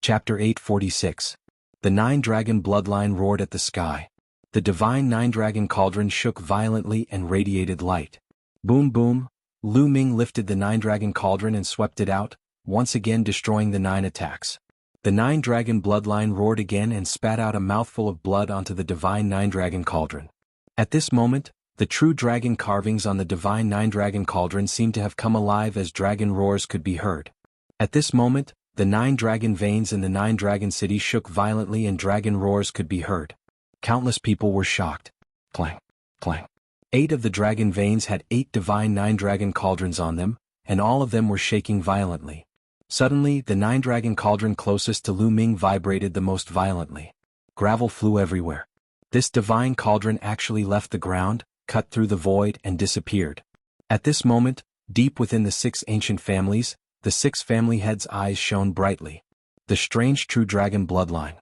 Chapter 846. The Nine-Dragon Bloodline roared at the sky. The divine Nine-Dragon cauldron shook violently and radiated light. Boom boom, Lu Ming lifted the Nine-Dragon cauldron and swept it out, once again destroying the 9 attacks. The Nine-Dragon bloodline roared again and spat out a mouthful of blood onto the divine Nine-Dragon cauldron. At this moment, the true dragon carvings on the divine Nine-Dragon cauldron seemed to have come alive as dragon roars could be heard. At this moment, the 9 dragon veins in the 9 dragon city shook violently and dragon roars could be heard. Countless people were shocked. Clang, clang. 8 of the dragon veins had 8 divine 9 dragon cauldrons on them, and all of them were shaking violently. Suddenly, the 9 dragon cauldron closest to Lu Ming vibrated the most violently. Gravel flew everywhere. This divine cauldron actually left the ground, cut through the void and disappeared. At this moment, deep within the 6 ancient families, the 6 family heads' eyes shone brightly. The strange true dragon bloodline.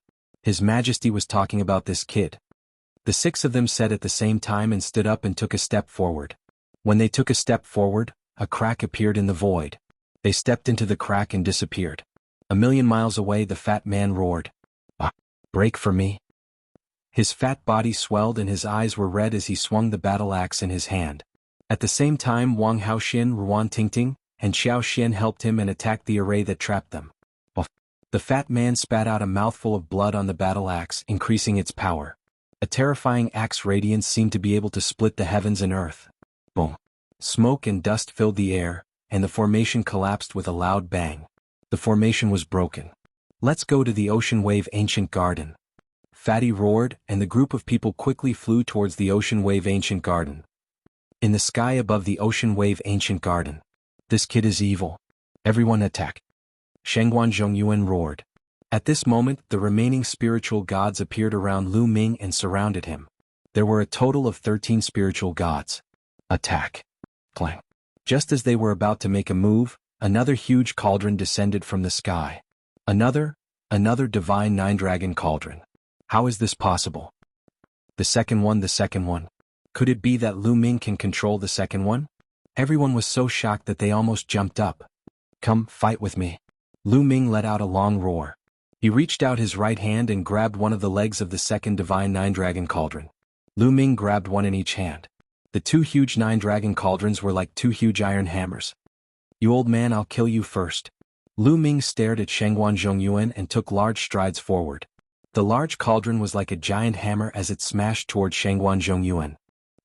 His Majesty was talking about this kid. The 6 of them said at the same time and stood up and took a step forward. When they took a step forward, a crack appeared in the void. They stepped into the crack and disappeared. A million miles away the fat man roared. Break for me. His fat body swelled and his eyes were red as he swung the battle axe in his hand. At the same time Wang Haoxian, Ruan Tingting, and Xiao Xian helped him and attacked the array that trapped them. The fat man spat out a mouthful of blood on the battle axe, increasing its power. A terrifying axe radiance seemed to be able to split the heavens and earth. Boom. Smoke and dust filled the air, and the formation collapsed with a loud bang. The formation was broken. Let's go to the Ocean Wave Ancient Garden. Fatty roared, and the group of people quickly flew towards the Ocean Wave Ancient Garden. In the sky above the Ocean Wave Ancient Garden. This kid is evil. Everyone attack. Shengguan Zhongyuan roared. At this moment, the remaining spiritual gods appeared around Lu Ming and surrounded him. There were a total of 13 spiritual gods. Attack. Clang. Just as they were about to make a move, another huge cauldron descended from the sky. Another divine 9 dragon cauldron. How is this possible? The second one. Could it be that Lu Ming can control the second one? Everyone was so shocked that they almost jumped up. Come, fight with me. Lu Ming let out a long roar. He reached out his right hand and grabbed one of the legs of the second divine 9 dragon cauldron. Lu Ming grabbed one in each hand. The 2 huge 9 dragon cauldrons were like 2 huge iron hammers. You old man, I'll kill you first. Lu Ming stared at Shengguan Zhongyuan and took large strides forward. The large cauldron was like a giant hammer as it smashed toward Shengguan Zhongyuan.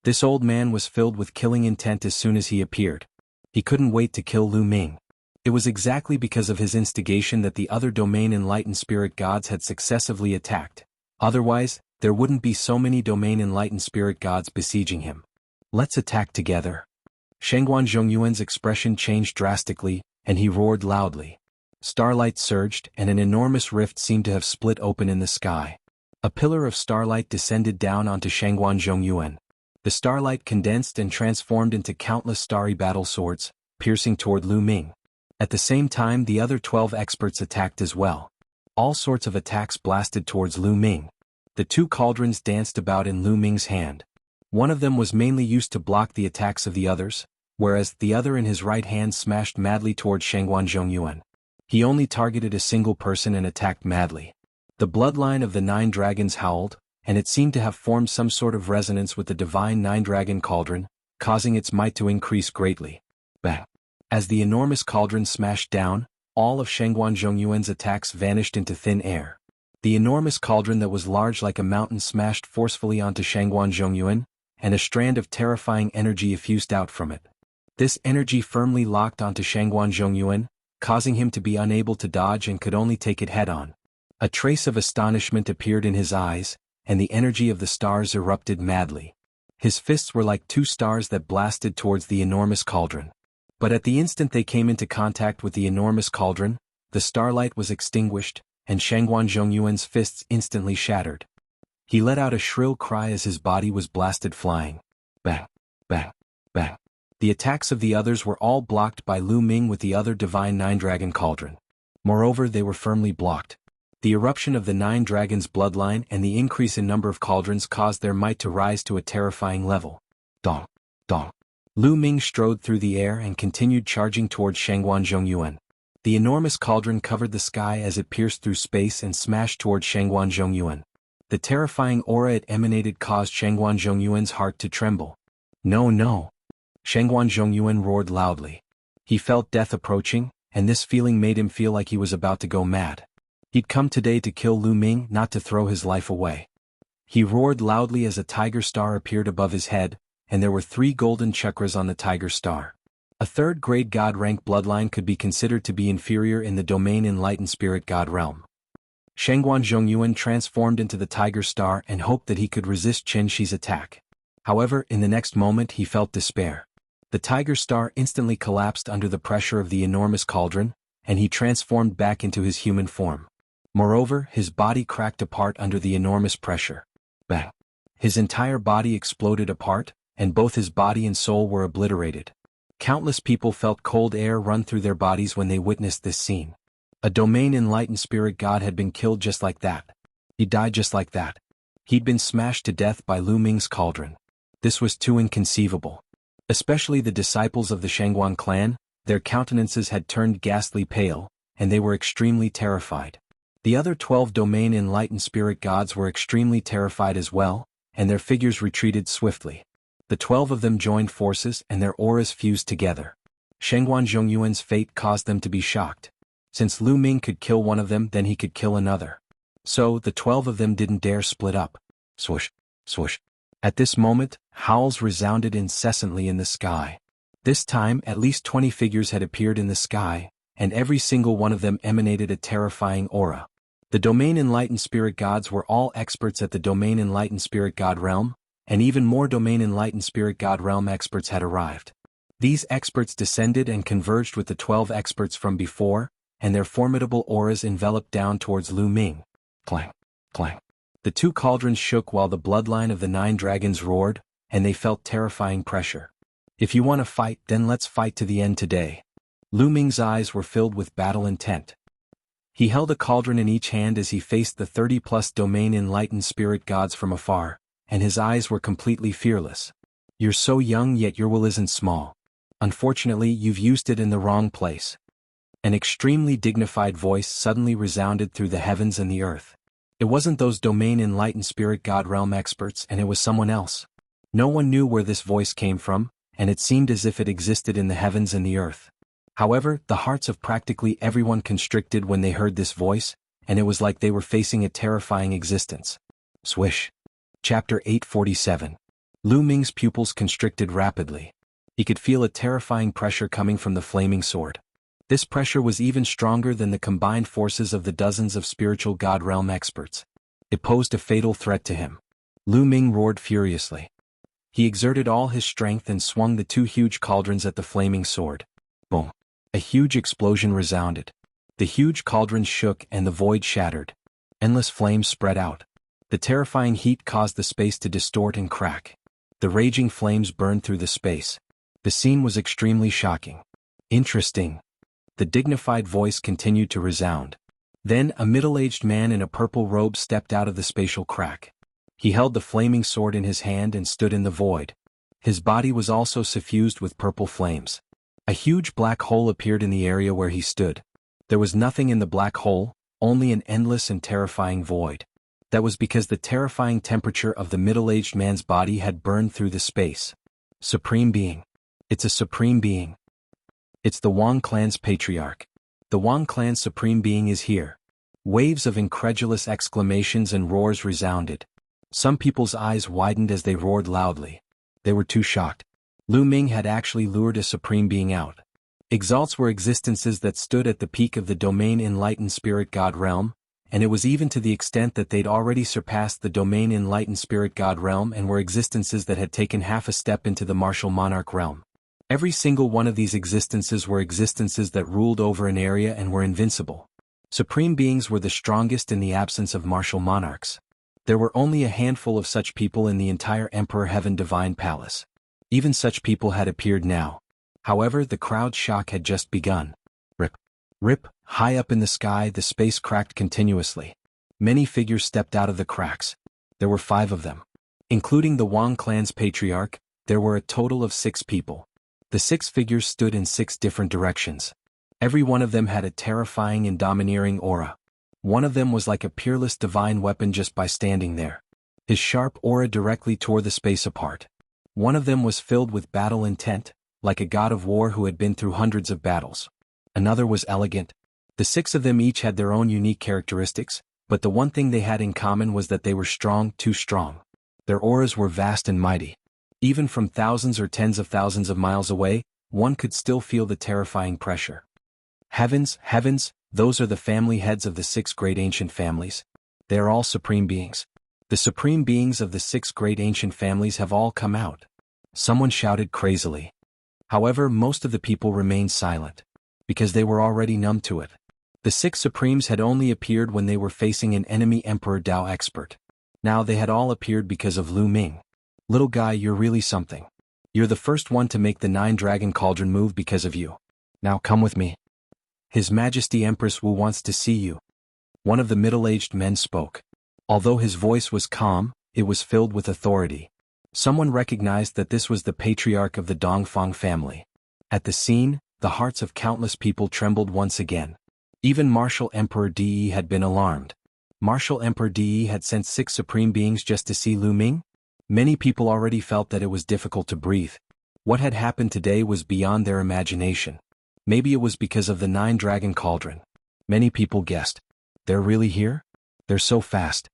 This old man was filled with killing intent as soon as he appeared. He couldn't wait to kill Lu Ming. It was exactly because of his instigation that the other domain enlightened spirit gods had successively attacked. Otherwise, there wouldn't be so many domain enlightened spirit gods besieging him. Let's attack together. Shengguan Zhongyuan's expression changed drastically, and he roared loudly. Starlight surged, and an enormous rift seemed to have split open in the sky. A pillar of starlight descended down onto Shengguan Zhongyuan. The starlight condensed and transformed into countless starry battle swords, piercing toward Lu Ming. At the same time the other 12 experts attacked as well. All sorts of attacks blasted towards Lu Ming. The 2 cauldrons danced about in Lu Ming's hand. One of them was mainly used to block the attacks of the others, whereas the other in his right hand smashed madly toward Shengguan Zhongyuan. He only targeted a single person and attacked madly. The bloodline of the 9 dragons howled, and it seemed to have formed some sort of resonance with the divine 9 dragon cauldron, causing its might to increase greatly. Bang! As the enormous cauldron smashed down, all of Shengguan Zhongyuan's attacks vanished into thin air. The enormous cauldron that was large like a mountain smashed forcefully onto Shengguan Zhongyuan, and a strand of terrifying energy effused out from it. This energy firmly locked onto Shengguan Zhongyuan, causing him to be unable to dodge and could only take it head-on. A trace of astonishment appeared in his eyes, and the energy of the stars erupted madly. His fists were like 2 stars that blasted towards the enormous cauldron. But at the instant they came into contact with the enormous cauldron, the starlight was extinguished, and Shengguan Zhongyuan's fists instantly shattered. He let out a shrill cry as his body was blasted flying. Bang! Bang! Bang! The attacks of the others were all blocked by Lu Ming with the other divine 9 dragon cauldron. Moreover, they were firmly blocked. The eruption of the 9 dragons' bloodline and the increase in number of cauldrons caused their might to rise to a terrifying level. Dong! Dong! Lu Ming strode through the air and continued charging towards Shengguan Zhongyuan. The enormous cauldron covered the sky as it pierced through space and smashed toward Shangguan Zhongyuan. The terrifying aura it emanated caused Shangguan Zhongyuan's heart to tremble. No, no! Shangguan Zhongyuan roared loudly. He felt death approaching, and this feeling made him feel like he was about to go mad. He'd come today to kill Lu Ming, not to throw his life away. He roared loudly as a tiger star appeared above his head, and there were 3 golden chakras on the tiger star. A third-grade god rank bloodline could be considered to be inferior in the domain enlightened spirit god realm. Shangguan Zhongyuan transformed into the tiger star and hoped that he could resist Chen Shi's attack. However, in the next moment he felt despair. The tiger star instantly collapsed under the pressure of the enormous cauldron, and he transformed back into his human form. Moreover, his body cracked apart under the enormous pressure. Bang! His entire body exploded apart, and both his body and soul were obliterated. Countless people felt cold air run through their bodies when they witnessed this scene. A domain enlightened spirit god had been killed just like that. He died just like that. He'd been smashed to death by Lu Ming's cauldron. This was too inconceivable. Especially the disciples of the Shangguan clan, their countenances had turned ghastly pale, and they were extremely terrified. The other 12 domain enlightened spirit gods were extremely terrified as well, and their figures retreated swiftly. The 12 of them joined forces and their auras fused together. Shangguan Zhongyuan's fate caused them to be shocked. Since Lu Ming could kill one of them, then he could kill another. So, the 12 of them didn't dare split up. Swoosh, swoosh. At this moment, howls resounded incessantly in the sky. This time, at least 20 figures had appeared in the sky, and every single one of them emanated a terrifying aura. The domain enlightened spirit gods were all experts at the domain enlightened spirit god realm, and even more domain enlightened spirit god realm experts had arrived. These experts descended and converged with the 12 experts from before, and their formidable auras enveloped down towards Lu Ming. Clang, clang. The 2 cauldrons shook while the bloodline of the 9 dragons roared, and they felt terrifying pressure. If you want to fight, then let's fight to the end today. Lu Ming's eyes were filled with battle intent. He held a cauldron in each hand as he faced the 30-plus domain enlightened spirit gods from afar, and his eyes were completely fearless. You're so young, yet your will isn't small. Unfortunately, you've used it in the wrong place. An extremely dignified voice suddenly resounded through the heavens and the earth. It wasn't those domain enlightened spirit god realm experts, and it was someone else. No one knew where this voice came from, and it seemed as if it existed in the heavens and the earth. However, the hearts of practically everyone constricted when they heard this voice, and it was like they were facing a terrifying existence. Swish. Chapter 847. Lu Ming's pupils constricted rapidly. He could feel a terrifying pressure coming from the flaming sword. This pressure was even stronger than the combined forces of the dozens of spiritual god realm experts. It posed a fatal threat to him. Lu Ming roared furiously. He exerted all his strength and swung the 2 huge cauldrons at the flaming sword. Boom! A huge explosion resounded. The huge cauldrons shook and the void shattered. Endless flames spread out. The terrifying heat caused the space to distort and crack. The raging flames burned through the space. The scene was extremely shocking. Interesting. The dignified voice continued to resound. Then a middle-aged man in a purple robe stepped out of the spatial crack. He held the flaming sword in his hand and stood in the void. His body was also suffused with purple flames. A huge black hole appeared in the area where he stood. There was nothing in the black hole, only an endless and terrifying void. That was because the terrifying temperature of the middle-aged man's body had burned through the space. Supreme Being. It's a Supreme Being. It's the Wang clan's patriarch. The Wang clan's Supreme Being is here. Waves of incredulous exclamations and roars resounded. Some people's eyes widened as they roared loudly. They were too shocked. Lu Ming had actually lured a Supreme Being out. Exalts were existences that stood at the peak of the domain enlightened spirit god realm, and it was even to the extent that they'd already surpassed the domain enlightened spirit god realm and were existences that had taken half a step into the martial monarch realm. Every single one of these existences were existences that ruled over an area and were invincible. Supreme beings were the strongest in the absence of martial monarchs. There were only a handful of such people in the entire Emperor Heaven Divine Palace. Even such people had appeared now. However, the crowd's shock had just begun. Rip. Rip. High up in the sky, the space cracked continuously. Many figures stepped out of the cracks. There were 5 of them. Including the Wang clan's patriarch, there were a total of 6 people. The 6 figures stood in 6 different directions. Every one of them had a terrifying and domineering aura. One of them was like a peerless divine weapon just by standing there. His sharp aura directly tore the space apart. One of them was filled with battle intent, like a god of war who had been through hundreds of battles. Another was elegant. The 6 of them each had their own unique characteristics, but the one thing they had in common was that they were strong, too strong. Their auras were vast and mighty. Even from thousands or tens of thousands of miles away, one could still feel the terrifying pressure. Heavens, heavens, those are the family heads of the 6 great ancient families. They are all supreme beings. The supreme beings of the 6 great ancient families have all come out. Someone shouted crazily. However, most of the people remained silent, because they were already numb to it. The 6 supremes had only appeared when they were facing an enemy Emperor Dao expert. Now they had all appeared because of Lu Ming. Little guy, you're really something. You're the first one to make the 9-dragon cauldron move because of you. Now come with me. His Majesty Empress Wu wants to see you. One of the middle-aged men spoke. Although his voice was calm, it was filled with authority. Someone recognized that this was the patriarch of the Dongfang family. At the scene, the hearts of countless people trembled once again. Even Martial Emperor De had been alarmed. Martial Emperor De had sent 6 supreme beings just to see Lu Ming? Many people already felt that it was difficult to breathe. What had happened today was beyond their imagination. Maybe it was because of the 9-dragon cauldron. Many people guessed. They're really here? They're so fast.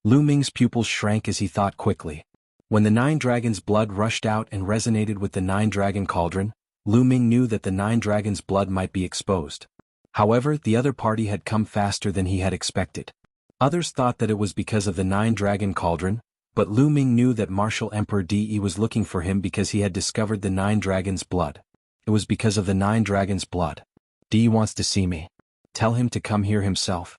Lu Ming's pupils shrank as he thought quickly. When the 9 dragons' blood rushed out and resonated with the 9-dragon cauldron, Lu Ming knew that the 9 dragons' blood might be exposed. However, the other party had come faster than he had expected. Others thought that it was because of the 9-dragon cauldron, but Lu Ming knew that Martial Emperor De was looking for him because he had discovered the 9 dragons' blood. It was because of the 9 dragons' blood. De wants to see me. Tell him to come here himself.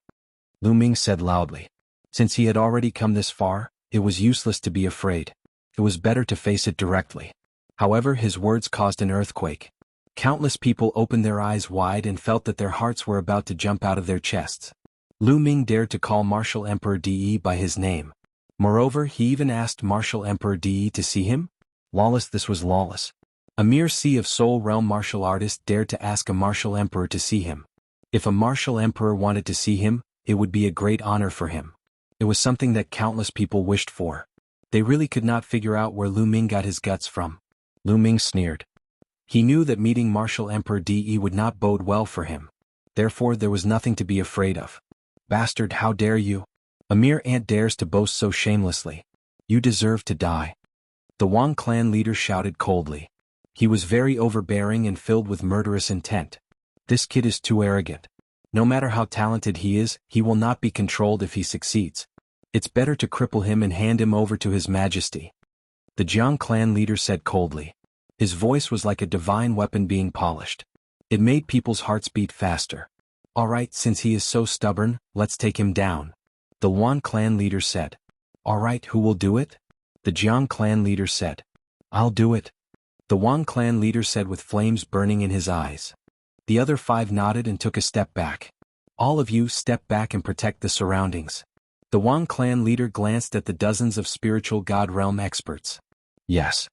Lu Ming said loudly. Since he had already come this far, it was useless to be afraid. It was better to face it directly. However, his words caused an earthquake. Countless people opened their eyes wide and felt that their hearts were about to jump out of their chests. Lu Ming dared to call Martial Emperor De by his name. Moreover, he even asked Martial Emperor De to see him? Lawless, this was lawless. A mere Sea of Soul realm martial artist dared to ask a martial emperor to see him. If a martial emperor wanted to see him, it would be a great honor for him. It was something that countless people wished for. They really could not figure out where Lu Ming got his guts from. Lu Ming sneered. He knew that meeting Martial Emperor De would not bode well for him. Therefore, there was nothing to be afraid of. Bastard, how dare you? A mere ant dares to boast so shamelessly. You deserve to die. The Wang clan leader shouted coldly. He was very overbearing and filled with murderous intent. This kid is too arrogant. No matter how talented he is, he will not be controlled if he succeeds. It's better to cripple him and hand him over to His Majesty. The Jiang clan leader said coldly. His voice was like a divine weapon being polished. It made people's hearts beat faster. All right, since he is so stubborn, let's take him down. The Wan clan leader said. All right, who will do it? The Jiang clan leader said. I'll do it. The Wang clan leader said with flames burning in his eyes. The other 5 nodded and took a step back. All of you step back and protect the surroundings. The Wang clan leader glanced at the dozens of spiritual God realm experts. Yes.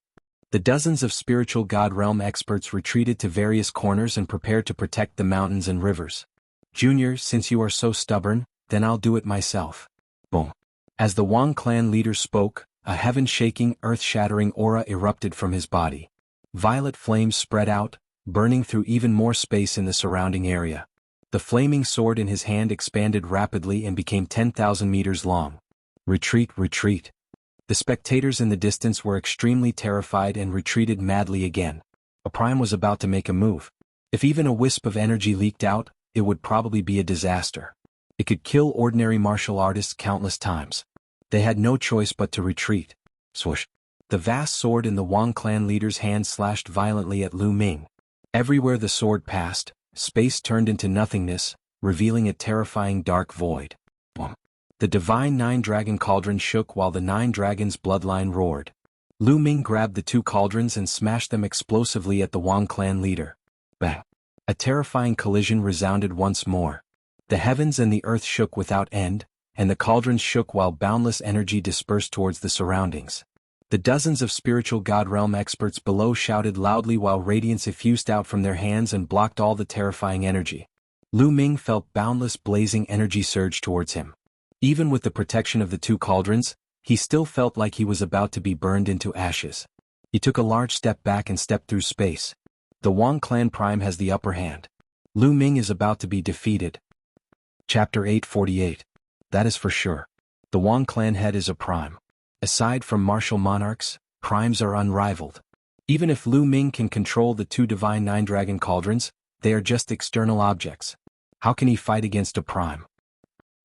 The dozens of spiritual God realm experts retreated to various corners and prepared to protect the mountains and rivers. Junior, since you are so stubborn, then I'll do it myself. Boom. As the Wang clan leader spoke, a heaven-shaking, earth-shattering aura erupted from his body. Violet flames spread out, burning through even more space in the surrounding area. The flaming sword in his hand expanded rapidly and became 10,000 meters long. Retreat, retreat. The spectators in the distance were extremely terrified and retreated madly again. A prime was about to make a move. If even a wisp of energy leaked out, it would probably be a disaster. It could kill ordinary martial artists countless times. They had no choice but to retreat. Swoosh. The vast sword in the Wang clan leader's hand slashed violently at Lu Ming. Everywhere the sword passed, space turned into nothingness, revealing a terrifying dark void. Boom. The divine 9-dragon cauldron shook while the 9 dragons' bloodline roared. Lu Ming grabbed the 2 cauldrons and smashed them explosively at the Wang clan leader. Bang. A terrifying collision resounded once more. The heavens and the earth shook without end, and the cauldrons shook while boundless energy dispersed towards the surroundings. The dozens of spiritual God realm experts below shouted loudly while radiance effused out from their hands and blocked all the terrifying energy. Lu Ming felt boundless blazing energy surge towards him. Even with the protection of the two cauldrons, he still felt like he was about to be burned into ashes. He took a large step back and stepped through space. The Wang clan prime has the upper hand. Lu Ming is about to be defeated. Chapter 848. That is for sure. The Wang clan head is a prime. Aside from martial monarchs, primes are unrivaled. Even if Lu Ming can control the two divine nine-dragon cauldrons, they are just external objects. How can he fight against a prime?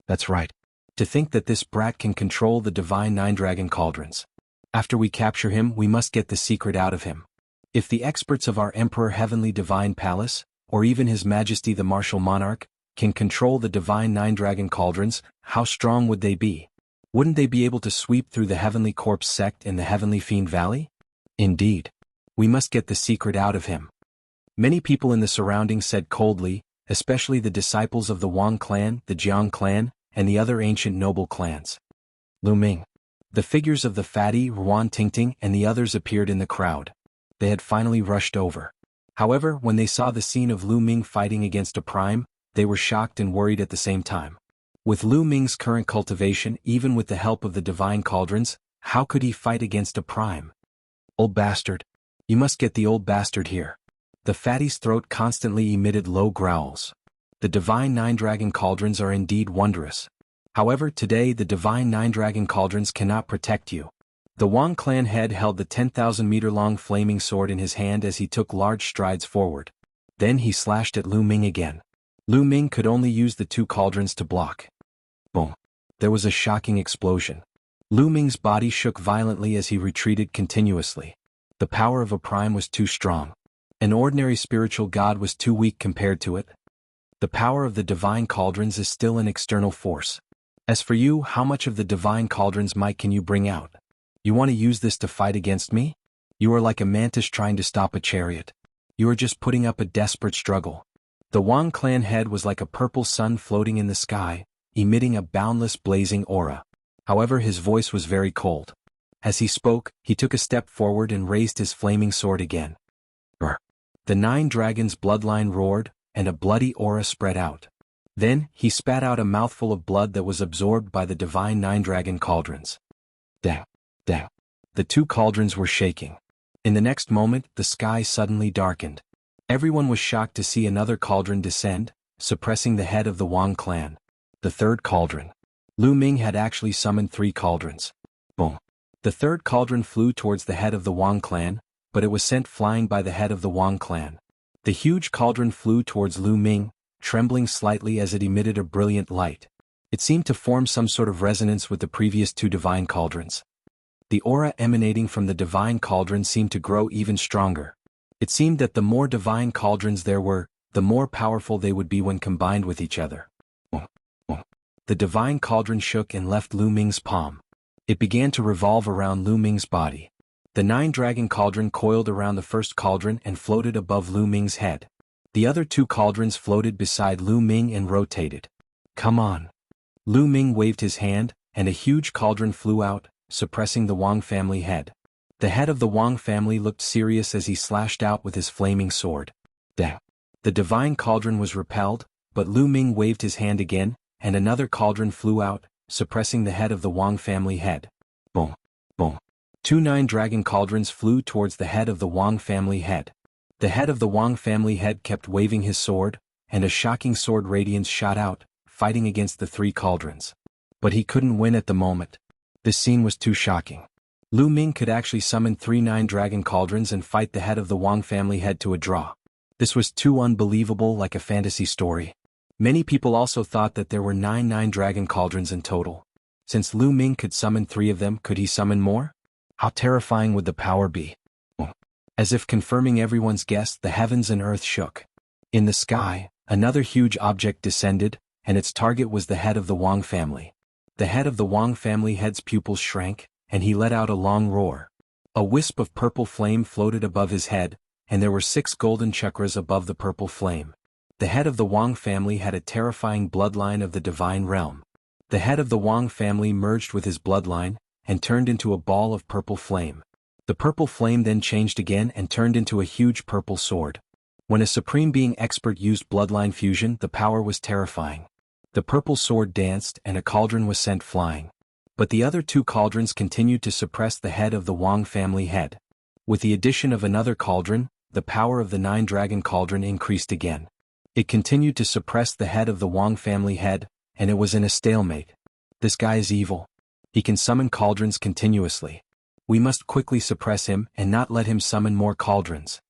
That's right. To think that this brat can control the divine nine-dragon cauldrons. After we capture him, we must get the secret out of him. If the experts of our Emperor Heavenly Divine Palace, or even His Majesty the Martial Monarch, can control the divine nine-dragon cauldrons, how strong would they be? Wouldn't they be able to sweep through the Heavenly Corpse sect in the Heavenly Fiend Valley? Indeed. We must get the secret out of him. Many people in the surroundings said coldly, especially the disciples of the Wang clan, the Jiang clan, and the other ancient noble clans. Lu Ming. The figures of the fatty, Ruan Tingting, and the others appeared in the crowd. They had finally rushed over. However, when they saw the scene of Lu Ming fighting against a prime, they were shocked and worried at the same time. With Lu Ming's current cultivation, even with the help of the divine cauldrons, how could he fight against a prime? Old bastard. You must get the old bastard here. The fatty's throat constantly emitted low growls. The divine nine-dragon cauldrons are indeed wondrous. However, today the divine nine-dragon cauldrons cannot protect you. The Wang clan head held the 10,000-meter-long flaming sword in his hand as he took large strides forward. Then he slashed at Lu Ming again. Lu Ming could only use the two cauldrons to block. Boom. There was a shocking explosion. Lu Ming's body shook violently as he retreated continuously. The power of a prime was too strong. An ordinary spiritual god was too weak compared to it. The power of the divine cauldrons is still an external force. As for you, how much of the divine cauldron's might can you bring out? You want to use this to fight against me? You are like a mantis trying to stop a chariot. You are just putting up a desperate struggle. The Wang clan head was like a purple sun floating in the sky, emitting a boundless blazing aura. However, his voice was very cold. As he spoke, he took a step forward and raised his flaming sword again. Brr. The nine dragons' bloodline roared, and a bloody aura spread out. Then, he spat out a mouthful of blood that was absorbed by the divine nine-dragon cauldrons. Dang. Dang. The two cauldrons were shaking. In the next moment, the sky suddenly darkened. Everyone was shocked to see another cauldron descend, suppressing the head of the Wang clan. The third cauldron. Lu Ming had actually summoned 3 cauldrons. Boom. The third cauldron flew towards the head of the Wang clan, but it was sent flying by the head of the Wang clan. The huge cauldron flew towards Lu Ming, trembling slightly as it emitted a brilliant light. It seemed to form some sort of resonance with the previous 2 divine cauldrons. The aura emanating from the divine cauldron seemed to grow even stronger. It seemed that the more divine cauldrons there were, the more powerful they would be when combined with each other. The divine cauldron shook and left Lu Ming's palm. It began to revolve around Lu Ming's body. The 9-dragon cauldron coiled around the first cauldron and floated above Lu Ming's head. The other 2 cauldrons floated beside Lu Ming and rotated. Come on. Lu Ming waved his hand, and a huge cauldron flew out, suppressing the Wang family head. The head of the Wang family looked serious as he slashed out with his flaming sword. Dang. The divine cauldron was repelled, but Lu Ming waved his hand again, and another cauldron flew out, suppressing the head of the Wang family head. Boom. Boom. 2 9-dragon cauldrons flew towards the head of the Wang family head. The head of the Wang family head kept waving his sword, and a shocking sword radiance shot out, fighting against the 3 cauldrons. But he couldn't win at the moment. This scene was too shocking. Lu Ming could actually summon 3 9-dragon cauldrons and fight the head of the Wang family head to a draw. This was too unbelievable, like a fantasy story. Many people also thought that there were 9 9-dragon cauldrons in total. Since Lu Ming could summon 3 of them, could he summon more? How terrifying would the power be? As if confirming everyone's guess, the heavens and earth shook. In the sky, another huge object descended, and its target was the head of the Wang family. The head of the Wang family head's pupils shrank, and he let out a long roar. A wisp of purple flame floated above his head, and there were 6 golden chakras above the purple flame. The head of the Wang family had a terrifying bloodline of the divine realm. The head of the Wang family merged with his bloodline, and turned into a ball of purple flame. The purple flame then changed again and turned into a huge purple sword. When a Supreme Being expert used bloodline fusion, the power was terrifying. The purple sword danced and a cauldron was sent flying. But the other two cauldrons continued to suppress the head of the Wang family head. With the addition of another cauldron, the power of the nine-dragon cauldron increased again. It continued to suppress the head of the Wang family head, and it was in a stalemate. This guy is evil. He can summon cauldrons continuously. We must quickly suppress him and not let him summon more cauldrons.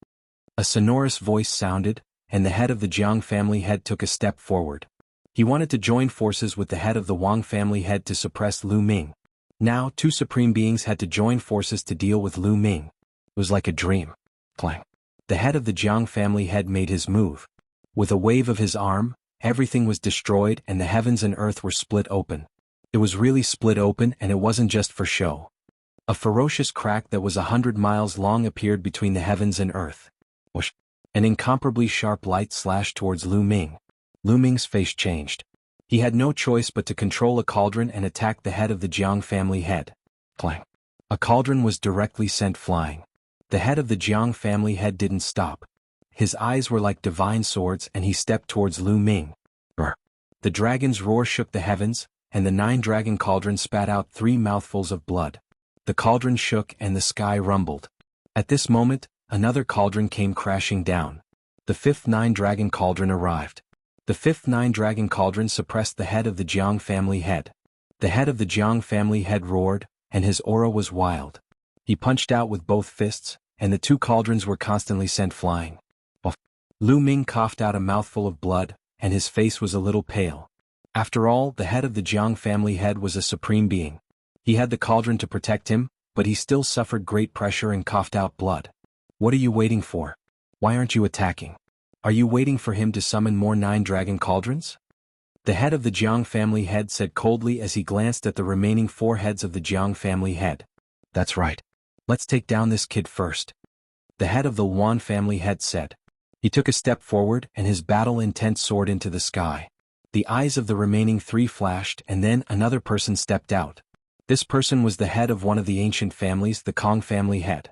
A sonorous voice sounded, and the head of the Jiang family head took a step forward. He wanted to join forces with the head of the Wang family head to suppress Lu Ming. Now, two Supreme Beings had to join forces to deal with Lu Ming. It was like a dream. Clang. The head of the Jiang family head made his move. With a wave of his arm, everything was destroyed and the heavens and earth were split open. It was really split open, and it wasn't just for show. A ferocious crack that was 100 miles long appeared between the heavens and earth. Whoosh! An incomparably sharp light slashed towards Lu Ming. Lu Ming's face changed. He had no choice but to control a cauldron and attack the head of the Jiang family head. Clang! A cauldron was directly sent flying. The head of the Jiang family head didn't stop. His eyes were like divine swords and he stepped towards Lu Ming. Brr! The dragon's roar shook the heavens, and the nine-dragon cauldron spat out 3 mouthfuls of blood. The cauldron shook and the sky rumbled. At this moment, another cauldron came crashing down. The 5th nine-dragon cauldron arrived. The 5th nine-dragon cauldron suppressed the head of the Jiang family head. The head of the Jiang family head roared, and his aura was wild. He punched out with both fists, and the 2 cauldrons were constantly sent flying. Lu Ming coughed out a mouthful of blood, and his face was a little pale. After all, the head of the Jiang family head was a Supreme Being. He had the cauldron to protect him, but he still suffered great pressure and coughed out blood. What are you waiting for? Why aren't you attacking? Are you waiting for him to summon more nine-dragon cauldrons? The head of the Jiang family head said coldly as he glanced at the remaining 4 heads of the Jiang family head. That's right. Let's take down this kid first. The head of the Wan family head said. He took a step forward and his battle-intent soared into the sky. The eyes of the remaining 3 flashed and then another person stepped out. This person was the head of one of the ancient families, the Kong family head.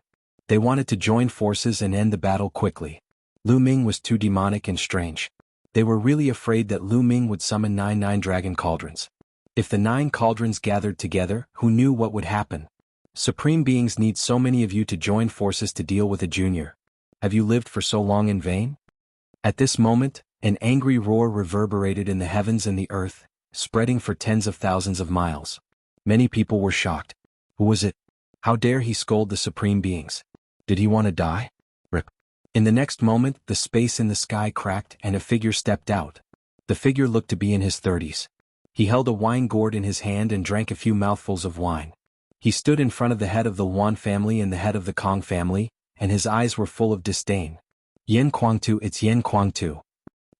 They wanted to join forces and end the battle quickly. Lu Ming was too demonic and strange. They were really afraid that Lu Ming would summon 9 nine-dragon cauldrons. If the 9 cauldrons gathered together, who knew what would happen? Supreme Beings need so many of you to join forces to deal with a junior. Have you lived for so long in vain? At this moment, an angry roar reverberated in the heavens and the earth, spreading for tens of thousands of miles. Many people were shocked. Who was it? How dare he scold the Supreme Beings? Did he want to die? Rip. In the next moment, the space in the sky cracked and a figure stepped out. The figure looked to be in his 30s. He held a wine gourd in his hand and drank a few mouthfuls of wine. He stood in front of the head of the Wan family and the head of the Kong family, and his eyes were full of disdain. Yan Kuangtu, it's Yan Kuangtu.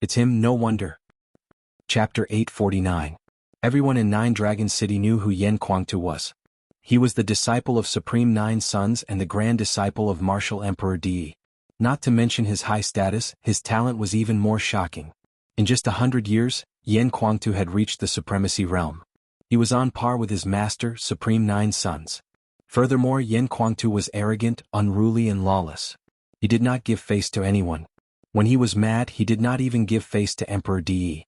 It's him, no wonder. Chapter 849. Everyone in Nine Dragon City knew who Yan Kuangtu was. He was the disciple of Supreme Nine Sons and the grand disciple of Martial Emperor Di. Not to mention his high status, his talent was even more shocking. In just 100 years, Yan Kuangtu had reached the supremacy realm. He was on par with his master, Supreme Nine Sons. Furthermore, Yan Kuangtu was arrogant, unruly and lawless. He did not give face to anyone. When he was mad, he did not even give face to Emperor Di.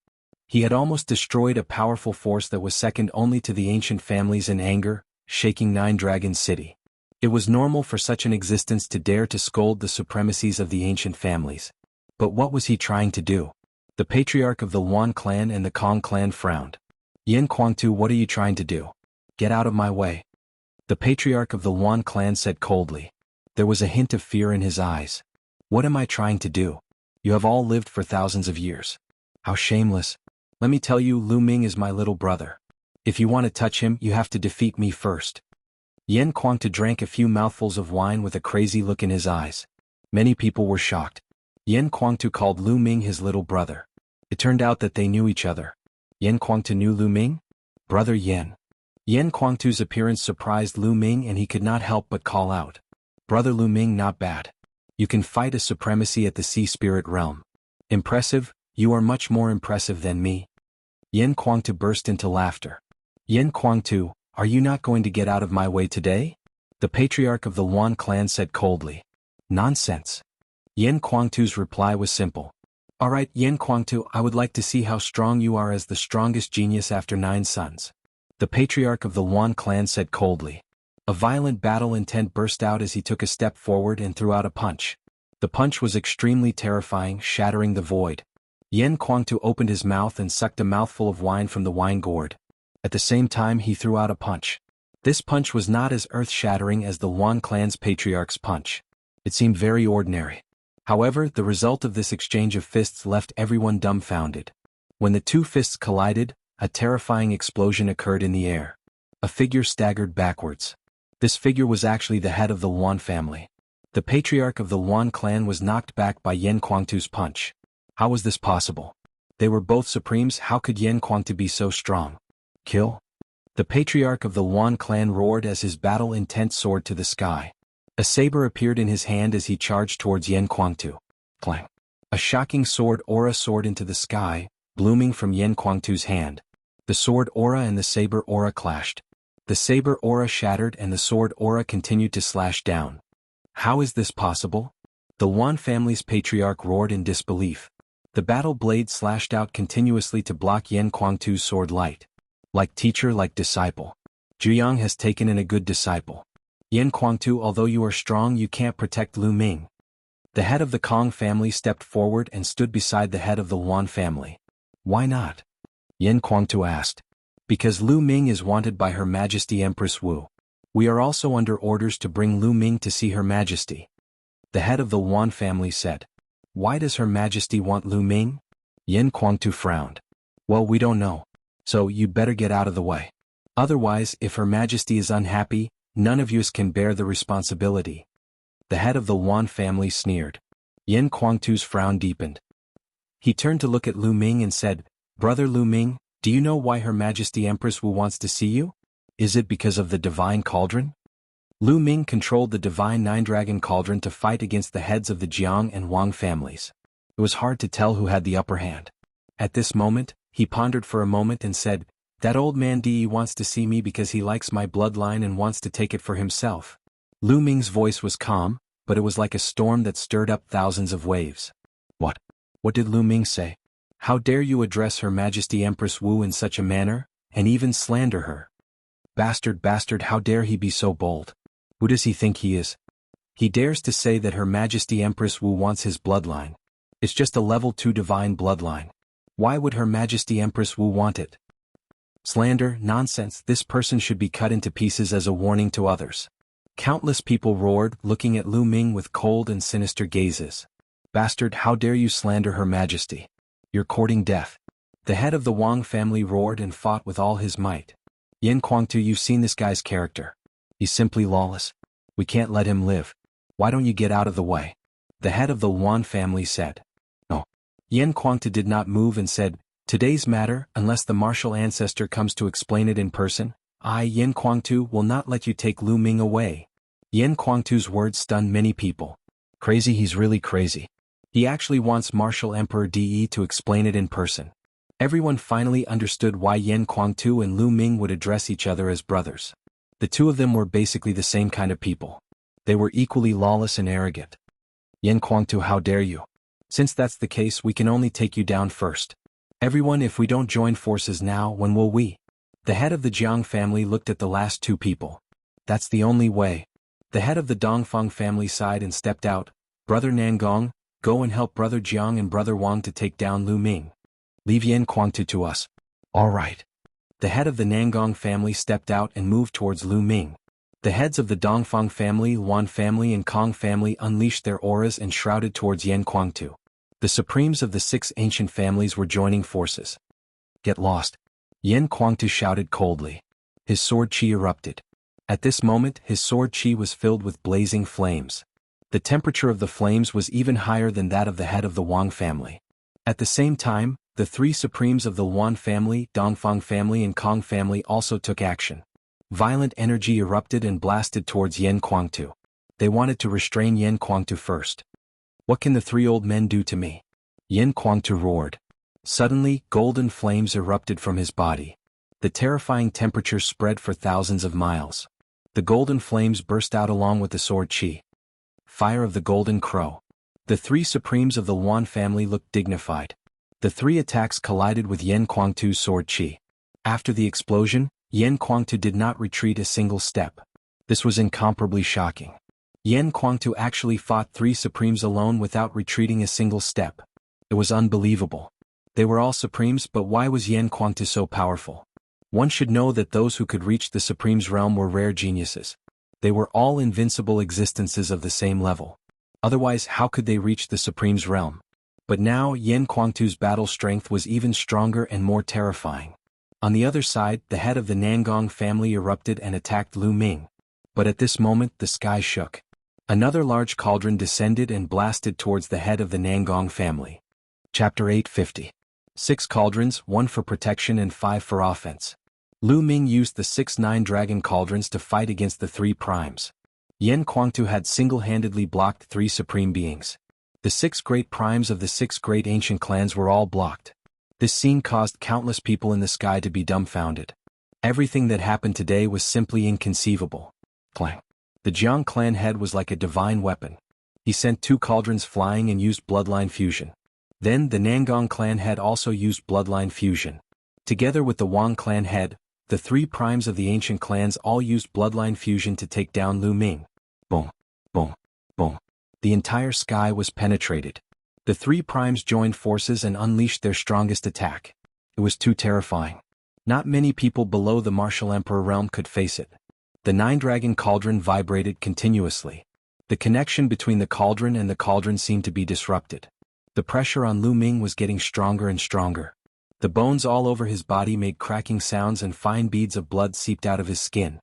He had almost destroyed a powerful force that was second only to the ancient families in anger, shaking Nine Dragon City. It was normal for such an existence to dare to scold the supremacies of the ancient families. But what was he trying to do? The patriarch of the Wan clan and the Kong clan frowned. Yan Kuangtu, what are you trying to do? Get out of my way. The patriarch of the Wan clan said coldly. There was a hint of fear in his eyes. What am I trying to do? You have all lived for thousands of years. How shameless. Let me tell you, Lu Ming is my little brother. If you want to touch him, you have to defeat me first. Yan Kuangtu drank a few mouthfuls of wine with a crazy look in his eyes. Many people were shocked. Yan Kuangtu called Lu Ming his little brother. It turned out that they knew each other. Yan Kuangtu knew Lu Ming? Brother Yan. Yan Kuangtu's appearance surprised Lu Ming and he could not help but call out. Brother Lu Ming, not bad. You can fight a supremacy at the sea spirit realm. Impressive, you are much more impressive than me. Yan Kuangtu burst into laughter. Yan Kuangtu, Are you not going to get out of my way today? The patriarch of the Yuan clan said coldly. Nonsense. Yen Kuangtu's reply was simple. All right, Yen Kuangtu, I would like to see how strong you are as the strongest genius after 9 sons. The patriarch of the Yuan clan said coldly. A violent battle intent burst out as he took a step forward and threw out a punch. The punch was extremely terrifying, shattering the void. Yen Kuangtu opened his mouth and sucked a mouthful of wine from the wine gourd. At the same time he threw out a punch. This punch was not as earth-shattering as the Yuan clan's patriarch's punch. It seemed very ordinary. However, the result of this exchange of fists left everyone dumbfounded. When the two fists collided, a terrifying explosion occurred in the air. A figure staggered backwards. This figure was actually the head of the Yuan family. The patriarch of the Yuan clan was knocked back by Yen Kuangtu's punch. How was this possible? They were both supremes. How could Yen Kuangtu be so strong? Kill? The patriarch of the Yuan clan roared as his battle-intent soared to the sky. A saber appeared in his hand as he charged towards Yen Kuangtu. Clang! A shocking sword aura soared into the sky, blooming from Yen Kuangtu's hand. The sword aura and the saber aura clashed. The saber aura shattered and the sword aura continued to slash down. How is this possible? The Yuan family's patriarch roared in disbelief. The battle blade slashed out continuously to block Yen Kuangtu's sword light. Like teacher, like disciple. Zhuyang has taken in a good disciple. Yen Kuangtu, although you are strong, you can't protect Lu Ming. The head of the Kong family stepped forward and stood beside the head of the Yuan family. Why not? Yen Kuangtu asked. Because Lu Ming is wanted by Her Majesty Empress Wu. We are also under orders to bring Lu Ming to see Her Majesty. The head of the Yuan family said. Why does Her Majesty want Lu Ming? Yen Kuangtu frowned. Well, we don't know. So you'd better get out of the way. Otherwise, if Her Majesty is unhappy, none of yous can bear the responsibility. The head of the Yuan family sneered. Yen Kuangtu's frown deepened. He turned to look at Lu Ming and said, Brother Lu Ming, do you know why Her Majesty Empress Wu wants to see you? Is it because of the Divine Cauldron? Lu Ming controlled the Divine Nine-Dragon Cauldron to fight against the heads of the Jiang and Wang families. It was hard to tell who had the upper hand. At this moment, he pondered for a moment and said, That old man De wants to see me because he likes my bloodline and wants to take it for himself. Lu Ming's voice was calm, but it was like a storm that stirred up thousands of waves. What? What did Lu Ming say? How dare you address Her Majesty Empress Wu in such a manner, and even slander her? Bastard, how dare he be so bold? Who does he think he is? He dares to say that Her Majesty Empress Wu wants his bloodline. It's just a level 2 divine bloodline. Why would Her Majesty Empress Wu want it? Slander, nonsense, this person should be cut into pieces as a warning to others. Countless people roared, looking at Lu Ming with cold and sinister gazes. Bastard, how dare you slander Her Majesty? You're courting death. The head of the Wang family roared and fought with all his might. Yen Kuangtu, you've seen this guy's character. He's simply lawless. We can't let him live. Why don't you get out of the way? The head of the Yuan family said. No. Yen Kuangtu did not move and said, Today's matter, unless the martial ancestor comes to explain it in person, I, Yen Kuangtu, will not let you take Lu Ming away. Yen Kuangtu's words stunned many people. Crazy, he's really crazy. He actually wants Martial Emperor De to explain it in person. Everyone finally understood why Yen Kuangtu and Lu Ming would address each other as brothers. The two of them were basically the same kind of people. They were equally lawless and arrogant. Yen Kuangtu, how dare you? Since that's the case, we can only take you down first. Everyone, if we don't join forces now, when will we? The head of the Jiang family looked at the last two people. That's the only way. The head of the Dongfang family sighed and stepped out. Brother Nangong, go and help Brother Jiang and Brother Wang to take down Lu Ming. Leave Yen Kuangtu to us. All right. The head of the Nangong family stepped out and moved towards Lu Ming. The heads of the Dongfang family, Yuan family and Kong family unleashed their auras and shrouded towards Yen Kuangtu. The supremes of the 6 ancient families were joining forces. Get lost. Yen Kuangtu shouted coldly. His sword chi erupted. At this moment, his sword chi was filled with blazing flames. The temperature of the flames was even higher than that of the head of the Wang family. At the same time, the 3 supremes of the Yuan family, Dongfang family and Kong family also took action. Violent energy erupted and blasted towards Yen Kuangtu. They wanted to restrain Yen Kuangtu first. What can the 3 old men do to me? Yen Kuangtu roared. Suddenly, golden flames erupted from his body. The terrifying temperature spread for thousands of miles. The golden flames burst out along with the sword chi. Fire of the Golden Crow. The three supremes of the Yuan family looked dignified. The three attacks collided with Yan Kuangtu's sword chi. After the explosion, Yan Kuangtu did not retreat a single step. This was incomparably shocking. Yan Kuangtu actually fought three supremes alone without retreating a single step. It was unbelievable. They were all supremes, but why was Yan Kuangtu so powerful? One should know that those who could reach the supreme's realm were rare geniuses. They were all invincible existences of the same level. Otherwise, how could they reach the supreme's realm? But now Yan Kuangtu's battle strength was even stronger and more terrifying. On the other side, the head of the Nangong family erupted and attacked Lu Ming. But at this moment the sky shook. Another large cauldron descended and blasted towards the head of the Nangong family. Chapter 850. 6 cauldrons, 1 for protection and 5 for offense. Lu Ming used the 6 nine-dragon cauldrons to fight against the 3 primes. Yan Kuangtu had single-handedly blocked 3 supreme beings. The 6 great primes of the 6 great ancient clans were all blocked. This scene caused countless people in the sky to be dumbfounded. Everything that happened today was simply inconceivable. Clang. The Jiang clan head was like a divine weapon. He sent 2 cauldrons flying and used bloodline fusion. Then the Nangong clan head also used bloodline fusion. Together with the Wang clan head, the 3 primes of the ancient clans all used bloodline fusion to take down Lu Ming. Boom, boom, boom. The entire sky was penetrated. The 3 primes joined forces and unleashed their strongest attack. It was too terrifying. Not many people below the Martial Emperor realm could face it. The 9-dragon cauldron vibrated continuously. The connection between the cauldron and the cauldron seemed to be disrupted. The pressure on Lu Ming was getting stronger and stronger. The bones all over his body made cracking sounds and fine beads of blood seeped out of his skin.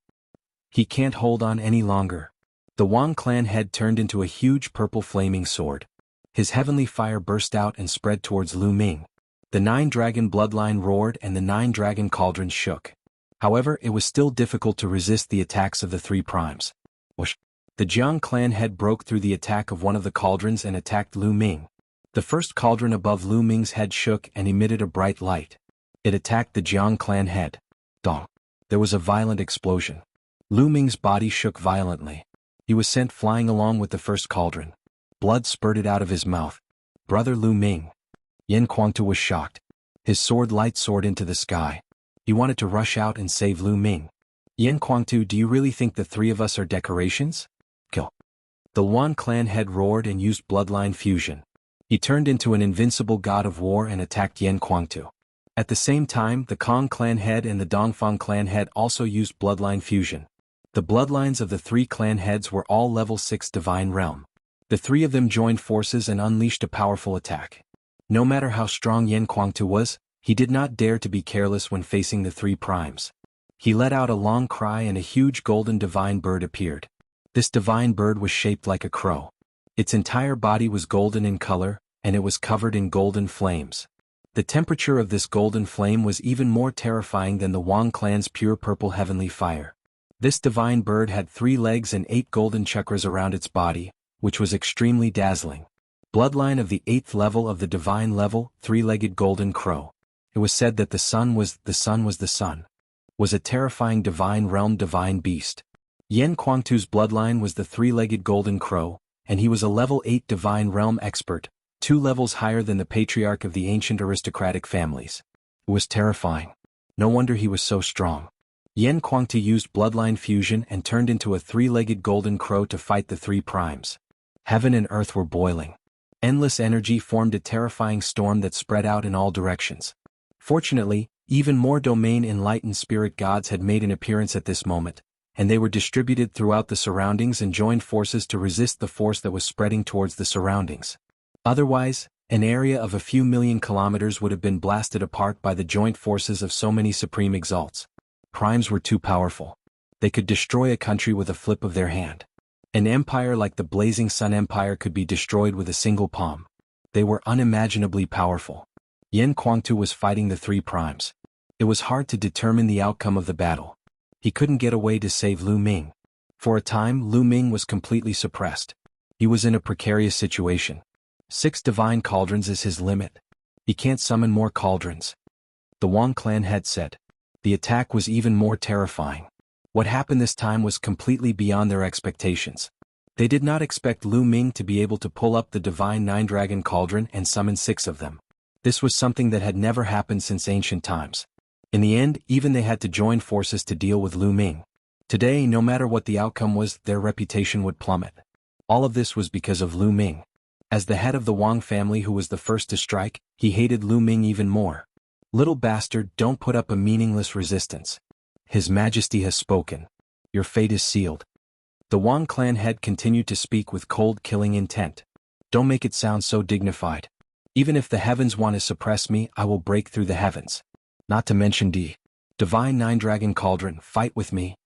He can't hold on any longer. The Wang clan head turned into a huge purple flaming sword. His heavenly fire burst out and spread towards Lu Ming. The 9-dragon bloodline roared and the 9-dragon cauldron shook. However, it was still difficult to resist the attacks of the 3 primes. Whoosh! The Jiang clan head broke through the attack of one of the cauldrons and attacked Lu Ming. The first cauldron above Lu Ming's head shook and emitted a bright light. It attacked the Jiang clan head. Dong! There was a violent explosion. Lu Ming's body shook violently. He was sent flying along with the first cauldron. Blood spurted out of his mouth. Brother Lu Ming. Yan Kuangtu was shocked. His sword light soared into the sky. He wanted to rush out and save Lu Ming. Yan Kuangtu, do you really think the 3 of us are decorations? Kill. The Yuan clan head roared and used bloodline fusion. He turned into an invincible god of war and attacked Yan Kuangtu. At the same time, the Kong clan head and the Dongfang clan head also used bloodline fusion. The bloodlines of the 3 clan heads were all level 6 divine realm. The 3 of them joined forces and unleashed a powerful attack. No matter how strong Yan Kuangtu was, he did not dare to be careless when facing the 3 primes. He let out a long cry and a huge golden divine bird appeared. This divine bird was shaped like a crow. Its entire body was golden in color, and it was covered in golden flames. The temperature of this golden flame was even more terrifying than the Wang clan's pure purple heavenly fire. This divine bird had 3 legs and 8 golden chakras around its body, which was extremely dazzling. Bloodline of the 8th level of the divine level, 3-legged golden crow. It was said that the sun was a terrifying divine realm divine beast. Yan Kuangtu's bloodline was the 3-legged golden crow, and he was a level 8 divine realm expert, 2 levels higher than the patriarch of the ancient aristocratic families. It was terrifying. No wonder he was so strong. Yan Kuangtu used bloodline fusion and turned into a 3-legged golden crow to fight the 3 primes. Heaven and earth were boiling. Endless energy formed a terrifying storm that spread out in all directions. Fortunately, even more domain-enlightened spirit gods had made an appearance at this moment, and they were distributed throughout the surroundings and joined forces to resist the force that was spreading towards the surroundings. Otherwise, an area of a few million kilometers would have been blasted apart by the joint forces of so many supreme exalts. Primes were too powerful. They could destroy a country with a flip of their hand. An empire like the Blazing Sun Empire could be destroyed with a single palm. They were unimaginably powerful. Yan Kuangtu was fighting the 3 primes. It was hard to determine the outcome of the battle. He couldn't get away to save Lu Ming. For a time, Lu Ming was completely suppressed. He was in a precarious situation. 6 divine cauldrons is his limit. He can't summon more cauldrons. The Wang clan head said. The attack was even more terrifying. What happened this time was completely beyond their expectations. They did not expect Lu Ming to be able to pull up the divine nine-dragon cauldron and summon 6 of them. This was something that had never happened since ancient times. In the end, even they had to join forces to deal with Lu Ming. Today, no matter what the outcome was, their reputation would plummet. All of this was because of Lu Ming. As the head of the Wang family who was the first to strike, he hated Lu Ming even more. "Little bastard, don't put up a meaningless resistance. His Majesty has spoken. Your fate is sealed." The Wang clan head continued to speak with cold, killing intent. "Don't make it sound so dignified. Even if the heavens want to suppress me, I will break through the heavens. Not to mention divine nine-dragon cauldron, fight with me."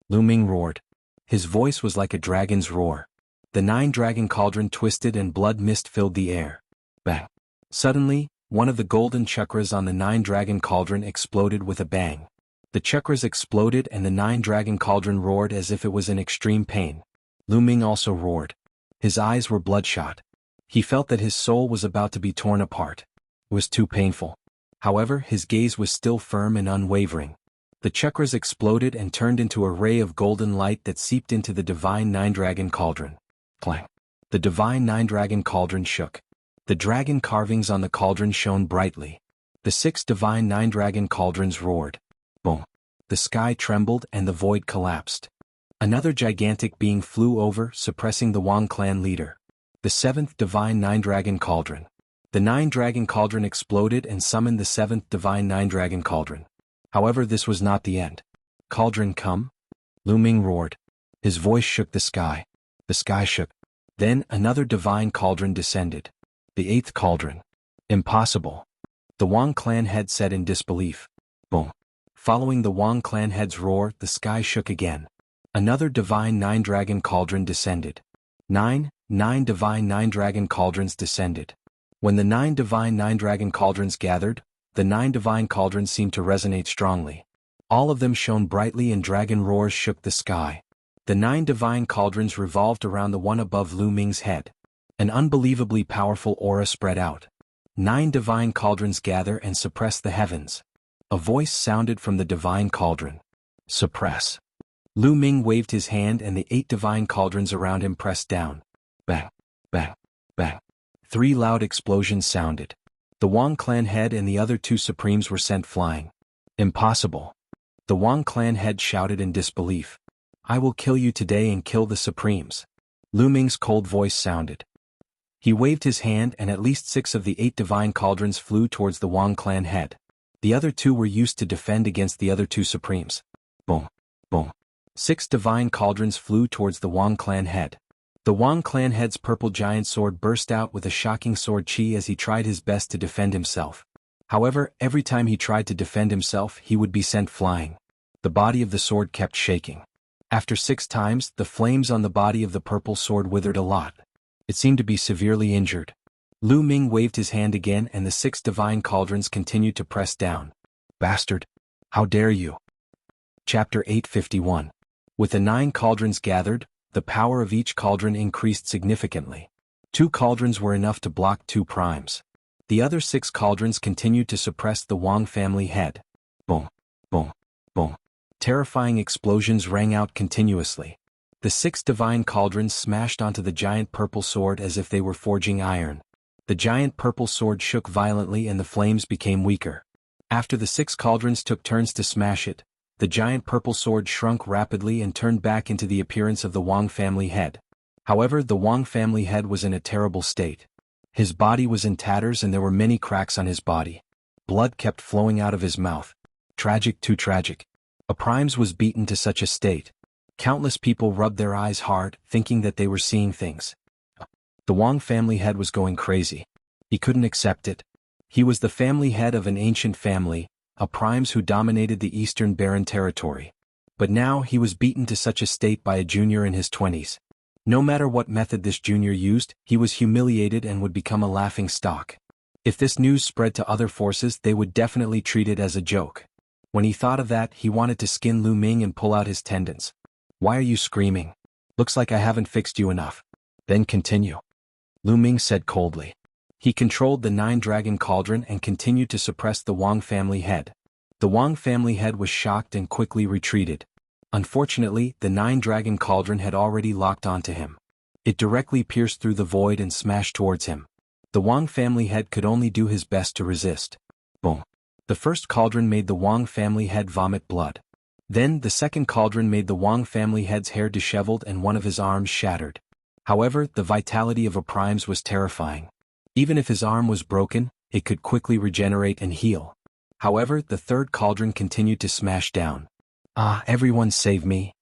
Lu Ming roared. His voice was like a dragon's roar. The nine-dragon cauldron twisted and blood mist filled the air. Bang! Suddenly, one of the golden chakras on the nine-dragon cauldron exploded with a bang. The chakras exploded and the nine-dragon cauldron roared as if it was in extreme pain. Lu Ming also roared. His eyes were bloodshot. He felt that his soul was about to be torn apart. It was too painful. However, his gaze was still firm and unwavering. The chakras exploded and turned into a ray of golden light that seeped into the divine nine-dragon cauldron. Clang! The divine nine-dragon cauldron shook. The dragon carvings on the cauldron shone brightly. The 6 divine nine-dragon cauldrons roared. Boom! The sky trembled and the void collapsed. Another gigantic being flew over, suppressing the Wang clan leader. The 7th divine nine-dragon cauldron. The nine-dragon cauldron exploded and summoned the 7th divine nine-dragon cauldron. However, this was not the end. "Cauldron, come!" Lu Ming roared. His voice shook the sky. The sky shook. Then another divine cauldron descended. The 8th cauldron. "Impossible." The Wang clan head said in disbelief. Boom! Following the Wang clan head's roar, the sky shook again. Another divine nine-dragon cauldron descended. Nine divine nine-dragon cauldrons descended. When the 9 divine nine-dragon cauldrons gathered, the 9 divine cauldrons seemed to resonate strongly. All of them shone brightly and dragon roars shook the sky. The 9 divine cauldrons revolved around the one above Lu Ming's head. An unbelievably powerful aura spread out. 9 divine cauldrons gather and suppress the heavens. A voice sounded from the divine cauldron. "Suppress." Lu Ming waved his hand and the 8 divine cauldrons around him pressed down. Bang! Bang! Bang! 3 loud explosions sounded. The Wang clan head and the other 2 supremes were sent flying. "Impossible." The Wang clan head shouted in disbelief. "I will kill you today and kill the supremes." Lu Ming's cold voice sounded. He waved his hand and at least 6 of the 8 divine cauldrons flew towards the Wang clan head. The other 2 were used to defend against the other 2 supremes. Boom! Boom! 6 divine cauldrons flew towards the Wang clan head. The Wang clan head's purple giant sword burst out with a shocking sword chi as he tried his best to defend himself. However, every time he tried to defend himself, he would be sent flying. The body of the sword kept shaking. After 6 times, the flames on the body of the purple sword withered a lot. It seemed to be severely injured. Lu Ming waved his hand again and the 6 divine cauldrons continued to press down. "Bastard! How dare you!" Chapter 851. With the 9 cauldrons gathered, the power of each cauldron increased significantly. 2 cauldrons were enough to block 2 primes. The other 6 cauldrons continued to suppress the Wang family head. Boom! Boom! Boom! Terrifying explosions rang out continuously. The 6 divine cauldrons smashed onto the giant purple sword as if they were forging iron. The giant purple sword shook violently and the flames became weaker. After the 6 cauldrons took turns to smash it, the giant purple sword shrunk rapidly and turned back into the appearance of the Wang family head. However, the Wang family head was in a terrible state. His body was in tatters and there were many cracks on his body. Blood kept flowing out of his mouth. Tragic, too tragic. A primes was beaten to such a state. Countless people rubbed their eyes hard, thinking that they were seeing things. The Wang family head was going crazy. He couldn't accept it. He was the family head of an ancient family, a primes who dominated the Eastern Barren territory. But now he was beaten to such a state by a junior in his 20s. No matter what method this junior used, he was humiliated and would become a laughing stock. If this news spread to other forces, they would definitely treat it as a joke. When he thought of that, he wanted to skin Lu Ming and pull out his tendons. "Why are you screaming? Looks like I haven't fixed you enough." "Then continue," Lu Ming said coldly. He controlled the 9-dragon cauldron and continued to suppress the Wang family head. The Wang family head was shocked and quickly retreated. Unfortunately, the nine-dragon cauldron had already locked onto him. It directly pierced through the void and smashed towards him. The Wang family head could only do his best to resist. Boom. The first cauldron made the Wang family head vomit blood. Then the second cauldron made the Wang family head's hair disheveled and one of his arms shattered. However, the vitality of a prime's was terrifying. Even if his arm was broken, it could quickly regenerate and heal. However, the third cauldron continued to smash down. Ah, everyone save me.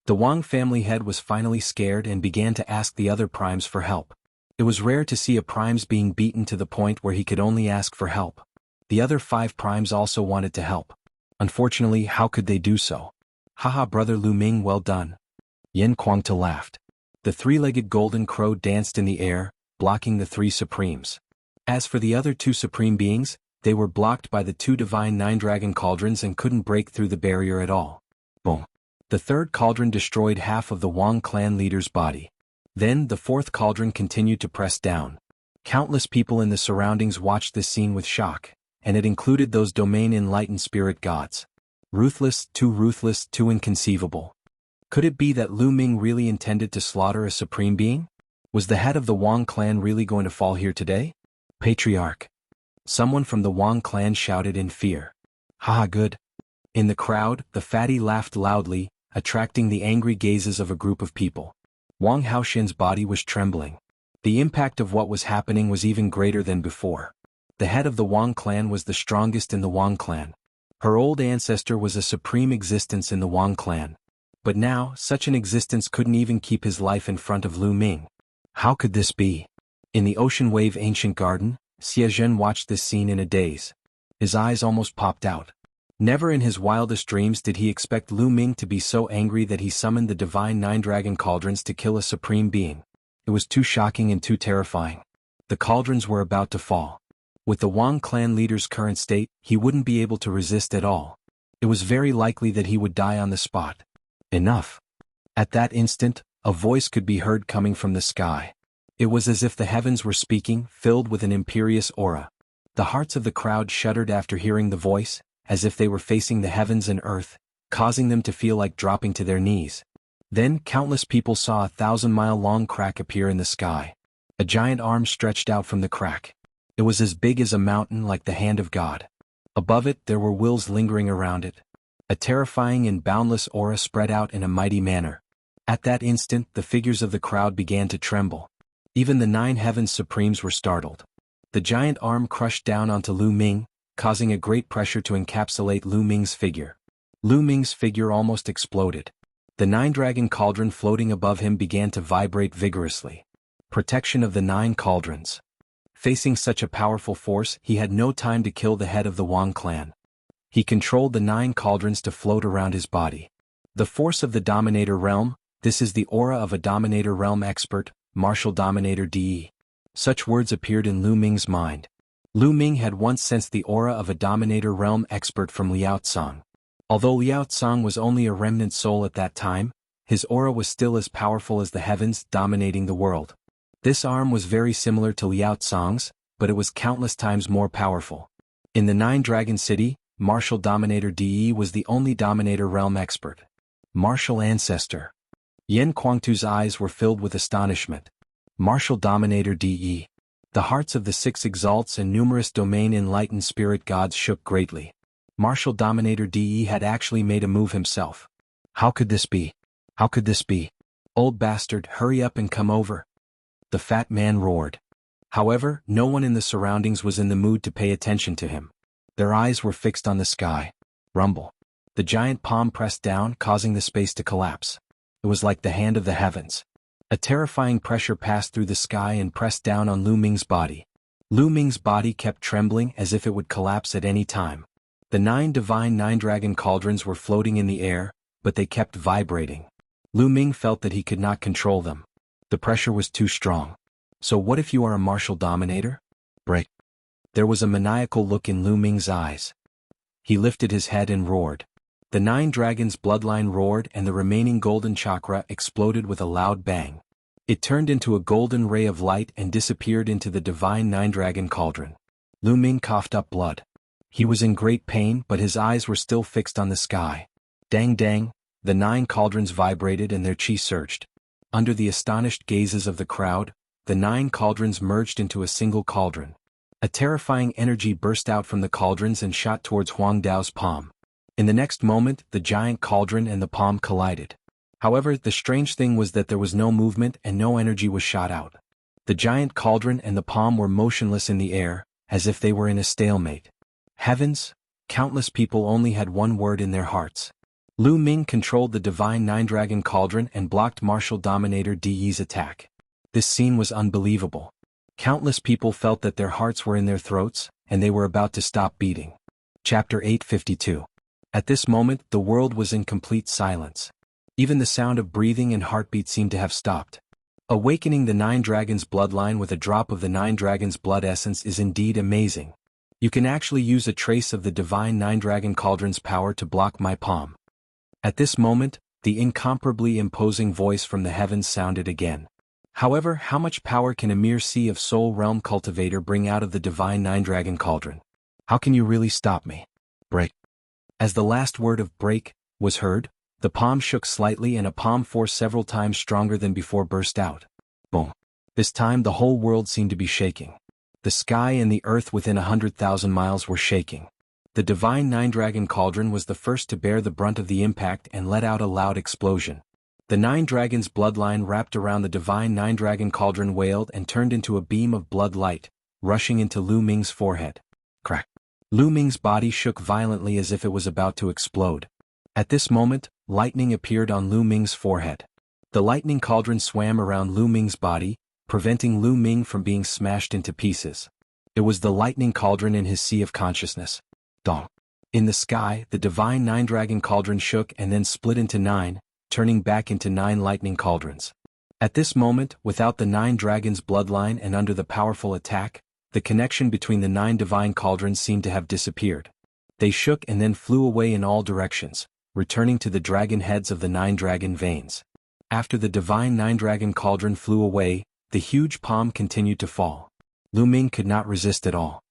The Wang family head was finally scared and began to ask the other primes for help. It was rare to see a primes being beaten to the point where he could only ask for help. The other 5 primes also wanted to help. Unfortunately, how could they do so? Haha, brother Lu Ming, well done. Yan Kuangta laughed. The 3-legged golden crow danced in the air, blocking the 3 supremes. As for the other 2 supreme beings, they were blocked by the 2 divine 9-dragon cauldrons and couldn't break through the barrier at all. Boom. The 3rd cauldron destroyed half of the Wang clan leader's body. Then the 4th cauldron continued to press down. Countless people in the surroundings watched this scene with shock, and it included those domain-enlightened spirit gods. Ruthless, too inconceivable. Could it be that Lu Ming really intended to slaughter a supreme being? Was the head of the Wang clan really going to fall here today? Patriarch. Someone from the Wang clan shouted in fear. Haha, good. In the crowd, the fatty laughed loudly, attracting the angry gazes of a group of people. Wang Haoxin's body was trembling. The impact of what was happening was even greater than before. The head of the Wang clan was the strongest in the Wang clan. Her old ancestor was a supreme existence in the Wang clan. But now, such an existence couldn't even keep his life in front of Lu Ming. How could this be? In the Ocean Wave Ancient Garden, Xie Zhen watched this scene in a daze. His eyes almost popped out. Never in his wildest dreams did he expect Lu Ming to be so angry that he summoned the divine 9-dragon cauldrons to kill a supreme being. It was too shocking and too terrifying. The cauldrons were about to fall. With the Wang clan leader's current state, he wouldn't be able to resist at all. It was very likely that he would die on the spot. Enough. At that instant, a voice could be heard coming from the sky. It was as if the heavens were speaking, filled with an imperious aura. The hearts of the crowd shuddered after hearing the voice, as if they were facing the heavens and earth, causing them to feel like dropping to their knees. Then countless people saw a 1,000-mile-long crack appear in the sky. A giant arm stretched out from the crack. It was as big as a mountain, like the hand of God. Above it there were wills lingering around it. A terrifying and boundless aura spread out in a mighty manner. At that instant the figures of the crowd began to tremble. Even the 9 heavens supremes were startled. The giant arm crushed down onto Lu Ming, causing a great pressure to encapsulate Lu Ming's figure. Lu Ming's figure almost exploded. The 9-dragon cauldron floating above him began to vibrate vigorously. Protection of the 9 cauldrons. Facing such a powerful force, he had no time to kill the head of the Wang clan. He controlled the 9 cauldrons to float around his body. The force of the Dominator realm, this is the aura of a Dominator realm expert, Martial Dominator DE. Such words appeared in Lu Ming's mind. Lu Ming had once sensed the aura of a Dominator realm expert from Liao Tsang. Although Liao Tsang was only a remnant soul at that time, his aura was still as powerful as the heavens, dominating the world. This arm was very similar to Liao Tsang's, but it was countless times more powerful. In the 9-dragon city, Martial Dominator DE was the only Dominator realm expert. Martial ancestor. Yan Kuangtu's eyes were filled with astonishment. Martial Dominator DE. The hearts of the 6 exalts and numerous domain-enlightened spirit gods shook greatly. Martial Dominator DE had actually made a move himself. How could this be? How could this be? Old bastard, hurry up and come over. The fat man roared. However, no one in the surroundings was in the mood to pay attention to him. Their eyes were fixed on the sky. Rumble. The giant palm pressed down, causing the space to collapse. It was like the hand of the heavens. A terrifying pressure passed through the sky and pressed down on Lu Ming's body. Lu Ming's body kept trembling as if it would collapse at any time. The 9 divine 9-dragon cauldrons were floating in the air, but they kept vibrating. Lu Ming felt that he could not control them. The pressure was too strong. So what if you are a martial dominator? Break. There was a maniacal look in Lu Ming's eyes. He lifted his head and roared. The 9 dragons' bloodline roared and the remaining golden chakra exploded with a loud bang. It turned into a golden ray of light and disappeared into the divine 9-dragon cauldron. Lu Ming coughed up blood. He was in great pain, but his eyes were still fixed on the sky. Dang dang, the 9 cauldrons vibrated and their chi surged. Under the astonished gazes of the crowd, the 9 cauldrons merged into a single cauldron. A terrifying energy burst out from the cauldrons and shot towards Huang Dao's palm. In the next moment, the giant cauldron and the palm collided. However, the strange thing was that there was no movement and no energy was shot out. The giant cauldron and the palm were motionless in the air, as if they were in a stalemate. Heavens! Countless people only had one word in their hearts. Lu Ming controlled the divine 9-dragon cauldron and blocked martial dominator Di Yi's attack. This scene was unbelievable. Countless people felt that their hearts were in their throats, and they were about to stop beating. Chapter 852. At this moment, the world was in complete silence. Even the sound of breathing and heartbeat seemed to have stopped. Awakening the 9 dragons' bloodline with a drop of the 9 dragons' blood essence is indeed amazing. You can actually use a trace of the divine 9-dragon cauldron's power to block my palm. At this moment, the incomparably imposing voice from the heavens sounded again. However, how much power can a mere sea of soul realm cultivator bring out of the divine 9-dragon cauldron? How can you really stop me? Break. As the last word of break was heard, the palm shook slightly and a palm force several times stronger than before burst out. Boom. This time the whole world seemed to be shaking. The sky and the earth within 100,000 miles were shaking. The divine 9-dragon cauldron was the first to bear the brunt of the impact and let out a loud explosion. The 9 dragons' bloodline wrapped around the divine 9-dragon cauldron wailed and turned into a beam of blood light, rushing into Lu Ming's forehead. Crack. Lu Ming's body shook violently as if it was about to explode. At this moment, lightning appeared on Lu Ming's forehead. The lightning cauldron swam around Lu Ming's body, preventing Lu Ming from being smashed into pieces. It was the lightning cauldron in his sea of consciousness. Dong. In the sky, the divine 9-dragon cauldron shook and then split into 9, turning back into 9 lightning cauldrons. At this moment, without the 9 dragons' bloodline and under the powerful attack, the connection between the 9 divine cauldrons seemed to have disappeared. They shook and then flew away in all directions, returning to the dragon heads of the 9 dragon veins. After the divine 9-dragon cauldron flew away, the huge palm continued to fall. Lu Ming could not resist at all.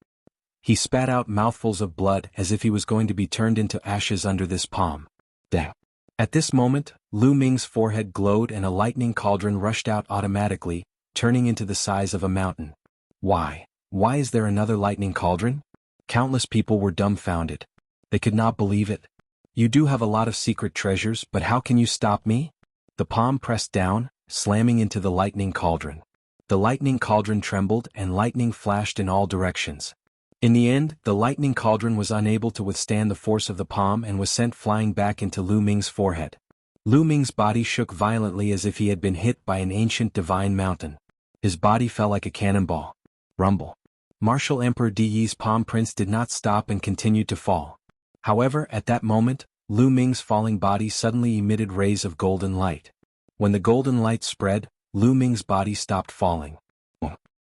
He spat out mouthfuls of blood as if he was going to be turned into ashes under this palm. Dang. At this moment, Lu Ming's forehead glowed and a lightning cauldron rushed out automatically, turning into the size of a mountain. Why? Why is there another lightning cauldron? Countless people were dumbfounded. They could not believe it. You do have a lot of secret treasures, but how can you stop me? The palm pressed down, slamming into the lightning cauldron. The lightning cauldron trembled and lightning flashed in all directions. In the end, the lightning cauldron was unable to withstand the force of the palm and was sent flying back into Lu Ming's forehead. Lu Ming's body shook violently as if he had been hit by an ancient divine mountain. His body fell like a cannonball. Rumble. Martial Emperor Di Yi's palm prints did not stop and continued to fall. However, at that moment, Lu Ming's falling body suddenly emitted rays of golden light. When the golden light spread, Lu Ming's body stopped falling.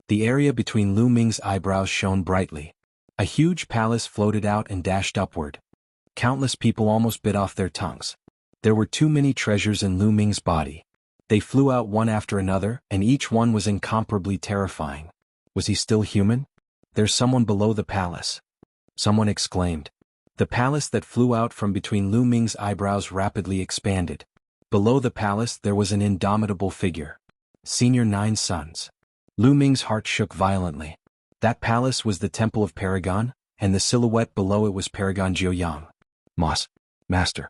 The area between Lu Ming's eyebrows shone brightly. A huge palace floated out and dashed upward. Countless people almost bit off their tongues. There were too many treasures in Lu Ming's body. They flew out one after another, and each one was incomparably terrifying. Was he still human? There's someone below the palace. Someone exclaimed. The palace that flew out from between Lu Ming's eyebrows rapidly expanded. Below the palace there was an indomitable figure. Senior 9 sons. Lu Ming's heart shook violently. That palace was the Temple of Paragon, and the silhouette below it was Paragon Jiuyang. Master.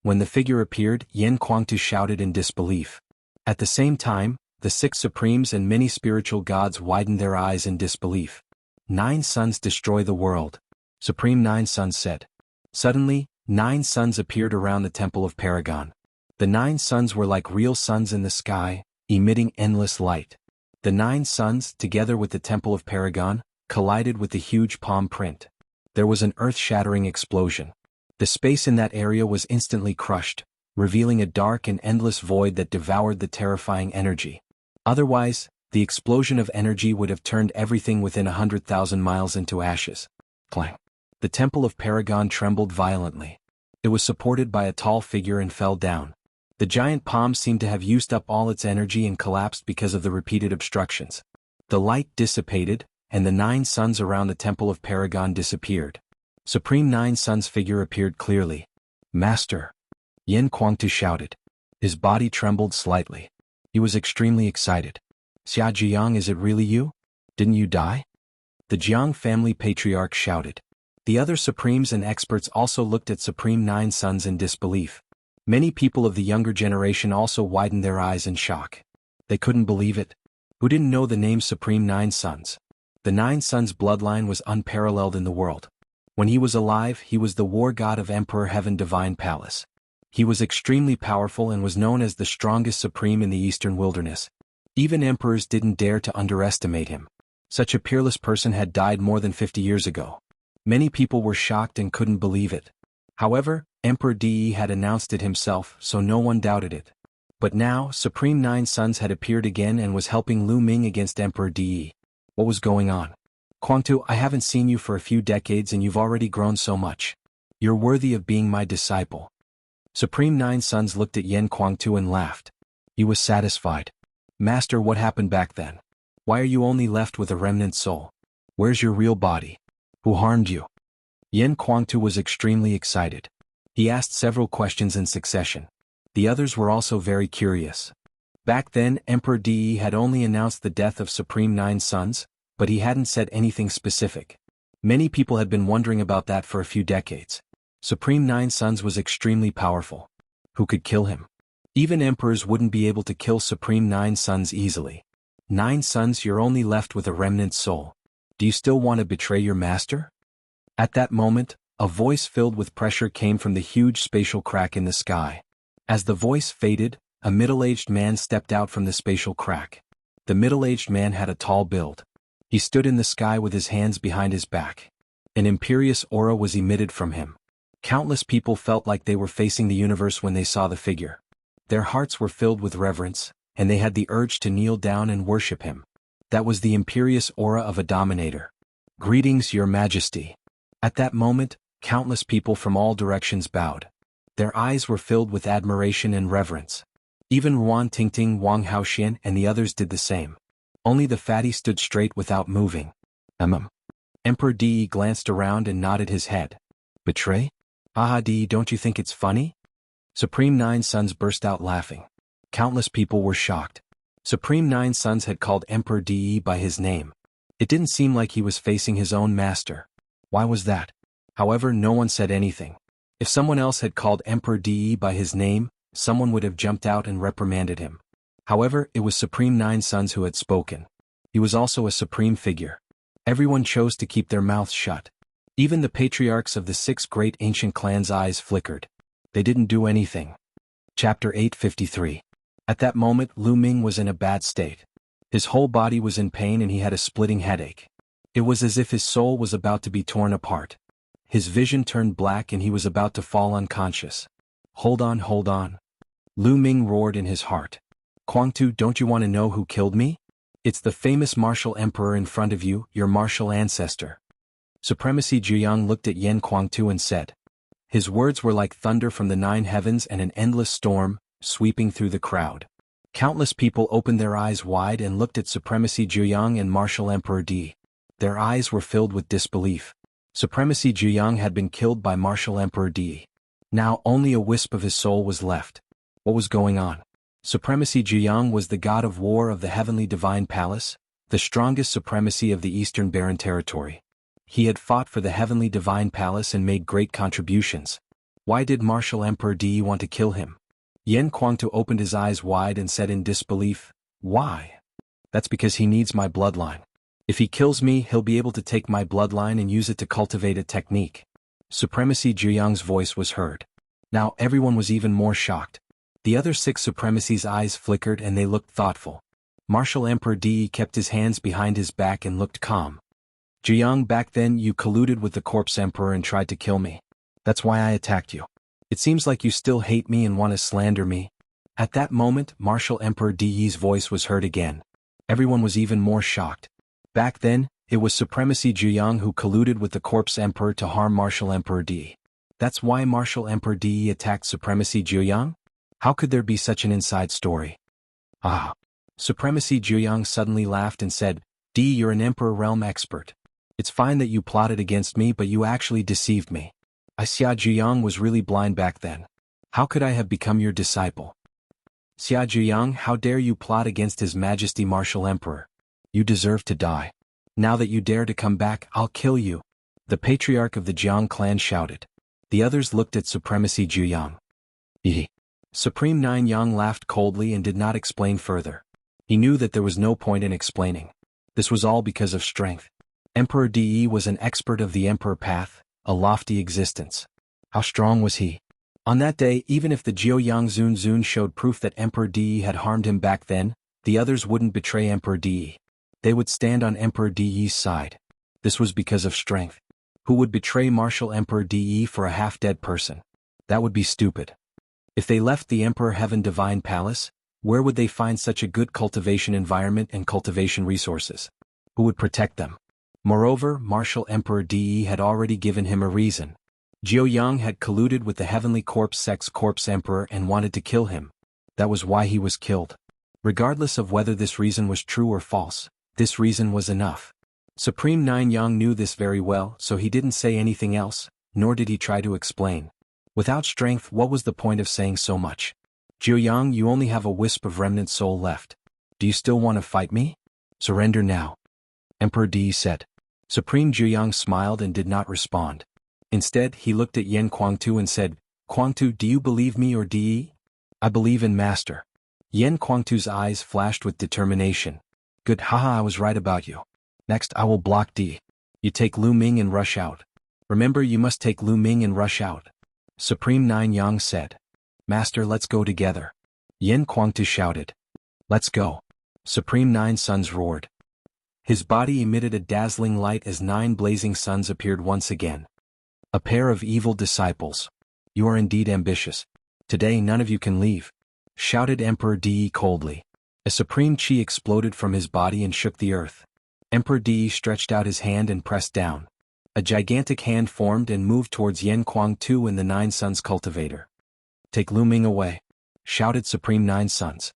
When the figure appeared, Yan Kuangtu shouted in disbelief. At the same time, the 6 supremes and many spiritual gods widened their eyes in disbelief. 9 sons destroy the world. Supreme 9 sons said. Suddenly, 9 suns appeared around the Temple of Paragon. The 9 suns were like real suns in the sky, emitting endless light. The 9 suns, together with the Temple of Paragon, collided with the huge palm print. There was an earth-shattering explosion. The space in that area was instantly crushed, revealing a dark and endless void that devoured the terrifying energy. Otherwise, the explosion of energy would have turned everything within 100,000 miles into ashes. Clang. The Temple of Paragon trembled violently. It was supported by a tall figure and fell down. The giant palm seemed to have used up all its energy and collapsed because of the repeated obstructions. The light dissipated, and the 9 suns around the Temple of Paragon disappeared. Supreme Nine Sun's figure appeared clearly. Master! Yan Kuangtu shouted. His body trembled slightly. He was extremely excited. Xia Jiang, is it really you? Didn't you die? The Jiang family patriarch shouted. The other Supremes and experts also looked at Supreme Nine Suns in disbelief. Many people of the younger generation also widened their eyes in shock. They couldn't believe it. Who didn't know the name Supreme Nine Suns? The Nine Suns bloodline was unparalleled in the world. When he was alive, he was the war god of Emperor Heaven Divine Palace. He was extremely powerful and was known as the strongest supreme in the eastern wilderness. Even emperors didn't dare to underestimate him. Such a peerless person had died more than 50 years ago. Many people were shocked and couldn't believe it. However, Emperor De had announced it himself, so no one doubted it. But now, Supreme Nine Suns had appeared again and was helping Lu Ming against Emperor De. What was going on? Kuangtu, I haven't seen you for a few decades and you've already grown so much. You're worthy of being my disciple. Supreme Nine Suns looked at Yan Kuangtu and laughed. He was satisfied. Master, what happened back then? Why are you only left with a remnant soul? Where's your real body? Who harmed you? Yan Kuangtu was extremely excited. He asked several questions in succession. The others were also very curious. Back then, Emperor De had only announced the death of Supreme Nine Suns, but he hadn't said anything specific. Many people had been wondering about that for a few decades. Supreme Nine Suns was extremely powerful. Who could kill him? Even emperors wouldn't be able to kill Supreme Nine Suns easily. 9 Suns, you're only left with a remnant soul. Do you still want to betray your master? At that moment, a voice filled with pressure came from the huge spatial crack in the sky. As the voice faded, a middle-aged man stepped out from the spatial crack. The middle-aged man had a tall build. He stood in the sky with his hands behind his back. An imperious aura was emitted from him. Countless people felt like they were facing the universe when they saw the figure. Their hearts were filled with reverence, and they had the urge to kneel down and worship him. That was the imperious aura of a dominator. Greetings, Your Majesty. At that moment, countless people from all directions bowed. Their eyes were filled with admiration and reverence. Even Ruan Tingting, Wang Haoxian, and the others did the same. Only the fatty stood straight without moving. Emperor De glanced around and nodded his head. Betray? Haha, De, don't you think it's funny? Supreme Nine Suns burst out laughing. Countless people were shocked. Supreme Nine Suns had called Emperor De by his name. It didn't seem like he was facing his own master. Why was that? However, no one said anything. If someone else had called Emperor De by his name, someone would have jumped out and reprimanded him. However, it was Supreme Nine Suns who had spoken. He was also a supreme figure. Everyone chose to keep their mouths shut. Even the patriarchs of the 6 great ancient clans' eyes flickered. They didn't do anything. Chapter 853. At that moment, Lu Ming was in a bad state. His whole body was in pain and he had a splitting headache. It was as if his soul was about to be torn apart. His vision turned black and he was about to fall unconscious. Hold on, hold on. Lu Ming roared in his heart. Kuangtu, don't you want to know who killed me? It's the famous martial emperor in front of you, your martial ancestor. Supremacy Jiang looked at Yan Kuangtu and said. His words were like thunder from the 9 heavens and an endless storm, sweeping through the crowd. Countless people opened their eyes wide and looked at Supremacy Jiang and Martial Emperor De. Their eyes were filled with disbelief. Supremacy Jiang had been killed by Martial Emperor De. Now only a wisp of his soul was left. What was going on? Supremacy Jiang was the god of war of the Heavenly Divine Palace, the strongest supremacy of the Eastern Barren Territory. He had fought for the Heavenly Divine Palace and made great contributions. Why did Martial Emperor De want to kill him? Yan Kuangtu opened his eyes wide and said in disbelief, Why? That's because he needs my bloodline. If he kills me, he'll be able to take my bloodline and use it to cultivate a technique. Supremacy Jiang's voice was heard. Now everyone was even more shocked. The other 6 supremacy's eyes flickered and they looked thoughtful. Martial Emperor De kept his hands behind his back and looked calm. Jiang, back then you colluded with the Corpse Emperor and tried to kill me. That's why I attacked you. It seems like you still hate me and want to slander me. At that moment, Martial Emperor De's voice was heard again. Everyone was even more shocked. Back then, it was Supremacy Jiang who colluded with the Corpse Emperor to harm Martial Emperor De. That's why Martial Emperor De attacked Supremacy Jiang? How could there be such an inside story? Ah! Supremacy Jiang suddenly laughed and said, De, you're an Emperor realm expert. It's fine that you plotted against me, but you actually deceived me. Xia Zhiyang was really blind back then. How could I have become your disciple? Xia Zhiyang, how dare you plot against His Majesty Martial Emperor? You deserve to die. Now that you dare to come back, I'll kill you. The patriarch of the Jiang clan shouted. The others looked at Supremacy Zhiyang. Supreme Nine Yang laughed coldly and did not explain further. He knew that there was no point in explaining. This was all because of strength. Emperor De was an expert of the Emperor Path, a lofty existence. How strong was he? On that day, even if the Jiuyang Zun showed proof that Emperor De had harmed him back then, the others wouldn't betray Emperor De. They would stand on Emperor De's side. This was because of strength. Who would betray Martial Emperor De for a half-dead person? That would be stupid. If they left the Emperor Heaven Divine Palace, where would they find such a good cultivation environment and cultivation resources? Who would protect them? Moreover, Martial Emperor De had already given him a reason. Jiuyang had colluded with the Heavenly Corpse Sex Corpse Emperor and wanted to kill him. That was why he was killed. Regardless of whether this reason was true or false, this reason was enough. Supreme Nine Yang knew this very well, so he didn't say anything else, nor did he try to explain. Without strength, what was the point of saying so much? Jiuyang, you only have a wisp of remnant soul left. Do you still want to fight me? Surrender now. Emperor De said. Supreme Jiuyang smiled and did not respond. Instead, he looked at Yen Kuangtu and said, Kuangtu, do you believe me or De? I believe in Master. Yen Kuangtu's eyes flashed with determination. Good, haha, I was right about you. Next, I will block De. You take Lu Ming and rush out. Remember, you must take Lu Ming and rush out. Supreme Nine Yang said. Master, let's go together. Yen Kuangtu shouted. Let's go. Supreme Nine Suns roared. His body emitted a dazzling light as 9 blazing suns appeared once again. A pair of evil disciples. You are indeed ambitious. Today none of you can leave, shouted Emperor De coldly. A supreme chi exploded from his body and shook the earth. Emperor De stretched out his hand and pressed down. A gigantic hand formed and moved towards Yen Kuangtu and the 9 Suns cultivator. Take Lu Ming away, shouted Supreme Nine Suns.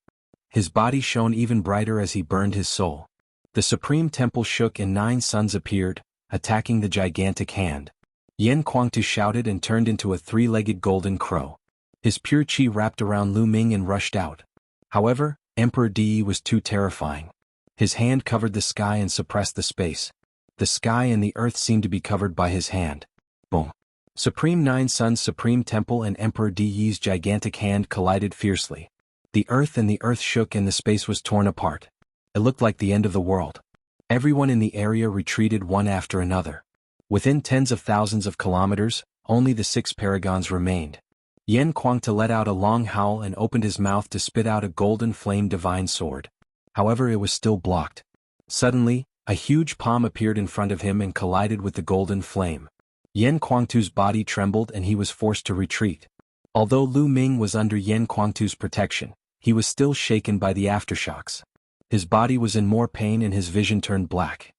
His body shone even brighter as he burned his soul. The supreme temple shook and 9 suns appeared, attacking the gigantic hand. Yen Kuangtu shouted and turned into a 3-legged golden crow. His pure chi wrapped around Lu Ming and rushed out. However, Emperor De was too terrifying. His hand covered the sky and suppressed the space. The sky and the earth seemed to be covered by his hand. Boom. Supreme Nine Suns Supreme Temple and Emperor De's gigantic hand collided fiercely. The earth shook and the space was torn apart. It looked like the end of the world. Everyone in the area retreated one after another. Within tens of thousands of kilometers, only the 6 paragons remained. Yen Kuangtu let out a long howl and opened his mouth to spit out a golden flame divine sword. However, it was still blocked. Suddenly, a huge palm appeared in front of him and collided with the golden flame. Yen Kuangtu's body trembled and he was forced to retreat. Although Lu Ming was under Yen Kuangtu's protection, he was still shaken by the aftershocks. His body was in more pain and his vision turned black.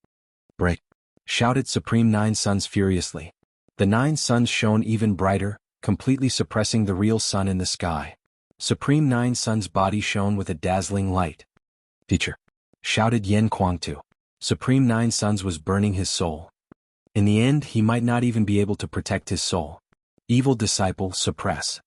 Break! Shouted Supreme Nine Suns furiously. The 9 suns shone even brighter, completely suppressing the real sun in the sky. Supreme Nine Suns' body shone with a dazzling light. Teacher! Shouted Yen Kuangtu. Supreme Nine Suns was burning his soul. In the end, he might not even be able to protect his soul. Evil disciple, suppress.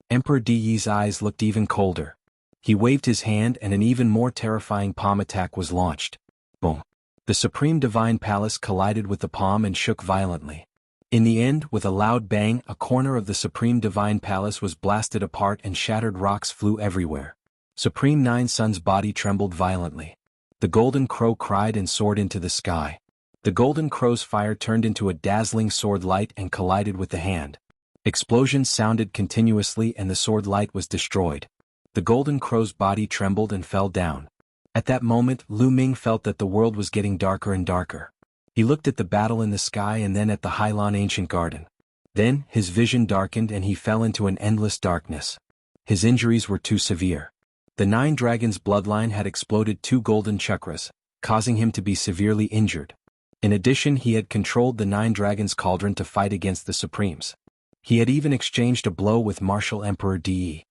Emperor De's eyes looked even colder. He waved his hand and an even more terrifying palm attack was launched. Boom. The Supreme Divine Palace collided with the palm and shook violently. In the end, with a loud bang, a corner of the Supreme Divine Palace was blasted apart and shattered rocks flew everywhere. Supreme Nine Suns' body trembled violently. The golden crow cried and soared into the sky. The golden crow's fire turned into a dazzling sword light and collided with the hand. Explosions sounded continuously and the sword light was destroyed. The golden crow's body trembled and fell down. At that moment, Lu Ming felt that the world was getting darker and darker. He looked at the battle in the sky and then at the Hailan ancient garden. Then, his vision darkened and he fell into an endless darkness. His injuries were too severe. The 9 dragons' bloodline had exploded 2 golden chakras, causing him to be severely injured. In addition, he had controlled the 9 dragons' cauldron to fight against the Supremes. He had even exchanged a blow with Martial Emperor De.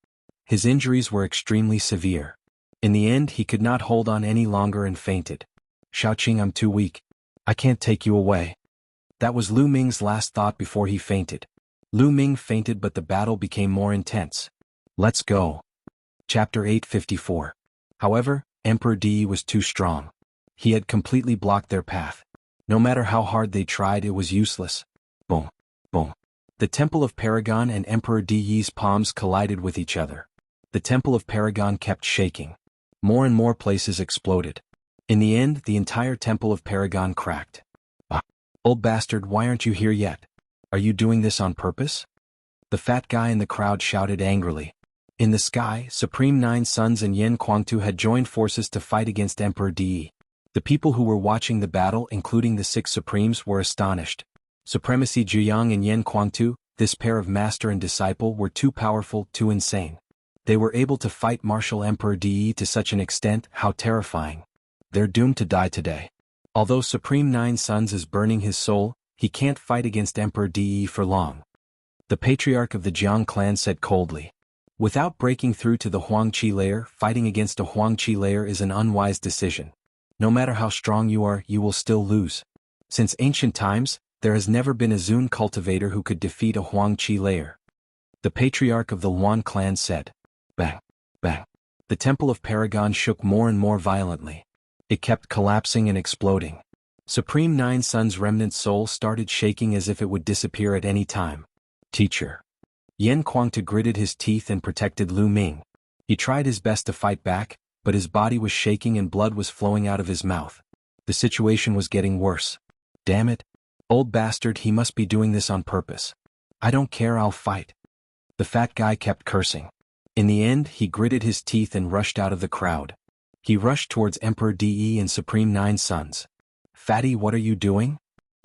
His injuries were extremely severe. In the end, he could not hold on any longer and fainted. Shaoqing, I'm too weak. I can't take you away. That was Lu Ming's last thought before he fainted. Lu Ming fainted, but the battle became more intense. Let's go. Chapter 854. However, Emperor Di was too strong. He had completely blocked their path. No matter how hard they tried, it was useless. Boom. Boom. The Temple of Paragon and Emperor Di's palms collided with each other. The Temple of Paragon kept shaking. More and more places exploded. In the end, the entire Temple of Paragon cracked. Ah. Old bastard, why aren't you here yet? Are you doing this on purpose? The fat guy in the crowd shouted angrily. In the sky, Supreme Nine Suns and Yen Kuangtu had joined forces to fight against Emperor Di. The people who were watching the battle, including the six Supremes, were astonished. Supremacy Zhuyang and Yen Kuangtu, this pair of master and disciple, were too powerful, too insane. They were able to fight martial Emperor Di to such an extent, how terrifying. They're doomed to die today. Although Supreme Nine Suns is burning his soul, he can't fight against Emperor Di for long. The patriarch of the Jiang clan said coldly. Without breaking through to the Huangqi layer, fighting against a Huangqi layer is an unwise decision. No matter how strong you are, you will still lose. Since ancient times, there has never been a Zun cultivator who could defeat a Huangqi layer. The patriarch of the Luan clan said. Bang, bang. The Temple of Paragon shook more and more violently. It kept collapsing and exploding. Supreme Nine Suns' remnant soul started shaking as if it would disappear at any time. Teacher. Yen Kuangtu gritted his teeth and protected Lu Ming. He tried his best to fight back, but his body was shaking and blood was flowing out of his mouth. The situation was getting worse. Damn it. Old bastard, he must be doing this on purpose. I don't care, I'll fight. The fat guy kept cursing. In the end, he gritted his teeth and rushed out of the crowd. He rushed towards Emperor Di and Supreme Nine Suns. Fatty, what are you doing?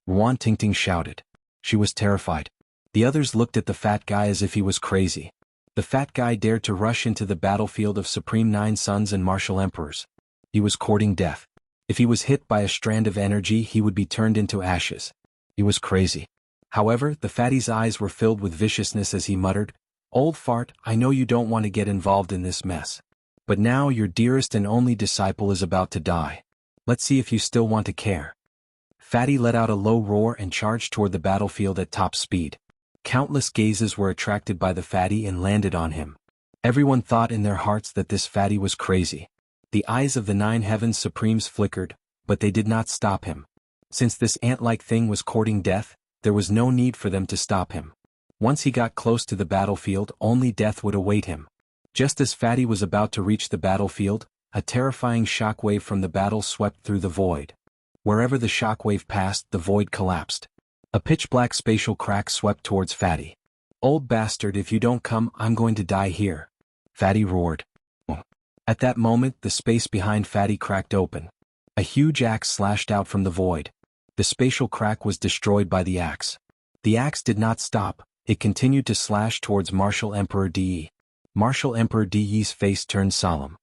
Wan Tingting shouted. She was terrified. The others looked at the fat guy as if he was crazy. The fat guy dared to rush into the battlefield of Supreme Nine Suns and Martial Emperors. He was courting death. If he was hit by a strand of energy, he would be turned into ashes. He was crazy. However, the fatty's eyes were filled with viciousness as he muttered, Old fart, I know you don't want to get involved in this mess. But now your dearest and only disciple is about to die. Let's see if you still want to care. Fatty let out a low roar and charged toward the battlefield at top speed. Countless gazes were attracted by the fatty and landed on him. Everyone thought in their hearts that this fatty was crazy. The eyes of the Nine Heavens Supremes flickered, but they did not stop him. Since this ant-like thing was courting death, there was no need for them to stop him. Once he got close to the battlefield, only death would await him. Just as Fatty was about to reach the battlefield, a terrifying shockwave from the battle swept through the void. Wherever the shockwave passed, the void collapsed. A pitch-black spatial crack swept towards Fatty. Old bastard, if you don't come, I'm going to die here. Fatty roared. At that moment, the space behind Fatty cracked open. A huge axe slashed out from the void. The spatial crack was destroyed by the axe. The axe did not stop, it continued to slash towards Martial Emperor Di. Martial Emperor Di's face turned solemn.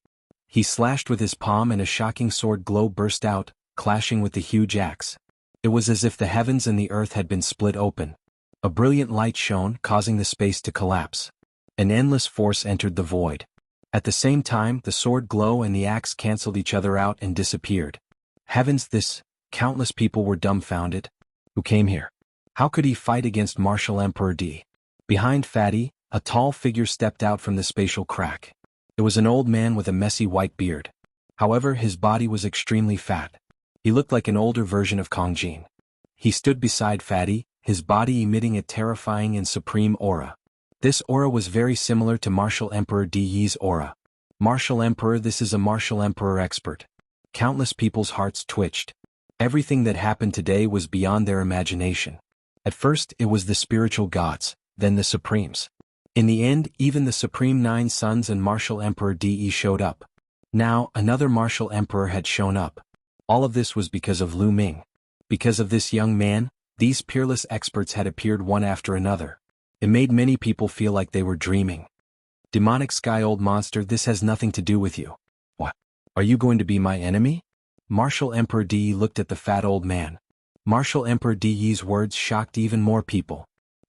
He slashed with his palm and a shocking sword glow burst out, clashing with the huge axe. It was as if the heavens and the earth had been split open. A brilliant light shone, causing the space to collapse. An endless force entered the void. At the same time, the sword glow and the axe cancelled each other out and disappeared. Heavens, countless people were dumbfounded. Who came here? How could he fight against Martial Emperor Di? Behind Fatty, a tall figure stepped out from the spatial crack. It was an old man with a messy white beard. However, his body was extremely fat. He looked like an older version of Kong Jin. He stood beside Fatty, his body emitting a terrifying and supreme aura. This aura was very similar to Martial Emperor Di's aura. Martial Emperor, this is a Martial Emperor expert. Countless people's hearts twitched. Everything that happened today was beyond their imagination. At first, it was the spiritual gods, then the Supremes. In the end, even the Supreme Nine Suns and Martial Emperor Di showed up. Now, another Martial Emperor had shown up. All of this was because of Lu Ming. Because of this young man, these peerless experts had appeared one after another. It made many people feel like they were dreaming. Demonic sky old monster, this has nothing to do with you. What? Are you going to be my enemy? Martial Emperor Di looked at the fat old man. Martial Emperor Di's words shocked even more people.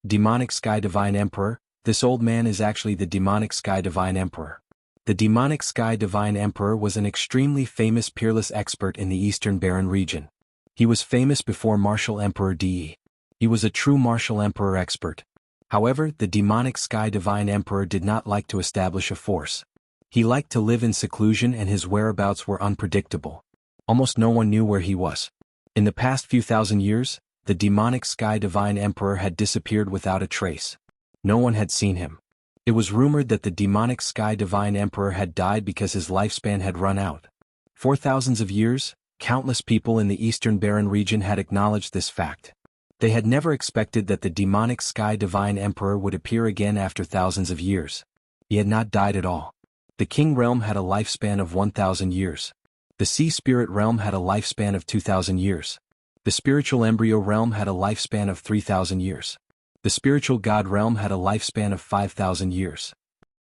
Demonic Sky Divine Emperor, this old man is actually the Demonic Sky Divine Emperor. The Demonic Sky Divine Emperor was an extremely famous peerless expert in the Eastern Barren region. He was famous before Martial Emperor De. He was a true martial emperor expert. However, the demonic Sky Divine Emperor did not like to establish a force. He liked to live in seclusion and his whereabouts were unpredictable. Almost no one knew where he was. In the past few thousand years, the demonic Sky Divine Emperor had disappeared without a trace. No one had seen him. It was rumored that the demonic Sky Divine Emperor had died because his lifespan had run out. For thousands of years, countless people in the Eastern Barren region had acknowledged this fact. They had never expected that the demonic Sky Divine Emperor would appear again after thousands of years. He had not died at all. The King Realm had a lifespan of 1,000 years. The Sea Spirit Realm had a lifespan of 2,000 years. The Spiritual Embryo Realm had a lifespan of 3,000 years. The Spiritual God Realm had a lifespan of 5,000 years.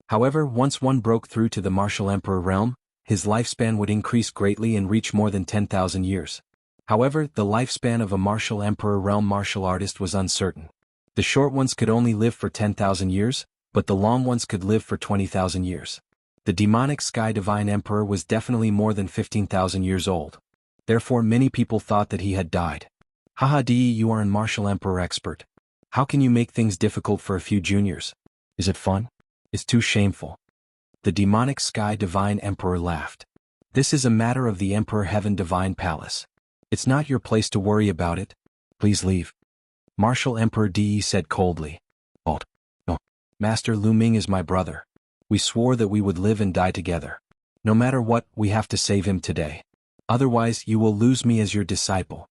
However, once one broke through to the Martial Emperor Realm, his lifespan would increase greatly and reach more than 10,000 years. However, the lifespan of a Martial Emperor Realm martial artist was uncertain. The short ones could only live for 10,000 years, but the long ones could live for 20,000 years. The demonic Sky Divine Emperor was definitely more than 15,000 years old. Therefore many people thought that he had died. Haha De, you are an martial emperor expert. How can you make things difficult for a few juniors? Is it fun? It's too shameful. The demonic Sky Divine Emperor laughed. This is a matter of the Emperor Heaven Divine Palace. It's not your place to worry about it. Please leave. Martial Emperor De said coldly. Oh, no. Master Lu Ming is my brother. We swore that we would live and die together. No matter what, we have to save him today. Otherwise, you will lose me as your disciple.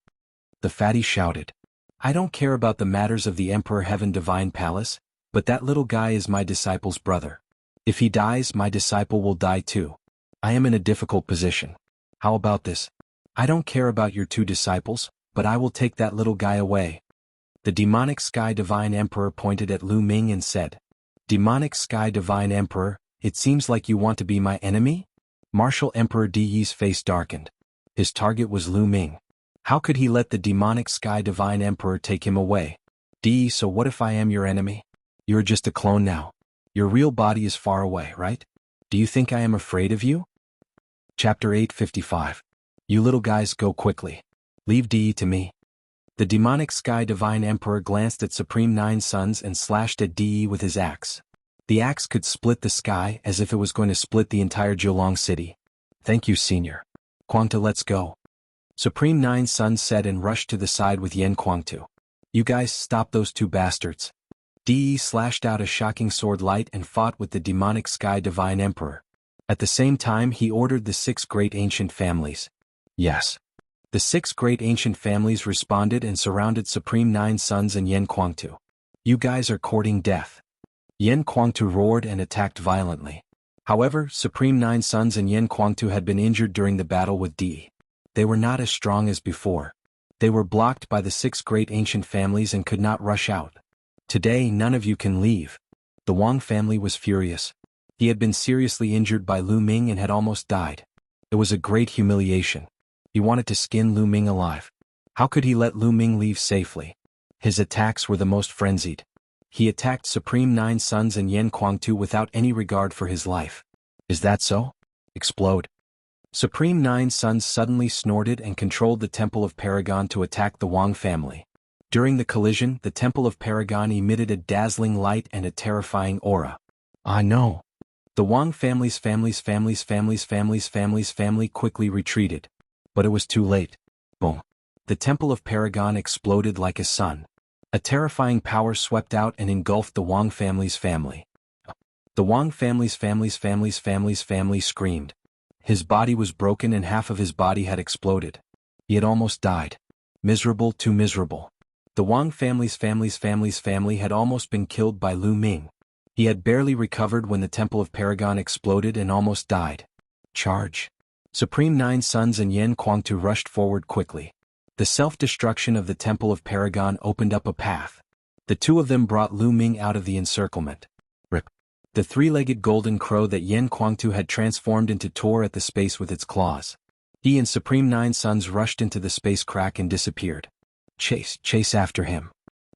The fatty shouted. I don't care about the matters of the Emperor Heaven Divine Palace, but that little guy is my disciple's brother. If he dies, my disciple will die too. I am in a difficult position. How about this? I don't care about your two disciples, but I will take that little guy away. The demonic Sky Divine Emperor pointed at Lu Ming and said, Demonic Sky Divine Emperor, it seems like you want to be my enemy? Martial Emperor De's face darkened. His target was Lu Ming. How could he let the demonic Sky Divine Emperor take him away? De, so what if I am your enemy? You're just a clone now. Your real body is far away, right? Do you think I am afraid of you? Chapter 855. You little guys go quickly. Leave De to me. The demonic Sky Divine Emperor glanced at Supreme Nine Suns and slashed at De with his axe. The axe could split the sky as if it was going to split the entire Jiulong city. Thank you, Senior. Quangtu, let's go. Supreme Nine Suns said and rushed to the side with Yen Quangtu. You guys stop those two bastards. De slashed out a shocking sword light and fought with the demonic Sky Divine Emperor. At the same time he ordered the 6 great ancient families. Yes. The 6 great ancient families responded and surrounded Supreme Nine Suns and Yen Quangtu. You guys are courting death. Yen Quangtu roared and attacked violently. However, Supreme Nine Suns and Yen Quangtu had been injured during the battle with De. They were not as strong as before. They were blocked by the 6 great ancient families and could not rush out. Today none of you can leave. The Wang family was furious. He had been seriously injured by Lu Ming and had almost died. It was a great humiliation. He wanted to skin Lu Ming alive. How could he let Lu Ming leave safely? His attacks were the most frenzied. He attacked Supreme Nine Suns and Yen Quangtu without any regard for his life. Is that so? Explode. Supreme Nine Suns suddenly snorted and controlled the Temple of Paragon to attack the Wang family. During the collision, the Temple of Paragon emitted a dazzling light and a terrifying aura. Ah no! The Wang family's family quickly retreated. But it was too late. Boom. The Temple of Paragon exploded like a sun. A terrifying power swept out and engulfed the Wang family's family. The Wang family's family screamed. His body was broken and half of his body had exploded. He had almost died. Miserable, too miserable. The Wang family's family had almost been killed by Lu Ming. He had barely recovered when the Temple of Paragon exploded and almost died. Charge. Supreme Nine Suns and Yen Quangtu rushed forward quickly. The self-destruction of the Temple of Paragon opened up a path. The two of them brought Lu Ming out of the encirclement. Rip. The 3-legged golden crow that Yen Quangtu had transformed into tore at the space with its claws. He and Supreme Nine Suns rushed into the space crack and disappeared. Chase after him.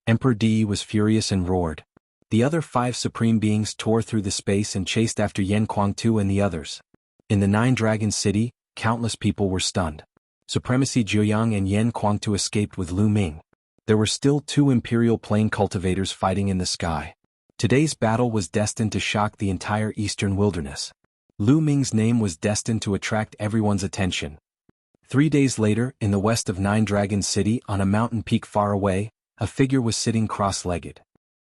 Emperor De was furious and roared. The other 5 supreme beings tore through the space and chased after Yen Quangtu and the others. In the 9 Dragon City, countless people were stunned. Supremacy Jiuyang and Yan Kuangtu escaped with Lu Ming. There were still 2 Imperial Plain cultivators fighting in the sky. Today's battle was destined to shock the entire eastern wilderness. Lu Ming's name was destined to attract everyone's attention. 3 days later, in the west of Nine Dragons City on a mountain peak far away, a figure was sitting cross-legged.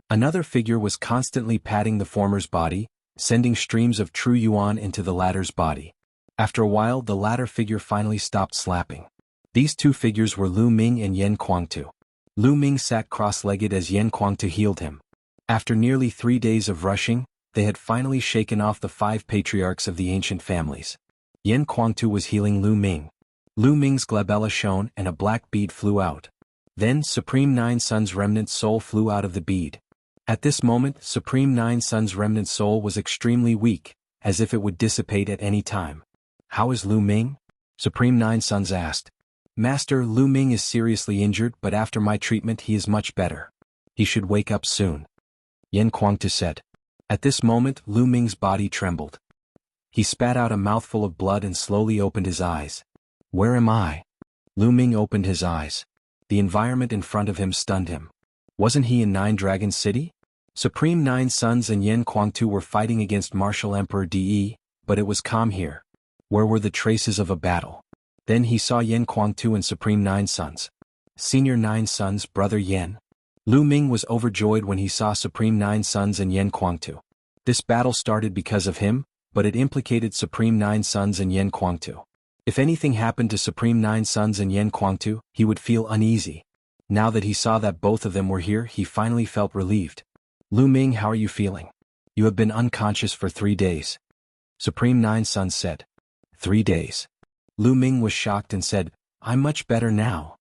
Another figure was constantly patting the former's body, sending streams of true yuan into the latter's body. After a while, the latter figure finally stopped slapping. These 2 figures were Lu Ming and Yan Kuangtu. Lu Ming sat cross-legged as Yan Kuangtu healed him. After nearly 3 days of rushing, they had finally shaken off the 5 patriarchs of the ancient families. Yan Kuangtu was healing Lu Ming. Lu Ming's glabella shone and a black bead flew out. Then Supreme Nine Sun's remnant soul flew out of the bead. At this moment, Supreme Nine Sun's remnant soul was extremely weak, as if it would dissipate at any time. "How is Lu Ming?" Supreme Nine Suns asked. "Master, Lu Ming is seriously injured, but after my treatment he is much better. He should wake up soon," Yan Kuangtu said. At this moment, Lu Ming's body trembled. He spat out a mouthful of blood and slowly opened his eyes. "Where am I?" Lu Ming opened his eyes. The environment in front of him stunned him. Wasn't he in Nine Dragons City? Supreme Nine Suns and Yan Kuangtu were fighting against Martial Emperor De, but it was calm here. Where were the traces of a battle? Then he saw Yan Kuangtu and Supreme Nine Suns. "Senior Nine Suns, Brother Yan." Lu Ming was overjoyed when he saw Supreme Nine Suns and Yan Kuangtu. This battle started because of him, but it implicated Supreme Nine Suns and Yan Kuangtu. If anything happened to Supreme Nine Suns and Yan Kuangtu, he would feel uneasy. Now that he saw that both of them were here, he finally felt relieved. "Lu Ming, how are you feeling? You have been unconscious for 3 days." Supreme Nine Suns said. 3 days. Lu Ming was shocked and said, "I'm much better now."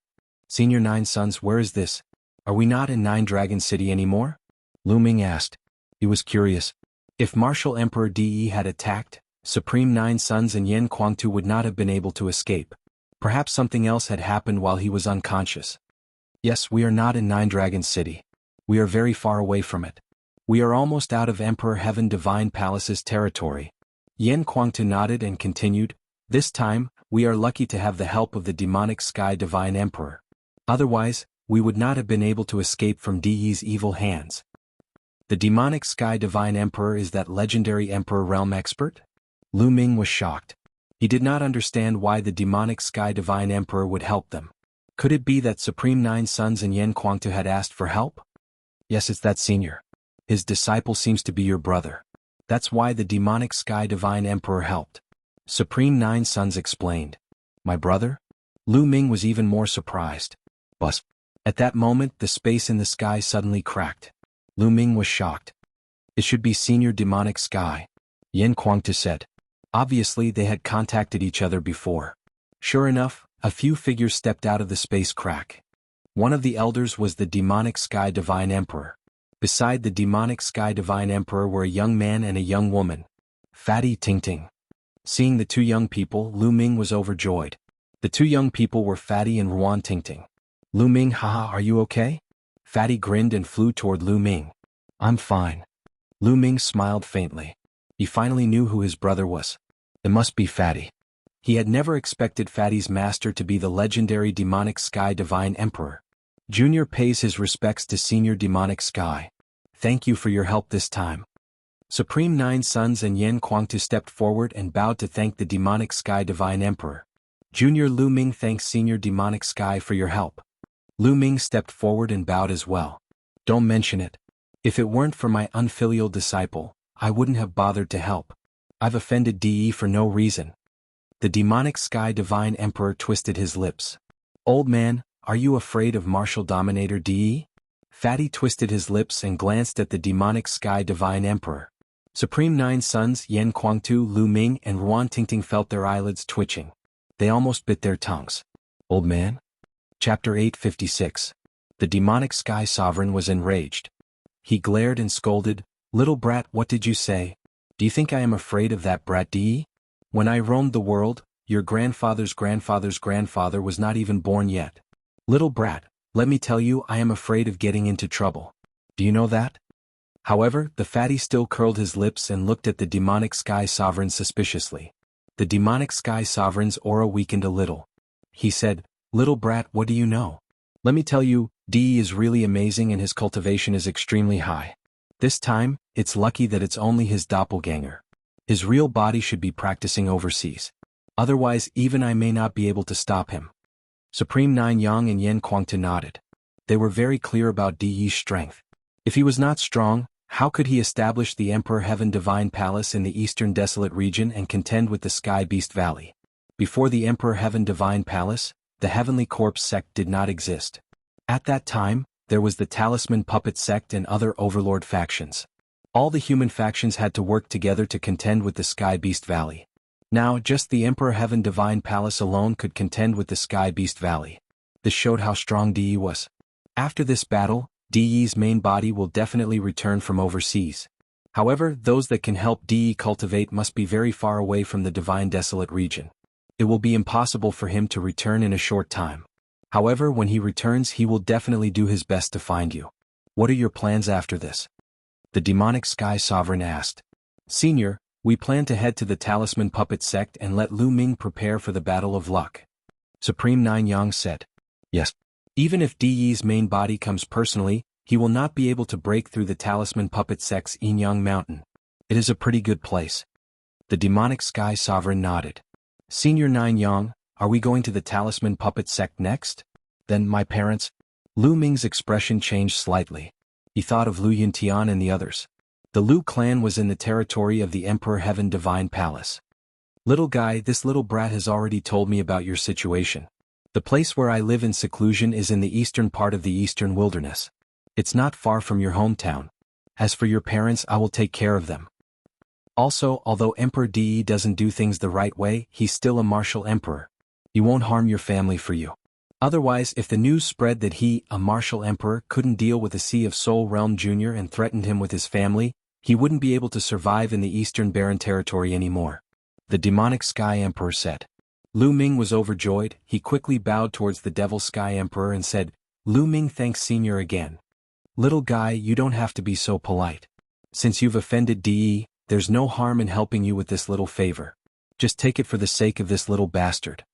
"Senior Nine Suns, where is this? Are we not in Nine Dragon City anymore?" Lu Ming asked. He was curious. If Martial Emperor De had attacked, Supreme Nine Suns and Yan Kuangtu would not have been able to escape. Perhaps something else had happened while he was unconscious. "Yes, we are not in Nine Dragon City. We are very far away from it. We are almost out of Emperor Heaven Divine Palace's territory." Yan Kuangtu nodded and continued, "This time, we are lucky to have the help of the demonic Sky Divine Emperor. Otherwise, we would not have been able to escape from De's evil hands." "The demonic Sky Divine Emperor is that legendary Emperor Realm expert?" Lu Ming was shocked. He did not understand why the demonic Sky Divine Emperor would help them. Could it be that Supreme Nine Suns and Yan Kuangtu had asked for help? "Yes, it's that senior. His disciple seems to be your brother. That's why the demonic Sky Divine Emperor helped." Supreme Nine Suns explained. "My brother?" Lu Ming was even more surprised. "Bus." At that moment, the space in the sky suddenly cracked. Lu Ming was shocked. "It should be Senior Demonic Sky," Yan Kuangtu said. Obviously, they had contacted each other before. Sure enough, a few figures stepped out of the space crack. One of the elders was the demonic Sky Divine Emperor. Beside the demonic Sky Divine Emperor were a young man and a young woman. Fatty Tingting. Seeing the 2 young people, Lu Ming was overjoyed. The 2 young people were Fatty and Ruan Tingting. "Lu Ming, haha, are you okay?" Fatty grinned and flew toward Lu Ming. "I'm fine." Lu Ming smiled faintly. He finally knew who his brother was. It must be Fatty. He had never expected Fatty's master to be the legendary demonic Sky Divine Emperor. Junior pays his respects to Senior Demonic Sky. "Thank you for your help this time." Supreme Nine Suns and Yan Kuangtu stepped forward and bowed to thank the demonic Sky Divine Emperor. Junior Lu Ming thanks Senior Demonic Sky for your help. Lu Ming stepped forward and bowed as well. "Don't mention it. If it weren't for my unfilial disciple, I wouldn't have bothered to help. I've offended De for no reason." The demonic Sky Divine Emperor twisted his lips. "Old man, are you afraid of Martial Dominator De?" Fatty twisted his lips and glanced at the demonic Sky Divine Emperor. Supreme Nine Suns, Yan Kuangtu, Lu Ming and Ruan Tingting felt their eyelids twitching. They almost bit their tongues. "Old man?" Chapter 856. The demonic Sky Sovereign was enraged. He glared and scolded, "Little brat, what did you say? Do you think I am afraid of that brat De? When I roamed the world, your grandfather's grandfather's grandfather was not even born yet. Little brat, let me tell you, I am afraid of getting into trouble. Do you know that?" However, the fatty still curled his lips and looked at the demonic Sky Sovereign suspiciously. The demonic Sky Sovereign's aura weakened a little. he said, "Little brat, what do you know? Let me tell you, Di is really amazing and his cultivation is extremely high. This time, it's lucky that it's only his doppelganger. His real body should be practicing overseas. Otherwise, even I may not be able to stop him." Supreme Nine Yang and Yen Kuangtu nodded. They were very clear about Di's strength. If he was not strong, how could he establish the Emperor Heaven Divine Palace in the Eastern Desolate region and contend with the Sky Beast Valley? Before the Emperor Heaven Divine Palace, the Heavenly Corpse sect did not exist. At that time, there was the Talisman Puppet sect and other Overlord factions. All the human factions had to work together to contend with the Sky Beast Valley. Now, just the Emperor Heaven Divine Palace alone could contend with the Sky Beast Valley. This showed how strong Di was. After this battle, Di's main body will definitely return from overseas. However, those that can help Di cultivate must be very far away from the Divine Desolate region. It will be impossible for him to return in a short time. However, when he returns, he will definitely do his best to find you. What are your plans after this? The demonic Sky Sovereign asked. Senior, we plan to head to the Talisman Puppet sect and let Lu Ming prepare for the Battle of Luck. Supreme Nine Yang said. Yes. Even if Di's main body comes personally, he will not be able to break through the Talisman Puppet sect's Yinyang Mountain. It is a pretty good place. The demonic Sky Sovereign nodded. Senior Nine Yang, are we going to the Talisman Puppet sect next? Then my parents? Lu Ming's expression changed slightly. He thought of Lu Yuntian and the others. The Lu clan was in the territory of the Emperor Heaven Divine Palace. Little guy, this little brat has already told me about your situation. The place where I live in seclusion is in the eastern part of the eastern wilderness. It's not far from your hometown. As for your parents, I will take care of them. Also, although Emperor Di doesn't do things the right way, he's still a martial emperor. He won't harm your family for you. Otherwise, if the news spread that he, a martial emperor, couldn't deal with the Sea of Soul Realm Jr. and threatened him with his family, he wouldn't be able to survive in the Eastern Barren Territory anymore. The demonic Sky Emperor said. Lu Ming was overjoyed. He quickly bowed towards the Devil Sky Emperor and said, Lu Ming, thanks Senior again. Little guy, you don't have to be so polite. Since you've offended Di, there's no harm in helping you with this little favor. Just take it for the sake of this little bastard.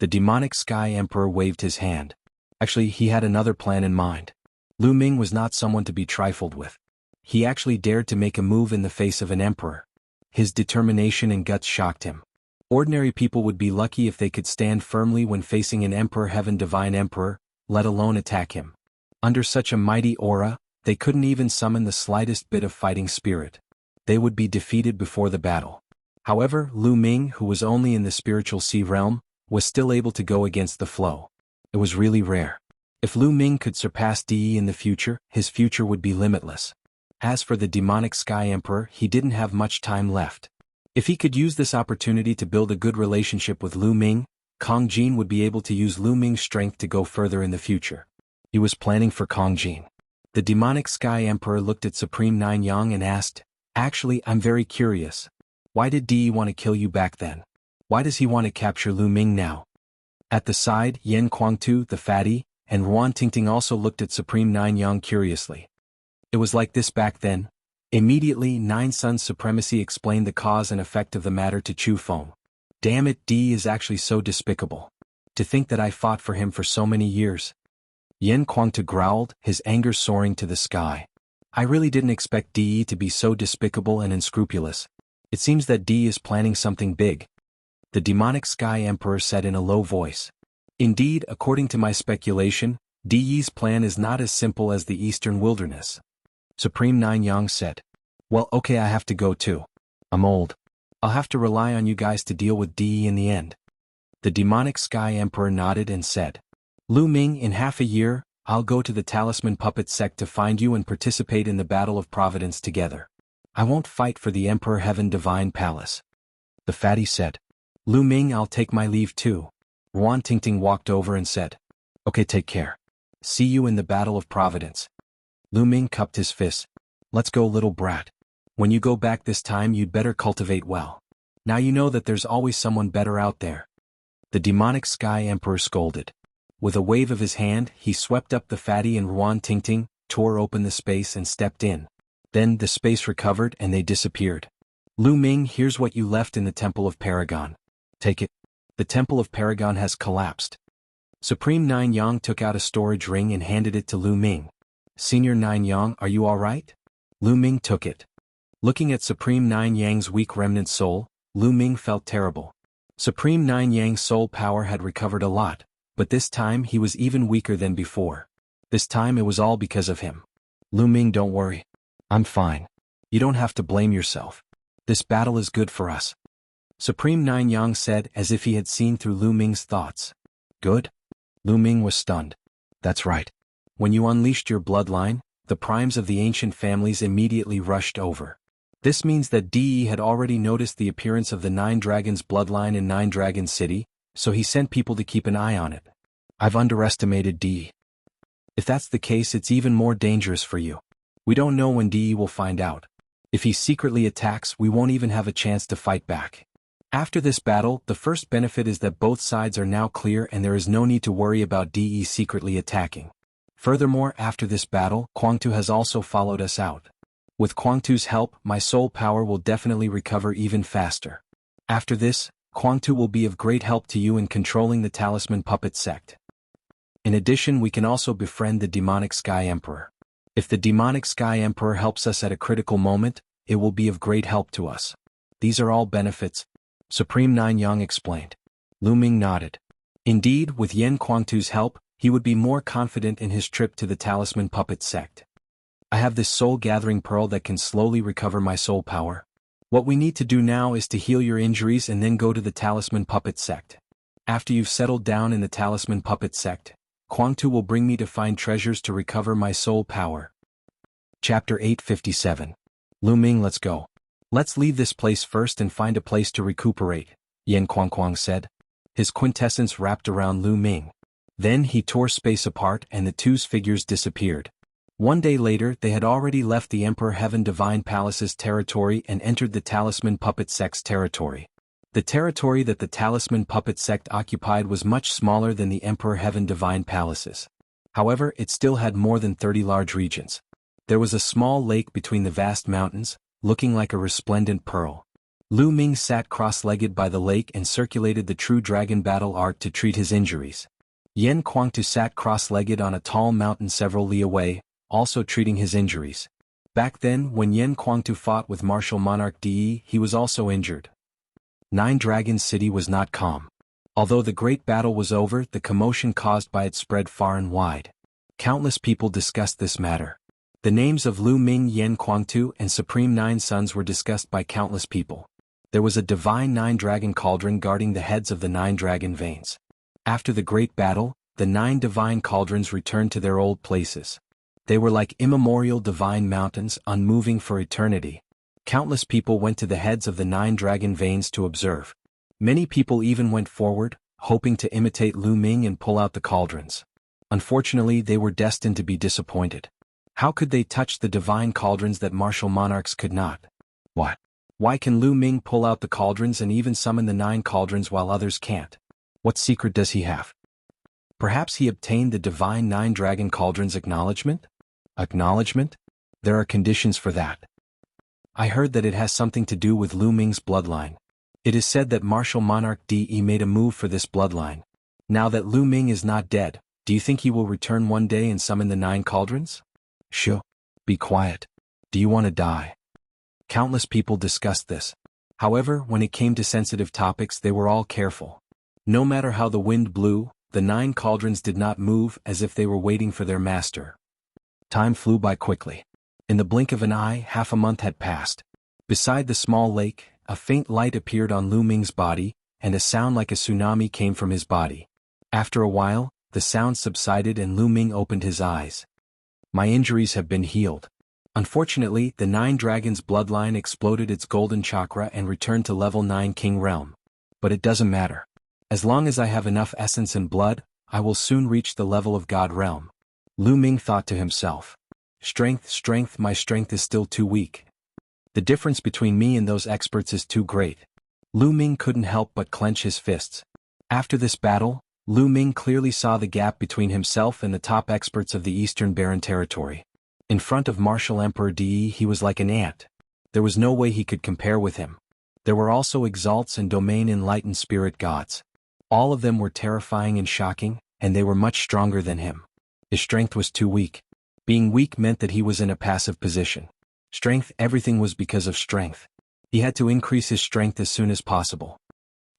The demonic Sky Emperor waved his hand. Actually, he had another plan in mind. Lu Ming was not someone to be trifled with. He actually dared to make a move in the face of an emperor. His determination and guts shocked him. Ordinary people would be lucky if they could stand firmly when facing an Emperor Heaven Divine Emperor, let alone attack him. Under such a mighty aura, they couldn't even summon the slightest bit of fighting spirit. They would be defeated before the battle. However, Lu Ming, who was only in the spiritual sea realm, was still able to go against the flow. It was really rare. If Lu Ming could surpass Di in the future, his future would be limitless. As for the demonic Sky Emperor, he didn't have much time left. If he could use this opportunity to build a good relationship with Lu Ming, Kong Jin would be able to use Lu Ming's strength to go further in the future. He was planning for Kong Jin. The demonic Sky Emperor looked at Supreme Nine Yang and asked, Actually, I'm very curious. Why did Di want to kill you back then? Why does he want to capture Lu Ming now? At the side, Yen Kuangtu, the fatty, and Ruan Tingting also looked at Supreme Nine Yang curiously. It was like this back then. Immediately, Nine Sun's supremacy explained the cause and effect of the matter to Chu Feng. Damn it, Di is actually so despicable. To think that I fought for him for so many years. Yen Kuangtu growled, his anger soaring to the sky. I really didn't expect Di to be so despicable and unscrupulous. It seems that Di is planning something big. The demonic Sky Emperor said in a low voice. Indeed, according to my speculation, Di's plan is not as simple as the Eastern Wilderness. Supreme Nine Yang said. Well, okay, I have to go too. I'm old. I'll have to rely on you guys to deal with Di in the end. The demonic Sky Emperor nodded and said. Lu Ming, in half a year, I'll go to the Talisman Puppet sect to find you and participate in the Battle of Providence together. I won't fight for the Emperor Heaven Divine Palace. The fatty said. Lu Ming, I'll take my leave too. Ruan Tingting walked over and said. Okay, take care. See you in the Battle of Providence. Lu Ming cupped his fists. Let's go, little brat. When you go back this time, you'd better cultivate well. Now you know that there's always someone better out there. The demonic Sky Emperor scolded. With a wave of his hand, he swept up the fatty and Ruan Tingting, tore open the space and stepped in. Then the space recovered and they disappeared. Lu Ming, here's what you left in the Temple of Paragon. Take it. The Temple of Paragon has collapsed. Supreme Nine Yang took out a storage ring and handed it to Lu Ming. Senior Nine Yang, are you alright? Lu Ming took it. Looking at Supreme Nine Yang's weak remnant soul, Lu Ming felt terrible. Supreme Nine Yang's soul power had recovered a lot, but this time he was even weaker than before. This time it was all because of him. Lu Ming, don't worry. I'm fine. You don't have to blame yourself. This battle is good for us. Supreme Nine Yang said as if he had seen through Lu Ming's thoughts. Good? Lu Ming was stunned. That's right. When you unleashed your bloodline, the primes of the ancient families immediately rushed over. This means that De had already noticed the appearance of the Nine Dragons bloodline in Nine Dragon City, so he sent people to keep an eye on it. I've underestimated De. If that's the case, it's even more dangerous for you. We don't know when De will find out. If he secretly attacks, we won't even have a chance to fight back. After this battle, the first benefit is that both sides are now clear and there is no need to worry about De secretly attacking. Furthermore, after this battle, Quangtu has also followed us out. With Quangtu's help, my soul power will definitely recover even faster. After this, Quangtu will be of great help to you in controlling the Talisman Puppet Sect. In addition, we can also befriend the Demonic Sky Emperor. If the Demonic Sky Emperor helps us at a critical moment, it will be of great help to us. These are all benefits, Supreme Nine Yang explained. Lu Ming nodded. Indeed, with Yen Quangtu's help, he would be more confident in his trip to the Talisman Puppet Sect. I have this soul-gathering pearl that can slowly recover my soul power. What we need to do now is to heal your injuries and then go to the Talisman Puppet Sect. After you've settled down in the Talisman Puppet Sect, Quangtu will bring me to find treasures to recover my soul power. Chapter 857. Lu Ming, let's go. Let's leave this place first and find a place to recuperate, Yen Quangquang said. His quintessence wrapped around Lu Ming. Then he tore space apart and the two's figures disappeared. One day later, they had already left the Emperor Heaven Divine Palace's territory and entered the Talisman Puppet Sect's territory. The territory that the Talisman Puppet Sect occupied was much smaller than the Emperor Heaven Divine Palace's. However, it still had more than 30 large regions. There was a small lake between the vast mountains, looking like a resplendent pearl. Lu Ming sat cross-legged by the lake and circulated the true dragon battle art to treat his injuries. Yen Quangtu sat cross-legged on a tall mountain several li away, also treating his injuries. Back then, when Yen Quangtu fought with martial monarch De, he was also injured. Nine Dragons City was not calm. Although the great battle was over, the commotion caused by it spread far and wide. Countless people discussed this matter. The names of Lu Ming, Yen Quangtu, and Supreme Nine Sons were discussed by countless people. There was a divine nine-dragon cauldron guarding the heads of the nine dragon veins. After the great battle, the 9 divine cauldrons returned to their old places. They were like immemorial divine mountains, unmoving for eternity. Countless people went to the heads of the 9 dragon veins to observe. Many people even went forward, hoping to imitate Lu Ming and pull out the cauldrons. Unfortunately, they were destined to be disappointed. How could they touch the divine cauldrons that martial monarchs could not? What? Why can Lu Ming pull out the cauldrons and even summon the 9 cauldrons while others can't? What secret does he have? Perhaps he obtained the divine 9 dragon cauldrons' acknowledgement? Acknowledgement? There are conditions for that. I heard that it has something to do with Lu Ming's bloodline. It is said that martial monarch De made a move for this bloodline. Now that Lu Ming is not dead, do you think he will return one day and summon the 9 cauldrons? Shh. Be quiet. Do you want to die? Countless people discussed this. However, when it came to sensitive topics, they were all careful. No matter how the wind blew, the 9 cauldrons did not move, as if they were waiting for their master. Time flew by quickly. In the blink of an eye, half a month had passed. Beside the small lake, a faint light appeared on Lu Ming's body, and a sound like a tsunami came from his body. After a while, the sound subsided and Lu Ming opened his eyes. My injuries have been healed. Unfortunately, the 9 dragons' bloodline exploded its golden chakra and returned to level 9 King Realm. But it doesn't matter. As long as I have enough essence and blood, I will soon reach the level of God Realm. Lu Ming thought to himself. Strength, my strength is still too weak. The difference between me and those experts is too great. Lu Ming couldn't help but clench his fists. After this battle, Lu Ming clearly saw the gap between himself and the top experts of the Eastern Barren Territory. In front of Martial Emperor De, he was like an ant. There was no way he could compare with him. There were also exalts and domain enlightened spirit gods. All of them were terrifying and shocking, and they were much stronger than him. His strength was too weak. Being weak meant that he was in a passive position. Strength, everything was because of strength. He had to increase his strength as soon as possible.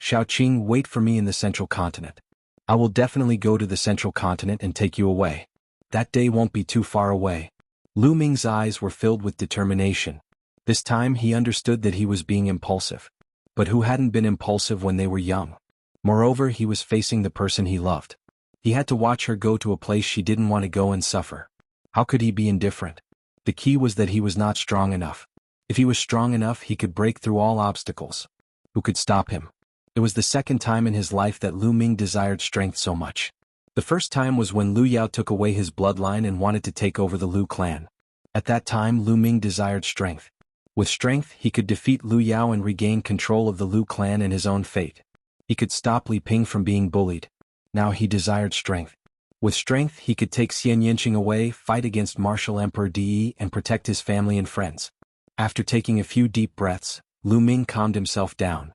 Xiaoqing, wait for me in the central continent. I will definitely go to the central continent and take you away. That day won't be too far away. Lu Ming's eyes were filled with determination. This time he understood that he was being impulsive. But who hadn't been impulsive when they were young? Moreover, he was facing the person he loved. He had to watch her go to a place she didn't want to go and suffer. How could he be indifferent? The key was that he was not strong enough. If he was strong enough, he could break through all obstacles. Who could stop him? It was the second time in his life that Lu Ming desired strength so much. The first time was when Lu Yao took away his bloodline and wanted to take over the Lu clan. At that time, Lu Ming desired strength. With strength, he could defeat Lu Yao and regain control of the Lu clan and his own fate. He could stop Li Ping from being bullied. Now he desired strength. With strength, he could take Xian Yinqing away, fight against Martial Emperor Di, and protect his family and friends. After taking a few deep breaths, Lu Ming calmed himself down.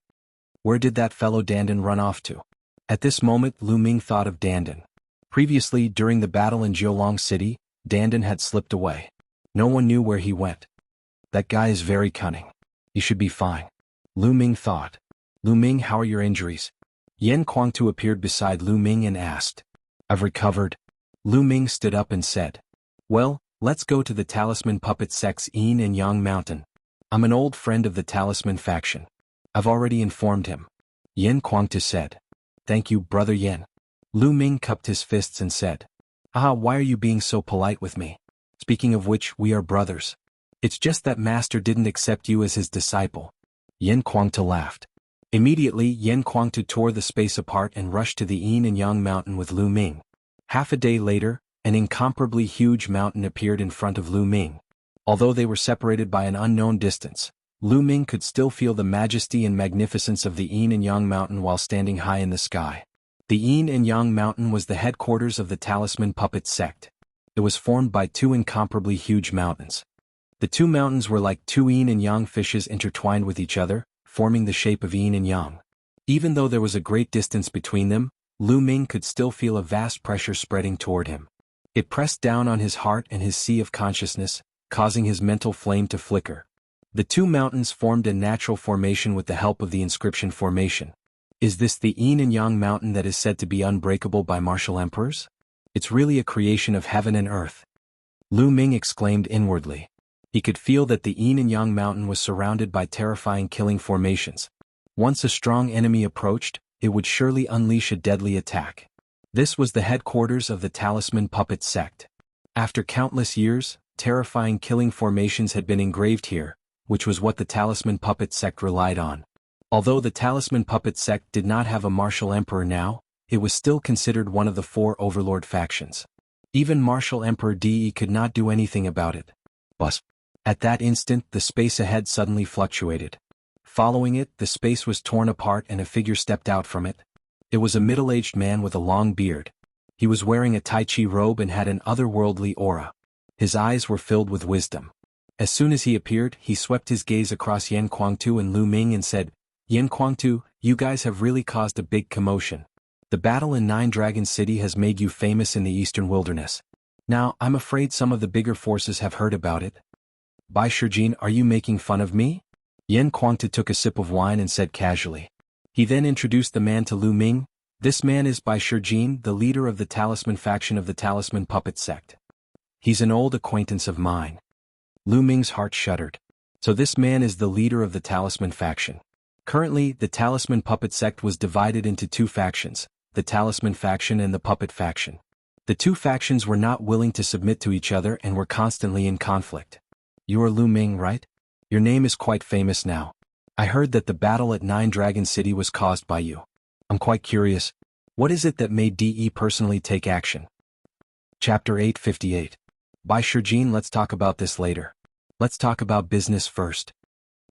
Where did that fellow Dandan run off to? At this moment, Lu Ming thought of Dandan. Previously, during the battle in Jiulong City, Dandan had slipped away. No one knew where he went. That guy is very cunning. He should be fine. Lu Ming thought. Lu Ming, how are your injuries? Yan Kuangtu appeared beside Lu Ming and asked. I've recovered. Lu Ming stood up and said. Well, let's go to the Talisman Puppet Sect's Yin and Yang Mountain. I'm an old friend of the Talisman faction. I've already informed him. Yan Kuangtu said. Thank you, Brother Yan. Lu Ming cupped his fists and said. Why are you being so polite with me? Speaking of which, we are brothers. It's just that Master didn't accept you as his disciple. Yan Kuangtu laughed. Immediately, Yan Kuangtu tore the space apart and rushed to the Yin and Yang Mountain with Lu Ming. Half a day later, an incomparably huge mountain appeared in front of Lu Ming. Although they were separated by an unknown distance, Lu Ming could still feel the majesty and magnificence of the Yin and Yang Mountain while standing high in the sky. The Yin and Yang Mountain was the headquarters of the Talisman Puppet Sect. It was formed by two incomparably huge mountains. The two mountains were like two Yin and Yang fishes intertwined with each other, forming the shape of Yin and Yang. Even though there was a great distance between them, Lu Ming could still feel a vast pressure spreading toward him. It pressed down on his heart and his sea of consciousness, causing his mental flame to flicker. The two mountains formed a natural formation with the help of the inscription formation. Is this the Yin and Yang mountain that is said to be unbreakable by martial emperors? It's really a creation of heaven and earth. Lu Ming exclaimed inwardly. He could feel that the Yin and Yang mountain was surrounded by terrifying killing formations. Once a strong enemy approached, it would surely unleash a deadly attack. This was the headquarters of the Talisman Puppet Sect. After countless years, terrifying killing formations had been engraved here, which was what the Talisman Puppet Sect relied on. Although the Talisman Puppet Sect did not have a martial emperor now, it was still considered one of the four overlord factions. Even Martial Emperor Di could not do anything about it. But at that instant, the space ahead suddenly fluctuated. Following it, the space was torn apart and a figure stepped out from it. It was a middle-aged man with a long beard. He was wearing a Tai Chi robe and had an otherworldly aura. His eyes were filled with wisdom. As soon as he appeared, he swept his gaze across Yan Kuangtu and Lu Ming and said, Yan Kuangtu, you guys have really caused a big commotion. The battle in Nine Dragon City has made you famous in the eastern wilderness. Now, I'm afraid some of the bigger forces have heard about it. Bai Shijin, are you making fun of me? Yan Kuangtu took a sip of wine and said casually. He then introduced the man to Lu Ming. This man is Bai Shijin, the leader of the Talisman faction of the Talisman Puppet Sect. He's an old acquaintance of mine. Lu Ming's heart shuddered. So this man is the leader of the Talisman faction. Currently, the Talisman Puppet Sect was divided into two factions, the Talisman faction and the Puppet faction. The two factions were not willing to submit to each other and were constantly in conflict. You are Lu Ming, right? Your name is quite famous now. I heard that the battle at Nine Dragon City was caused by you. I'm quite curious. What is it that made DE personally take action? Chapter 858. Bai Shijin, let's talk about this later. Let's talk about business first.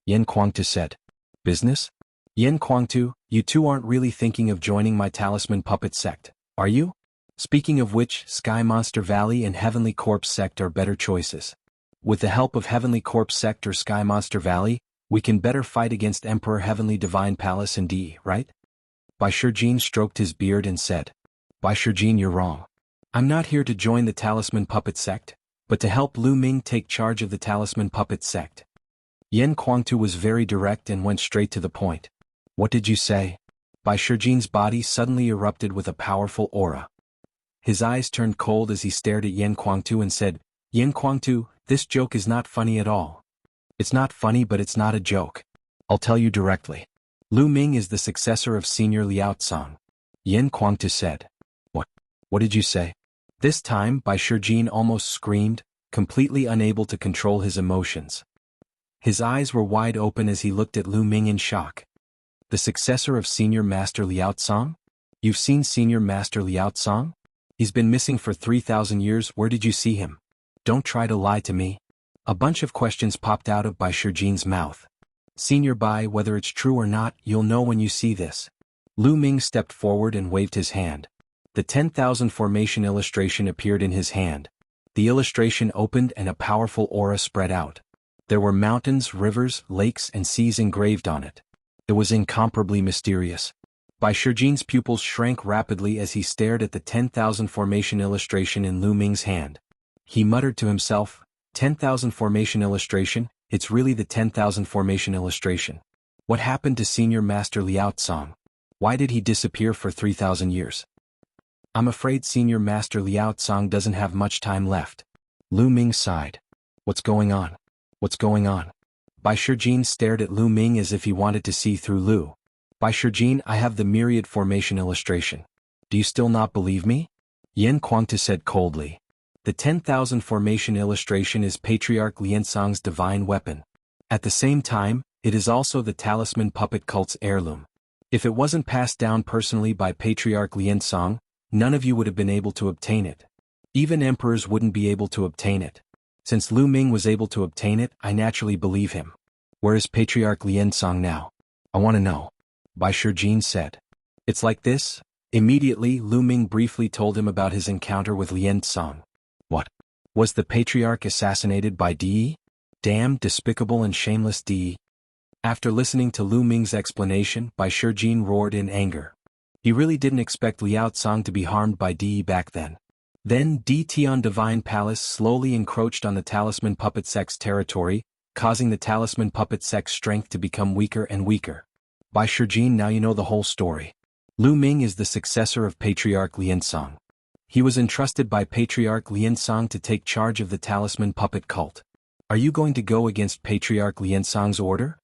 Yan Kuangtu said. Business? Yan Kuangtu, you two aren't really thinking of joining my Talisman Puppet Sect, are you? Speaking of which, Sky Monster Valley and Heavenly Corpse Sect are better choices. With the help of Heavenly Corpse Sect or Sky Monster Valley, we can better fight against Emperor Heavenly Divine Palace and DE, right? Bai Shijin stroked his beard and said, Bai Shijin, you're wrong. I'm not here to join the Talisman Puppet Sect, but to help Lu Ming take charge of the Talisman Puppet Sect. Yan Kuangtu was very direct and went straight to the point. What did you say? Bai Shijin's body suddenly erupted with a powerful aura. His eyes turned cold as he stared at Yan Kuangtu and said, Yan Kuangtu, this joke is not funny at all. It's not funny, but it's not a joke. I'll tell you directly. Lu Ming is the successor of Senior Liao Tsang. Yan Kuangtu said. What did you say? This time Bai Shijin almost screamed, completely unable to control his emotions. His eyes were wide open as he looked at Lu Ming in shock. The successor of Senior Master Liao Tsang? You've seen Senior Master Liao Tsang? He's been missing for 3,000 years. Where did you see him? Don't try to lie to me. A bunch of questions popped out of Bai Shijin's mouth. Senior Bai, whether it's true or not, you'll know when you see this. Lu Ming stepped forward and waved his hand. The 10,000 formation illustration appeared in his hand. The illustration opened and a powerful aura spread out. There were mountains, rivers, lakes, and seas engraved on it. It was incomparably mysterious. Bai Shijin's pupils shrank rapidly as he stared at the 10,000 formation illustration in Lu Ming's hand. He muttered to himself, 10,000 formation illustration, it's really the 10,000 formation illustration. What happened to Senior Master Liao Tsang? Why did he disappear for 3,000 years? I'm afraid Senior Master Liao Tsang doesn't have much time left. Lu Ming sighed. What's going on? What's going on? Bai Shijin stared at Lu Ming as if he wanted to see through Lu. Bai Shijin, I have the myriad formation illustration. Do you still not believe me? Yan Kuangtu said coldly. The 10,000 formation illustration is Patriarch Liansang's divine weapon. At the same time, it is also the Talisman Puppet Cult's heirloom. If it wasn't passed down personally by Patriarch Liansang, none of you would have been able to obtain it. Even emperors wouldn't be able to obtain it. Since Lu Ming was able to obtain it, I naturally believe him. Where is Patriarch Liansang now? I want to know. Bai Shijin said. It's like this. Immediately, Lu Ming briefly told him about his encounter with Liansang. What? Was the Patriarch assassinated by Di? Damn, despicable and shameless Di. After listening to Lu Ming's explanation, Bai Shijin roared in anger. He really didn't expect Liao Tsang to be harmed by Di back then. Then Di Tian Divine Palace slowly encroached on the Talisman Puppet Sect's territory, causing the Talisman Puppet Sect's strength to become weaker and weaker. Bai Shijin, now you know the whole story. Lu Ming is the successor of Patriarch Liansang. He was entrusted by Patriarch Liansang to take charge of the Talisman Puppet Cult. Are you going to go against Patriarch Liansang's order?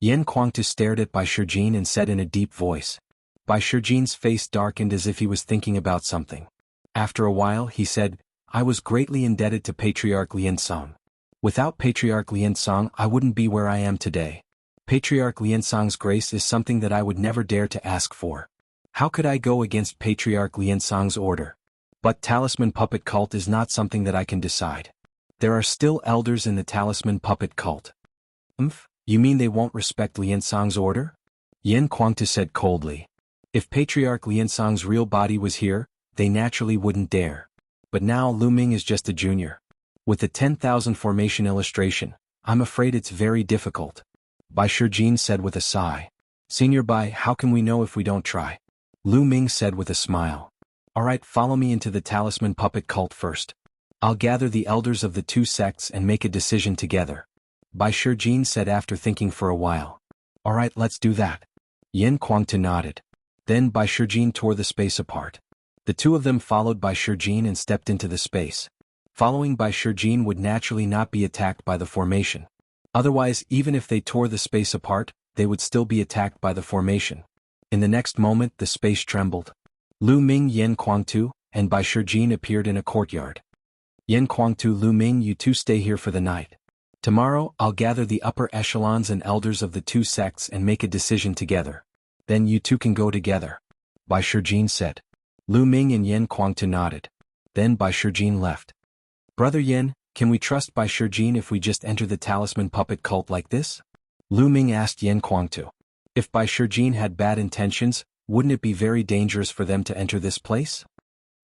Yan Kuangtu stared at Bai Shijin and said in a deep voice. Bai Shijin's face darkened as if he was thinking about something. After a while he said, I was greatly indebted to Patriarch Liansang. Without Patriarch Liansang I wouldn't be where I am today. Patriarch Liansang's grace is something that I would never dare to ask for. How could I go against Patriarch Liansang's order? But Talisman Puppet Cult is not something that I can decide. There are still elders in the Talisman Puppet Cult. You mean they won't respect Liansang's order? Yan Kuangtu said coldly. If Patriarch Liansang's real body was here, they naturally wouldn't dare. But now Lu Ming is just a junior. With the 10,000 formation illustration, I'm afraid it's very difficult. Bai Shijin said with a sigh. Senior Bai, how can we know if we don't try? Lu Ming said with a smile. Alright, follow me into the Talisman Puppet Cult first. I'll gather the elders of the two sects and make a decision together. Bai Shijin said after thinking for a while. Alright, let's do that. Yan Kuangtu nodded. Then Bai Shijin tore the space apart. The two of them followed Bai Shijin and stepped into the space. Following Bai Shijin would naturally not be attacked by the formation. Otherwise, even if they tore the space apart, they would still be attacked by the formation. In the next moment the space trembled. Lu Ming, Yan Kuangtu, and Bai Shijin appeared in a courtyard. Yan Kuangtu, Lu Ming, you two stay here for the night. Tomorrow, I'll gather the upper echelons and elders of the two sects and make a decision together. Then you two can go together. Bai Shijin said. Lu Ming and Yan Kuangtu nodded. Then Bai Shijin left. Brother Yan, can we trust Bai Shijin if we just enter the Talisman Puppet Cult like this? Lu Ming asked Yan Kuangtu. If Bai Shijin had bad intentions, wouldn't it be very dangerous for them to enter this place?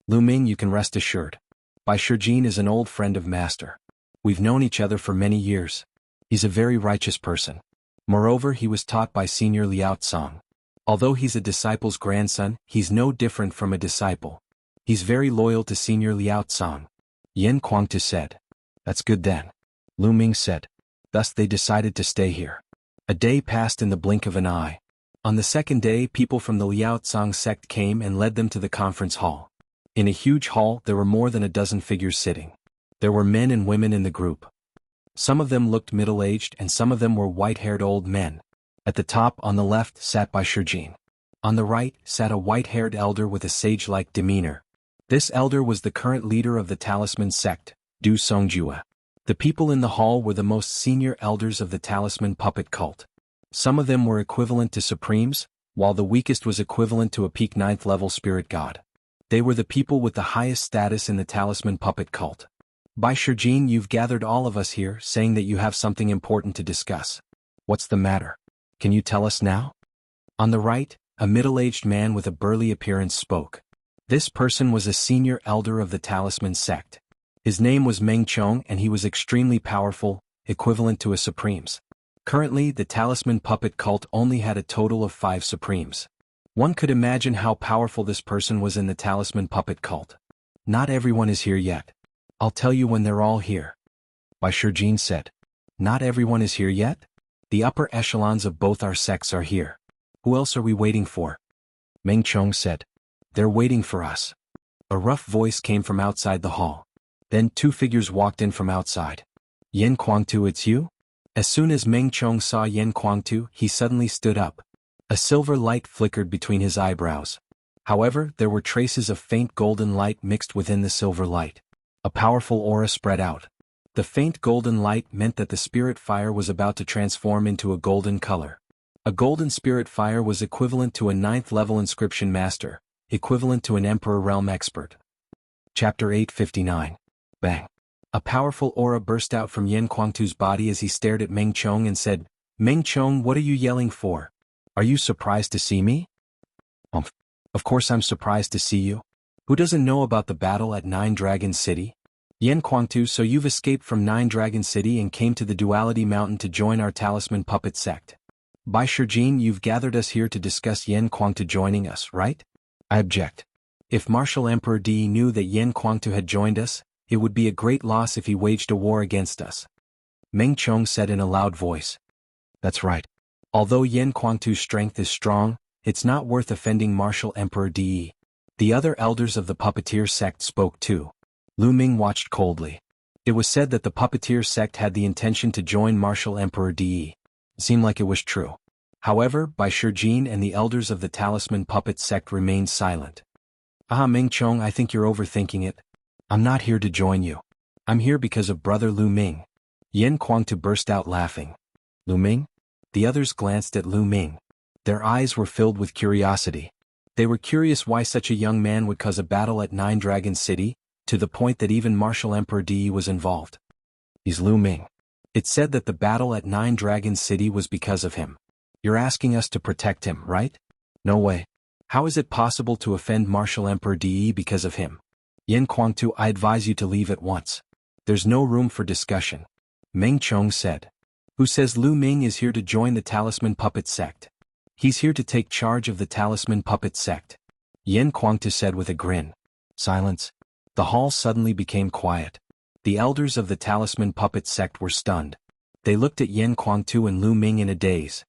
Lu Ming, you can rest assured. Bai Shijin is an old friend of Master. We've known each other for many years. He's a very righteous person. Moreover, he was taught by Senior Liao Tsang. Although he's a disciple's grandson, he's no different from a disciple. He's very loyal to Senior Liao Tsang. Yan Kuangtu said. That's good then. Lu Ming said. Thus they decided to stay here. A day passed in the blink of an eye. On the second day, people from the Liao Tsang sect came and led them to the conference hall. In a huge hall, there were more than a dozen figures sitting. There were men and women in the group. Some of them looked middle-aged and some of them were white-haired old men. At the top, on the left, sat Bai Shijin. On the right, sat a white-haired elder with a sage-like demeanor. This elder was the current leader of the Talisman sect, Du Songjue. The people in the hall were the most senior elders of the Talisman puppet cult. Some of them were equivalent to supremes, while the weakest was equivalent to a peak 9th level spirit god. They were the people with the highest status in the Talisman puppet cult. Bai Shijin, you've gathered all of us here, saying that you have something important to discuss. What's the matter? Can you tell us now? On the right, a middle-aged man with a burly appearance spoke. This person was a senior elder of the Talisman sect. His name was Meng Chong and he was extremely powerful, equivalent to a supremes. Currently, the Talisman puppet cult only had a total of 5 supremes. One could imagine how powerful this person was in the Talisman puppet cult. Not everyone is here yet. I'll tell you when they're all here. Bai Shijin said. Not everyone is here yet? The upper echelons of both our sects are here. Who else are we waiting for? Meng Chong said. They're waiting for us. A rough voice came from outside the hall. Then 2 figures walked in from outside. Yan Kuangtu, it's you? As soon as Meng Chong saw Yan Kuangtu, he suddenly stood up. A silver light flickered between his eyebrows. However, there were traces of faint golden light mixed within the silver light. A powerful aura spread out. The faint golden light meant that the spirit fire was about to transform into a golden color. A golden spirit fire was equivalent to a 9th level inscription master, equivalent to an Emperor Realm expert. Chapter 859. Bang. A powerful aura burst out from Yan Kuangtu's body as he stared at Meng Chong and said, Meng Chong, what are you yelling for? Are you surprised to see me? Of course I'm surprised to see you. Who doesn't know about the battle at 9 Dragon City? Yan Kuangtu, so you've escaped from 9 Dragon City and came to the Duality Mountain to join our Talisman puppet sect. Bai Shijin, you've gathered us here to discuss Yan Kuangtu joining us, right? I object. If Martial Emperor Di knew that Yan Kuangtu had joined us, it would be a great loss if he waged a war against us. Meng Chong said in a loud voice. That's right. Although Yan Kuangtu's strength is strong, it's not worth offending Martial Emperor Di. The other elders of the puppeteer sect spoke too. Lu Ming watched coldly. It was said that the puppeteer sect had the intention to join Martial Emperor Di. It seemed like it was true. However, Bai Shijin and the elders of the Talisman puppet sect remained silent. Meng Chong, I think you're overthinking it. I'm not here to join you. I'm here because of brother Lu Ming. Yan Kuangtu burst out laughing. Lu Ming? The others glanced at Lu Ming. Their eyes were filled with curiosity. They were curious why such a young man would cause a battle at 9 Dragon City, to the point that even Martial Emperor Di was involved. He's Lu Ming. It's said that the battle at 9 Dragon City was because of him. You're asking us to protect him, right? No way. How is it possible to offend Martial Emperor Di because of him? Yan Kuangtu, I advise you to leave at once. There's no room for discussion. Meng Chong said. Who says Lu Ming is here to join the Talisman puppet sect? He's here to take charge of the Talisman puppet sect. Yan Kuangtu said with a grin. Silence. The hall suddenly became quiet. The elders of the Talisman puppet sect were stunned. They looked at Yan Kuangtu and Lu Ming in a daze.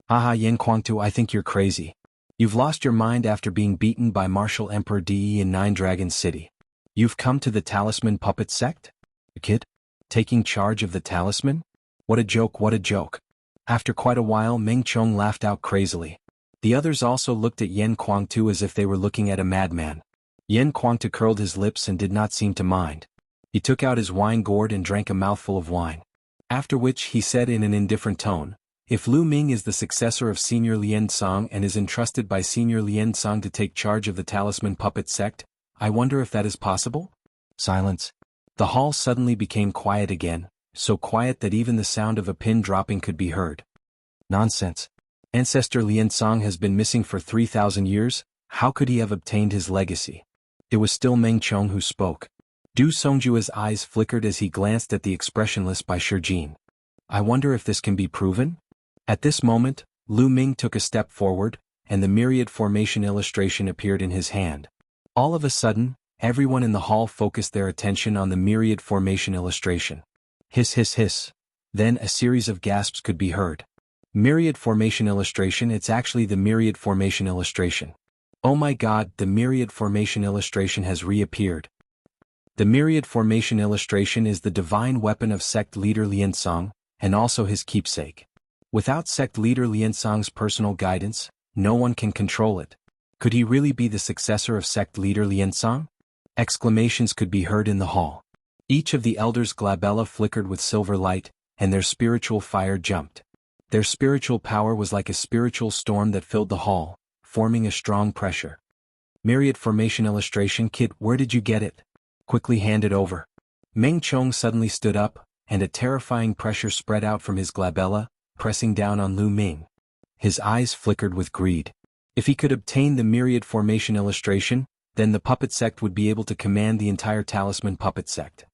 Yan Kuangtu, I think you're crazy. You've lost your mind after being beaten by Martial Emperor Di in 9 Dragon City. You've come to the Talisman puppet sect? A kid? Taking charge of the Talisman? What a joke, what a joke. After quite a while, Meng Chong laughed out crazily. The others also looked at Yan Kuangtu as if they were looking at a madman. Yan Kuangtu curled his lips and did not seem to mind. He took out his wine gourd and drank a mouthful of wine. After which he said in an indifferent tone, if Lu Ming is the successor of Senior Lian Song and is entrusted by Senior Lian Song to take charge of the Talisman puppet sect, I wonder if that is possible? Silence. The hall suddenly became quiet again, so quiet that even the sound of a pin dropping could be heard. Nonsense. Ancestor Lian Song has been missing for 3,000 years, how could he have obtained his legacy? It was still Meng Chong who spoke. Du Songjue's eyes flickered as he glanced at the expressionless Bai Shijin. I wonder if this can be proven? At this moment, Lu Ming took a step forward, and the myriad formation illustration appeared in his hand. All of a sudden, everyone in the hall focused their attention on the myriad formation illustration. Hiss hiss hiss. Then a series of gasps could be heard. Myriad formation illustration, it's actually the myriad formation illustration. Oh my god, the myriad formation illustration has reappeared. The myriad formation illustration is the divine weapon of sect leader Liansong, and also his keepsake. Without sect leader Liansong's personal guidance, no one can control it. Could he really be the successor of sect leader Liansong? Exclamations could be heard in the hall. Each of the elders' glabella flickered with silver light, and their spiritual fire jumped. Their spiritual power was like a spiritual storm that filled the hall, forming a strong pressure. Myriad formation illustration kit, where did you get it? Quickly hand it over. Meng Chong suddenly stood up, and a terrifying pressure spread out from his glabella, pressing down on Lu Ming. His eyes flickered with greed. If he could obtain the myriad formation illustration, then the puppet sect would be able to command the entire talisman puppet sect.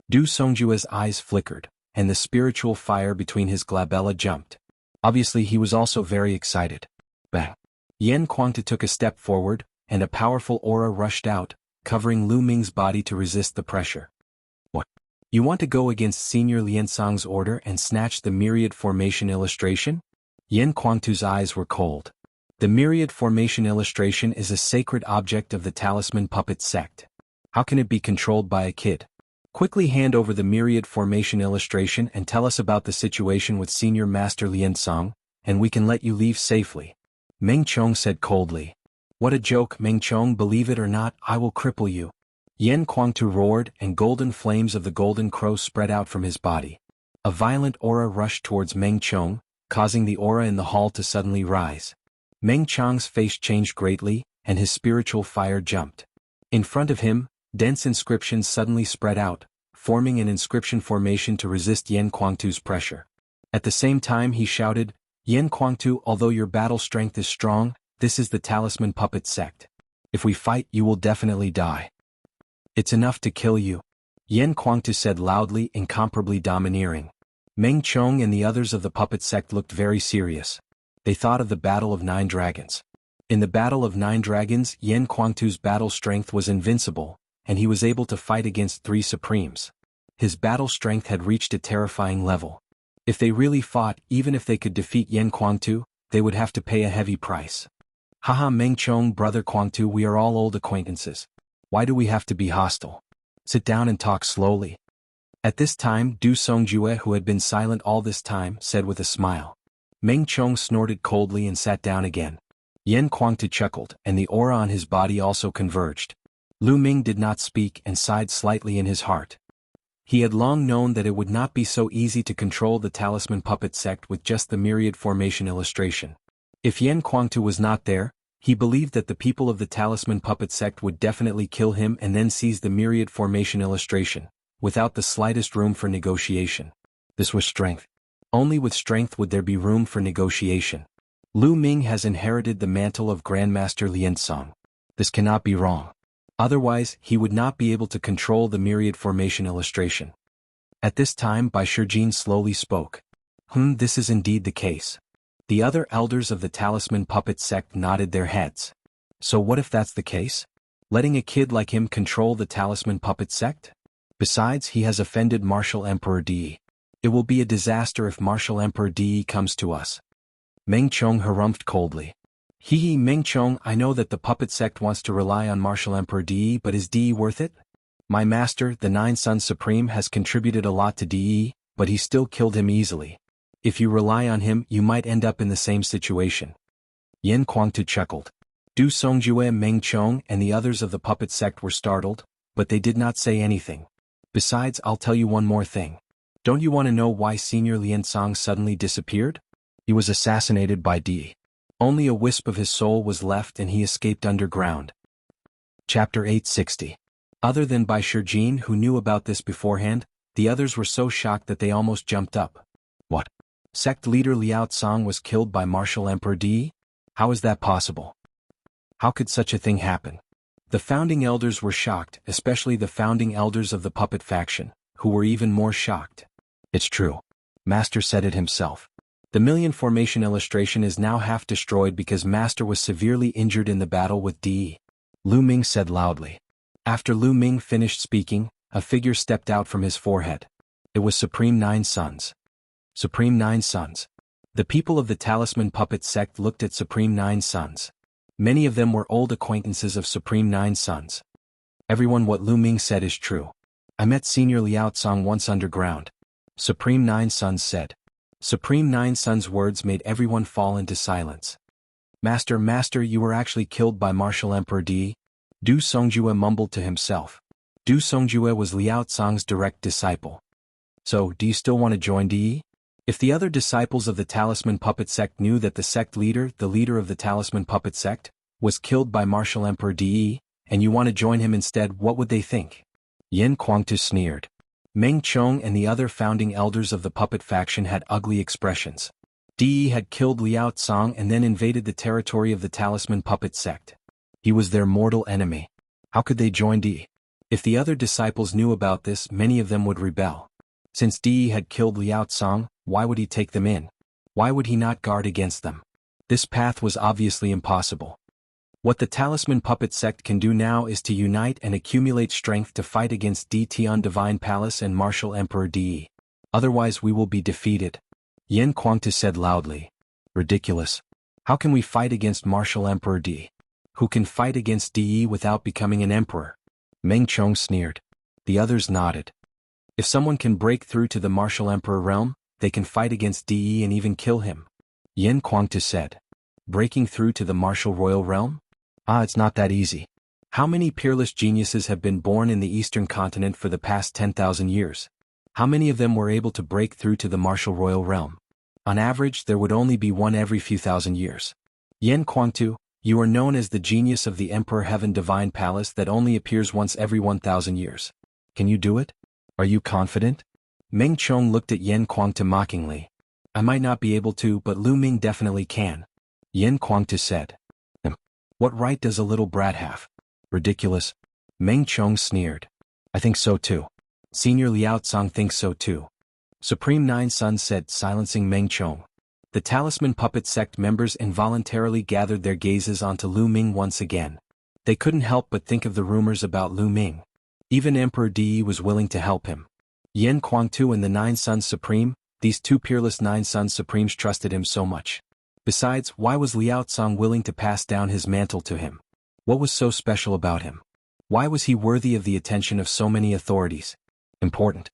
Du Songjue's eyes flickered, and the spiritual fire between his glabella jumped. Obviously he was also very excited. Bang! Yan Kuangtu took a step forward, and a powerful aura rushed out, covering Lu Ming's body to resist the pressure. What? You want to go against Senior Liansong's order and snatch the myriad formation illustration? Yan Kuangtu's eyes were cold. The myriad formation illustration is a sacred object of the talisman puppet sect. How can it be controlled by a kid? Quickly hand over the myriad formation illustration and tell us about the situation with Senior Master Liansong, and we can let you leave safely. Meng Chong said coldly. What a joke, Meng Chong, believe it or not, I will cripple you. Yan Kuangtu roared, and golden flames of the golden crow spread out from his body. A violent aura rushed towards Meng Chong, causing the aura in the hall to suddenly rise. Meng Chong's face changed greatly, and his spiritual fire jumped. In front of him, dense inscriptions suddenly spread out, forming an inscription formation to resist Yan Kuangtu's pressure. At the same time he shouted, Yan Kuangtu, although your battle strength is strong, this is the talisman puppet sect. If we fight, you will definitely die. It's enough to kill you. Yan Kuangtu said loudly, incomparably domineering. Meng Chong and the others of the puppet sect looked very serious. They thought of the Battle of 9 Dragons. In the Battle of 9 Dragons, Yan Kuangtu's battle strength was invincible, and he was able to fight against 3 Supremes. His battle strength had reached a terrifying level. If they really fought, even if they could defeat Yan Kuangtu, they would have to pay a heavy price. Haha, Meng Chong, brother Kuangtu, we are all old acquaintances. Why do we have to be hostile? Sit down and talk slowly. At this time, Du Songjue, who had been silent all this time, said with a smile. Meng Chong snorted coldly and sat down again. Yan Kuangtu chuckled, and the aura on his body also converged. Lu Ming did not speak and sighed slightly in his heart. He had long known that it would not be so easy to control the talisman puppet sect with just the myriad formation illustration. If Yan Kuangtu was not there, he believed that the people of the talisman puppet sect would definitely kill him and then seize the myriad formation illustration, without the slightest room for negotiation. This was strength. Only with strength would there be room for negotiation. Lu Ming has inherited the mantle of Grandmaster Liansong. This cannot be wrong. Otherwise, he would not be able to control the myriad formation illustration. At this time, Bai Shijin slowly spoke. This is indeed the case. The other elders of the talisman puppet sect nodded their heads. So what if that's the case? Letting a kid like him control the talisman puppet sect? Besides, he has offended Martial Emperor Di. It will be a disaster if Martial Emperor Di comes to us. Meng Chong harumphed coldly. Hee Meng Chong, I know that the puppet sect wants to rely on Martial Emperor Di, but is Di worth it? My master, the Nine Suns Supreme, has contributed a lot to Di, but he still killed him easily. If you rely on him, you might end up in the same situation. Yan Kuangtu chuckled. Du Songjue, Meng Chong, and the others of the puppet sect were startled, but they did not say anything. Besides, I'll tell you one more thing. Don't you want to know why Senior Liansong suddenly disappeared? He was assassinated by Di. Only a wisp of his soul was left and he escaped underground. Chapter 860. Other than Bai Shijin, who knew about this beforehand, the others were so shocked that they almost jumped up. What? Sect leader Liao Tsang was killed by Martial Emperor Di? How is that possible? How could such a thing happen? The founding elders were shocked, especially the founding elders of the puppet faction, who were even more shocked. It's true. Master said it himself. The million formation illustration is now half destroyed because Master was severely injured in the battle with De. Lu Ming said loudly. After Lu Ming finished speaking, a figure stepped out from his forehead. It was Supreme Nine Sons. Supreme Nine Sons. The people of the Talisman Puppet sect looked at Supreme Nine Sons. Many of them were old acquaintances of Supreme Nine Sons. Everyone, what Lu Ming said is true. I met Senior Liao Tsang once underground. Supreme Nine Sons said. Supreme Nine Sons' words made everyone fall into silence. Master, you were actually killed by Martial Emperor Di? Du Songjue mumbled to himself. Du Songjue was Liao Tsang's direct disciple. So, do you still want to join Di? If the other disciples of the Talisman Puppet sect knew that the sect leader, the leader of the Talisman Puppet sect, was killed by Martial Emperor Di, and you want to join him instead, what would they think? Yin Kuangtu sneered. Meng Chong and the other founding elders of the puppet faction had ugly expressions. Di had killed Liao Tsang and then invaded the territory of the Talisman Puppet sect. He was their mortal enemy. How could they join Di? If the other disciples knew about this, many of them would rebel. Since Di had killed Liao Tsang, why would he take them in? Why would he not guard against them? This path was obviously impossible. What the Talisman Puppet sect can do now is to unite and accumulate strength to fight against Di Tian Divine Palace and Martial Emperor Di. Otherwise we will be defeated. Yen Kuangtu said loudly. Ridiculous. How can we fight against Martial Emperor Di? Who can fight against Di without becoming an emperor? Meng Chong sneered. The others nodded. If someone can break through to the Martial Emperor realm, they can fight against Di and even kill him. Yen Kuangtu said. Breaking through to the Martial Royal realm? It's not that easy. How many peerless geniuses have been born in the Eastern continent for the past 10,000 years? How many of them were able to break through to the Martial Royal realm? On average, there would only be one every few thousand years. Yen Kuangtu, you are known as the genius of the Emperor Heaven Divine Palace that only appears once every 1,000 years. Can you do it? Are you confident? Meng Chong looked at Yen Kuangtu mockingly. I might not be able to, but Lu Ming definitely can. Yen Kuangtu said. What right does a little brat have? Ridiculous. Meng Chong sneered. I think so too. Senior Liao Tsang thinks so too. Supreme Nine Sons said, silencing Meng Chong. The Talisman Puppet sect members involuntarily gathered their gazes onto Lu Ming once again. They couldn't help but think of the rumors about Lu Ming. Even Emperor Di was willing to help him. Yen Kuangtu and the Nine Sons Supreme, these two peerless Nine Sons Supremes trusted him so much. Besides, why was Liao Tsang willing to pass down his mantle to him? What was so special about him? Why was he worthy of the attention of so many authorities? Important.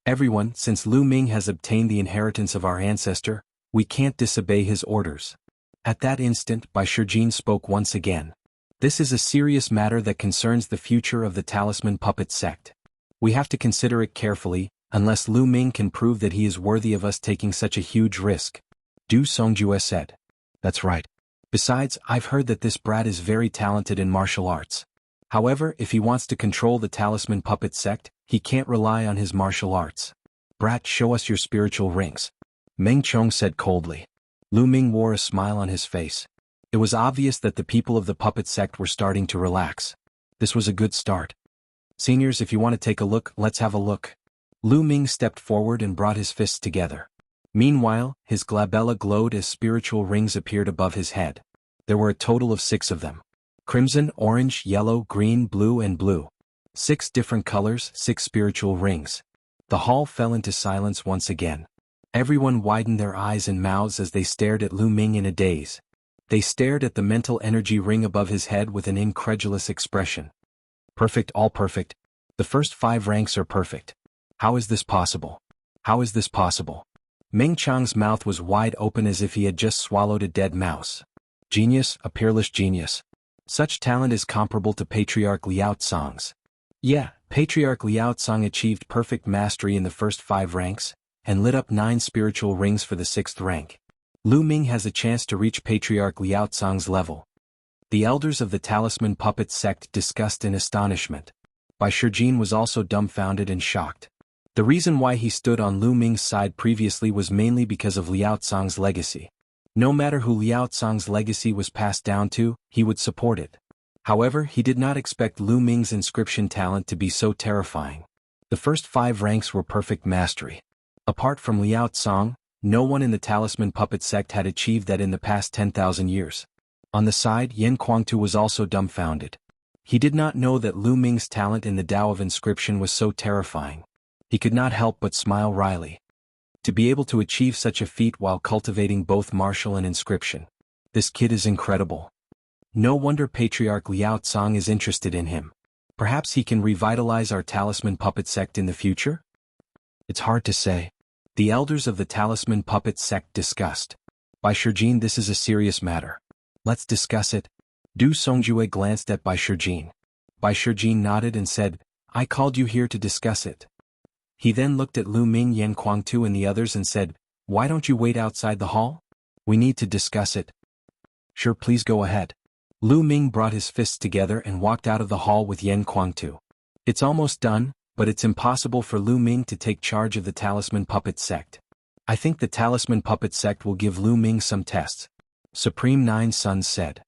Everyone, since Lu Ming has obtained the inheritance of our ancestor, we can't disobey his orders. At that instant, Bai Shijin spoke once again. This is a serious matter that concerns the future of the Talisman Puppet sect. We have to consider it carefully, unless Lu Ming can prove that he is worthy of us taking such a huge risk. Du Songjue said. That's right. Besides, I've heard that this brat is very talented in martial arts. However, if he wants to control the Talisman Puppet sect, he can't rely on his martial arts. Brat, show us your spiritual rings. Meng Chong said coldly. Lu Ming wore a smile on his face. It was obvious that the people of the puppet sect were starting to relax. This was a good start. Seniors, if you want to take a look, let's have a look. Lu Ming stepped forward and brought his fists together. Meanwhile, his glabella glowed as spiritual rings appeared above his head. There were a total of 6 of them. Crimson, orange, yellow, green, blue and blue. 6 different colors, 6 spiritual rings. The hall fell into silence once again. Everyone widened their eyes and mouths as they stared at Lu Ming in a daze. They stared at the mental energy ring above his head with an incredulous expression. Perfect, all perfect. The first 5 ranks are perfect. How is this possible? How is this possible? Meng Chang's mouth was wide open as if he had just swallowed a dead mouse. Genius, a peerless genius. Such talent is comparable to Patriarch Liao Tsang's. Yeah, Patriarch Liao Tsang achieved perfect mastery in the first 5 ranks, and lit up 9 spiritual rings for the 6th rank. Lu Ming has a chance to reach Patriarch Liao Tsang's level. The elders of the Talisman Puppet sect discussed in astonishment. Bai Shijin was also dumbfounded and shocked. The reason why he stood on Lu Ming's side previously was mainly because of Liao Tsang's legacy. No matter who Liao Tsang's legacy was passed down to, he would support it. However, he did not expect Lu Ming's inscription talent to be so terrifying. The first 5 ranks were perfect mastery. Apart from Liao Tsang, No one in the Talisman Puppet sect had achieved that in the past 10,000 years. On the side, Yan Kuangtu was also dumbfounded. He did not know that Lu Ming's talent in the Tao of Inscription was so terrifying. He could not help but smile wryly. To be able to achieve such a feat while cultivating both martial and inscription. This kid is incredible. No wonder Patriarch Liao Tsang is interested in him. Perhaps he can revitalize our Talisman Puppet sect in the future? It's hard to say. The elders of the Talisman Puppet sect discussed. Bai Shijin, this is a serious matter. Let's discuss it. Du Songjue glanced at Bai Shijin. Bai Shijin nodded and said, I called you here to discuss it. He then looked at Lu Ming, Yan Kuangtu and the others and said, why don't you wait outside the hall? We need to discuss it. Sure, please go ahead. Lu Ming brought his fists together and walked out of the hall with Yan Kuangtu. It's almost done, but it's impossible for Lu Ming to take charge of the Talisman Puppet sect. I think the Talisman Puppet sect will give Lu Ming some tests. Supreme Nine Sons said.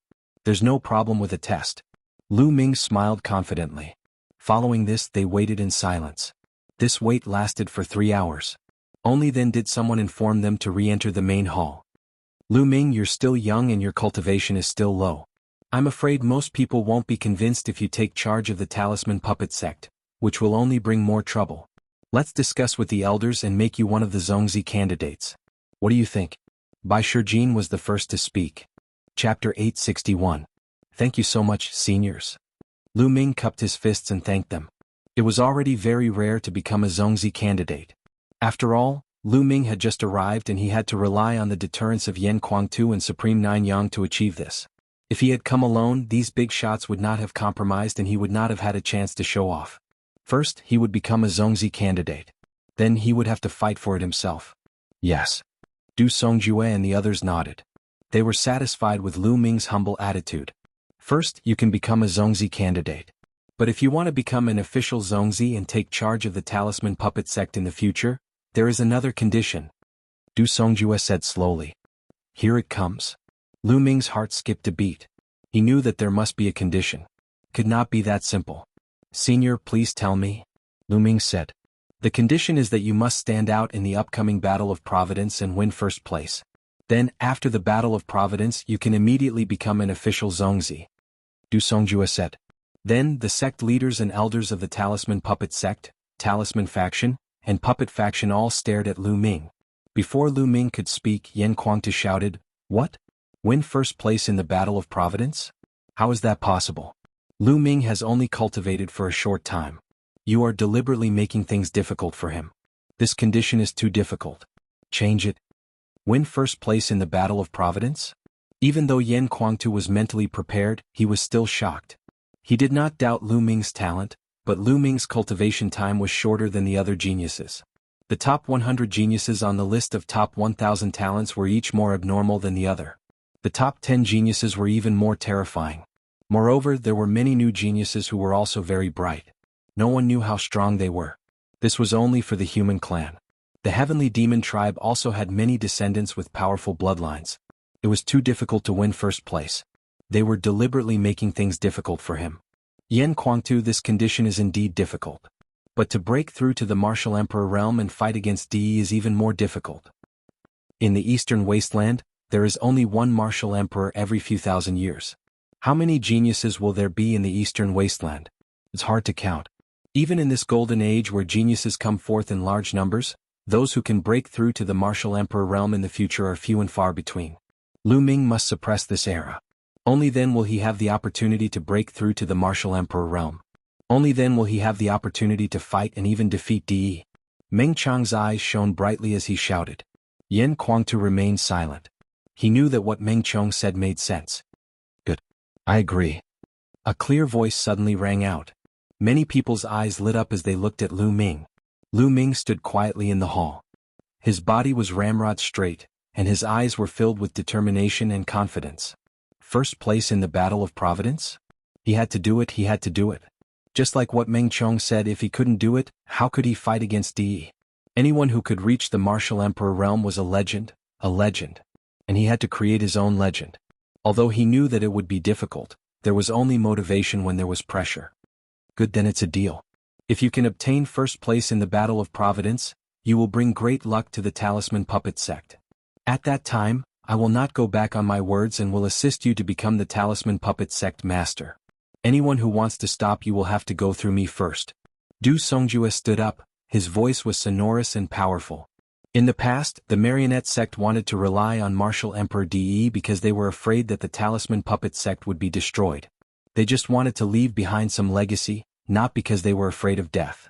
There's no problem with a test. Lu Ming smiled confidently. Following this, they waited in silence. This wait lasted for 3 hours. Only then did someone inform them to re-enter the main hall. Lu Ming, you're still young and your cultivation is still low. I'm afraid most people won't be convinced if you take charge of the Talisman Puppet sect, which will only bring more trouble. Let's discuss with the elders and make you one of the Zongzi candidates. What do you think? Bai Shijin was the first to speak. Chapter 861. Thank you so much, seniors. Lu Ming cupped his fists and thanked them. It was already very rare to become a Zongzi candidate. After all, Lu Ming had just arrived and he had to rely on the deterrence of Yan Kuangtu and Supreme Nine Yang to achieve this. If he had come alone, these big shots would not have compromised and he would not have had a chance to show off. First, he would become a Zongzi candidate. Then he would have to fight for it himself. Yes. Du Songjue and the others nodded. They were satisfied with Lu Ming's humble attitude. First, you can become a Zongzi candidate. But if you want to become an official Zongzi and take charge of the Talisman Puppet sect in the future, there is another condition. Du Songjue said slowly. Here it comes. Lu Ming's heart skipped a beat. He knew that there must be a condition. Could not be that simple. Senior, please tell me. Lu Ming said. The condition is that you must stand out in the upcoming Battle of Providence and win first place. Then, after the Battle of Providence, you can immediately become an official Zongzi. Du Songjue said. Then, the sect leaders and elders of the Talisman Puppet sect, Talisman faction, and Puppet faction all stared at Lu Ming. Before Lu Ming could speak, Yan Kuangtu shouted, What? Win first place in the Battle of Providence? How is that possible? Lu Ming has only cultivated for a short time. You are deliberately making things difficult for him. This condition is too difficult. Change it. Win first place in the Battle of Providence? Even though Yan Kuangtu was mentally prepared, he was still shocked. He did not doubt Lu Ming's talent, but Lu Ming's cultivation time was shorter than the other geniuses. The top 100 geniuses on the list of top 1,000 talents were each more abnormal than the other. The top 10 geniuses were even more terrifying. Moreover, there were many new geniuses who were also very bright. No one knew how strong they were. This was only for the human clan. The heavenly demon tribe also had many descendants with powerful bloodlines. It was too difficult to win first place. They were deliberately making things difficult for him. Yan Kuangtu, this condition is indeed difficult. But to break through to the Martial Emperor realm and fight against DE is even more difficult. In the Eastern Wasteland, there is only one Martial Emperor every few thousand years. How many geniuses will there be in the Eastern Wasteland? It's hard to count. Even in this golden age where geniuses come forth in large numbers, those who can break through to the Martial Emperor realm in the future are few and far between. Lu Ming must suppress this era. Only then will he have the opportunity to break through to the Martial Emperor realm. Only then will he have the opportunity to fight and even defeat DE. Meng Chang's eyes shone brightly as he shouted. Yan Kuangtu remained silent. He knew that what Meng Chong said made sense. Good. I agree. A clear voice suddenly rang out. Many people's eyes lit up as they looked at Lu Ming. Lu Ming stood quietly in the hall. His body was ramrod straight, and his eyes were filled with determination and confidence. First place in the Battle of Providence? He had to do it, he had to do it. Just like what Meng Chong said, if he couldn't do it, how could he fight against DE? Anyone who could reach the Martial Emperor realm was a legend, and he had to create his own legend. Although he knew that it would be difficult, there was only motivation when there was pressure. Good, then it's a deal. If you can obtain first place in the Battle of Providence, you will bring great luck to the Talisman Puppet Sect. At that time, I will not go back on my words and will assist you to become the Talisman Puppet Sect Master. Anyone who wants to stop you will have to go through me first. Du Songjue stood up, his voice was sonorous and powerful. In the past, the marionette sect wanted to rely on Martial Emperor De because they were afraid that the Talisman Puppet Sect would be destroyed. They just wanted to leave behind some legacy, not because they were afraid of death.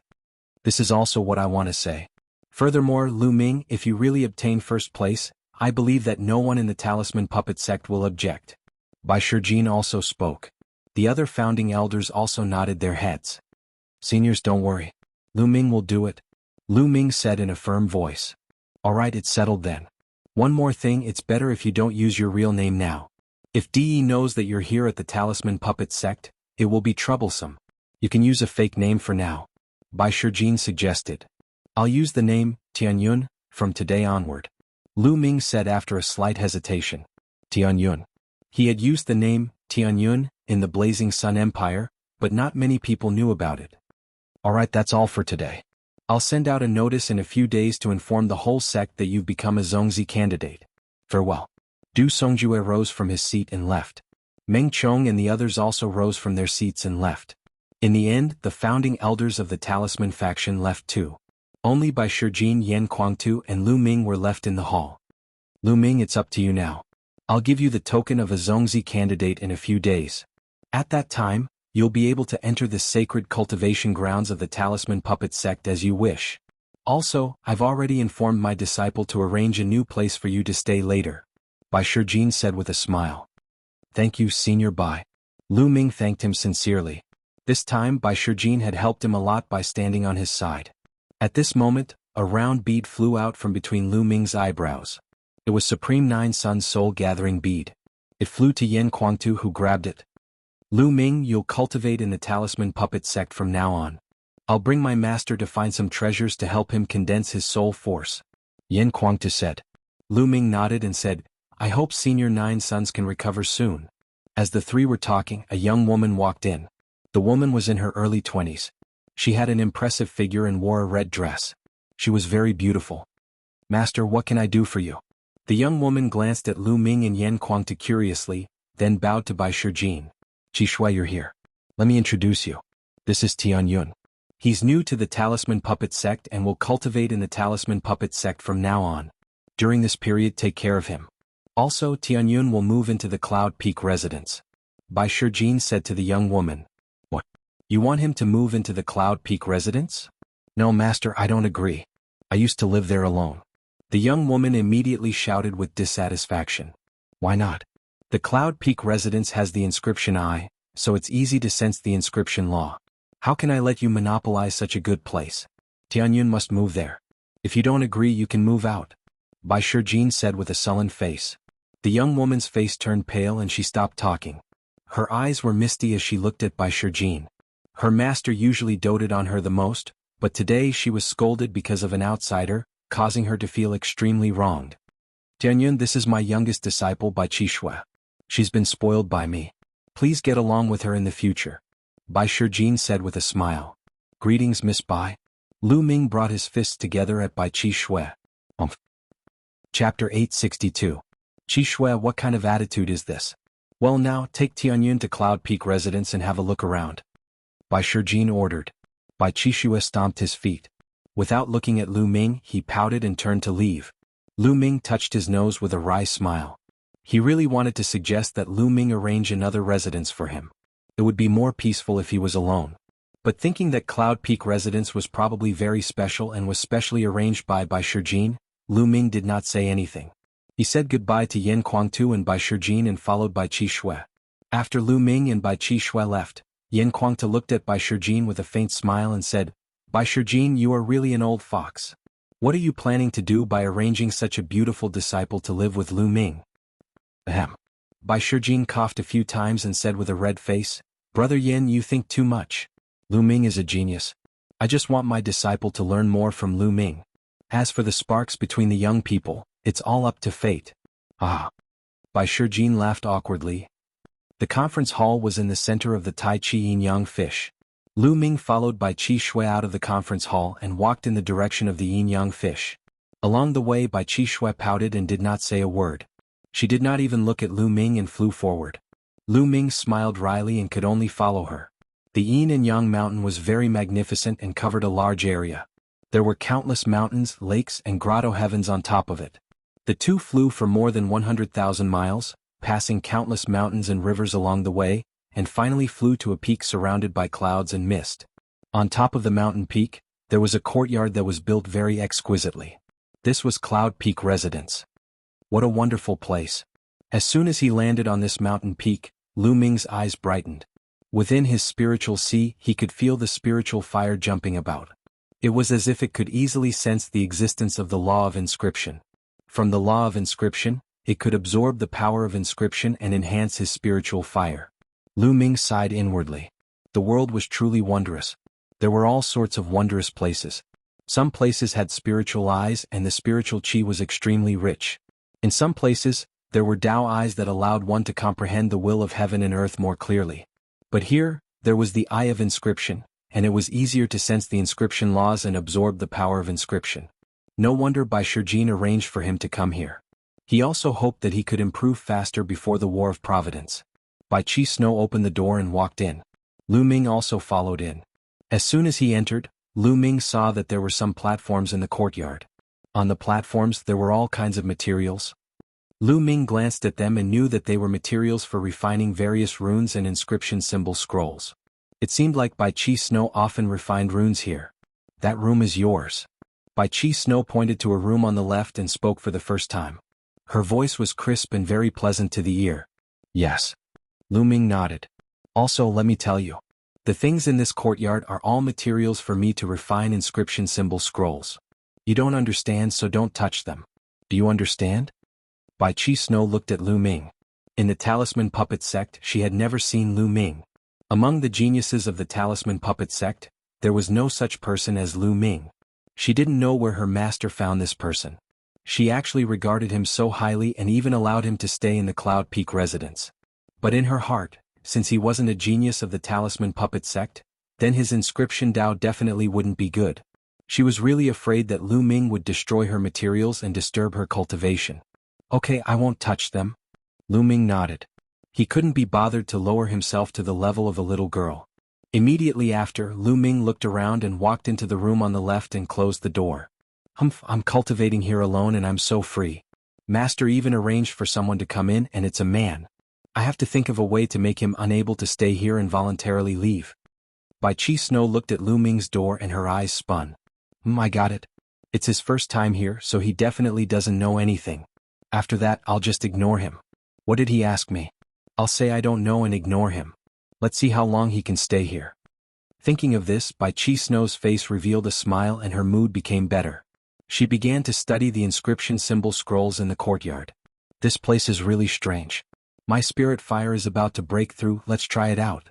This is also what I want to say. Furthermore, Lu Ming, if you really obtain first place, I believe that no one in the Talisman Puppet Sect will object. Bai Shijin also spoke. The other founding elders also nodded their heads. Seniors, don't worry. Lu Ming will do it. Lu Ming said in a firm voice. Alright, it's settled then. One more thing, it's better if you don't use your real name now. If De knows that you're here at the Talisman Puppet Sect, it will be troublesome. You can use a fake name for now. Bai Shijin suggested. I'll use the name, Tianyun, from today onward. Lu Ming said after a slight hesitation. Tianyun. He had used the name, Tianyun, in the Blazing Sun Empire, but not many people knew about it. Alright, that's all for today. I'll send out a notice in a few days to inform the whole sect that you've become a Zongzi candidate. Farewell. Du Songjue rose from his seat and left. Meng Chong and the others also rose from their seats and left. In the end, the founding elders of the Talisman faction left too. Only Bai Shijin, Yan Kuangtu and Lu Ming were left in the hall. Lu Ming, it's up to you now. I'll give you the token of a Zongzi candidate in a few days. At that time, you'll be able to enter the sacred cultivation grounds of the Talisman Puppet Sect as you wish. Also, I've already informed my disciple to arrange a new place for you to stay later. Bai Shijin said with a smile. Thank you, Senior Bai. Lu Ming thanked him sincerely. This time Bai Shijin had helped him a lot by standing on his side. At this moment, a round bead flew out from between Lu Ming's eyebrows. It was Supreme Nine Sun's soul-gathering bead. It flew to Yan Kuangtu, who grabbed it. Lu Ming, you'll cultivate in the Talisman Puppet Sect from now on. I'll bring my master to find some treasures to help him condense his soul force. Yan Kuangtu said. Lu Ming nodded and said, I hope Senior Nine Suns can recover soon. As the three were talking, a young woman walked in. The woman was in her early 20s. She had an impressive figure and wore a red dress. She was very beautiful. Master, what can I do for you? The young woman glanced at Lu Ming and Yan Kuangtu curiously, then bowed to Bai Shijin. Qishui, you're here. Let me introduce you. This is Tianyun. He's new to the Talisman Puppet Sect and will cultivate in the Talisman Puppet Sect from now on. During this period, take care of him. Also, Tianyun will move into the Cloud Peak residence. Bai Shijin said to the young woman. What? You want him to move into the Cloud Peak residence? No, Master, I don't agree. I used to live there alone. The young woman immediately shouted with dissatisfaction. Why not? The Cloud Peak residence has the inscription I, so it's easy to sense the inscription law. How can I let you monopolize such a good place? Tianyun must move there. If you don't agree, you can move out. Bai Shijin said with a sullen face. The young woman's face turned pale and she stopped talking. Her eyes were misty as she looked at Bai Shijin. Her master usually doted on her the most, but today she was scolded because of an outsider, causing her to feel extremely wronged. Tianyun, this is my youngest disciple Bai Qishui. She's been spoiled by me. Please get along with her in the future. Bai Shijin said with a smile. Greetings, Miss Bai. Lu Ming brought his fists together at Bai Qishui. Chapter 862. Qishui, what kind of attitude is this? Well now, take Tianyun to Cloud Peak residence and have a look around. Bai Shijin ordered. Bai Qishui stomped his feet. Without looking at Lu Ming, he pouted and turned to leave. Lu Ming touched his nose with a wry smile. He really wanted to suggest that Lu Ming arrange another residence for him. It would be more peaceful if he was alone. But thinking that Cloud Peak residence was probably very special and was specially arranged by Bai Shijin, Lu Ming did not say anything. He said goodbye to Yan Kuangtu and Bai Shijin and followed Bai Qishui. After Lu Ming and Bai Qishui left, Yan Kuangtu looked at Bai Shijin with a faint smile and said, Bai Shijin, you are really an old fox. What are you planning to do by arranging such a beautiful disciple to live with Lu Ming? Ahem. Bai Shijin coughed a few times and said with a red face, Brother Yan, you think too much. Lu Ming is a genius. I just want my disciple to learn more from Lu Ming. As for the sparks between the young people, it's all up to fate. Ah. Bai Shijin laughed awkwardly. The conference hall was in the center of the Tai Chi Yin Yang fish. Lu Ming followed Bai Qi Shui out of the conference hall and walked in the direction of the yin-yang fish. Along the way Bai Qi Shui pouted and did not say a word. She did not even look at Lu Ming and flew forward. Lu Ming smiled wryly and could only follow her. The yin and yang mountain was very magnificent and covered a large area. There were countless mountains, lakes, and grotto heavens on top of it. The two flew for more than 100,000 miles, passing countless mountains and rivers along the way, and finally flew to a peak surrounded by clouds and mist. On top of the mountain peak, there was a courtyard that was built very exquisitely. This was Cloud Peak Residence. What a wonderful place. As soon as he landed on this mountain peak, Lu Ming's eyes brightened. Within his spiritual sea, he could feel the spiritual fire jumping about. It was as if it could easily sense the existence of the law of inscription. From the law of inscription, it could absorb the power of inscription and enhance his spiritual fire. Lu Ming sighed inwardly. The world was truly wondrous. There were all sorts of wondrous places. Some places had spiritual eyes and the spiritual qi was extremely rich. In some places, there were Tao eyes that allowed one to comprehend the will of heaven and earth more clearly. But here, there was the eye of inscription, and it was easier to sense the inscription laws and absorb the power of inscription. No wonder Bai Shijin arranged for him to come here. He also hoped that he could improve faster before the War of Providence. Bai Qi Snow opened the door and walked in. Lu Ming also followed in. As soon as he entered, Lu Ming saw that there were some platforms in the courtyard. On the platforms there were all kinds of materials. Lu Ming glanced at them and knew that they were materials for refining various runes and inscription symbol scrolls. It seemed like Bai Qi Snow often refined runes here. That room is yours. Bai Qi Snow pointed to a room on the left and spoke for the first time. Her voice was crisp and very pleasant to the ear. Yes. Lu Ming nodded. Also, let me tell you. The things in this courtyard are all materials for me to refine inscription symbol scrolls. You don't understand, so don't touch them. Do you understand? Bai Qi Snow looked at Lu Ming. In the Talisman Puppet Sect, she had never seen Lu Ming. Among the geniuses of the Talisman Puppet Sect, there was no such person as Lu Ming. She didn't know where her master found this person. She actually regarded him so highly and even allowed him to stay in the Cloud Peak residence. But in her heart, since he wasn't a genius of the Talisman Puppet Sect, then his inscription Tao definitely wouldn't be good. She was really afraid that Lu Ming would destroy her materials and disturb her cultivation. Okay, I won't touch them. Lu Ming nodded. He couldn't be bothered to lower himself to the level of a little girl. Immediately after, Lu Ming looked around and walked into the room on the left and closed the door. Humph, I'm cultivating here alone and I'm so free. Master even arranged for someone to come in and it's a man. I have to think of a way to make him unable to stay here and voluntarily leave. Bai Qi Snow looked at Lu Ming's door and her eyes spun. I got it. It's his first time here, so he definitely doesn't know anything. After that, I'll just ignore him. What did he ask me? I'll say I don't know and ignore him. Let's see how long he can stay here. Thinking of this, Bai Qi Snow's face revealed a smile and her mood became better. She began to study the inscription symbol scrolls in the courtyard. This place is really strange. My spirit fire is about to break through, let's try it out.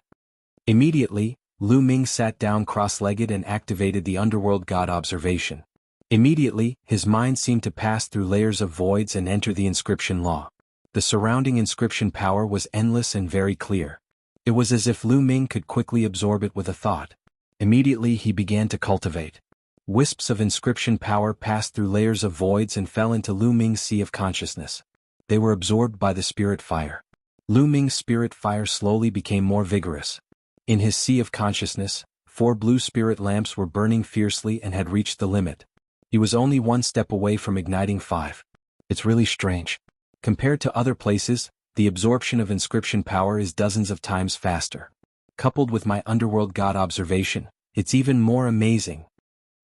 Immediately, Lu Ming sat down cross-legged and activated the underworld god observation. Immediately, his mind seemed to pass through layers of voids and enter the inscription law. The surrounding inscription power was endless and very clear. It was as if Lu Ming could quickly absorb it with a thought. Immediately he began to cultivate. Wisps of inscription power passed through layers of voids and fell into Lu Ming's sea of consciousness. They were absorbed by the spirit fire. Lu Ming's spirit fire slowly became more vigorous. In his sea of consciousness, 4 blue spirit lamps were burning fiercely and had reached the limit. He was only one step away from igniting 5. It's really strange. Compared to other places, the absorption of inscription power is dozens of times faster. Coupled with my underworld god observation, it's even more amazing.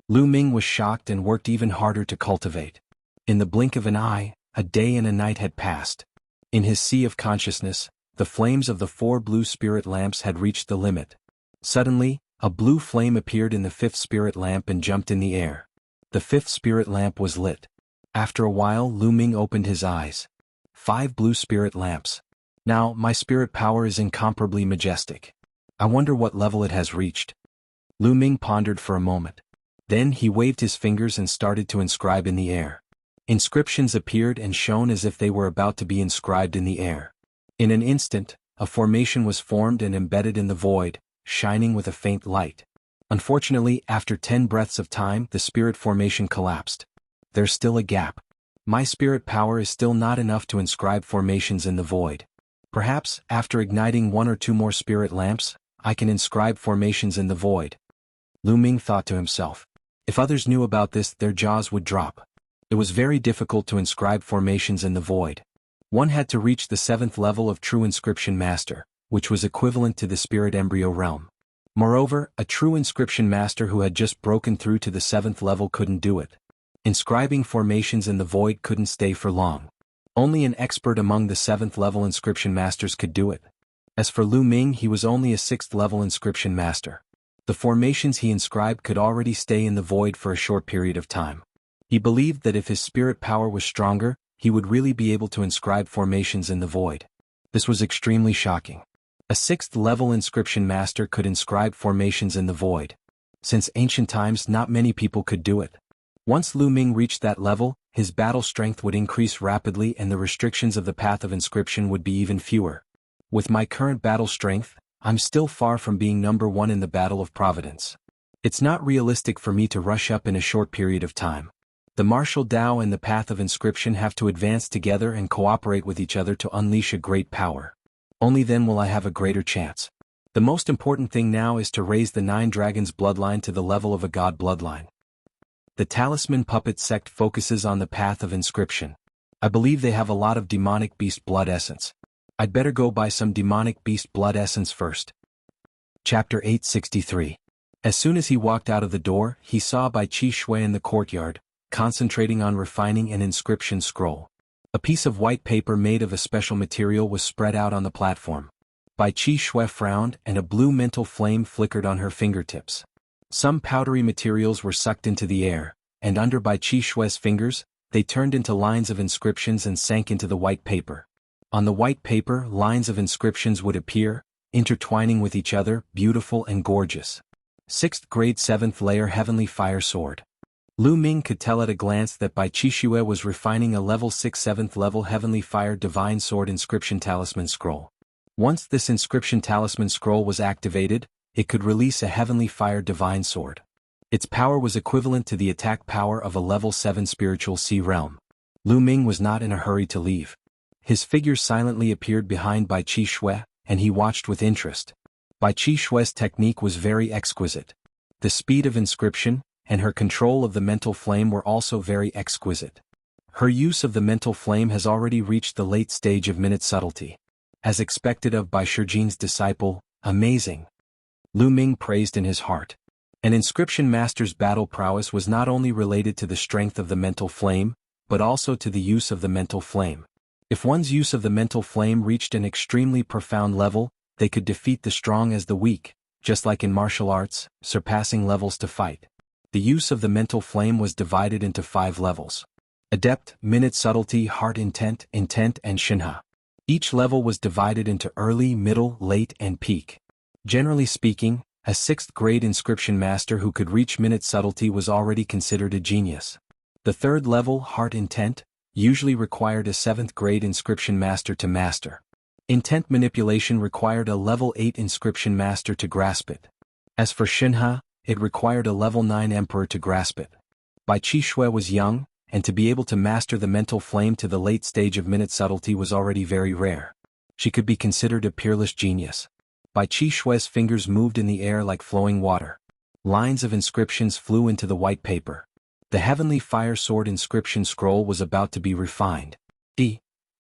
Lu Ming was shocked and worked even harder to cultivate. In the blink of an eye, a day and a night had passed. In his sea of consciousness, the flames of the 4 blue spirit lamps had reached the limit. Suddenly, a blue flame appeared in the 5th spirit lamp and jumped in the air. The 5th spirit lamp was lit. After a while, Lu Ming opened his eyes. 5 blue spirit lamps. Now, my spirit power is incomparably majestic. I wonder what level it has reached. Lu Ming pondered for a moment. Then he waved his fingers and started to inscribe in the air. Inscriptions appeared and shone as if they were about to be inscribed in the air. In an instant, a formation was formed and embedded in the void, shining with a faint light. Unfortunately, after 10 breaths of time, the spirit formation collapsed. There's still a gap. My spirit power is still not enough to inscribe formations in the void. Perhaps, after igniting 1 or 2 more spirit lamps, I can inscribe formations in the void. Lu Ming thought to himself. If others knew about this, their jaws would drop. It was very difficult to inscribe formations in the void. One had to reach the 7th level of true inscription master, which was equivalent to the spirit embryo realm. Moreover, a true inscription master who had just broken through to the 7th level couldn't do it. Inscribing formations in the void couldn't stay for long. Only an expert among the 7th level inscription masters could do it. As for Lu Ming, he was only a 6th level inscription master. The formations he inscribed could already stay in the void for a short period of time. He believed that if his spirit power was stronger, he would really be able to inscribe formations in the void. This was extremely shocking. A 6th level inscription master could inscribe formations in the void. Since ancient times, not many people could do it. Once Lu Ming reached that level, his battle strength would increase rapidly and the restrictions of the path of inscription would be even fewer. With my current battle strength, I'm still far from being number 1 in the battle of providence. It's not realistic for me to rush up in a short period of time. The martial Dao and the path of inscription have to advance together and cooperate with each other to unleash a great power. Only then will I have a greater chance. The most important thing now is to raise the 9 dragons bloodline to the level of a god bloodline. The Talisman Puppet sect focuses on the path of inscription. I believe they have a lot of demonic beast blood essence. I'd better go buy some demonic beast blood essence first. Chapter 863. As soon as he walked out of the door, he saw Bai Qi Shui in the courtyard, concentrating on refining an inscription scroll. A piece of white paper made of a special material was spread out on the platform. Bai Qi Shui frowned and a blue mental flame flickered on her fingertips. Some powdery materials were sucked into the air, and under Bai Qi Shui's fingers, they turned into lines of inscriptions and sank into the white paper. On the white paper, lines of inscriptions would appear, intertwining with each other, beautiful and gorgeous. 6th grade 7th layer Heavenly Fire Sword. Lu Ming could tell at a glance that Bai Qi Shui was refining a level 6 7th level Heavenly Fire Divine Sword Inscription Talisman Scroll. Once this Inscription Talisman Scroll was activated, it could release a Heavenly Fire Divine Sword. Its power was equivalent to the attack power of a level 7 spiritual sea realm. Lu Ming was not in a hurry to leave. His figure silently appeared behind Bai Qi Shui, and he watched with interest. Bai Qi Shui's technique was very exquisite. The speed of inscription, and her control of the mental flame were also very exquisite. Her use of the mental flame has already reached the late stage of minute subtlety. As expected of Bai Shijin's disciple, amazing. Lu Ming praised in his heart. An inscription master's battle prowess was not only related to the strength of the mental flame, but also to the use of the mental flame. If one's use of the mental flame reached an extremely profound level, they could defeat the strong as the weak, just like in martial arts, surpassing levels to fight. The use of the mental flame was divided into 5 levels. Adept, Minute Subtlety, Heart Intent, Intent and Shinha. Each level was divided into early, middle, late and peak. Generally speaking, a 6th grade inscription master who could reach minute subtlety was already considered a genius. The 3rd level, Heart Intent, usually required a 7th grade inscription master to master. Intent manipulation required a level 8 inscription master to grasp it. As for Shinha, it required a level 9 emperor to grasp it. Bai Qi Shui was young, and to be able to master the mental flame to the late stage of minute subtlety was already very rare. She could be considered a peerless genius. Bai Qi Shui's fingers moved in the air like flowing water. Lines of inscriptions flew into the white paper. The Heavenly Fire Sword inscription scroll was about to be refined.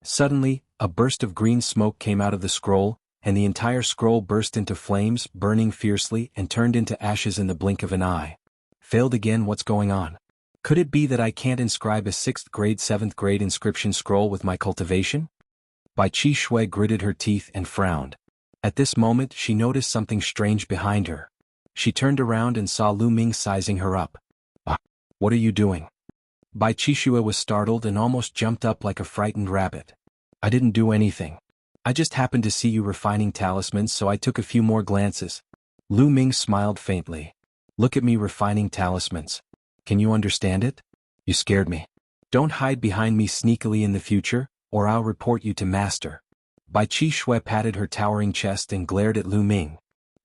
Suddenly, a burst of green smoke came out of the scroll, and the entire scroll burst into flames, burning fiercely and turned into ashes in the blink of an eye. Failed again, what's going on? Could it be that I can't inscribe a 6th grade 7th grade inscription scroll with my cultivation? Bai Qi Shui gritted her teeth and frowned. At this moment she noticed something strange behind her. She turned around and saw Lu Ming sizing her up. What are you doing? Bai Qi Shui was startled and almost jumped up like a frightened rabbit. I didn't do anything. I just happened to see you refining talismans, so I took a few more glances. Lu Ming smiled faintly. Look at me refining talismans. Can you understand it? You scared me. Don't hide behind me sneakily in the future, or I'll report you to master. Bai Qi Shui patted her towering chest and glared at Lu Ming.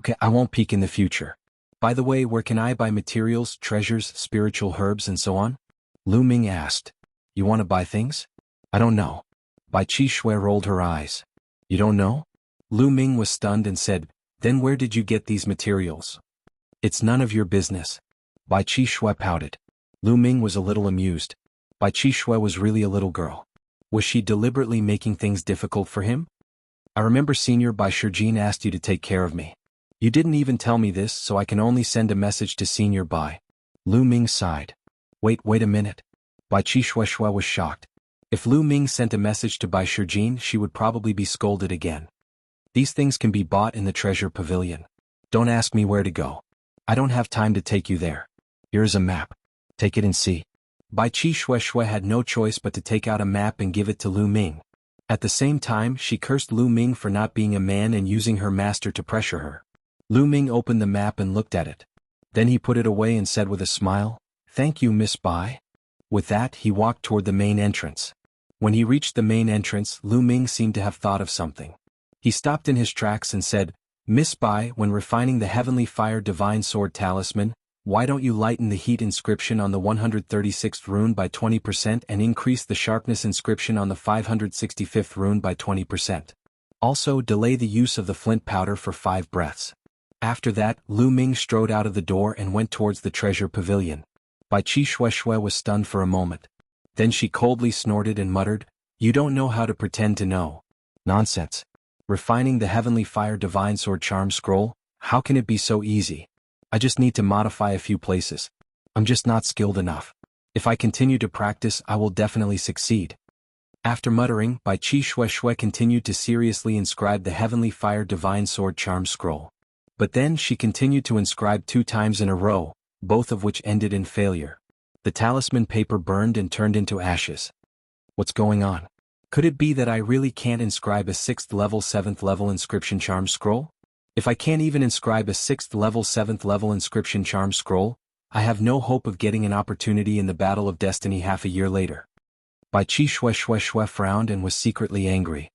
Okay, I won't peek in the future. By the way, where can I buy materials, treasures, spiritual herbs, and so on? Lu Ming asked. You want to buy things? I don't know. Bai Chi Shui rolled her eyes. You don't know? Lu Ming was stunned and said, then where did you get these materials? It's none of your business. Bai Chi Shui pouted. Lu Ming was a little amused. Bai Chi Shui was really a little girl. Was she deliberately making things difficult for him? I remember Senior Bai Shijin asked you to take care of me. You didn't even tell me this, so I can only send a message to Senior Bai. Lu Ming sighed. Wait a minute. Bai Chi Shui was shocked. If Lu Ming sent a message to Bai Shijin, she would probably be scolded again. These things can be bought in the treasure pavilion. Don't ask me where to go. I don't have time to take you there. Here is a map. Take it and see. Bai Chi Shui had no choice but to take out a map and give it to Lu Ming. At the same time, she cursed Lu Ming for not being a man and using her master to pressure her. Lu Ming opened the map and looked at it. Then he put it away and said with a smile, Thank you, Miss Bai. With that, he walked toward the main entrance. When he reached the main entrance, Lu Ming seemed to have thought of something. He stopped in his tracks and said, Miss Bai, when refining the Heavenly Fire Divine Sword Talisman, why don't you lighten the heat inscription on the 136th rune by 20% and increase the sharpness inscription on the 565th rune by 20%? Also, delay the use of the flint powder for 5 breaths. After that, Lu Ming strode out of the door and went towards the treasure pavilion. Bai Chi Shui was stunned for a moment. Then she coldly snorted and muttered, You don't know how to pretend to know. Nonsense. Refining the Heavenly Fire Divine Sword Charm Scroll? How can it be so easy? I just need to modify a few places. I'm just not skilled enough. If I continue to practice, I will definitely succeed. After muttering, Bai Chi Shui continued to seriously inscribe the Heavenly Fire Divine Sword Charm Scroll. But then she continued to inscribe 2 times in a row, both of which ended in failure. The talisman paper burned and turned into ashes. What's going on? Could it be that I really can't inscribe a 6th level 7th level inscription charm scroll? If I can't even inscribe a 6th level 7th level inscription charm scroll, I have no hope of getting an opportunity in the Battle of Destiny half a year later. Bai Chi Shui frowned and was secretly angry.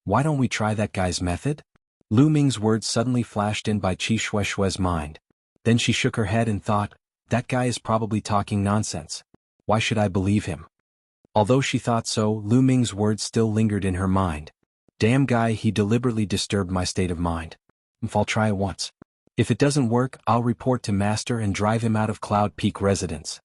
Why don't we try that guy's method? Lu Ming's words suddenly flashed in Bai Chi Shui's mind. Then she shook her head and thought, that guy is probably talking nonsense. Why should I believe him? Although she thought so, Lu Ming's words still lingered in her mind. Damn guy, he deliberately disturbed my state of mind. If I'll try it once. If it doesn't work, I'll report to Master and drive him out of Cloud Peak residence.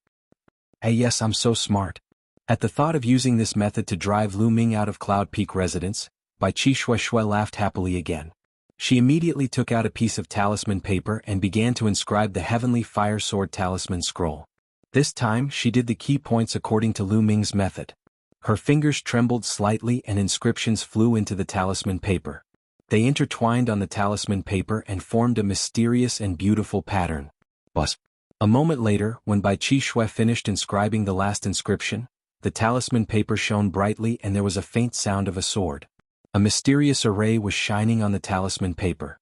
Hey, yes, I'm so smart. At the thought of using this method to drive Lu Ming out of Cloud Peak residence, Bai Chi Shui laughed happily again. She immediately took out a piece of talisman paper and began to inscribe the Heavenly Fire Sword Talisman Scroll. This time, she did the key points according to Lu Ming's method. Her fingers trembled slightly and inscriptions flew into the talisman paper. They intertwined on the talisman paper and formed a mysterious and beautiful pattern. Buzz. A moment later, when Bai Chi Shui finished inscribing the last inscription, the talisman paper shone brightly and there was a faint sound of a sword. A mysterious array was shining on the talisman paper.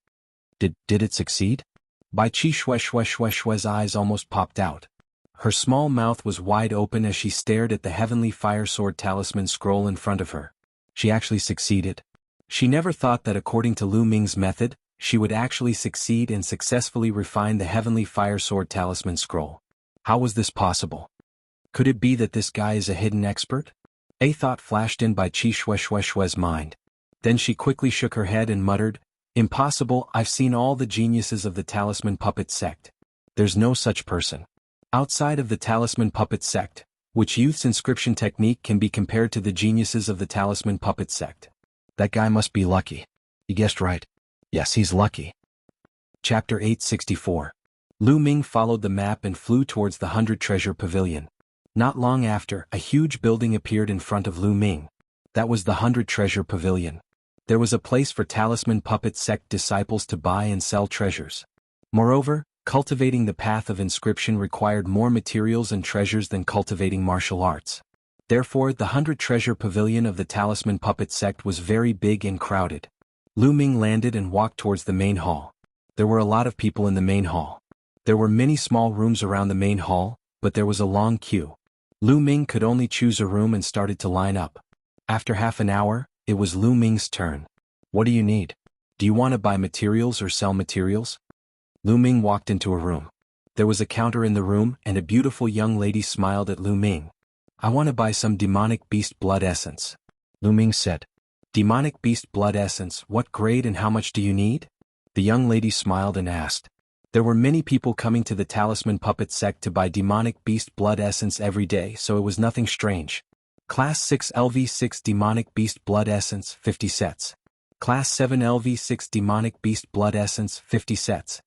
Did it succeed? Bai Chi Shui's eyes almost popped out. Her small mouth was wide open as she stared at the Heavenly Fire Sword Talisman Scroll in front of her. She actually succeeded. She never thought that according to Lu Ming's method, she would actually succeed and successfully refine the Heavenly Fire Sword Talisman Scroll. How was this possible? Could it be that this guy is a hidden expert? A thought flashed in Bai Chi Shui's mind. Then she quickly shook her head and muttered, Impossible, I've seen all the geniuses of the Talisman Puppet Sect. There's no such person. Outside of the Talisman Puppet Sect, which youth's inscription technique can be compared to the geniuses of the Talisman Puppet Sect. That guy must be lucky. You guessed right. Yes, he's lucky. Chapter 864. Lu Ming followed the map and flew towards the 100 Treasure Pavilion. Not long after, a huge building appeared in front of Lu Ming. That was the 100 Treasure Pavilion. There was a place for Talisman Puppet Sect disciples to buy and sell treasures. Moreover, cultivating the path of inscription required more materials and treasures than cultivating martial arts. Therefore, the 100 Treasure Pavilion of the Talisman Puppet Sect was very big and crowded. Lu Ming landed and walked towards the main hall. There were a lot of people in the main hall. There were many small rooms around the main hall, but there was a long queue. Lu Ming could only choose a room and started to line up. After half an hour, it was Lu Ming's turn. What do you need? Do you want to buy materials or sell materials? Lu Ming walked into a room. There was a counter in the room and a beautiful young lady smiled at Lu Ming. "I want to buy some demonic beast blood essence," Lu Ming said. "Demonic beast blood essence, what grade and how much do you need?" The young lady smiled and asked. There were many people coming to the Talisman Puppet sect to buy demonic beast blood essence every day, so it was nothing strange. Class 6 LV6 demonic beast blood essence, 50 sets. Class 7 LV6 demonic beast blood essence, 50 sets.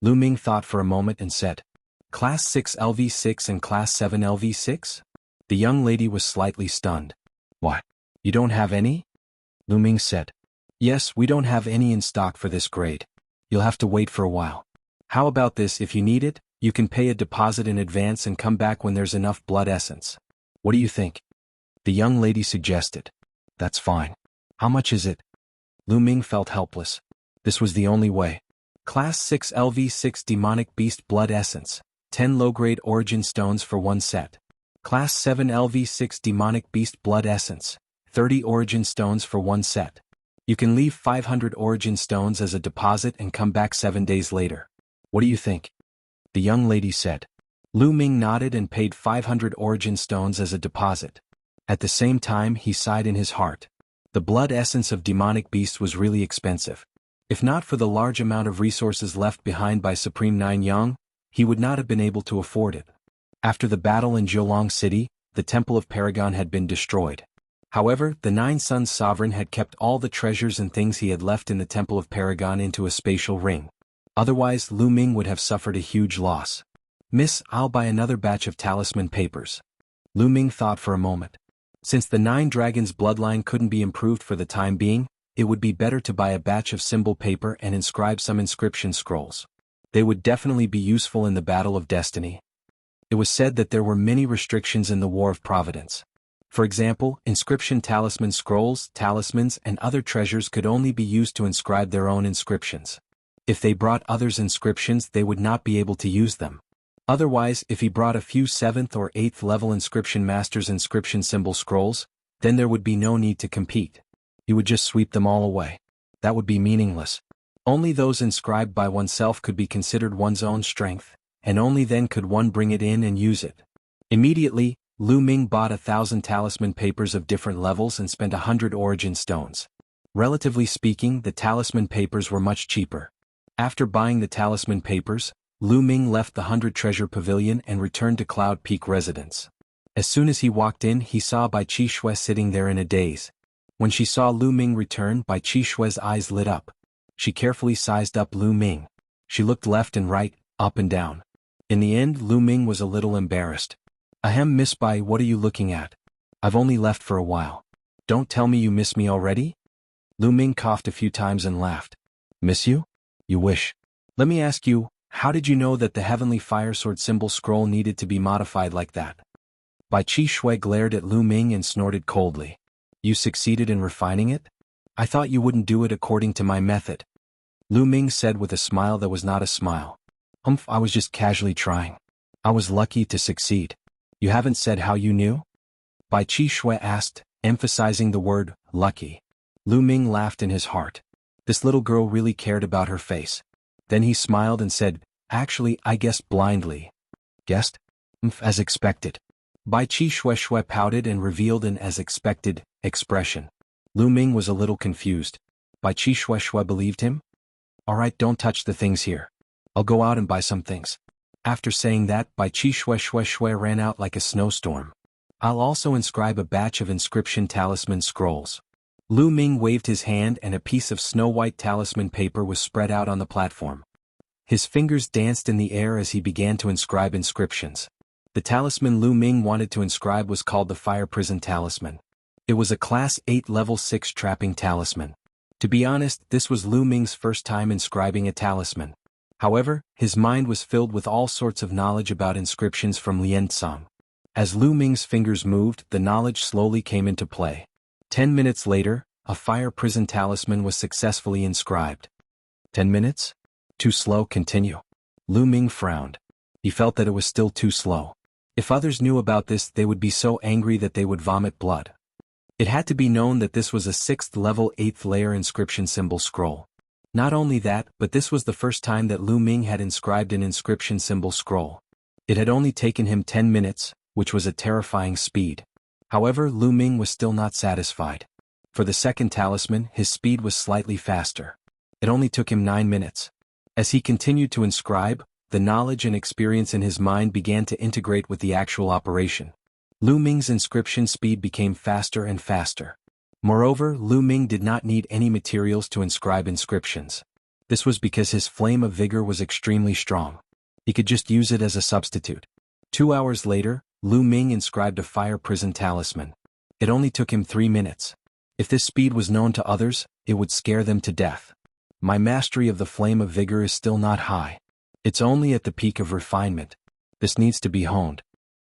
Lu Ming thought for a moment and said, "Class 6 LV6 and Class 7 LV6? The young lady was slightly stunned. "What? You don't have any?" Lu Ming said. "Yes, we don't have any in stock for this grade. You'll have to wait for a while. How about this, if you need it, you can pay a deposit in advance and come back when there's enough blood essence. What do you think?" The young lady suggested. "That's fine. How much is it?" Lu Ming felt helpless. This was the only way. Class 6 LV6 demonic beast blood essence, 10 low-grade origin stones for 1 set. Class 7 LV6 demonic beast blood essence, 30 origin stones for 1 set. You can leave 500 origin stones as a deposit and come back 7 days later. What do you think?" The young lady said. Lu Ming nodded and paid 500 origin stones as a deposit. At the same time he sighed in his heart. The blood essence of demonic beasts was really expensive. If not for the large amount of resources left behind by Supreme Nine Yang, he would not have been able to afford it. After the battle in Jiulong City, the Temple of Paragon had been destroyed. However, the Nine Suns Sovereign had kept all the treasures and things he had left in the Temple of Paragon into a spatial ring. Otherwise, Lu Ming would have suffered a huge loss. "Miss, I'll buy another batch of talisman papers." Lu Ming thought for a moment. Since the Nine Dragons bloodline couldn't be improved for the time being, it would be better to buy a batch of symbol paper and inscribe some inscription scrolls. They would definitely be useful in the Battle of Destiny. It was said that there were many restrictions in the War of Providence. For example, inscription talisman scrolls, talismans, and other treasures could only be used to inscribe their own inscriptions. If they brought others' inscriptions, they would not be able to use them. Otherwise, if he brought a few 7th or 8th level inscription masters' inscription symbol scrolls, then there would be no need to compete. He would just sweep them all away. That would be meaningless. Only those inscribed by oneself could be considered one's own strength, and only then could one bring it in and use it. Immediately, Lu Ming bought 1,000 talisman papers of different levels and spent 100 origin stones. Relatively speaking, the talisman papers were much cheaper. After buying the talisman papers, Lu Ming left the 100 Treasure Pavilion and returned to Cloud Peak residence. As soon as he walked in, he saw Bai Qishui sitting there in a daze. When she saw Lu Ming return, Bai Qishui's eyes lit up. She carefully sized up Lu Ming. She looked left and right, up and down. In the end, Lu Ming was a little embarrassed. "Ahem, Miss Bai, what are you looking at? I've only left for a while. Don't tell me you miss me already?" Lu Ming coughed a few times and laughed. "Miss you? You wish. Let me ask you, how did you know that the Heavenly Fire Sword symbol scroll needed to be modified like that?" Bai Qishui glared at Lu Ming and snorted coldly. "You succeeded in refining it? I thought you wouldn't do it according to my method." Lu Ming said with a smile that was not a smile. I was just casually trying. I was lucky to succeed." "You haven't said how you knew?" Bai Qishui asked, emphasizing the word, lucky. Lu Ming laughed in his heart. This little girl really cared about her face. Then he smiled and said, "Actually, I guessed blindly." "Guessed?" "As expected." Bai Qishui pouted and revealed an as expected expression. Lu Ming was a little confused. Bai Qishui believed him? "Alright, don't touch the things here. I'll go out and buy some things." After saying that, Bai Qishui ran out like a snowstorm. "I'll also inscribe a batch of inscription talisman scrolls." Lu Ming waved his hand and a piece of snow-white talisman paper was spread out on the platform. His fingers danced in the air as he began to inscribe inscriptions. The talisman Lu Ming wanted to inscribe was called the Fire Prison Talisman. It was a Class 8 Level 6 trapping talisman. To be honest, this was Lu Ming's first time inscribing a talisman. However, his mind was filled with all sorts of knowledge about inscriptions from Lianzong. As Lu Ming's fingers moved, the knowledge slowly came into play. 10 minutes later, a fire prison talisman was successfully inscribed. 10 minutes? Too slow, continue. Lu Ming frowned. He felt that it was still too slow. If others knew about this, they would be so angry that they would vomit blood. It had to be known that this was a 6th level 8th layer inscription symbol scroll. Not only that, but this was the first time that Lu Ming had inscribed an inscription symbol scroll. It had only taken him 10 minutes, which was a terrifying speed. However, Lu Ming was still not satisfied. For the second talisman, his speed was slightly faster. It only took him 9 minutes. As he continued to inscribe, the knowledge and experience in his mind began to integrate with the actual operation. Lu Ming's inscription speed became faster and faster. Moreover, Lu Ming did not need any materials to inscribe inscriptions. This was because his flame of vigor was extremely strong. He could just use it as a substitute. 2 hours later, Lu Ming inscribed a fire prison talisman. It only took him 3 minutes. If this speed was known to others, it would scare them to death. My mastery of the flame of vigor is still not high. It's only at the peak of refinement. This needs to be honed.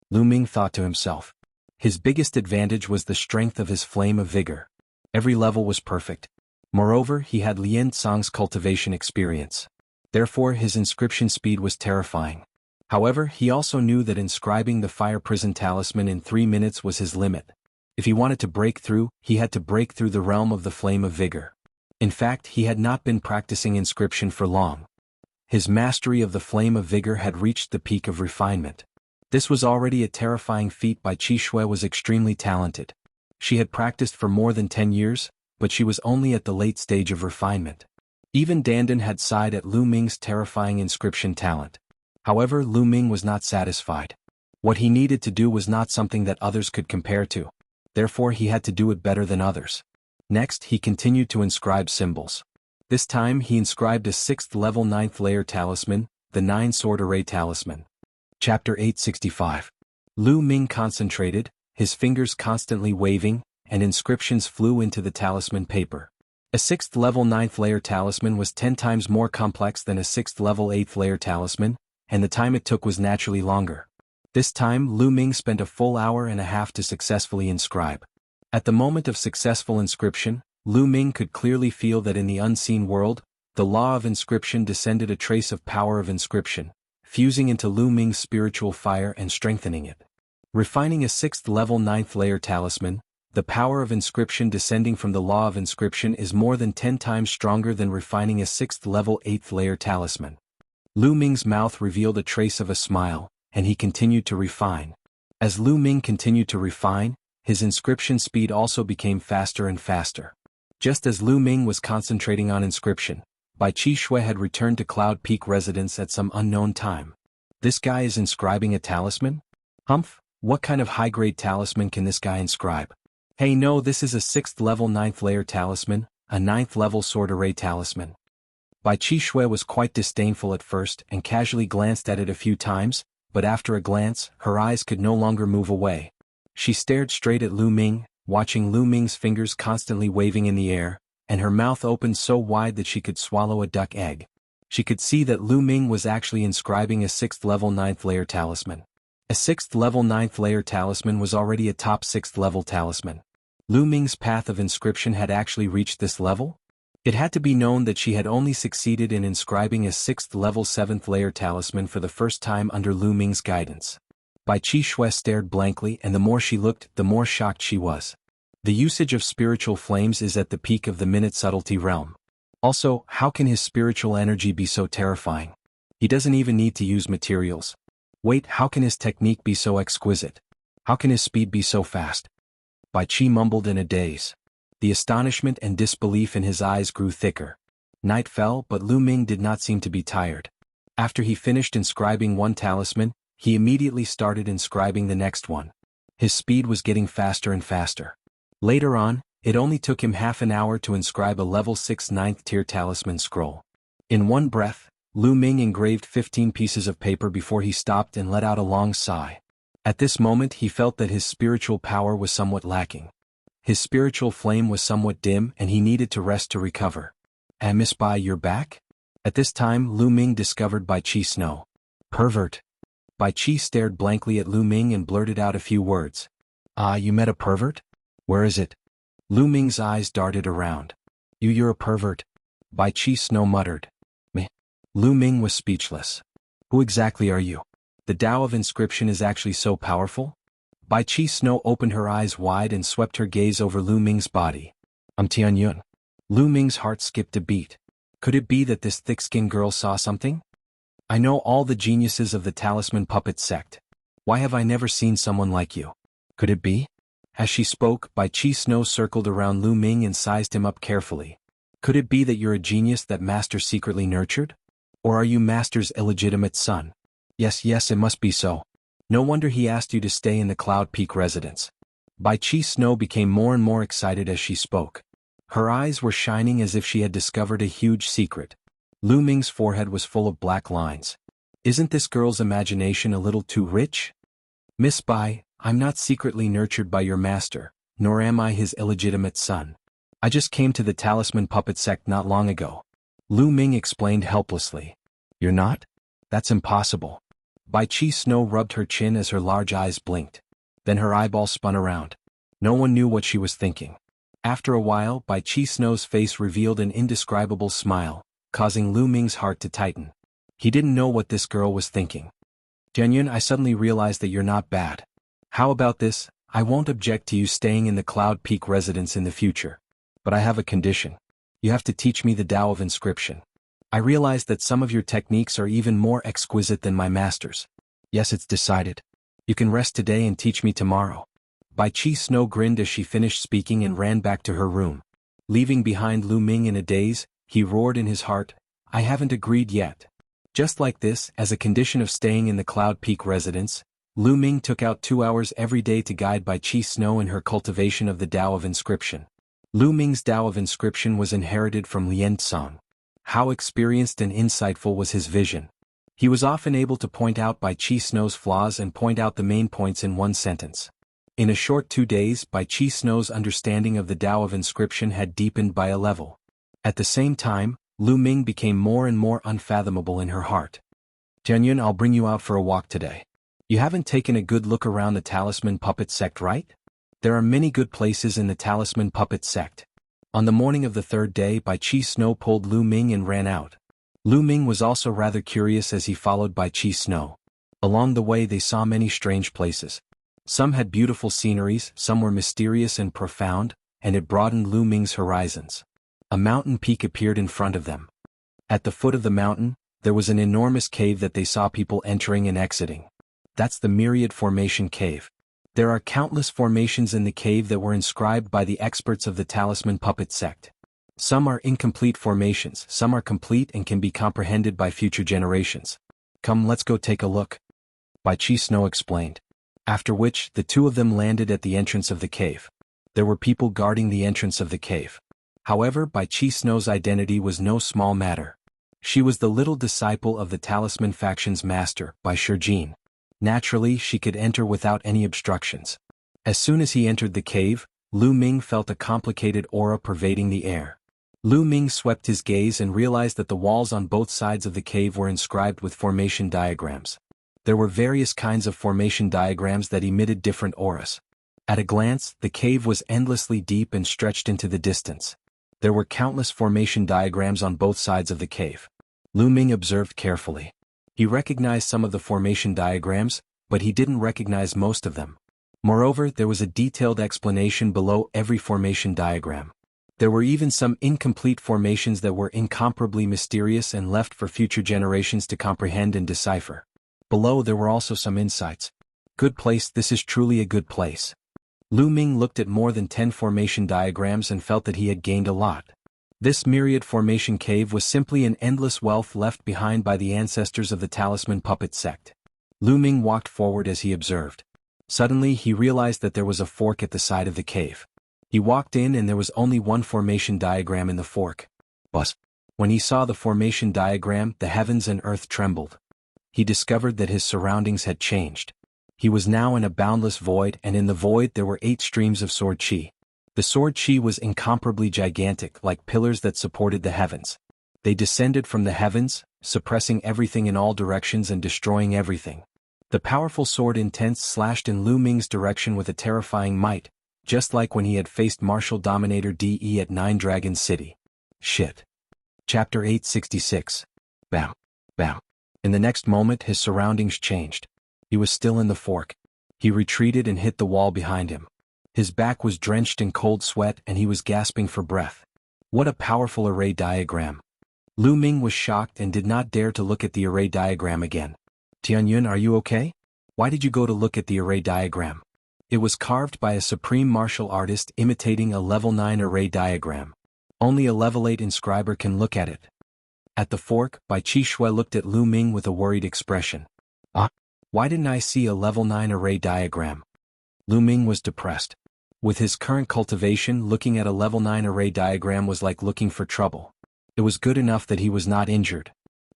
Lu Ming thought to himself. His biggest advantage was the strength of his flame of vigor. Every level was perfect. Moreover, he had Lien Tsang's cultivation experience. Therefore, his inscription speed was terrifying. However, he also knew that inscribing the fire prison talisman in 3 minutes was his limit. If he wanted to break through, he had to break through the realm of the flame of vigor. In fact, he had not been practicing inscription for long. His mastery of the flame of vigor had reached the peak of refinement. This was already a terrifying feat. Bai Qishui was extremely talented. She had practiced for more than 10 years, but she was only at the late stage of refinement. Even Dandan had sighed at Lu Ming's terrifying inscription talent. However, Lu Ming was not satisfied. What he needed to do was not something that others could compare to. Therefore, he had to do it better than others. Next, he continued to inscribe symbols. This time, he inscribed a 6th level 9th layer talisman, the 9-sword array talisman. Chapter 865. Lu Ming concentrated, his fingers constantly waving, and inscriptions flew into the talisman paper. A 6th level 9th layer talisman was 10 times more complex than a 6th level 8th layer talisman, and the time it took was naturally longer. This time, Lu Ming spent a full hour and a half to successfully inscribe. At the moment of successful inscription, Lu Ming could clearly feel that in the unseen world, the law of inscription descended a trace of power of inscription, fusing into Lu Ming's spiritual fire and strengthening it. Refining a 6th level 9th layer talisman, the power of inscription descending from the law of inscription is more than 10 times stronger than refining a 6th level 8th layer talisman. Lu Ming's mouth revealed a trace of a smile, and he continued to refine. As Lu Ming continued to refine, his inscription speed also became faster and faster. Just as Lu Ming was concentrating on inscription, Bai Qishui had returned to Cloud Peak residence at some unknown time. This guy is inscribing a talisman? Humph, what kind of high-grade talisman can this guy inscribe? Hey no, this is a 6th level 9th layer talisman, a 9th level sword array talisman. Bai Qishui was quite disdainful at first and casually glanced at it a few times, but after a glance, her eyes could no longer move away. She stared straight at Lu Ming, watching Lu Ming's fingers constantly waving in the air, and her mouth opened so wide that she could swallow a duck egg. She could see that Lu Ming was actually inscribing a 6th level 9th layer talisman. A 6th level 9th layer talisman was already a top 6th level talisman. Lu Ming's path of inscription had actually reached this level? It had to be known that she had only succeeded in inscribing a 6th level 7th layer talisman for the first time under Lu Ming's guidance. Bai Qishui stared blankly, and the more she looked, the more shocked she was. The usage of spiritual flames is at the peak of the minute subtlety realm. Also, how can his spiritual energy be so terrifying? He doesn't even need to use materials. Wait, how can his technique be so exquisite? How can his speed be so fast? Bai Qi mumbled in a daze. The astonishment and disbelief in his eyes grew thicker. Night fell, but Lu Ming did not seem to be tired. After he finished inscribing one talisman, he immediately started inscribing the next one. His speed was getting faster and faster. Later on, it only took him half an hour to inscribe a level 6 9th tier talisman scroll. In one breath, Lu Ming engraved 15 pieces of paper before he stopped and let out a long sigh. At this moment he felt that his spiritual power was somewhat lacking. His spiritual flame was somewhat dim and he needed to rest to recover. Miss Bai, you're back? At this time Lu Ming discovered Bai Qi Snow. Pervert. Bai Qi stared blankly at Lu Ming and blurted out a few words. Ah, you met a pervert? Where is it? Lu Ming's eyes darted around. You're a pervert. Bai Qi Snow muttered. Meh. Lu Ming was speechless. Who exactly are you? The Tao of inscription is actually so powerful? Bai Qi Snow opened her eyes wide and swept her gaze over Lu Ming's body. Tianyun. Lu Ming's heart skipped a beat. Could it be that this thick-skinned girl saw something? I know all the geniuses of the Talisman Puppet sect. Why have I never seen someone like you? Could it be? As she spoke, Bai Qi Snow circled around Lu Ming and sized him up carefully. Could it be that you're a genius that Master secretly nurtured? Or are you Master's illegitimate son? Yes, it must be so. No wonder he asked you to stay in the Cloud Peak residence. Bai Qi Snow became more and more excited as she spoke. Her eyes were shining as if she had discovered a huge secret. Lu Ming's forehead was full of black lines. Isn't this girl's imagination a little too rich? Miss Bai, I'm not secretly nurtured by your master, nor am I his illegitimate son. I just came to the Talisman Puppet sect not long ago. Lu Ming explained helplessly. You're not? That's impossible. Bai Qi Snow rubbed her chin as her large eyes blinked. Then her eyeball spun around. No one knew what she was thinking. After a while, Bai Qi Snow's face revealed an indescribable smile, causing Lu Ming's heart to tighten. He didn't know what this girl was thinking. Jianyun, I suddenly realized that you're not bad. How about this? I won't object to you staying in the Cloud Peak residence in the future. But I have a condition. You have to teach me the Tao of Inscription. I realize that some of your techniques are even more exquisite than my master's. Yes, it's decided. You can rest today and teach me tomorrow. Bai Qi Snow grinned as she finished speaking and ran back to her room. Leaving behind Lu Ming in a daze, he roared in his heart, I haven't agreed yet. Just like this, as a condition of staying in the Cloud Peak residence, Lu Ming took out 2 hours every day to guide Bai Qi Snow in her cultivation of the Tao of Inscription. Lu Ming's Tao of Inscription was inherited from Lien Tsang. How experienced and insightful was his vision. He was often able to point out Bai Qi Snow's flaws and point out the main points in one sentence. In a short 2 days, Bai Qi Snow's understanding of the Tao of Inscription had deepened by a level. At the same time, Lu Ming became more and more unfathomable in her heart. Jianyun, I'll bring you out for a walk today. You haven't taken a good look around the Talisman Puppet sect, right? There are many good places in the Talisman Puppet sect. On the morning of the 3rd day, Bai Qi Snow pulled Lu Ming and ran out. Lu Ming was also rather curious as he followed Bai Qi Snow. Along the way they saw many strange places. Some had beautiful sceneries, some were mysterious and profound, and it broadened Lu Ming's horizons. A mountain peak appeared in front of them. At the foot of the mountain, there was an enormous cave that they saw people entering and exiting. That's the Myriad Formation Cave. There are countless formations in the cave that were inscribed by the experts of the Talisman Puppet sect. Some are incomplete formations, some are complete and can be comprehended by future generations. Come, let's go take a look. Bai Qi Snow explained. After which, the two of them landed at the entrance of the cave. There were people guarding the entrance of the cave. However, Bai Qi Snow's identity was no small matter. She was the little disciple of the Talisman faction's master, Bai Shijin. Naturally, she could enter without any obstructions. As soon as he entered the cave, Lu Ming felt a complicated aura pervading the air. Lu Ming swept his gaze and realized that the walls on both sides of the cave were inscribed with formation diagrams. There were various kinds of formation diagrams that emitted different auras. At a glance, the cave was endlessly deep and stretched into the distance. There were countless formation diagrams on both sides of the cave. Lu Ming observed carefully. He recognized some of the formation diagrams, but he didn't recognize most of them. Moreover, there was a detailed explanation below every formation diagram. There were even some incomplete formations that were incomparably mysterious and left for future generations to comprehend and decipher. Below there were also some insights. Good place, this is truly a good place. Lu Ming looked at more than 10 formation diagrams and felt that he had gained a lot. This Myriad Formation Cave was simply an endless wealth left behind by the ancestors of the Talisman Puppet sect. Lu Ming walked forward as he observed. Suddenly he realized that there was a fork at the side of the cave. He walked in and there was only one formation diagram in the fork. But when he saw the formation diagram, the heavens and earth trembled. He discovered that his surroundings had changed. He was now in a boundless void, and in the void there were 8 streams of sword chi. The sword chi was incomparably gigantic, like pillars that supported the heavens. They descended from the heavens, suppressing everything in all directions and destroying everything. The powerful sword intense slashed in Lu Ming's direction with a terrifying might, just like when he had faced Martial Dominator DE at 9 Dragon City. Shit. Chapter 866. Bam. Bam. In the next moment his surroundings changed. He was still in the fork. He retreated and hit the wall behind him. His back was drenched in cold sweat and he was gasping for breath. What a powerful array diagram. Lu Ming was shocked and did not dare to look at the array diagram again. Tianyun, are you okay? Why did you go to look at the array diagram? It was carved by a supreme martial artist imitating a level 9 array diagram. Only a level 8 inscriber can look at it. At the fork, Bai Chi Shui looked at Lu Ming with a worried expression. Why didn't I see a level 9 array diagram? Lu Ming was depressed. With his current cultivation, looking at a level 9 array diagram was like looking for trouble. It was good enough that he was not injured.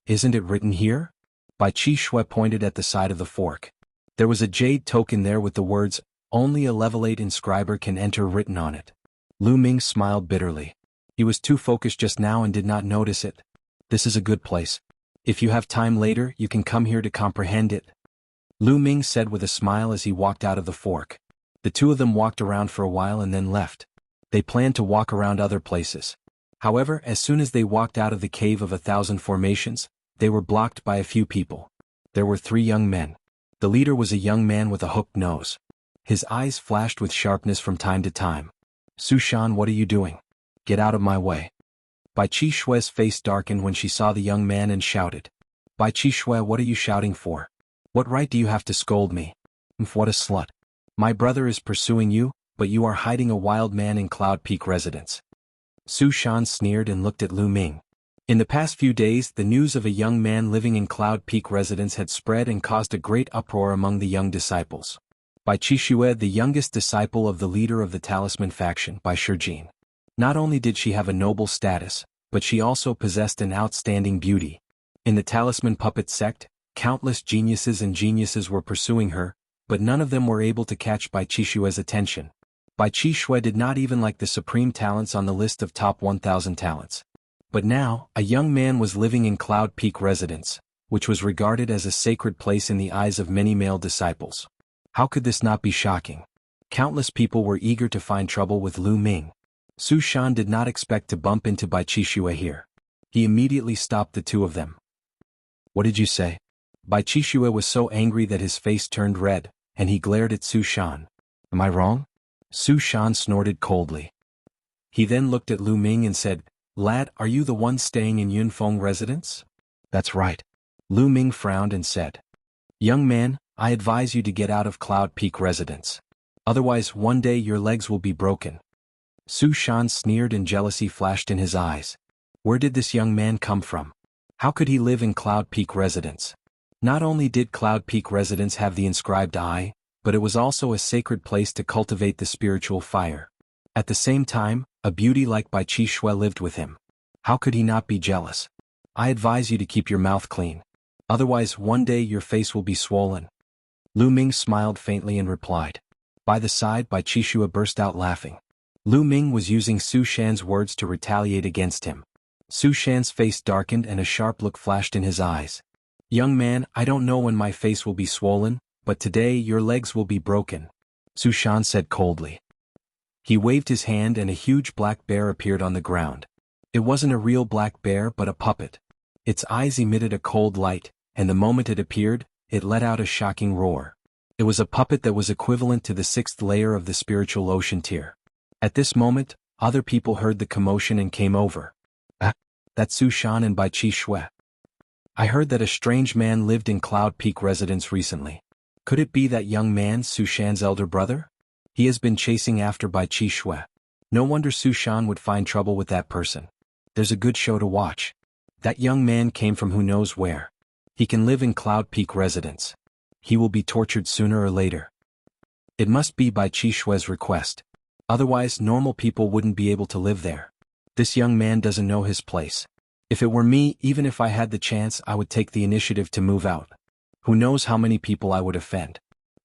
Isn't it written here? Bai Chi Shui pointed at the side of the fork. There was a jade token there with the words, "Only a level 8 inscriber can enter" written on it. Lu Ming smiled bitterly. He was too focused just now and did not notice it. This is a good place. If you have time later, you can come here to comprehend it. Lu Ming said with a smile as he walked out of the fork. The two of them walked around for a while and then left. They planned to walk around other places. However, as soon as they walked out of the cave of 1,000 formations, they were blocked by a few people. There were 3 young men. The leader was a young man with a hooked nose. His eyes flashed with sharpness from time to time. "Su Shan, what are you doing? Get out of my way." Bai Chi Shui's face darkened when she saw the young man and shouted. "Bai Chi Shui, what are you shouting for? What right do you have to scold me? What a slut. My brother is pursuing you, but you are hiding a wild man in Cloud Peak residence." Su Shan sneered and looked at Lu Ming. In the past few days, the news of a young man living in Cloud Peak residence had spread and caused a great uproar among the young disciples. Bai Chi Shui, the youngest disciple of the leader of the Talisman faction, Bai Shijin. Not only did she have a noble status, but she also possessed an outstanding beauty. In the Talisman puppet sect, countless geniuses were pursuing her, but none of them were able to catch Bai Chi Shui's attention. Bai Chi Shui did not even like the supreme talents on the list of top 1,000 talents. But now, a young man was living in Cloud Peak residence, which was regarded as a sacred place in the eyes of many male disciples. How could this not be shocking? Countless people were eager to find trouble with Lu Ming. Su Shan did not expect to bump into Bai Chi Shui here. He immediately stopped the two of them. "What did you say?" Bai Chi Shui was so angry that his face turned red, and he glared at Su Shan. "Am I wrong?" Su Shan snorted coldly. He then looked at Lu Ming and said, "Lad, are you the one staying in Yunfeng residence?" "That's right." Lu Ming frowned and said, "Young man, I advise you to get out of Cloud Peak residence. Otherwise, one day your legs will be broken." Su Shan sneered and jealousy flashed in his eyes. Where did this young man come from? How could he live in Cloud Peak residence? Not only did Cloud Peak residence have the inscribed eye, but it was also a sacred place to cultivate the spiritual fire. At the same time, a beauty like Bai Chi Shui lived with him. How could he not be jealous? I advise you to keep your mouth clean. Otherwise, one day your face will be swollen. Lu Ming smiled faintly and replied. By the side, Bai Chi Shui burst out laughing. Lu Ming was using Su Shan's words to retaliate against him. Su Shan's face darkened and a sharp look flashed in his eyes. "Young man, I don't know when my face will be swollen, but today your legs will be broken," Su Shan said coldly. He waved his hand and a huge black bear appeared on the ground. It wasn't a real black bear but a puppet. Its eyes emitted a cold light, and the moment it appeared, it let out a shocking roar. It was a puppet that was equivalent to the 6th layer of the spiritual ocean tier. At this moment, other people heard the commotion and came over. That's Su Shan and Bai Chi Shui. I heard that a strange man lived in Cloud Peak residence recently. Could it be that young man, Su Shan's elder brother? He has been chasing after Bai Chi Shui. No wonder Su Shan would find trouble with that person. There's a good show to watch. That young man came from who knows where. He can live in Cloud Peak residence. He will be tortured sooner or later. It must be Bai Chi Shui's request. Otherwise, normal people wouldn't be able to live there. This young man doesn't know his place. If it were me, even if I had the chance, I would take the initiative to move out. Who knows how many people I would offend.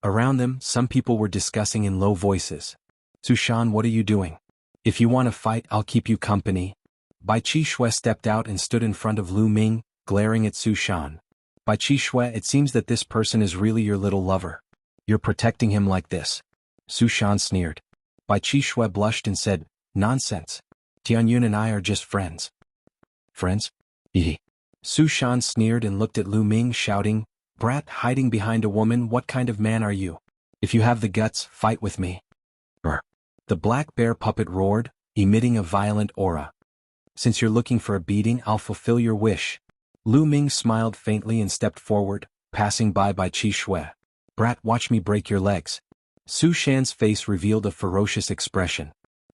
Around them, some people were discussing in low voices. Su Shan, what are you doing? If you want to fight, I'll keep you company. Bai Chi Shui stepped out and stood in front of Lu Ming, glaring at Su Shan. Bai Chi Shui, it seems that this person is really your little lover. You're protecting him like this. Su Shan sneered. Bai Chi Shui blushed and said, Nonsense. Tianyun and I are just friends. Friends? Hee. Su Shan sneered and looked at Lu Ming, shouting, Brat, hiding behind a woman, what kind of man are you? If you have the guts, fight with me. The black bear puppet roared, emitting a violent aura. Since you're looking for a beating, I'll fulfill your wish. Lu Ming smiled faintly and stepped forward, passing by Qi Shui. Brat, watch me break your legs. Su Shan's face revealed a ferocious expression.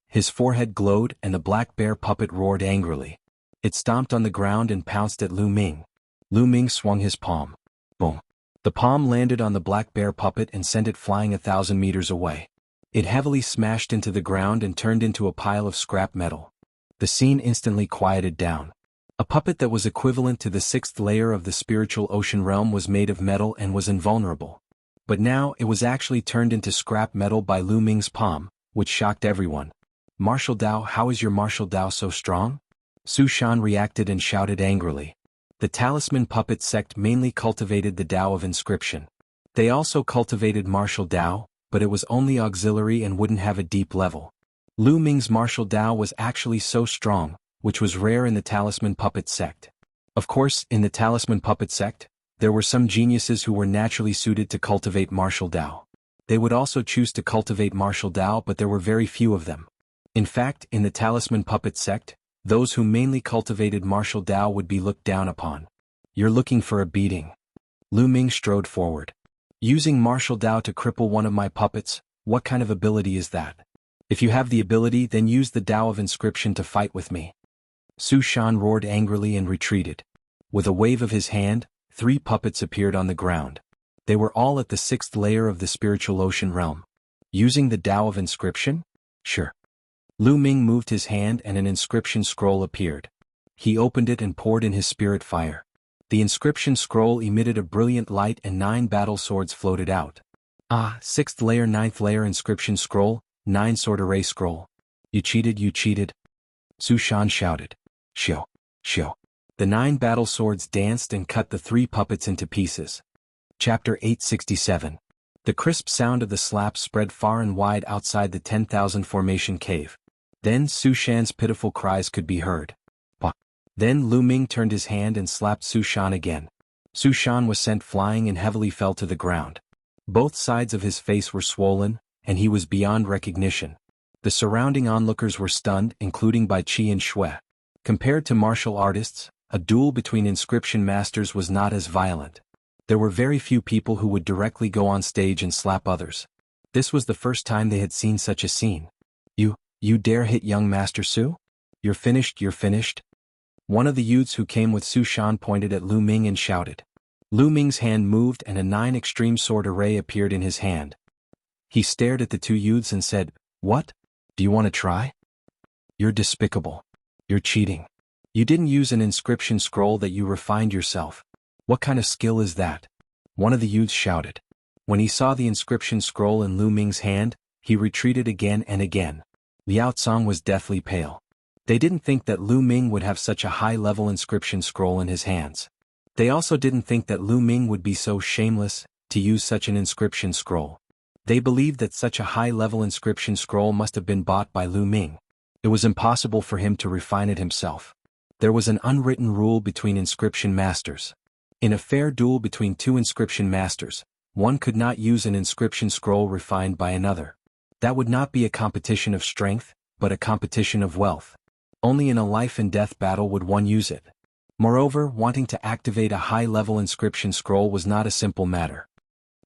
His forehead glowed and the black bear puppet roared angrily. It stomped on the ground and pounced at Lu Ming. Lu Ming swung his palm. Boom. The palm landed on the black bear puppet and sent it flying 1,000 meters away. It heavily smashed into the ground and turned into a pile of scrap metal. The scene instantly quieted down. A puppet that was equivalent to the 6th layer of the spiritual ocean realm was made of metal and was invulnerable. But now it was actually turned into scrap metal by Lu Ming's palm, which shocked everyone. Martial Dao, how is your martial Dao so strong? Su Shan reacted and shouted angrily. The talisman puppet sect mainly cultivated the Dao of inscription. They also cultivated martial Dao, but it was only auxiliary and wouldn't have a deep level. Lu Ming's martial Dao was actually so strong, which was rare in the talisman puppet sect. Of course, in the talisman puppet sect, there were some geniuses who were naturally suited to cultivate martial Dao. They would also choose to cultivate martial Dao, but there were very few of them. In fact, in the talisman puppet sect, those who mainly cultivated martial Dao would be looked down upon. You're looking for a beating. Lu Ming strode forward. Using martial Dao to cripple one of my puppets, what kind of ability is that? If you have the ability, then use the Dao of inscription to fight with me. Su Shan roared angrily and retreated. With a wave of his hand, 3 puppets appeared on the ground. They were all at the 6th layer of the spiritual ocean realm. Using the Dao of inscription? Sure. Lu Ming moved his hand and an inscription scroll appeared. He opened it and poured in his spirit fire. The inscription scroll emitted a brilliant light and 9 battle swords floated out. Ah, 6th layer, 9th layer inscription scroll, 9 sword array scroll. You cheated, you cheated. Su Shan shouted. Shio, shio. The 9 battle swords danced and cut the 3 puppets into pieces. Chapter 867. The crisp sound of the slaps spread far and wide outside the 10,000 formation cave. Then Su Shan's pitiful cries could be heard. Bah. Then Lu Ming turned his hand and slapped Su Shan again. Su Shan was sent flying and heavily fell to the ground. Both sides of his face were swollen, and he was beyond recognition. The surrounding onlookers were stunned, including Qi and Shui. Compared to martial artists, a duel between inscription masters was not as violent. There were very few people who would directly go on stage and slap others. This was the first time they had seen such a scene. You dare hit young Master Su? You're finished, you're finished. One of the youths who came with Su Shan pointed at Lu Ming and shouted. Lu Ming's hand moved and a 9 extreme sword array appeared in his hand. He stared at the 2 youths and said, What? Do you want to try? You're despicable. You're cheating. You didn't use an inscription scroll that you refined yourself. What kind of skill is that? One of the youths shouted. When he saw the inscription scroll in Lu Ming's hand, he retreated again and again. Liao Cong was deathly pale. They didn't think that Lu Ming would have such a high-level inscription scroll in his hands. They also didn't think that Lu Ming would be so shameless to use such an inscription scroll. They believed that such a high-level inscription scroll must have been bought by Lu Ming. It was impossible for him to refine it himself. There was an unwritten rule between inscription masters. In a fair duel between 2 inscription masters, one could not use an inscription scroll refined by another. That would not be a competition of strength, but a competition of wealth. Only in a life-and-death battle would one use it. Moreover, wanting to activate a high-level inscription scroll was not a simple matter.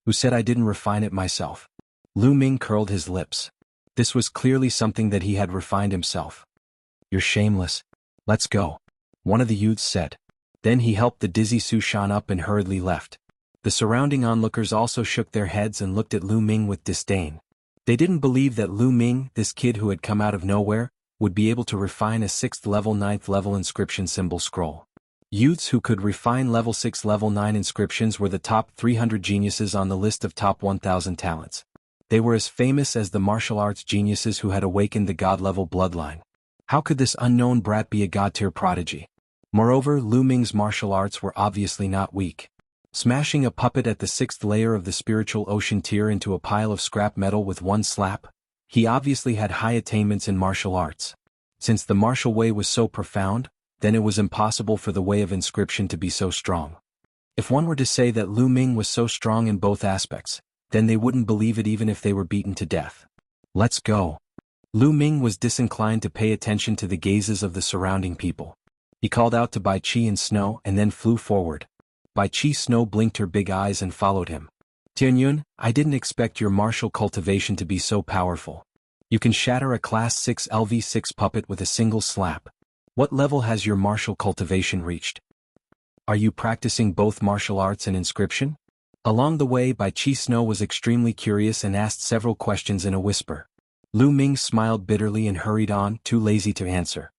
Who said I didn't refine it myself? Lu Ming curled his lips. This was clearly something that he had refined himself. You're shameless. Let's go. One of the youths said. Then he helped the dizzy Su Shan up and hurriedly left. The surrounding onlookers also shook their heads and looked at Lu Ming with disdain. They didn't believe that Lu Ming, this kid who had come out of nowhere, would be able to refine a 6th level 9th level inscription symbol scroll. Youths who could refine level 6 level 9 inscriptions were the top 300 geniuses on the list of top 1,000 talents. They were as famous as the martial arts geniuses who had awakened the god-level bloodline. How could this unknown brat be a god-tier prodigy? Moreover, Lu Ming's martial arts were obviously not weak. Smashing a puppet at the 6th layer of the spiritual ocean tier into a pile of scrap metal with one slap, he obviously had high attainments in martial arts. Since the martial way was so profound, then it was impossible for the way of inscription to be so strong. If one were to say that Lu Ming was so strong in both aspects, then they wouldn't believe it even if they were beaten to death. Let's go. Lu Ming was disinclined to pay attention to the gazes of the surrounding people. He called out to Bai Qi and Snow and then flew forward. Bai Qi Snow blinked her big eyes and followed him. Tianyun, I didn't expect your martial cultivation to be so powerful. You can shatter a Class 6 LV6 puppet with a single slap. What level has your martial cultivation reached? Are you practicing both martial arts and inscription? Along the way, Bai Qi Snow was extremely curious and asked several questions in a whisper. Lu Ming smiled bitterly and hurried on, too lazy to answer.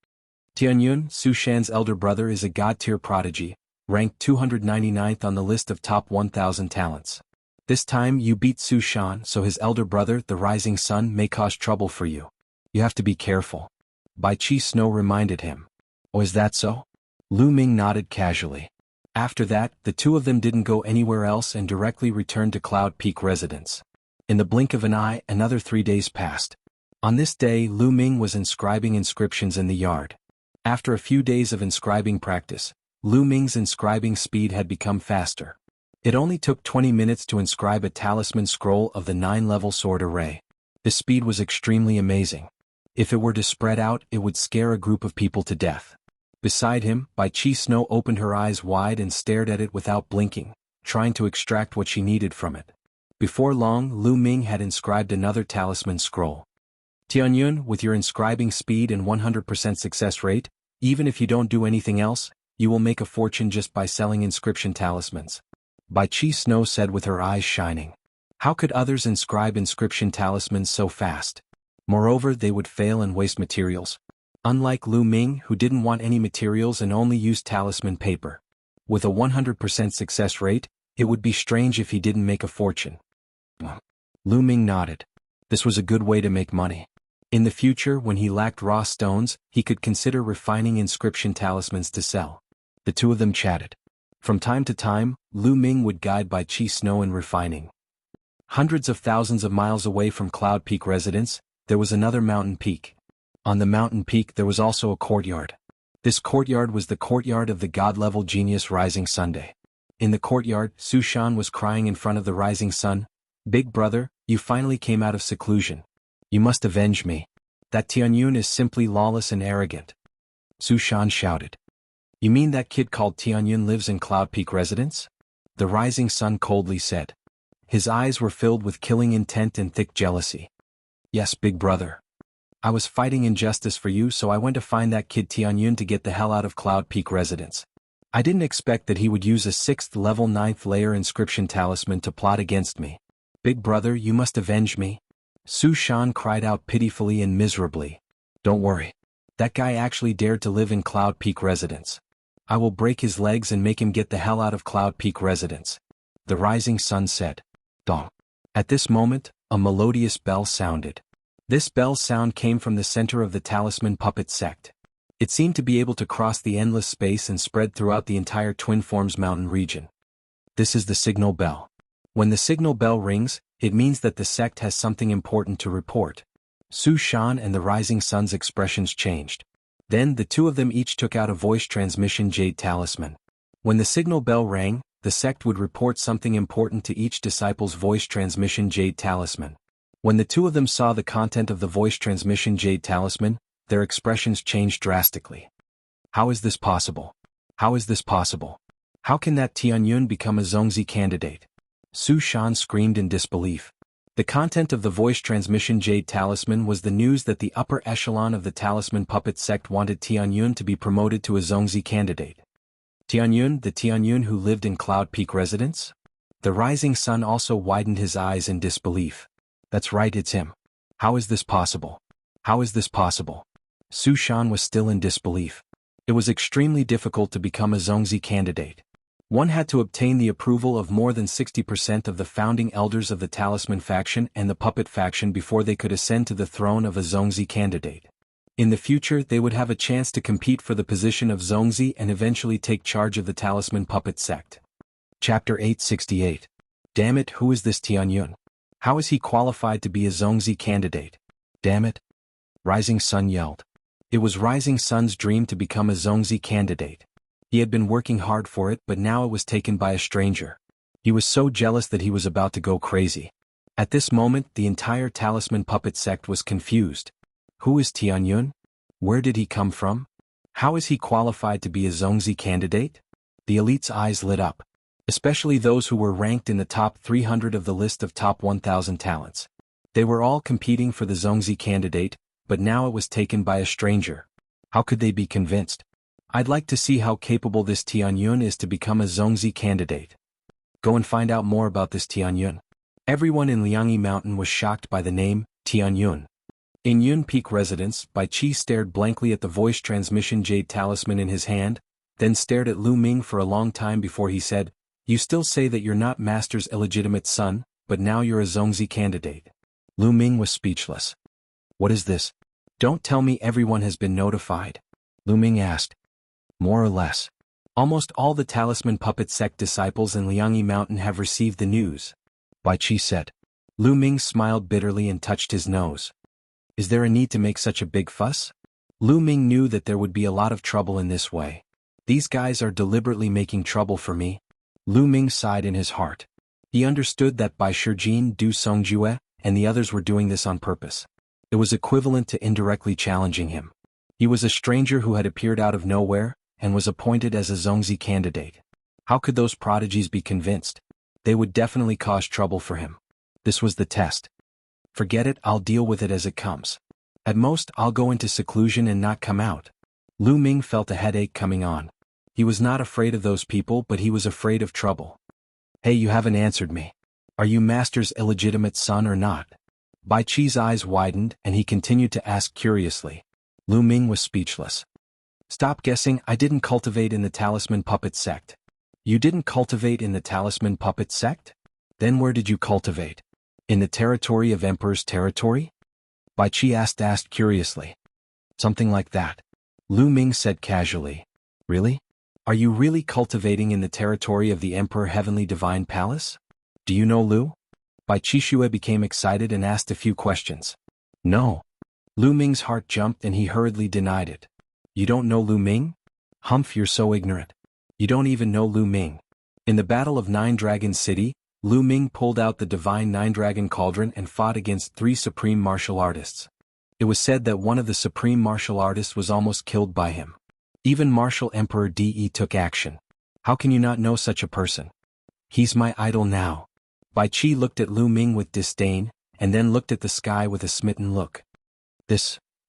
Tianyun, Su Shan's elder brother, is a god-tier prodigy, ranked 299th on the list of top 1,000 talents. This time you beat Su Shan, so his elder brother, the rising sun, may cause trouble for you. You have to be careful. Bai Qi Snow reminded him. Oh, is that so? Lu Ming nodded casually. After that, the two of them didn't go anywhere else and directly returned to Cloud Peak residence. In the blink of an eye, another 3 days passed. On this day, Lu Ming was inscribing inscriptions in the yard. After a few days of inscribing practice, Lu Ming's inscribing speed had become faster. It only took 20 minutes to inscribe a talisman scroll of the 9-level sword array. The speed was extremely amazing. If it were to spread out, it would scare a group of people to death. Beside him, Bai Qi Snow opened her eyes wide and stared at it without blinking, trying to extract what she needed from it. Before long, Lu Ming had inscribed another talisman scroll. Tianyun, with your inscribing speed and 100% success rate, even if you don't do anything else, you will make a fortune just by selling inscription talismans. Bai Qi Snow said with her eyes shining. How could others inscribe inscription talismans so fast? Moreover, they would fail and waste materials. Unlike Lu Ming, who didn't want any materials and only used talisman paper. With a 100% success rate, it would be strange if he didn't make a fortune. Lu Ming nodded. This was a good way to make money. In the future, when he lacked raw stones, he could consider refining inscription talismans to sell. The two of them chatted. From time to time, Lu Ming would guide Bai Qi Snow in refining. Hundreds of thousands of miles away from Cloud Peak residence, there was another mountain peak. On the mountain peak there was also a courtyard. This courtyard was the courtyard of the god-level genius Rising Sunday. In the courtyard, Su Shan was crying in front of the rising sun. Big brother, you finally came out of seclusion. You must avenge me. That Tianyun is simply lawless and arrogant. Su Shan shouted. You mean that kid called Tianyun lives in Cloud Peak residence? The rising sun coldly said. His eyes were filled with killing intent and thick jealousy. Yes, big brother. I was fighting injustice for you, so I went to find that kid Tianyun to get the hell out of Cloud Peak residence. I didn't expect that he would use a 6th level 9th layer inscription talisman to plot against me. Big brother, you must avenge me. Su Shan cried out pitifully and miserably. Don't worry. That guy actually dared to live in Cloud Peak residence. I will break his legs and make him get the hell out of Cloud Peak residence. The rising sun said. Dong. At this moment, a melodious bell sounded. This bell sound came from the center of the talisman puppet sect. It seemed to be able to cross the endless space and spread throughout the entire Twin Forms mountain region. This is the signal bell. When the signal bell rings, it means that the sect has something important to report. Su Shan and the rising sun's expressions changed. Then the two of them each took out a voice transmission jade talisman. When the signal bell rang, the sect would report something important to each disciple's voice transmission jade talisman. When the two of them saw the content of the voice transmission jade talisman, their expressions changed drastically. How is this possible? How is this possible? How can that Tianyun become a Zongzi candidate? Su Shan screamed in disbelief. The content of the voice transmission jade talisman was the news that the upper echelon of the talisman puppet sect wanted Tianyun to be promoted to a Zongzi candidate. Tianyun, the Tianyun who lived in Cloud Peak residence? The rising sun also widened his eyes in disbelief. That's right, it's him. How is this possible? How is this possible? Su Shan was still in disbelief. It was extremely difficult to become a Zongzi candidate. One had to obtain the approval of more than 60% of the founding elders of the Talisman faction and the Puppet faction before they could ascend to the throne of a Zongzi candidate. In the future, they would have a chance to compete for the position of Zongzi and eventually take charge of the Talisman Puppet sect. Chapter 868. Damn it, who is this Tianyun? How is he qualified to be a Zongzi candidate? Damn it. Rising Sun yelled. It was Rising Sun's dream to become a Zongzi candidate. He had been working hard for it, but now it was taken by a stranger. He was so jealous that he was about to go crazy. At this moment, the entire Talisman Puppet sect was confused. Who is Tianyun? Where did he come from? How is he qualified to be a Zongzi candidate? The elite's eyes lit up, especially those who were ranked in the top 300 of the list of top 1,000 talents. They were all competing for the Zongzi candidate, but now it was taken by a stranger. How could they be convinced? I'd like to see how capable this Tianyun is to become a Zongzi candidate. Go and find out more about this Tianyun. Everyone in Liangyi Mountain was shocked by the name, Tianyun. In Yun Peak residence, Bai Qi stared blankly at the voice transmission jade talisman in his hand, then stared at Lu Ming for a long time before he said, "You still say that you're not Master's illegitimate son, but now you're a Zongzi candidate." Lu Ming was speechless. What is this? Don't tell me everyone has been notified. Lu Ming asked. More or less. Almost all the talisman puppet sect disciples in Liangyi Mountain have received the news. Bai Qi said. Lu Ming smiled bitterly and touched his nose. Is there a need to make such a big fuss? Lu Ming knew that there would be a lot of trouble in this way. These guys are deliberately making trouble for me. Lu Ming sighed in his heart. He understood that Bai Shijin, Du Songjue, and the others were doing this on purpose. It was equivalent to indirectly challenging him. He was a stranger who had appeared out of nowhere, and was appointed as a Zongzi candidate. How could those prodigies be convinced? They would definitely cause trouble for him. This was the test. Forget it, I'll deal with it as it comes. At most, I'll go into seclusion and not come out. Lu Ming felt a headache coming on. He was not afraid of those people, but he was afraid of trouble. Hey, you haven't answered me. Are you Master's illegitimate son or not? Bai Qi's eyes widened, and he continued to ask curiously. Lu Ming was speechless. Stop guessing, I didn't cultivate in the talisman puppet sect. You didn't cultivate in the talisman puppet sect? Then where did you cultivate? In the territory of Emperor's territory? Bai Qi asked curiously. Something like that. Lu Ming said casually. Really? Are you really cultivating in the territory of the Emperor Heavenly Divine Palace? Do you know Lu? Bai Qi became excited and asked a few questions. No. Lu Ming's heart jumped and he hurriedly denied it. You don't know Lu Ming? Humph, you're so ignorant. You don't even know Lu Ming. In the Battle of Nine Dragon City, Lu Ming pulled out the divine Nine-Dragon Cauldron and fought against 3 supreme martial artists. It was said that one of the supreme martial artists was almost killed by him. Even Martial Emperor De took action. How can you not know such a person? He's my idol now. Bai Qi looked at Lu Ming with disdain, and then looked at the sky with a smitten look.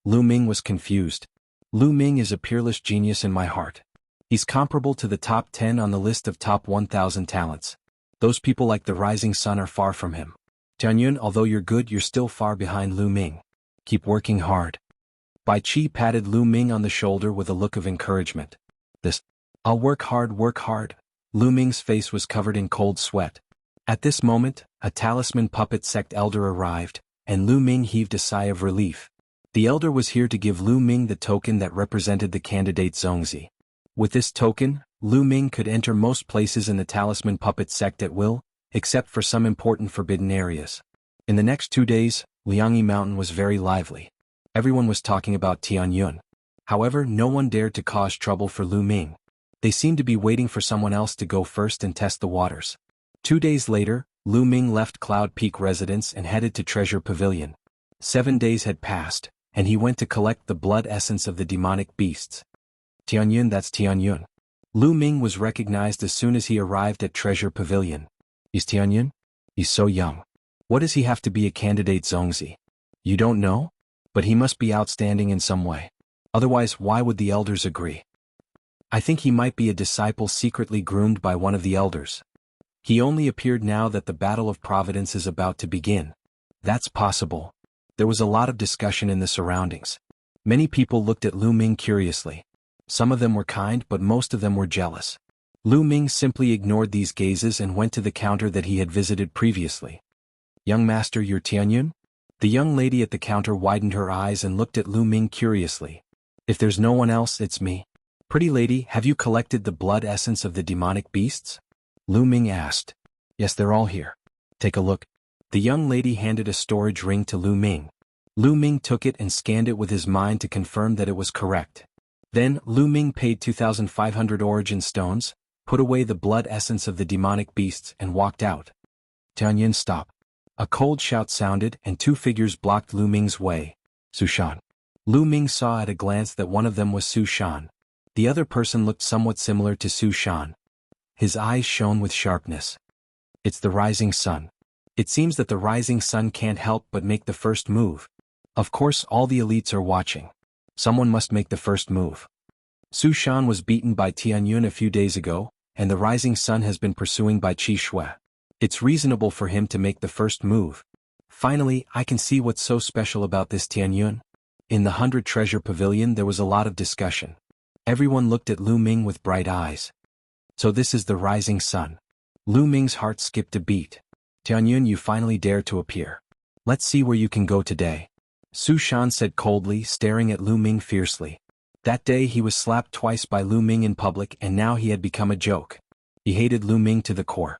Lu Ming was confused. Lu Ming is a peerless genius in my heart. He's comparable to the top 10 on the list of top 1,000 talents. Those people like the rising sun are far from him. Tianyun, although you're good, you're still far behind Lu Ming. Keep working hard. Bai Qi patted Lu Ming on the shoulder with a look of encouragement. I'll work hard. Lu Ming's face was covered in cold sweat. At this moment, a talisman puppet sect elder arrived, and Lu Ming heaved a sigh of relief. The elder was here to give Lu Ming the token that represented the candidate Zongzi. With this token, Lu Ming could enter most places in the talisman puppet sect at will, except for some important forbidden areas. In the next 2 days, Liangyi Mountain was very lively. Everyone was talking about Tianyun. However, no one dared to cause trouble for Lu Ming. They seemed to be waiting for someone else to go first and test the waters. 2 days later, Lu Ming left Cloud Peak residence and headed to Treasure Pavilion. 7 days had passed, and he went to collect the blood essence of the demonic beasts. Tianyun, that's Tianyun. Lu Ming was recognized as soon as he arrived at Treasure Pavilion. He's Tianyun? He's so young. What does he have to be a candidate Zongzi? You don't know? But he must be outstanding in some way. Otherwise, why would the elders agree? I think he might be a disciple secretly groomed by one of the elders. He only appeared now that the Battle of Providence is about to begin. That's possible. There was a lot of discussion in the surroundings. Many people looked at Lu Ming curiously. Some of them were kind, but most of them were jealous. Lu Ming simply ignored these gazes and went to the counter that he had visited previously. Young master, you're Tianyun? The young lady at the counter widened her eyes and looked at Lu Ming curiously. If there's no one else, it's me. Pretty lady, have you collected the blood essence of the demonic beasts? Lu Ming asked. Yes, they're all here. Take a look. The young lady handed a storage ring to Lu Ming. Lu Ming took it and scanned it with his mind to confirm that it was correct. Then, Lu Ming paid 2,500 origin stones, put away the blood essence of the demonic beasts and walked out. Tianyun, stop. A cold shout sounded and 2 figures blocked Lu Ming's way. Sushan. Lu Ming saw at a glance that one of them was Su Shan. The other person looked somewhat similar to Su Shan. His eyes shone with sharpness. It's the rising sun. It seems that the rising sun can't help but make the first move. Of course all the elites are watching. Someone must make the first move. Su Shan was beaten by Tianyun a few days ago, and the rising sun has been pursuing by Qi Shui. It's reasonable for him to make the first move. Finally, I can see what's so special about this Tianyun. In the 100 Treasure Pavilion there was a lot of discussion. Everyone looked at Lu Ming with bright eyes. So this is the rising sun. Lu Ming's heart skipped a beat. Tianyun, you finally dare to appear. Let's see where you can go today. Su Shan said coldly, staring at Lu Ming fiercely. That day he was slapped twice by Lu Ming in public and now he had become a joke. He hated Lu Ming to the core.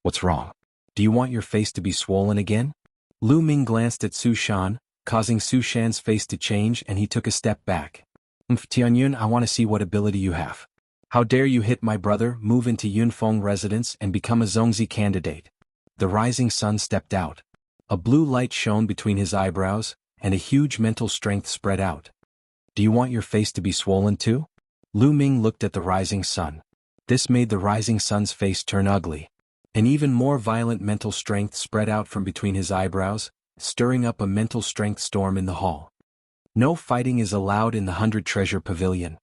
What's wrong? Do you want your face to be swollen again? Lu Ming glanced at Su Shan, causing Su Shan's face to change, and he took a step back. Tianyun, I want to see what ability you have. How dare you hit my brother, move into Yunfeng residence and become a Zongzi candidate. The rising sun stepped out. A blue light shone between his eyebrows, and a huge mental strength spread out. Do you want your face to be swollen too? Lu Ming looked at the rising sun. This made the rising sun's face turn ugly. An even more violent mental strength spread out from between his eyebrows, stirring up a mental strength storm in the hall. No fighting is allowed in the 100 Treasure Pavilion.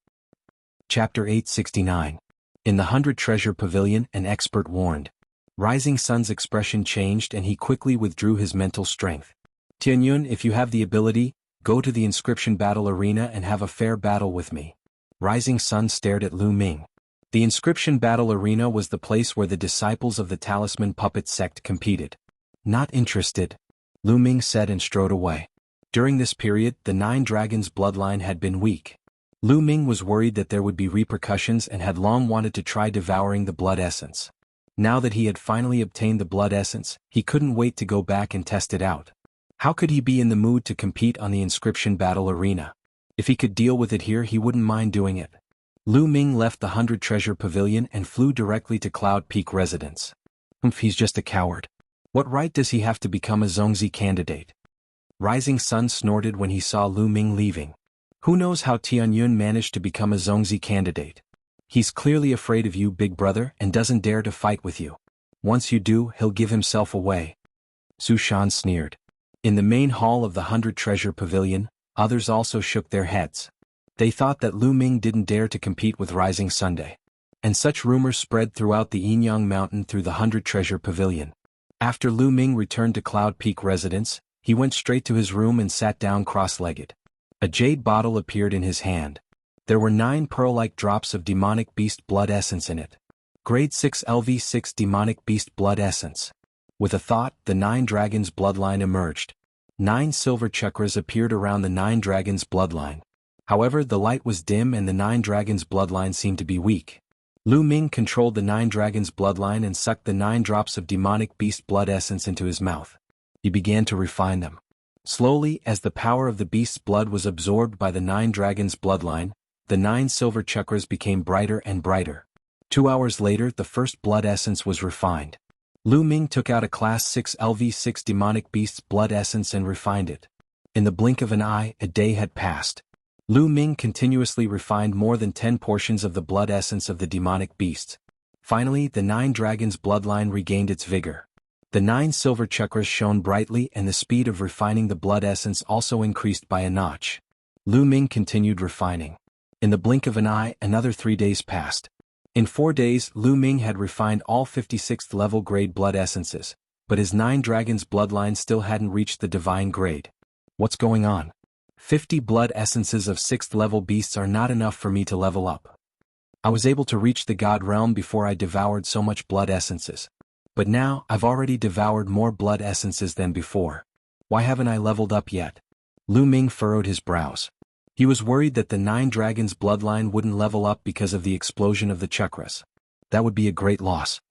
Chapter 869. In the 100 Treasure Pavilion, an expert warned. Rising Sun's expression changed and he quickly withdrew his mental strength. Tianyun, if you have the ability, go to the inscription battle arena and have a fair battle with me. Rising Sun stared at Lu Ming. The inscription battle arena was the place where the disciples of the Talisman Puppet sect competed. Not interested, Lu Ming said and strode away. During this period, the 9 Dragons bloodline had been weak. Lu Ming was worried that there would be repercussions and had long wanted to try devouring the blood essence. Now that he had finally obtained the blood essence, he couldn't wait to go back and test it out. How could he be in the mood to compete on the inscription battle arena? If he could deal with it here, he wouldn't mind doing it. Lu Ming left the 100 Treasure Pavilion and flew directly to Cloud Peak residence. He's just a coward. What right does he have to become a Zongzi candidate? Rising Sun snorted when he saw Lu Ming leaving. Who knows how Tianyun managed to become a Zongzi candidate? He's clearly afraid of you, big brother, and doesn't dare to fight with you. Once you do, he'll give himself away. Su Shan sneered. In the main hall of the 100 Treasure Pavilion, others also shook their heads. They thought that Lu Ming didn't dare to compete with Rising Sunday. And such rumors spread throughout the Yinyang Mountain through the 100 Treasure Pavilion. After Lu Ming returned to Cloud Peak residence, he went straight to his room and sat down cross-legged. A jade bottle appeared in his hand. There were 9 pearl-like drops of demonic beast blood essence in it. Grade 6 LV6 demonic beast blood essence. With a thought, the 9 dragons bloodline emerged. 9 silver chakras appeared around the 9 dragons bloodline. However, the light was dim and the 9 dragons bloodline seemed to be weak. Lu Ming controlled the 9 dragons bloodline and sucked the 9 drops of demonic beast blood essence into his mouth. He began to refine them. Slowly, as the power of the beast's blood was absorbed by the 9 dragons bloodline, the 9 silver chakras became brighter and brighter. 2 hours later, the first blood essence was refined. Lu Ming took out a Class 6 LV6 demonic beast's blood essence and refined it. In the blink of an eye, a day had passed. Lu Ming continuously refined more than 10 portions of the blood essence of the demonic beasts. Finally, the 9 dragons bloodline regained its vigor. The 9 silver chakras shone brightly and the speed of refining the blood essence also increased by a notch. Lu Ming continued refining. In the blink of an eye, another 3 days passed. In 4 days, Lu Ming had refined all 56th level grade blood essences, but his 9 dragons bloodline still hadn't reached the divine grade. What's going on? 50 blood essences of 6th level beasts are not enough for me to level up. I was able to reach the god realm before I devoured so much blood essences. But now, I've already devoured more blood essences than before. Why haven't I leveled up yet? Lu Ming furrowed his brows. He was worried that the 9 dragons bloodline wouldn't level up because of the explosion of the chakras. That would be a great loss.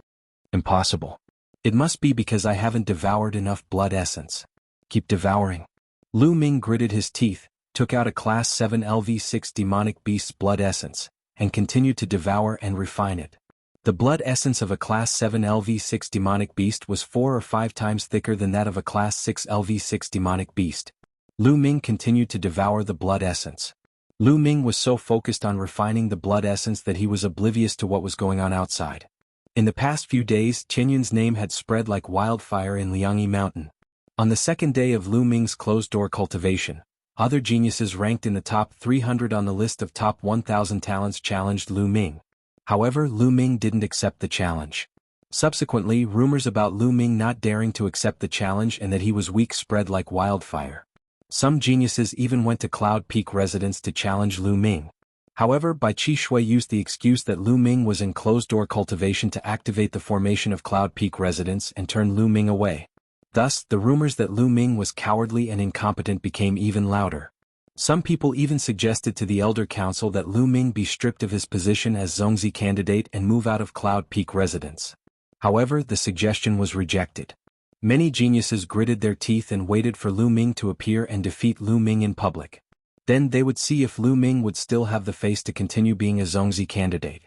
Impossible. It must be because I haven't devoured enough blood essence. Keep devouring. Lu Ming gritted his teeth, took out a Class 7 LV6 demonic beast's blood essence, and continued to devour and refine it. The blood essence of a Class 7 LV6 demonic beast was 4 or 5 times thicker than that of a Class 6 LV6 demonic beast. Lu Ming continued to devour the blood essence. Lu Ming was so focused on refining the blood essence that he was oblivious to what was going on outside. In the past few days, Qianyun's name had spread like wildfire in Liangyi Mountain. On the second day of Lu Ming's closed-door cultivation, other geniuses ranked in the top 300 on the list of top 1,000 talents challenged Lu Ming. However, Lu Ming didn't accept the challenge. Subsequently, rumors about Lu Ming not daring to accept the challenge and that he was weak spread like wildfire. Some geniuses even went to Cloud Peak residence to challenge Lu Ming. However, Bai Qishui used the excuse that Lu Ming was in closed-door cultivation to activate the formation of Cloud Peak residence and turn Lu Ming away. Thus, the rumors that Lu Ming was cowardly and incompetent became even louder. Some people even suggested to the Elder Council that Lu Ming be stripped of his position as Zongzi candidate and move out of Cloud Peak residence. However, the suggestion was rejected. Many geniuses gritted their teeth and waited for Lu Ming to appear and defeat Lu Ming in public. Then they would see if Lu Ming would still have the face to continue being a Zongzi candidate.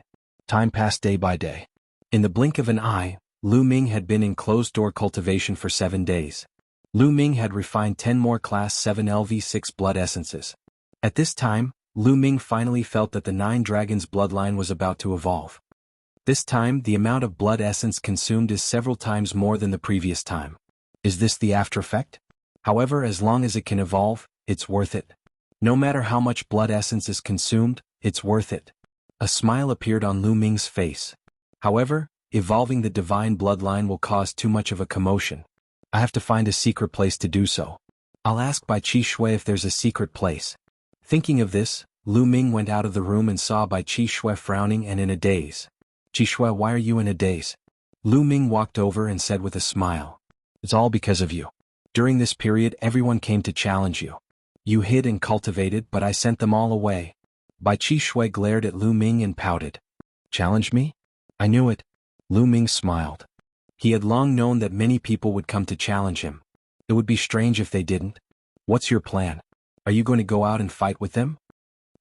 Time passed day by day. In the blink of an eye, Lu Ming had been in closed-door cultivation for 7 days. Lu Ming had refined 10 more Class 7 LV6 blood essences. At this time, Lu Ming finally felt that the Nine Dragons bloodline was about to evolve. This time, the amount of blood essence consumed is several times more than the previous time. Is this the after effect? However, as long as it can evolve, it's worth it. No matter how much blood essence is consumed, it's worth it. A smile appeared on Lu Ming's face. However, evolving the divine bloodline will cause too much of a commotion. I have to find a secret place to do so. I'll ask Bai Qishui if there's a secret place. Thinking of this, Lu Ming went out of the room and saw Bai Qishui frowning and in a daze. Qishui, why are you in a daze? Lu Ming walked over and said with a smile. It's all because of you. During this period everyone came to challenge you. You hid and cultivated, but I sent them all away. Bai Qishui glared at Lu Ming and pouted. Challenge me? I knew it. Lu Ming smiled. He had long known that many people would come to challenge him. It would be strange if they didn't. What's your plan? Are you going to go out and fight with them?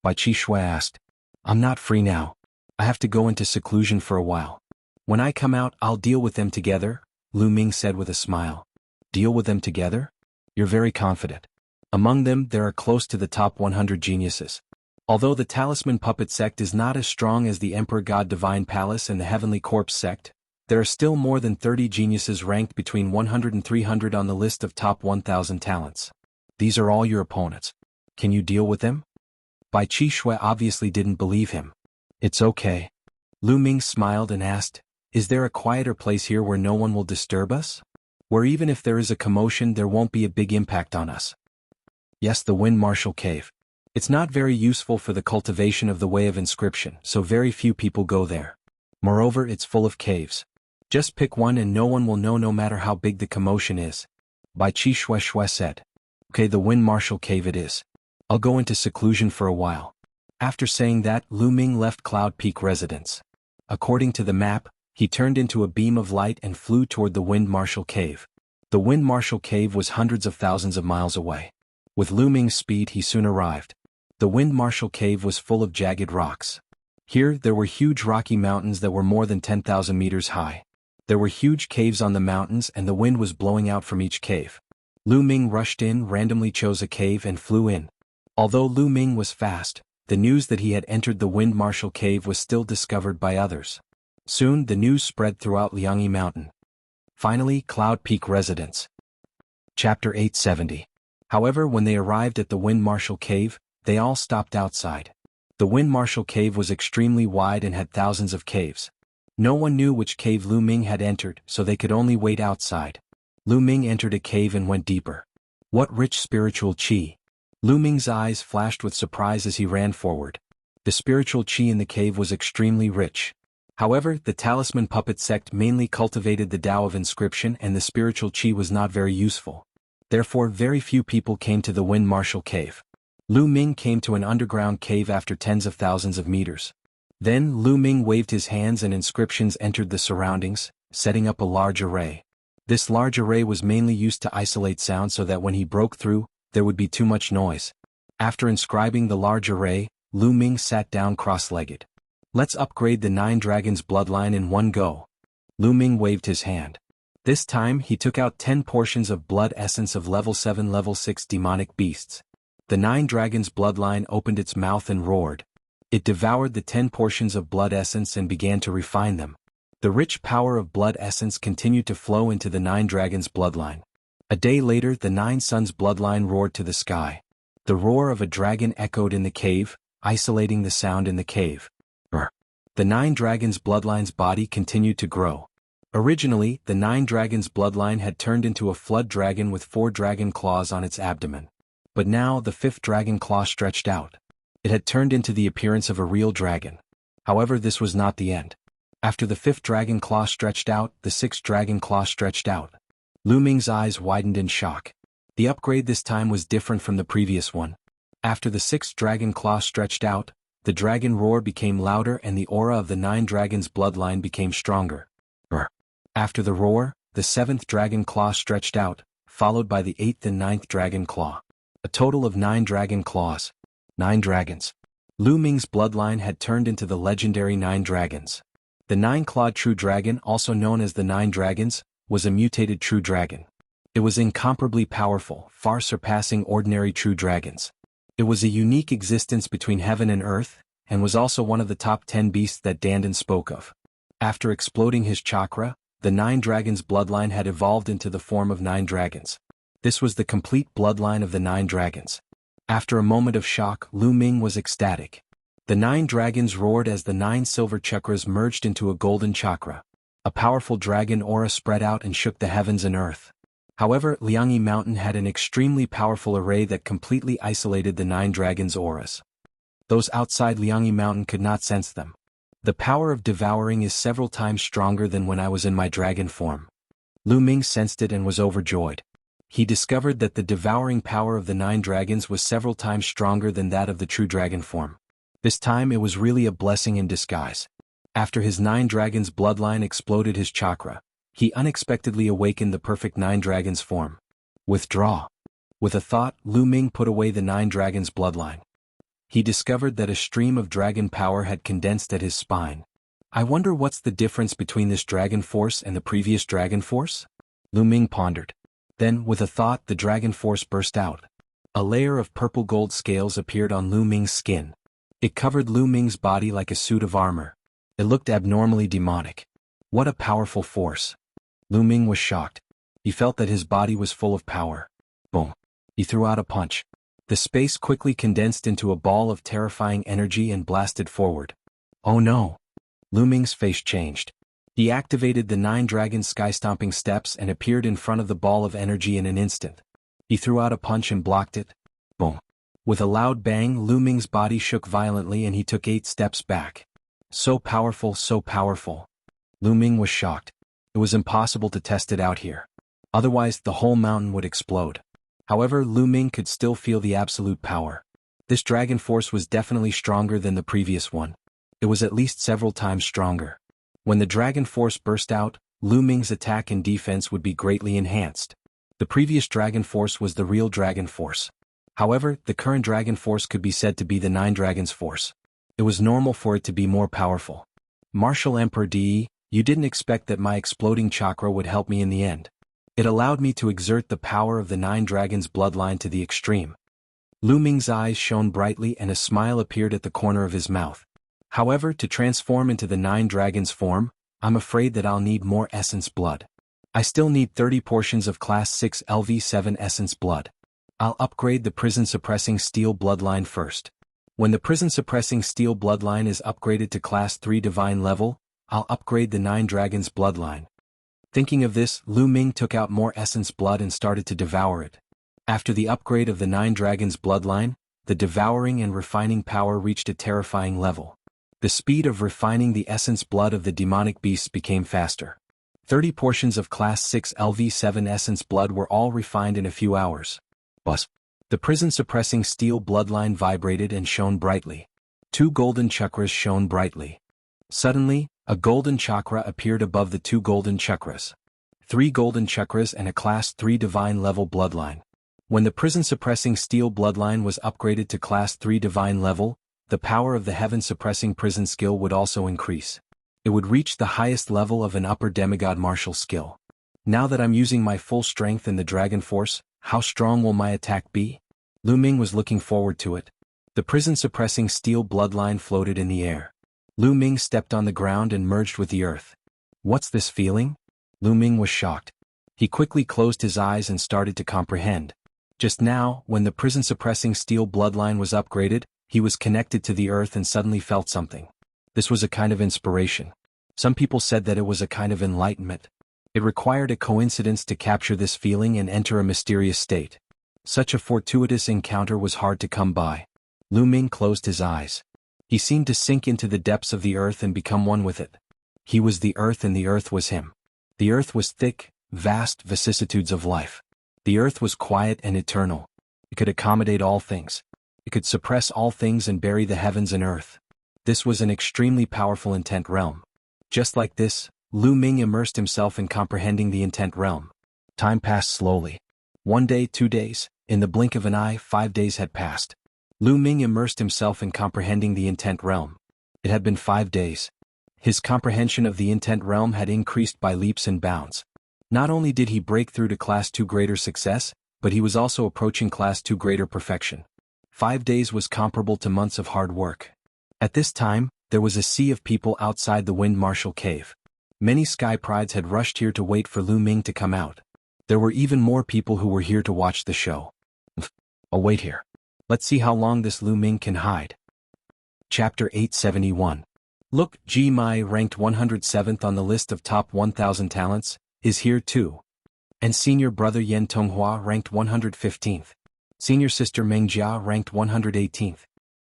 Bai Qishui asked. I'm not free now. I have to go into seclusion for a while. When I come out, I'll deal with them together, Lu Ming said with a smile. Deal with them together? You're very confident. Among them, there are close to the top 100 geniuses. Although the Talisman Puppet sect is not as strong as the Emperor God Divine Palace and the Heavenly Corpse sect, there are still more than 30 geniuses ranked between 100 and 300 on the list of top 1,000 talents. These are all your opponents. Can you deal with them? Bai Qishui obviously didn't believe him. It's okay. Lu Ming smiled and asked, Is there a quieter place here where no one will disturb us? Where even if there is a commotion there won't be a big impact on us? Yes, the Wind Marshal Cave. It's not very useful for the cultivation of the Way of Inscription, so very few people go there. Moreover, it's full of caves. Just pick one and no one will know no matter how big the commotion is. Bai Qishui said. Okay, the Wind Marshal Cave it is. I'll go into seclusion for a while. After saying that, Lu Ming left Cloud Peak residence. According to the map, he turned into a beam of light and flew toward the Wind Marshal Cave. The Wind Marshal Cave was hundreds of thousands of miles away. With Lu Ming's speed he soon arrived. The Wind Marshal Cave was full of jagged rocks. Here there were huge rocky mountains that were more than 10,000 meters high. There were huge caves on the mountains and the wind was blowing out from each cave. Lu Ming rushed in, randomly chose a cave and flew in. Although Lu Ming was fast, the news that he had entered the Wind Marshal Cave was still discovered by others. Soon the news spread throughout Liangyi Mountain. Finally, Cloud Peak residence. Chapter 870. However, when they arrived at the Wind Marshal Cave, they all stopped outside. The Wind Marshal Cave was extremely wide and had thousands of caves. No one knew which cave Lu Ming had entered, so they could only wait outside. Lu Ming entered a cave and went deeper. What rich spiritual qi! Lu Ming's eyes flashed with surprise as he ran forward. The spiritual qi in the cave was extremely rich. However, the Talisman Puppet sect mainly cultivated the Tao of Inscription and the spiritual qi was not very useful. Therefore, very few people came to the Wind Marshal Cave. Lu Ming came to an underground cave after tens of thousands of meters. Then Lu Ming waved his hands and inscriptions entered the surroundings, setting up a large array. This large array was mainly used to isolate sound so that when he broke through, there would be too much noise. After inscribing the large array, Lu Ming sat down cross-legged. Let's upgrade the Nine Dragons bloodline in one go. Lu Ming waved his hand. This time he took out 10 portions of blood essence of level 7 level 6 demonic beasts. The 9 dragons bloodline opened its mouth and roared. It devoured the 10 portions of blood essence and began to refine them. The rich power of blood essence continued to flow into the 9 dragons bloodline. A day later the 9 suns bloodline roared to the sky. The roar of a dragon echoed in the cave, isolating the sound in the cave. The 9 dragons bloodline's body continued to grow. Originally, the 9 dragons bloodline had turned into a flood dragon with 4 dragon claws on its abdomen. But now the 5th dragon claw stretched out. It had turned into the appearance of a real dragon. However, this was not the end. After the 5th dragon claw stretched out, the 6th dragon claw stretched out. Lu Ming's eyes widened in shock. The upgrade this time was different from the previous one. After the 6th dragon claw stretched out, the dragon roar became louder and the aura of the 9 dragons bloodline became stronger. After the roar, the 7th dragon claw stretched out, followed by the 8th and 9th dragon claw. A total of 9 dragon claws. 9 dragons. Lu Ming's bloodline had turned into the legendary 9 dragons. The 9-clawed true dragon, also known as the 9 dragons, was a mutated true dragon. It was incomparably powerful, far surpassing ordinary true dragons. It was a unique existence between heaven and earth, and was also one of the top 10 beasts that Dandan spoke of. After exploding his chakra, the 9 dragons bloodline had evolved into the form of 9 dragons. This was the complete bloodline of the 9 dragons. After a moment of shock, Lu Ming was ecstatic. The 9 dragons roared as the 9 silver chakras merged into a golden chakra. A powerful dragon aura spread out and shook the heavens and earth. However, Liangyi Mountain had an extremely powerful array that completely isolated the 9 dragons' auras. Those outside Liangyi Mountain could not sense them. The power of devouring is several times stronger than when I was in my dragon form. Lu Ming sensed it and was overjoyed. He discovered that the devouring power of the 9 dragons was several times stronger than that of the true dragon form. This time it was really a blessing in disguise. After his 9 dragons bloodline exploded his chakra, he unexpectedly awakened the perfect 9 dragons form. Withdraw. With a thought, Lu Ming put away the 9 dragons bloodline. He discovered that a stream of dragon power had condensed at his spine. I wonder what's the difference between this dragon force and the previous dragon force? Lu Ming pondered. Then, with a thought, the dragon force burst out. A layer of purple gold scales appeared on Lu Ming's skin. It covered Lu Ming's body like a suit of armor. It looked abnormally demonic. What a powerful force. Lu Ming was shocked. He felt that his body was full of power. Boom. He threw out a punch. The space quickly condensed into a ball of terrifying energy and blasted forward. Oh no! Lu Ming's face changed. He activated the 9 dragon sky-stomping steps and appeared in front of the ball of energy in an instant. He threw out a punch and blocked it. Boom. With a loud bang, Lu Ming's body shook violently and he took 8 steps back. So powerful, so powerful. Lu Ming was shocked. It was impossible to test it out here. Otherwise, the whole mountain would explode. However, Lu Ming could still feel the absolute power. This dragon force was definitely stronger than the previous one. It was at least several times stronger. When the dragon force burst out, Lu Ming's attack and defense would be greatly enhanced. The previous dragon force was the real dragon force. However, the current dragon force could be said to be the 9 dragons force. It was normal for it to be more powerful. Martial Emperor De, you didn't expect that my exploding chakra would help me in the end. It allowed me to exert the power of the 9 dragons bloodline to the extreme. Lu Ming's eyes shone brightly and a smile appeared at the corner of his mouth. However, to transform into the 9 dragons form, I'm afraid that I'll need more essence blood. I still need 30 portions of class 6 LV7 essence blood. I'll upgrade the prison suppressing steel bloodline first. When the prison suppressing steel bloodline is upgraded to class 3 divine level, I'll upgrade the 9 dragons bloodline. Thinking of this, Lu Ming took out more essence blood and started to devour it. After the upgrade of the 9 dragons bloodline, the devouring and refining power reached a terrifying level. The speed of refining the essence blood of the demonic beasts became faster. 30 portions of class 6 LV7 essence blood were all refined in a few hours. Buzz. The prison suppressing steel bloodline vibrated and shone brightly. 2 golden chakras shone brightly. Suddenly, a golden chakra appeared above the 2 golden chakras. 3 golden chakras and a class 3 divine level bloodline. When the prison suppressing steel bloodline was upgraded to class 3 divine level, the power of the heaven suppressing prison skill would also increase. It would reach the highest level of an upper demigod martial skill. Now that I'm using my full strength in the dragon force, how strong will my attack be? Lu Ming was looking forward to it. The prison-suppressing steel bloodline floated in the air. Lu Ming stepped on the ground and merged with the earth. What's this feeling? Lu Ming was shocked. He quickly closed his eyes and started to comprehend. Just now, when the prison-suppressing steel bloodline was upgraded, he was connected to the earth and suddenly felt something. This was a kind of inspiration. Some people said that it was a kind of enlightenment. It required a coincidence to capture this feeling and enter a mysterious state. Such a fortuitous encounter was hard to come by. Lu Ming closed his eyes. He seemed to sink into the depths of the earth and become one with it. He was the earth and the earth was him. The earth was thick, vast vicissitudes of life. The earth was quiet and eternal. It could accommodate all things. It could suppress all things and bury the heavens and earth. This was an extremely powerful intent realm. Just like this, Lu Ming immersed himself in comprehending the intent realm. Time passed slowly. 1 day, 2 days, in the blink of an eye, 5 days had passed. Lu Ming immersed himself in comprehending the intent realm. It had been 5 days. His comprehension of the intent realm had increased by leaps and bounds. Not only did he break through to Class 2 greater success, but he was also approaching Class 2 greater perfection. 5 days was comparable to months of hard work. At this time, there was a sea of people outside the Wind Marshal Cave. Many sky prides had rushed here to wait for Lu Ming to come out. There were even more people who were here to watch the show. I'll wait here. Let's see how long this Lu Ming can hide. Chapter 871. Look, Ji Mai, ranked 107th on the list of top 1,000 talents, is here too. And senior brother Yen Tonghua, ranked 115th. Senior sister Meng Jia, ranked 118th.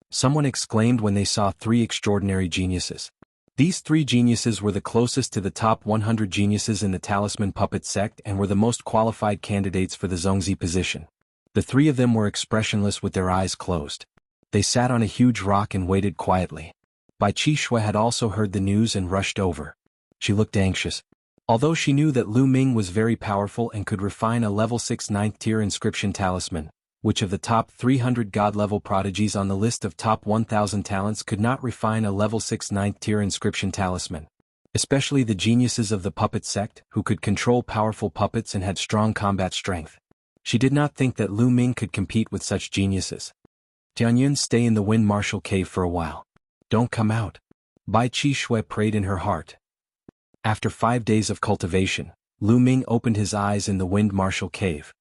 Someone exclaimed when they saw 3 extraordinary geniuses. These 3 geniuses were the closest to the top 100 geniuses in the Talisman Puppet sect and were the most qualified candidates for the Zongzi position. The 3 of them were expressionless with their eyes closed. They sat on a huge rock and waited quietly. Bai Qi Shui had also heard the news and rushed over. She looked anxious. Although she knew that Lu Ming was very powerful and could refine a level 6 9th tier inscription talisman, which of the top 300 god-level prodigies on the list of top 1,000 talents could not refine a level 6 9th tier inscription talisman? Especially the geniuses of the puppet sect, who could control powerful puppets and had strong combat strength. She did not think that Lu Ming could compete with such geniuses. Tianyun, stay in the Wind Marshal Cave for a while. Don't come out. Bai Qi Shui prayed in her heart. After 5 days of cultivation, Lu Ming opened his eyes in the Wind Marshal Cave.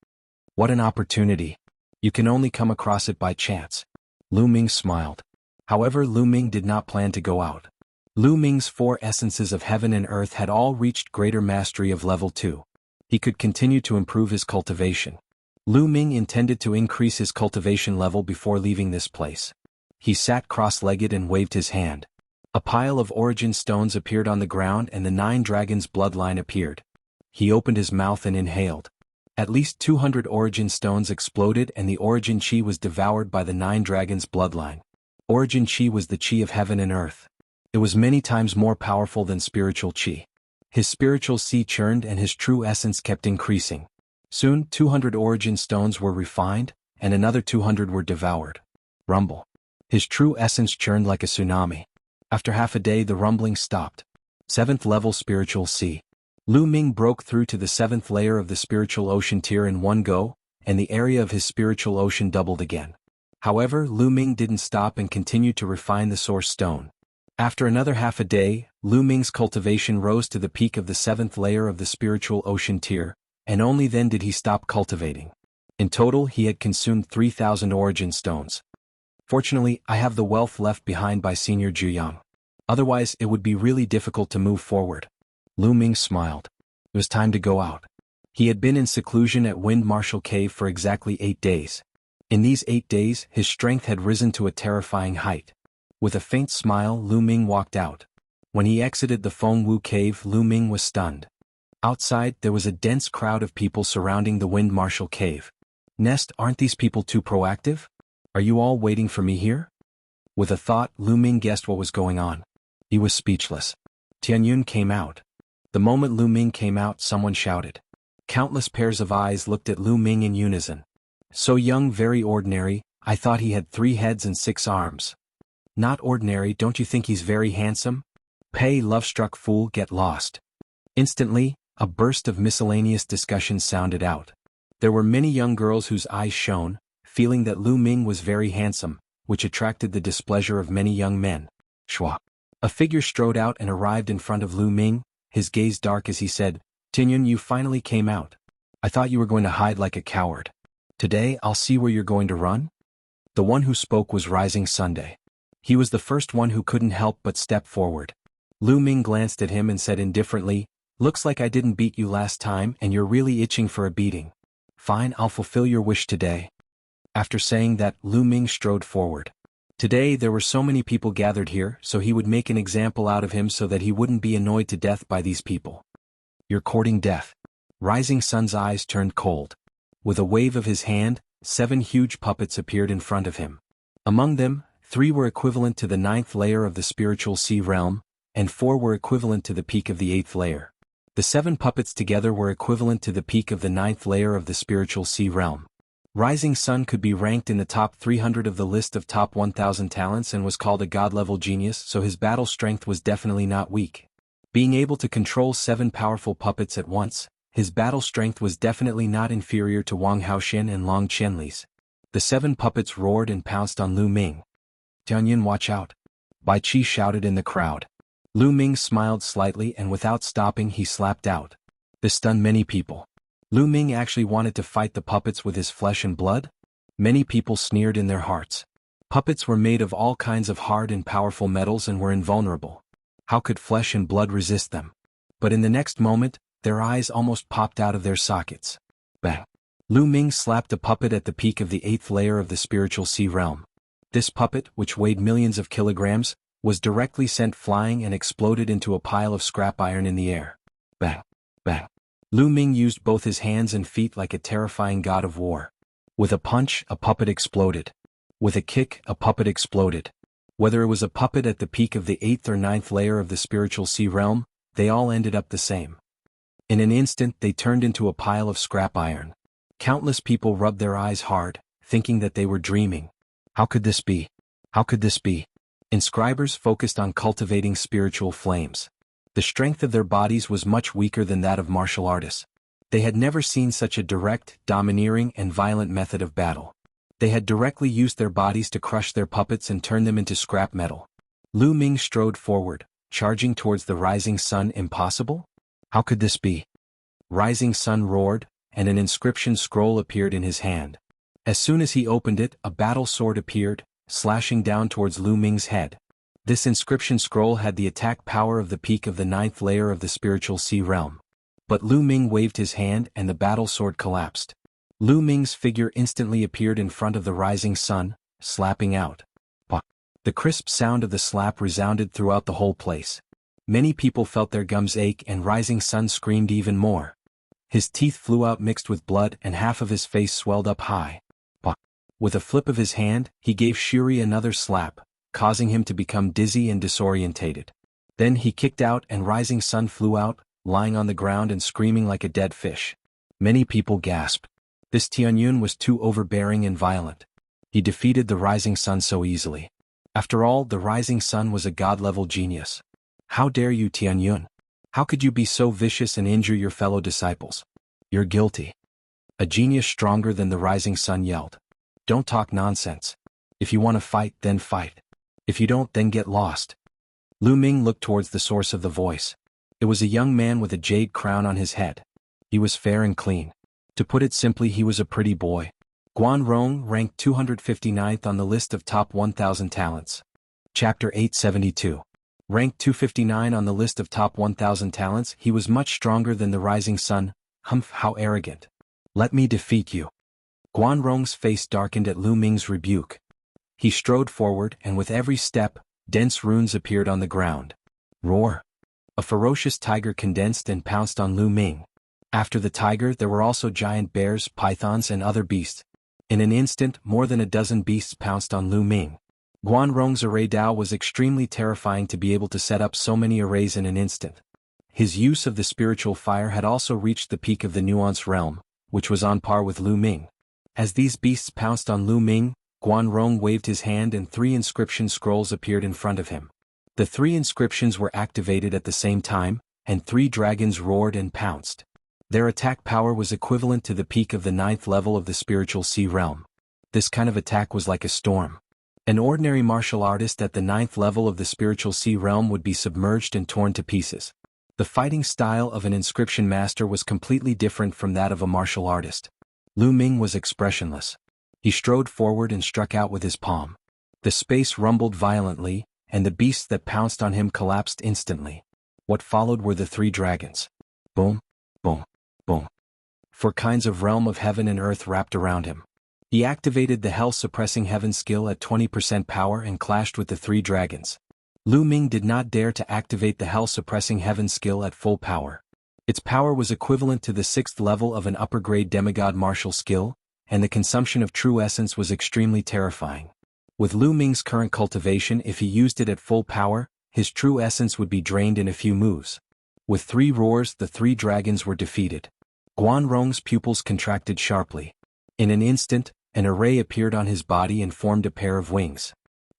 What an opportunity. You can only come across it by chance. Lu Ming smiled. However, Lu Ming did not plan to go out. Lu Ming's 4 essences of heaven and earth had all reached greater mastery of level 2. He could continue to improve his cultivation. Lu Ming intended to increase his cultivation level before leaving this place. He sat cross-legged and waved his hand. A pile of origin stones appeared on the ground and the 9 dragons' bloodline appeared. He opened his mouth and inhaled. At least 200 origin stones exploded and the origin chi was devoured by the 9 dragons' bloodline. Origin chi was the chi of heaven and earth. It was many times more powerful than spiritual chi. His spiritual chi churned and his true essence kept increasing. Soon, 200 origin stones were refined, and another 200 were devoured. Rumble. His true essence churned like a tsunami. After half a day the rumbling stopped. 7th level spiritual chi. Lu Ming broke through to the 7th layer of the spiritual ocean tier in one go, and the area of his spiritual ocean doubled again. However, Lu Ming didn't stop and continued to refine the source stone. After another half a day, Lu Ming's cultivation rose to the peak of the 7th layer of the spiritual ocean tier, and only then did he stop cultivating. In total, he had consumed 3,000 origin stones. Fortunately, I have the wealth left behind by Senior Juyang. Otherwise, it would be really difficult to move forward. Lu Ming smiled. It was time to go out. He had been in seclusion at Wind Marshal Cave for exactly 8 days. In these 8 days, his strength had risen to a terrifying height. With a faint smile, Lu Ming walked out. When he exited the Feng Wu Cave, Lu Ming was stunned. Outside, there was a dense crowd of people surrounding the Wind Marshal Cave. Nest, aren't these people too proactive? Are you all waiting for me here? With a thought, Lu Ming guessed what was going on. He was speechless. Tianyun came out. The moment Lu Ming came out, someone shouted. Countless pairs of eyes looked at Lu Ming in unison. So young, very ordinary, I thought he had 3 heads and 6 arms. Not ordinary, don't you think he's very handsome? Pay, love-struck fool, get lost. Instantly, A burst of miscellaneous discussion sounded out. There were many young girls whose eyes shone, feeling that Lu Ming was very handsome, which attracted the displeasure of many young men. Shua. A figure strode out and arrived in front of Lu Ming, his gaze dark as he said, "Tianyun, you finally came out. I thought you were going to hide like a coward. Today I'll see where you're going to run." The one who spoke was Rising Sunday. He was the first one who couldn't help but step forward. Lu Ming glanced at him and said indifferently, "Looks like I didn't beat you last time and you're really itching for a beating. Fine, I'll fulfill your wish today." After saying that, Lu Ming strode forward. Today there were so many people gathered here, so he would make an example out of him so that he wouldn't be annoyed to death by these people. "You're courting death." Rising Sun's eyes turned cold. With a wave of his hand, 7 huge puppets appeared in front of him. Among them, 3 were equivalent to the 9th layer of the spiritual sea realm, and 4 were equivalent to the peak of the 8th layer. The 7 puppets together were equivalent to the peak of the 9th layer of the spiritual sea realm. Rising Sun could be ranked in the top 300 of the list of top 1,000 talents and was called a god-level genius, so his battle strength was definitely not weak. Being able to control 7 powerful puppets at once, his battle strength was definitely not inferior to Wang Haoxin and Long Qianli's. The 7 puppets roared and pounced on Lu Ming. "Tianyun, watch out!" Bai Qi shouted in the crowd. Lu Ming smiled slightly and without stopping he slapped out. This stunned many people. Lu Ming actually wanted to fight the puppets with his flesh and blood? Many people sneered in their hearts. Puppets were made of all kinds of hard and powerful metals and were invulnerable. How could flesh and blood resist them? But in the next moment, their eyes almost popped out of their sockets. Bang! Lu Ming slapped a puppet at the peak of the 8th layer of the spiritual sea realm. This puppet, which weighed millions of kilograms, was directly sent flying and exploded into a pile of scrap iron in the air. Bang! Bang! Lu Ming used both his hands and feet like a terrifying god of war. With a punch, a puppet exploded. With a kick, a puppet exploded. Whether it was a puppet at the peak of the 8th or 9th layer of the spiritual sea realm, they all ended up the same. In an instant they turned into a pile of scrap iron. Countless people rubbed their eyes hard, thinking that they were dreaming. How could this be? How could this be? Inscribers focused on cultivating spiritual flames. The strength of their bodies was much weaker than that of martial artists. They had never seen such a direct, domineering, and violent method of battle. They had directly used their bodies to crush their puppets and turn them into scrap metal. Lu Ming strode forward, charging towards the Rising Sun. Impossible? How could this be? Rising Sun roared, and an inscription scroll appeared in his hand. As soon as he opened it, a battle sword appeared, slashing down towards Lu Ming's head. This inscription scroll had the attack power of the peak of the 9th layer of the spiritual sea realm. But Lu Ming waved his hand and the battle sword collapsed. Lu Ming's figure instantly appeared in front of the Rising Sun, slapping out. Pah! The crisp sound of the slap resounded throughout the whole place. Many people felt their gums ache and Rising Sun screamed even more. His teeth flew out mixed with blood and half of his face swelled up high. Pah! With a flip of his hand, he gave Shuri another slap, causing him to become dizzy and disorientated. Then he kicked out and Rising Sun flew out, lying on the ground and screaming like a dead fish. Many people gasped. This Tianyun was too overbearing and violent. He defeated the Rising Sun so easily. After all, the Rising Sun was a god-level genius. How dare you, Tianyun? How could you be so vicious and injure your fellow disciples? You're guilty. A genius stronger than the Rising Sun yelled. Don't talk nonsense. If you want to fight, then fight. If you don't, then get lost. Lu Ming looked towards the source of the voice. It was a young man with a jade crown on his head. He was fair and clean. To put it simply, he was a pretty boy. Guan Rong ranked 259th on the list of top 1,000 talents. Chapter 872. Ranked 259 on the list of top 1,000 talents, he was much stronger than the Rising Sun. Humph, how arrogant. Let me defeat you. Guan Rong's face darkened at Lu Ming's rebuke. He strode forward and with every step, dense runes appeared on the ground. Roar! A ferocious tiger condensed and pounced on Lu Ming. After the tiger there were also giant bears, pythons and other beasts. In an instant, more than a dozen beasts pounced on Lu Ming. Guan Rong's array Dao was extremely terrifying to be able to set up so many arrays in an instant. His use of the spiritual fire had also reached the peak of the nuance realm, which was on par with Lu Ming. As these beasts pounced on Lu Ming, Guan Rong waved his hand and 3 inscription scrolls appeared in front of him. The 3 inscriptions were activated at the same time, and 3 dragons roared and pounced. Their attack power was equivalent to the peak of the 9th level of the spiritual sea realm. This kind of attack was like a storm. An ordinary martial artist at the 9th level of the spiritual sea realm would be submerged and torn to pieces. The fighting style of an inscription master was completely different from that of a martial artist. Lu Ming was expressionless. He strode forward and struck out with his palm. The space rumbled violently, and the beasts that pounced on him collapsed instantly. What followed were the 3 dragons. Boom, boom, boom. 4 kinds of realm of heaven and earth wrapped around him. He activated the hell-suppressing heaven skill at 20% power and clashed with the 3 dragons. Lu Ming did not dare to activate the hell-suppressing heaven skill at full power. Its power was equivalent to the 6th level of an upper-grade demigod martial skill, and the consumption of true essence was extremely terrifying. With Lu Ming's current cultivation, if he used it at full power, his true essence would be drained in a few moves. With 3 roars, the 3 dragons were defeated. Guanrong's pupils contracted sharply. In an instant, an array appeared on his body and formed a pair of wings.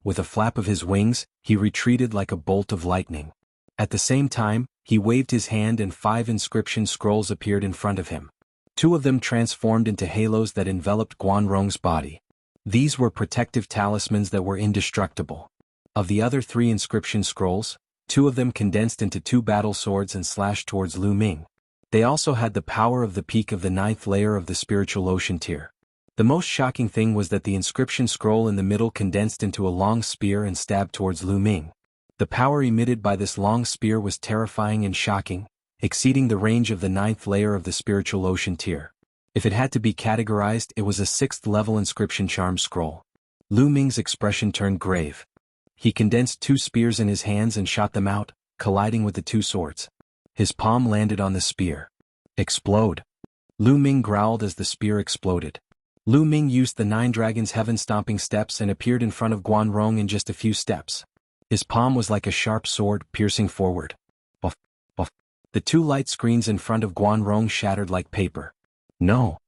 With a flap of his wings, he retreated like a bolt of lightning. At the same time, he waved his hand and 5 inscription scrolls appeared in front of him. 2 of them transformed into halos that enveloped Guanrong's body. These were protective talismans that were indestructible. Of the other 3 inscription scrolls, 2 of them condensed into 2 battle swords and slashed towards Lu Ming. They also had the power of the peak of the 9th layer of the spiritual ocean tier. The most shocking thing was that the inscription scroll in the middle condensed into a long spear and stabbed towards Lu Ming. The power emitted by this long spear was terrifying and shocking, exceeding the range of the 9th layer of the spiritual ocean tier. If it had to be categorized, it was a 6th level inscription charm scroll. Lu Ming's expression turned grave. He condensed 2 spears in his hands and shot them out, colliding with the 2 swords. His palm landed on the spear. Explode! Lu Ming growled as the spear exploded. Lu Ming used the 9 dragons' heaven-stomping steps and appeared in front of Guanrong in just a few steps. His palm was like a sharp sword, piercing forward. Buff, buff. The 2 light screens in front of Guanrong shattered like paper. No!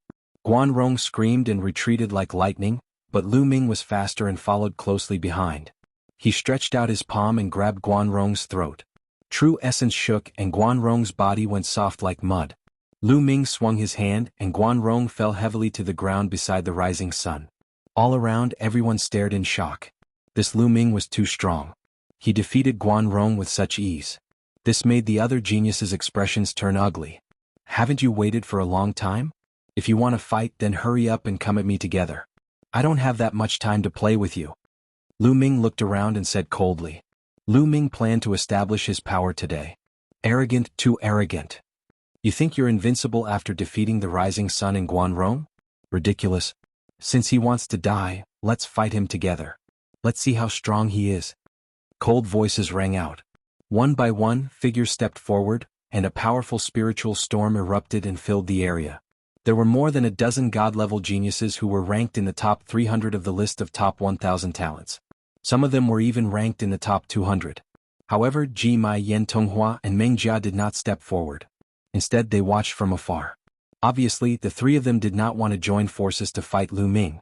Guanrong screamed and retreated like lightning, but Lu Ming was faster and followed closely behind. He stretched out his palm and grabbed Guanrong's throat. True essence shook and Guanrong's body went soft like mud. Lu Ming swung his hand and Guanrong fell heavily to the ground beside the rising sun. All around, everyone stared in shock. This Lu Ming was too strong. He defeated Guanrong with such ease. This made the other geniuses' expressions turn ugly. Haven't you waited for a long time? If you want to fight, then hurry up and come at me together. I don't have that much time to play with you. Lu Ming looked around and said coldly. Lu Ming planned to establish his power today. Arrogant, too arrogant. You think you're invincible after defeating the rising sun in Guanrong? Ridiculous. Since he wants to die, let's fight him together. Let's see how strong he is. Cold voices rang out. One by one, figures stepped forward, and a powerful spiritual storm erupted and filled the area. There were more than a dozen god-level geniuses who were ranked in the top 300 of the list of top 1,000 talents. Some of them were even ranked in the top 200. However, Ji Mai, Yen Tonghua, and Meng Jia did not step forward. Instead, they watched from afar. Obviously, the 3 of them did not want to join forces to fight Lu Ming.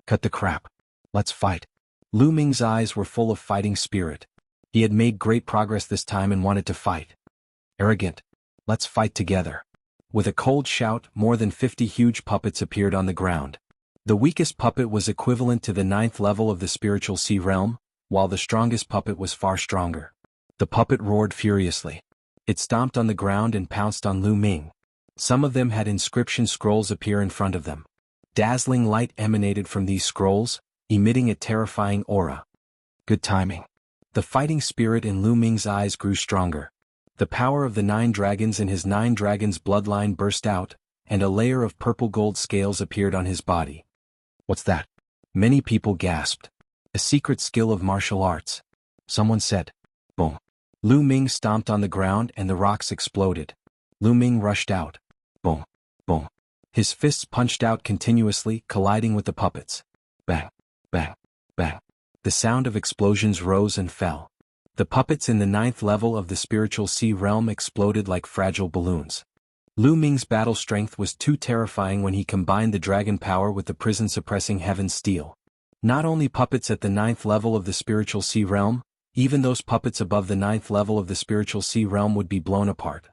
Cut the crap. Let's fight. Lu Ming's eyes were full of fighting spirit. He had made great progress this time and wanted to fight. Arrogant. Let's fight together. With a cold shout, more than 50 huge puppets appeared on the ground. The weakest puppet was equivalent to the 9th level of the spiritual sea realm, while the strongest puppet was far stronger. The puppet roared furiously. It stomped on the ground and pounced on Lu Ming. Some of them had inscription scrolls appear in front of them. Dazzling light emanated from these scrolls, emitting a terrifying aura. Good timing. The fighting spirit in Lu Ming's eyes grew stronger. The power of the 9 dragons in his 9 dragons bloodline burst out, and a layer of purple gold scales appeared on his body. What's that? Many people gasped. A secret skill of martial arts. Someone said. Boom. Lu Ming stomped on the ground and the rocks exploded. Lu Ming rushed out. Boom. Boom. His fists punched out continuously, colliding with the puppets. Bang. Bang. Bang. The sound of explosions rose and fell. The puppets in the 9th level of the spiritual sea realm exploded like fragile balloons. Lu Ming's battle strength was too terrifying when he combined the dragon power with the prison-suppressing heaven steel. Not only puppets at the 9th level of the spiritual sea realm, Even those puppets above the 9th level of the spiritual sea realm would be blown apart.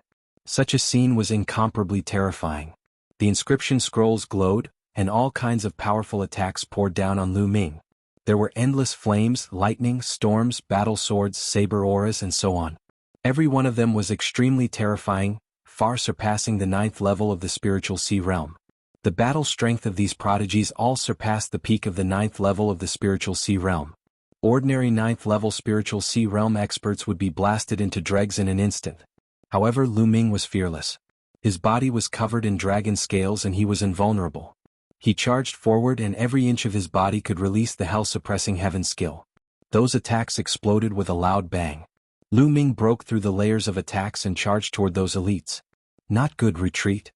Such a scene was incomparably terrifying. The inscription scrolls glowed, and all kinds of powerful attacks poured down on Lu Ming. There were endless flames, lightning, storms, battle swords, saber auras, and so on. Every one of them was extremely terrifying, far surpassing the 9th level of the spiritual sea realm. The battle strength of these prodigies all surpassed the peak of the 9th level of the spiritual sea realm. Ordinary 9th level spiritual sea realm experts would be blasted into dregs in an instant. However, Lu Ming was fearless. His body was covered in dragon scales and he was invulnerable. He charged forward and every inch of his body could release the hell-suppressing heaven skill. Those attacks exploded with a loud bang. Lu Ming broke through the layers of attacks and charged toward those elites. Not good retreat.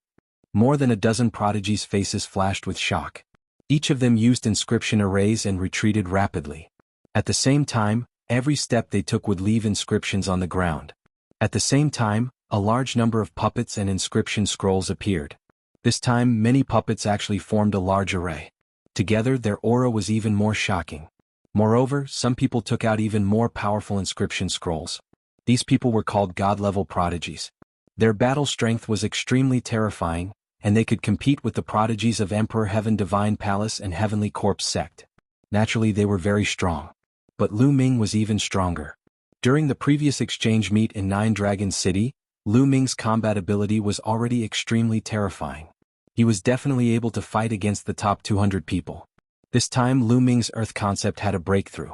More than a dozen prodigies' faces flashed with shock. Each of them used inscription arrays and retreated rapidly. At the same time, every step they took would leave inscriptions on the ground. At the same time, a large number of puppets and inscription scrolls appeared. This time, many puppets actually formed a large array. Together, their aura was even more shocking. Moreover, some people took out even more powerful inscription scrolls. These people were called god-level prodigies. Their battle strength was extremely terrifying, and they could compete with the prodigies of Emperor Heaven Divine Palace and Heavenly Corpse Sect. Naturally, they were very strong. But Lu Ming was even stronger. During the previous exchange meet in Nine Dragon City, Lu Ming's combat ability was already extremely terrifying. He was definitely able to fight against the top 200 people. This time Lu Ming's Earth concept had a breakthrough.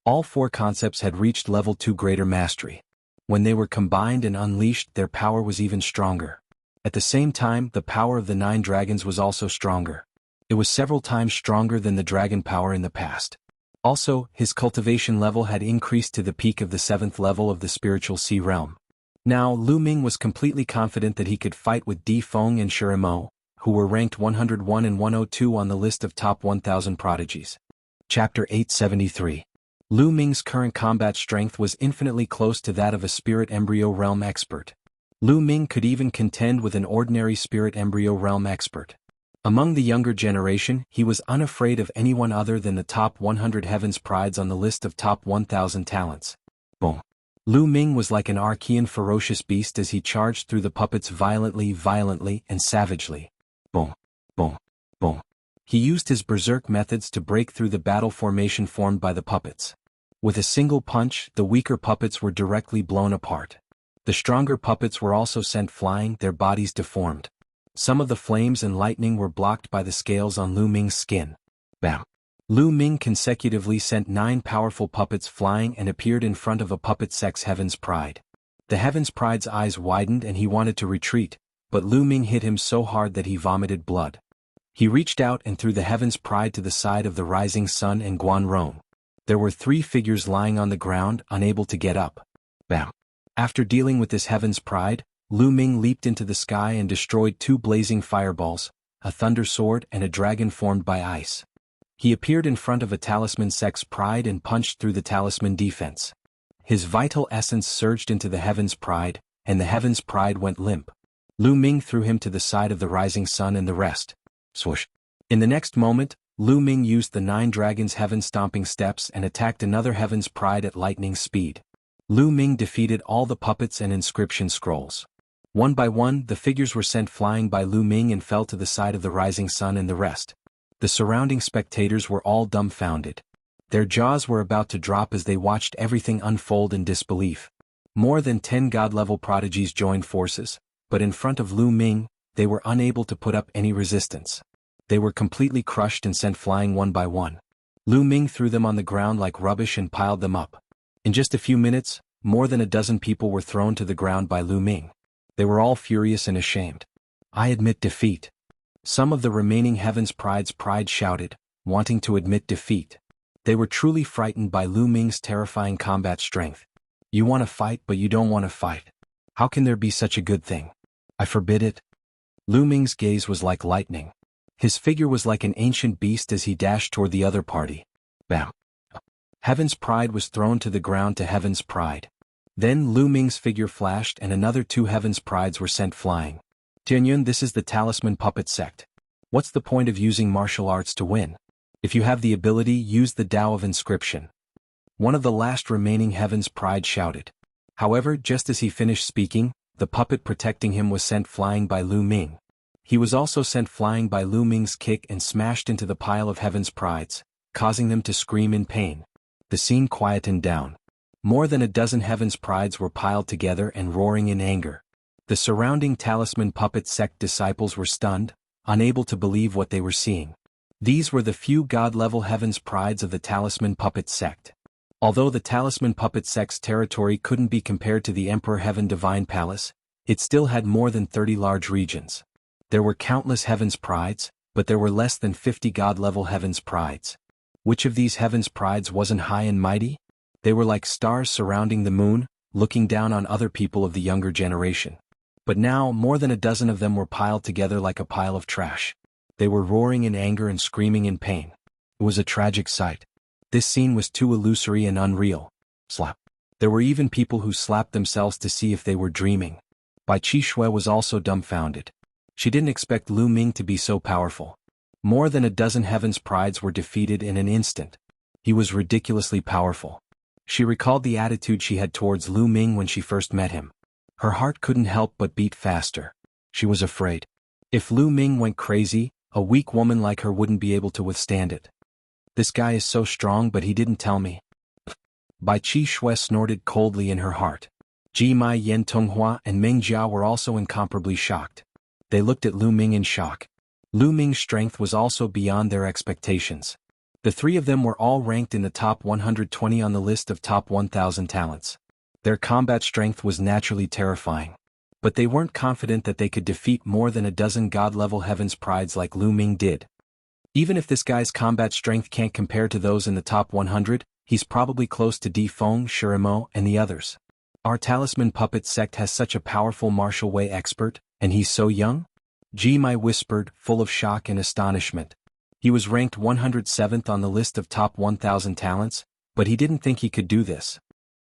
All 4 concepts had reached level 2 greater mastery. When they were combined and unleashed, their power was even stronger. At the same time, the power of the 9 dragons was also stronger. It was several times stronger than the dragon power in the past. Also, his cultivation level had increased to the peak of the 7th level of the spiritual sea realm. Now, Lu Ming was completely confident that he could fight with Di Feng and Shirimo, who were ranked 101 and 102 on the list of top 1,000 prodigies. Chapter 873. Lu Ming's current combat strength was infinitely close to that of a spirit embryo realm expert. Lu Ming could even contend with an ordinary spirit embryo realm expert. Among the younger generation, he was unafraid of anyone other than the top 100 Heaven's Prides on the list of top 1,000 talents. Boom. Lu Ming was like an Archean ferocious beast as he charged through the puppets violently, and savagely. Boom. Boom. Boom. He used his berserk methods to break through the battle formation formed by the puppets. With a single punch, the weaker puppets were directly blown apart. The stronger puppets were also sent flying, their bodies deformed. Some of the flames and lightning were blocked by the scales on Lu Ming's skin. Bam! Lu Ming consecutively sent 9 powerful puppets flying and appeared in front of a puppet sect's Heaven's Pride. The Heaven's Pride's eyes widened and he wanted to retreat, but Lu Ming hit him so hard that he vomited blood. He reached out and threw the Heaven's Pride to the side of the Rising Sun and Guan Rong. There were 3 figures lying on the ground, unable to get up. Bam! After dealing with this Heaven's Pride, Lu Ming leaped into the sky and destroyed 2 blazing fireballs, a thunder sword and a dragon formed by ice. He appeared in front of a talisman sect's pride and punched through the talisman defense. His vital essence surged into the Heaven's Pride, and the Heaven's Pride went limp. Lu Ming threw him to the side of the Rising Sun and the rest. Swoosh. In the next moment, Lu Ming used the 9 dragons' heaven stomping steps and attacked another Heaven's Pride at lightning speed. Lu Ming defeated all the puppets and inscription scrolls. One by one, the figures were sent flying by Lu Ming and fell to the side of the Rising Sun and the rest. The surrounding spectators were all dumbfounded. Their jaws were about to drop as they watched everything unfold in disbelief. More than 10 god-level prodigies joined forces, but in front of Lu Ming, they were unable to put up any resistance. They were completely crushed and sent flying one by one. Lu Ming threw them on the ground like rubbish and piled them up. In just a few minutes, more than a dozen people were thrown to the ground by Lu Ming. They were all furious and ashamed. I admit defeat. Some of the remaining Heaven's Pride's pride shouted, wanting to admit defeat. They were truly frightened by Lu Ming's terrifying combat strength. You want to fight but you don't want to fight. How can there be such a good thing? I forbid it. Lu Ming's gaze was like lightning. His figure was like an ancient beast as he dashed toward the other party. Bam! Heaven's Pride was thrown to the ground to Heaven's Pride. Then Lu Ming's figure flashed and another 2 Heaven's Prides were sent flying. Tianyun, this is the Talisman Puppet Sect. What's the point of using martial arts to win? If you have the ability, use the Tao of Inscription. One of the last remaining Heaven's Pride shouted. However, just as he finished speaking, the puppet protecting him was sent flying by Lu Ming. He was also sent flying by Lu Ming's kick and smashed into the pile of Heaven's Prides, causing them to scream in pain. The scene quietened down. More than a dozen Heaven's Prides were piled together and roaring in anger. The surrounding Talisman Puppet sect disciples were stunned, unable to believe what they were seeing. These were the few god-level Heaven's Prides of the Talisman Puppet sect. Although the Talisman Puppet sect's territory couldn't be compared to the Emperor Heaven Divine Palace, it still had more than 30 large regions. There were countless Heaven's Prides, but there were less than 50 god-level Heaven's Prides. Which of these Heaven's Prides wasn't high and mighty? They were like stars surrounding the moon, looking down on other people of the younger generation. But now, more than a dozen of them were piled together like a pile of trash. They were roaring in anger and screaming in pain. It was a tragic sight. This scene was too illusory and unreal. Slap. There were even people who slapped themselves to see if they were dreaming. Bai Qishui was also dumbfounded. She didn't expect Lu Ming to be so powerful. More than a dozen Heaven's Prides were defeated in an instant. He was ridiculously powerful. She recalled the attitude she had towards Lu Ming when she first met him. Her heart couldn't help but beat faster. She was afraid. If Lu Ming went crazy, a weak woman like her wouldn't be able to withstand it. This guy is so strong, but he didn't tell me. Bai Qishui snorted coldly in her heart. Ji Mai, Yen Tonghua, and Meng Jia were also incomparably shocked. They looked at Lu Ming in shock. Lu Ming's strength was also beyond their expectations. The three of them were all ranked in the top 120 on the list of top 1,000 talents. Their combat strength was naturally terrifying. But they weren't confident that they could defeat more than a dozen god-level Heaven's Prides like Lu Ming did. Even if this guy's combat strength can't compare to those in the top 100, he's probably close to Di Feng, Shirimo, and the others. Our Talisman Puppet sect has such a powerful martial way expert, and he's so young? Ji Mai whispered, full of shock and astonishment. He was ranked 107th on the list of top 1,000 talents, but he didn't think he could do this.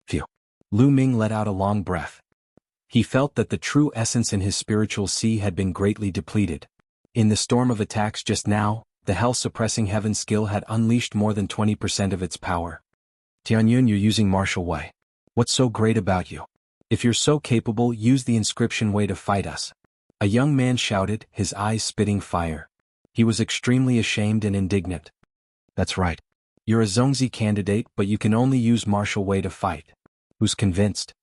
Phew. Lu Ming let out a long breath. He felt that the true essence in his spiritual sea had been greatly depleted. In the storm of attacks just now, the hell-suppressing heaven skill had unleashed more than 20% of its power. Tianyun, you're using martial way. What's so great about you? If you're so capable, use the inscription way to fight us. A young man shouted, his eyes spitting fire. He was extremely ashamed and indignant. That's right. You're a Zongzi candidate, but you can only use martial way to fight. Who's convinced?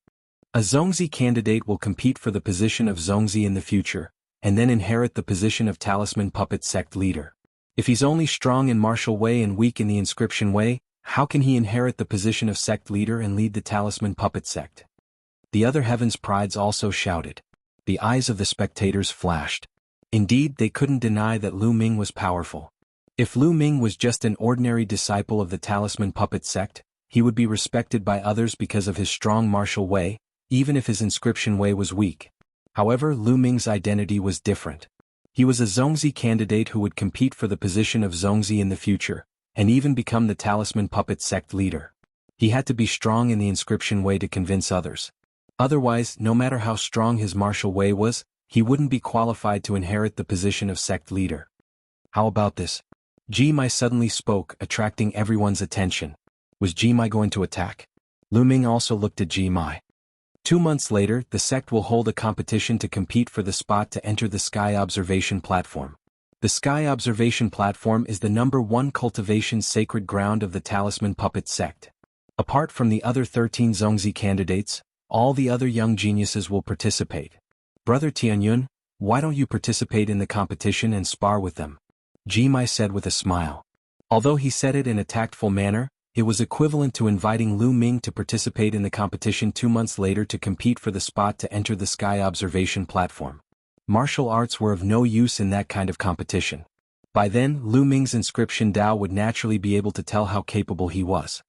A Zongzi candidate will compete for the position of Zongzi in the future, and then inherit the position of Talisman Puppet sect leader. If he's only strong in martial way and weak in the inscription way, how can he inherit the position of sect leader and lead the Talisman Puppet sect? The other Heaven's Prides also shouted. The eyes of the spectators flashed. Indeed, they couldn't deny that Lu Ming was powerful. If Lu Ming was just an ordinary disciple of the Talisman Puppet sect, he would be respected by others because of his strong martial way, even if his inscription way was weak. However, Lu Ming's identity was different. He was a Zongzi candidate who would compete for the position of Zongzi in the future, and even become the Talisman Puppet sect leader. He had to be strong in the inscription way to convince others. Otherwise, no matter how strong his martial way was, he wouldn't be qualified to inherit the position of sect leader. How about this? Ji Mai suddenly spoke, attracting everyone's attention. Was Ji Mai going to attack? Lu Ming also looked at Ji Mai. 2 months later, the sect will hold a competition to compete for the spot to enter the Sky Observation Platform. The Sky Observation Platform is the #1 cultivation sacred ground of the Talisman Puppet sect. Apart from the other 13 Zongzi candidates, all the other young geniuses will participate. Brother Tianyun, why don't you participate in the competition and spar with them? Ji Mai said with a smile. Although he said it in a tactful manner, it was equivalent to inviting Lu Ming to participate in the competition 2 months later to compete for the spot to enter the Sky Observation Platform. Martial arts were of no use in that kind of competition. By then, Lu Ming's inscription Dao would naturally be able to tell how capable he was.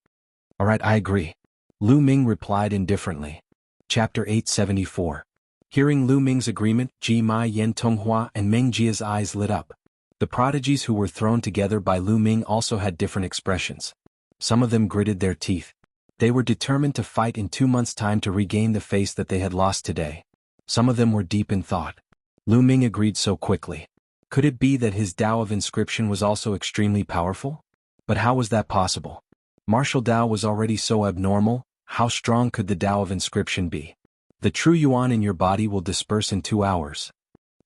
Alright, I agree. Lu Ming replied indifferently. Chapter 874. Hearing Lu Ming's agreement, Ji Mai, Yen Tonghua, and Meng Jia's eyes lit up. The prodigies who were thrown together by Lu Ming also had different expressions. Some of them gritted their teeth. They were determined to fight in 2 months' time to regain the face that they had lost today. Some of them were deep in thought. Lu Ming agreed so quickly. Could it be that his Tao of inscription was also extremely powerful? But how was that possible? Martial Dao was already so abnormal, how strong could the Dao of inscription be? The true yuan in your body will disperse in 2 hours.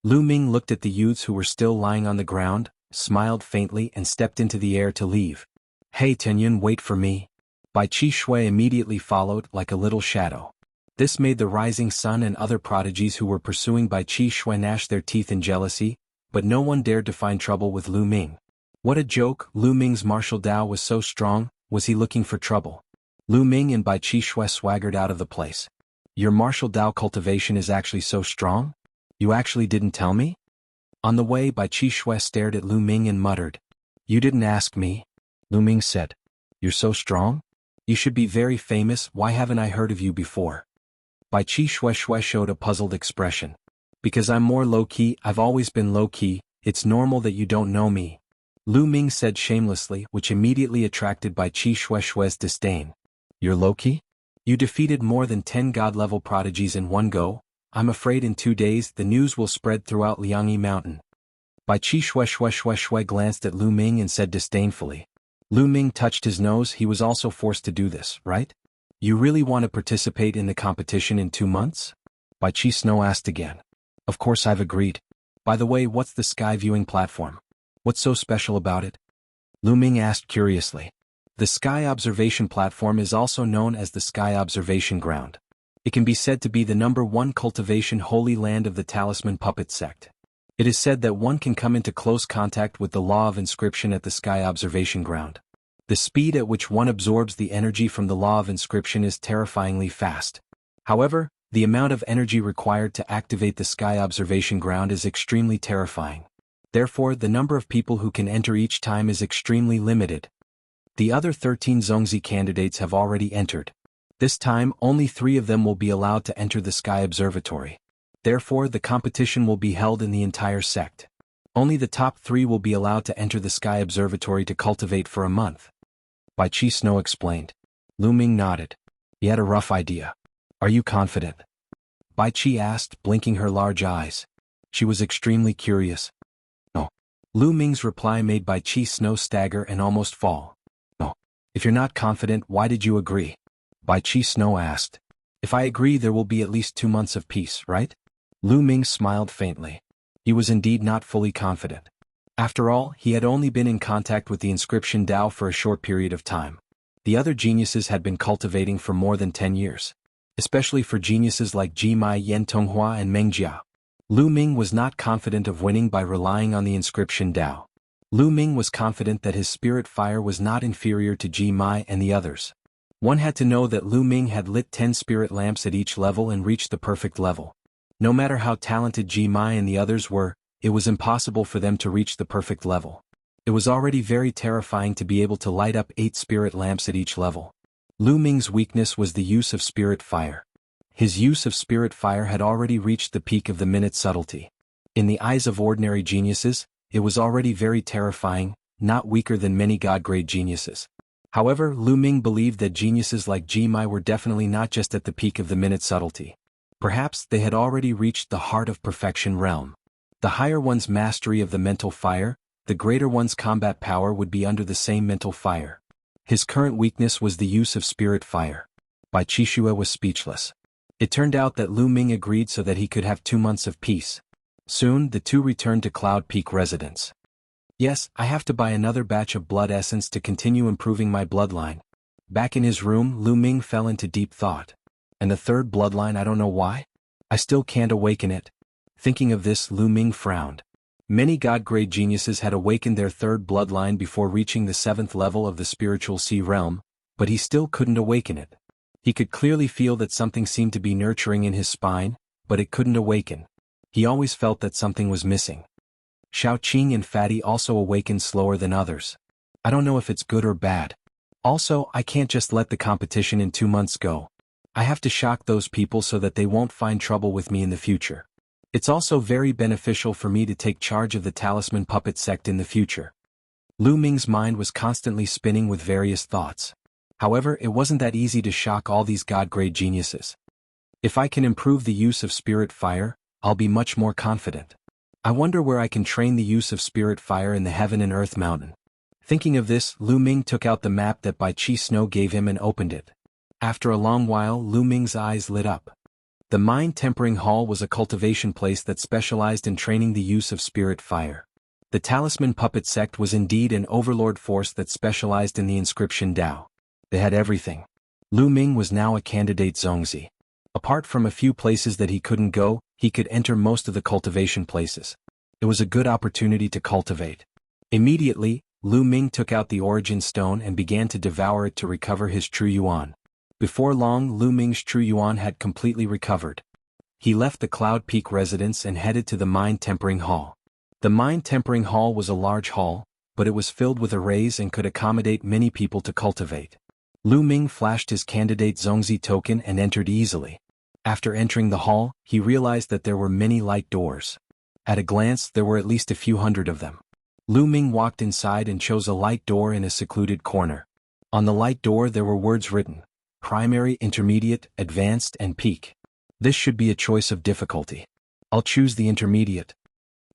Lu Ming looked at the youths who were still lying on the ground, smiled faintly and stepped into the air to leave. Hey Tianyun, wait for me. Bai Qi Shui immediately followed like a little shadow. This made the rising sun and other prodigies who were pursuing Bai Qi Shui gnash their teeth in jealousy, but no one dared to find trouble with Lu Ming. What a joke, Lu Ming's martial Dao was so strong, was he looking for trouble? Lu Ming and Bai Qi Shui swaggered out of the place. Your martial Dao cultivation is actually so strong? You actually didn't tell me? On the way, Bai Qi Shui stared at Lu Ming and muttered. You didn't ask me? Lu Ming said. You're so strong? You should be very famous, why haven't I heard of you before? Bai Qi Shui showed a puzzled expression. Because I'm more low-key, I've always been low-key, it's normal that you don't know me. Lu Ming said shamelessly, which immediately attracted Bai Qi Shui's disdain. You're low-key? You defeated more than 10 god-level prodigies in one go. I'm afraid in 2 days the news will spread throughout Liangyi Mountain. Bai Qi Shui glanced at Lu Ming and said disdainfully. Lu Ming touched his nose, he was also forced to do this, right? You really want to participate in the competition in 2 months? Bai Qi Snow asked again. Of course I've agreed. By the way, what's the sky viewing platform? What's so special about it? Lu Ming asked curiously. The sky observation platform is also known as the sky observation ground. It can be said to be the #1 cultivation holy land of the talisman puppet sect. It is said that one can come into close contact with the law of inscription at the sky observation ground. The speed at which one absorbs the energy from the law of inscription is terrifyingly fast. However, the amount of energy required to activate the sky observation ground is extremely terrifying. Therefore, the number of people who can enter each time is extremely limited. The other 13 Zongzi candidates have already entered. This time, only 3 of them will be allowed to enter the Sky Observatory. Therefore, the competition will be held in the entire sect. Only the top 3 will be allowed to enter the Sky Observatory to cultivate for a month. Bai Qi Snow explained. Lu Ming nodded. He had a rough idea. Are you confident? Bai Qi asked, blinking her large eyes. She was extremely curious. No. Lu Ming's reply made Bai Qi Snow stagger and almost fall. No. If you're not confident, why did you agree? Bai Qi Snow asked. If I agree, there will be at least 2 months of peace, right? Lu Ming smiled faintly. He was indeed not fully confident. After all, he had only been in contact with the inscription Dao for a short period of time. The other geniuses had been cultivating for more than 10 years. Especially for geniuses like Ji Mai, Yan Tonghua and Meng Jia. Lu Ming was not confident of winning by relying on the inscription Dao. Lu Ming was confident that his spirit fire was not inferior to Ji Mai and the others. One had to know that Lu Ming had lit 10 spirit lamps at each level and reached the perfect level. No matter how talented Ji Mai and the others were, it was impossible for them to reach the perfect level. It was already very terrifying to be able to light up 8 spirit lamps at each level. Lu Ming's weakness was the use of spirit fire. His use of spirit fire had already reached the peak of the minute subtlety. In the eyes of ordinary geniuses, it was already very terrifying, not weaker than many god-grade geniuses. However, Lu Ming believed that geniuses like Ji Mai were definitely not just at the peak of the minute subtlety. Perhaps they had already reached the heart of perfection realm. The higher one's mastery of the mental fire, the greater one's combat power would be under the same mental fire. His current weakness was the use of spirit fire. Bai Qi Shui was speechless. It turned out that Lu Ming agreed so that he could have 2 months of peace. Soon, the two returned to Cloud Peak residence. Yes, I have to buy another batch of blood essence to continue improving my bloodline. Back in his room, Lu Ming fell into deep thought. And the third bloodline, I don't know why? I still can't awaken it. Thinking of this, Lu Ming frowned. Many god-grade geniuses had awakened their third bloodline before reaching the 7th level of the spiritual sea realm, but he still couldn't awaken it. He could clearly feel that something seemed to be nurturing in his spine, but it couldn't awaken. He always felt that something was missing. Xiao Qing and Fatty also awakened slower than others. I don't know if it's good or bad. Also, I can't just let the competition in 2 months go. I have to shock those people so that they won't find trouble with me in the future. It's also very beneficial for me to take charge of the talisman puppet sect in the future. Lu Ming's mind was constantly spinning with various thoughts. However, it wasn't that easy to shock all these god-grade geniuses. If I can improve the use of spirit fire, I'll be much more confident. I wonder where I can train the use of spirit fire in the Heaven and Earth Mountain. Thinking of this, Lu Ming took out the map that Bai Chi Snow gave him and opened it. After a long while, Lu Ming's eyes lit up. The Mind Tempering Hall was a cultivation place that specialized in training the use of spirit fire. The Talisman Puppet Sect was indeed an overlord force that specialized in the inscription Dao. They had everything. Lu Ming was now a candidate Zongzi. Apart from a few places that he couldn't go, he could enter most of the cultivation places. It was a good opportunity to cultivate. Immediately, Lu Ming took out the origin stone and began to devour it to recover his true yuan. Before long, Lu Ming's true yuan had completely recovered. He left the Cloud Peak residence and headed to the Mind Tempering Hall. The Mind Tempering Hall was a large hall, but it was filled with arrays and could accommodate many people to cultivate. Lu Ming flashed his candidate Zongzi token and entered easily. After entering the hall, he realized that there were many light doors. At a glance, there were at least a few hundred of them. Lu Ming walked inside and chose a light door in a secluded corner. On the light door there were words written: Primary, Intermediate, Advanced, and Peak. This should be a choice of difficulty. I'll choose the Intermediate.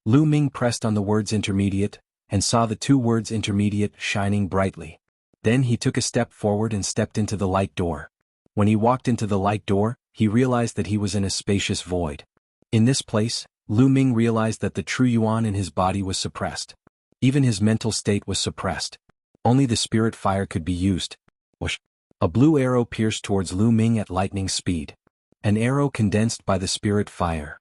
Lu Ming pressed on the words Intermediate, and saw the two words Intermediate shining brightly. Then he took a step forward and stepped into the light door. When he walked into the light door, he realized that he was in a spacious void. In this place, Lu Ming realized that the true yuan in his body was suppressed. Even his mental state was suppressed. Only the spirit fire could be used. Whoosh! A blue arrow pierced towards Lu Ming at lightning speed. An arrow condensed by the spirit fire.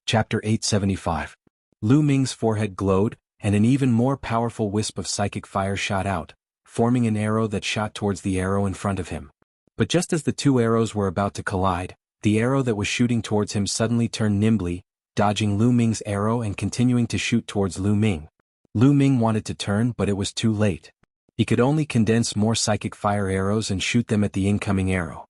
Chapter 875. Lu Ming's forehead glowed, and an even more powerful wisp of psychic fire shot out, forming an arrow that shot towards the arrow in front of him. But just as the two arrows were about to collide, the arrow that was shooting towards him suddenly turned nimbly, dodging Lu Ming's arrow and continuing to shoot towards Lu Ming. Lu Ming wanted to turn, but it was too late. He could only condense more psychic fire arrows and shoot them at the incoming arrow.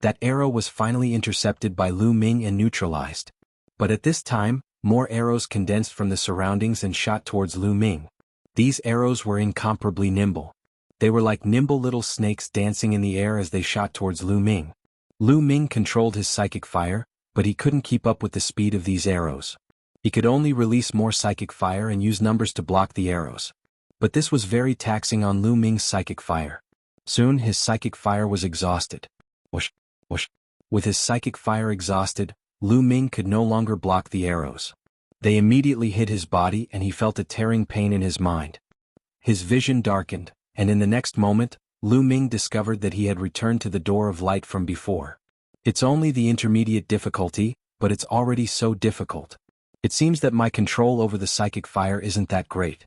That arrow was finally intercepted by Lu Ming and neutralized. But at this time, more arrows condensed from the surroundings and shot towards Lu Ming. These arrows were incomparably nimble. They were like nimble little snakes dancing in the air as they shot towards Lu Ming. Lu Ming controlled his psychic fire, but he couldn't keep up with the speed of these arrows. He could only release more psychic fire and use numbers to block the arrows. But this was very taxing on Lu Ming's psychic fire. Soon his psychic fire was exhausted. Whoosh, whoosh. With his psychic fire exhausted, Lu Ming could no longer block the arrows. They immediately hit his body and he felt a tearing pain in his mind. His vision darkened, and in the next moment, Lu Ming discovered that he had returned to the door of light from before. It's only the intermediate difficulty, but it's already so difficult. It seems that my control over the psychic fire isn't that great.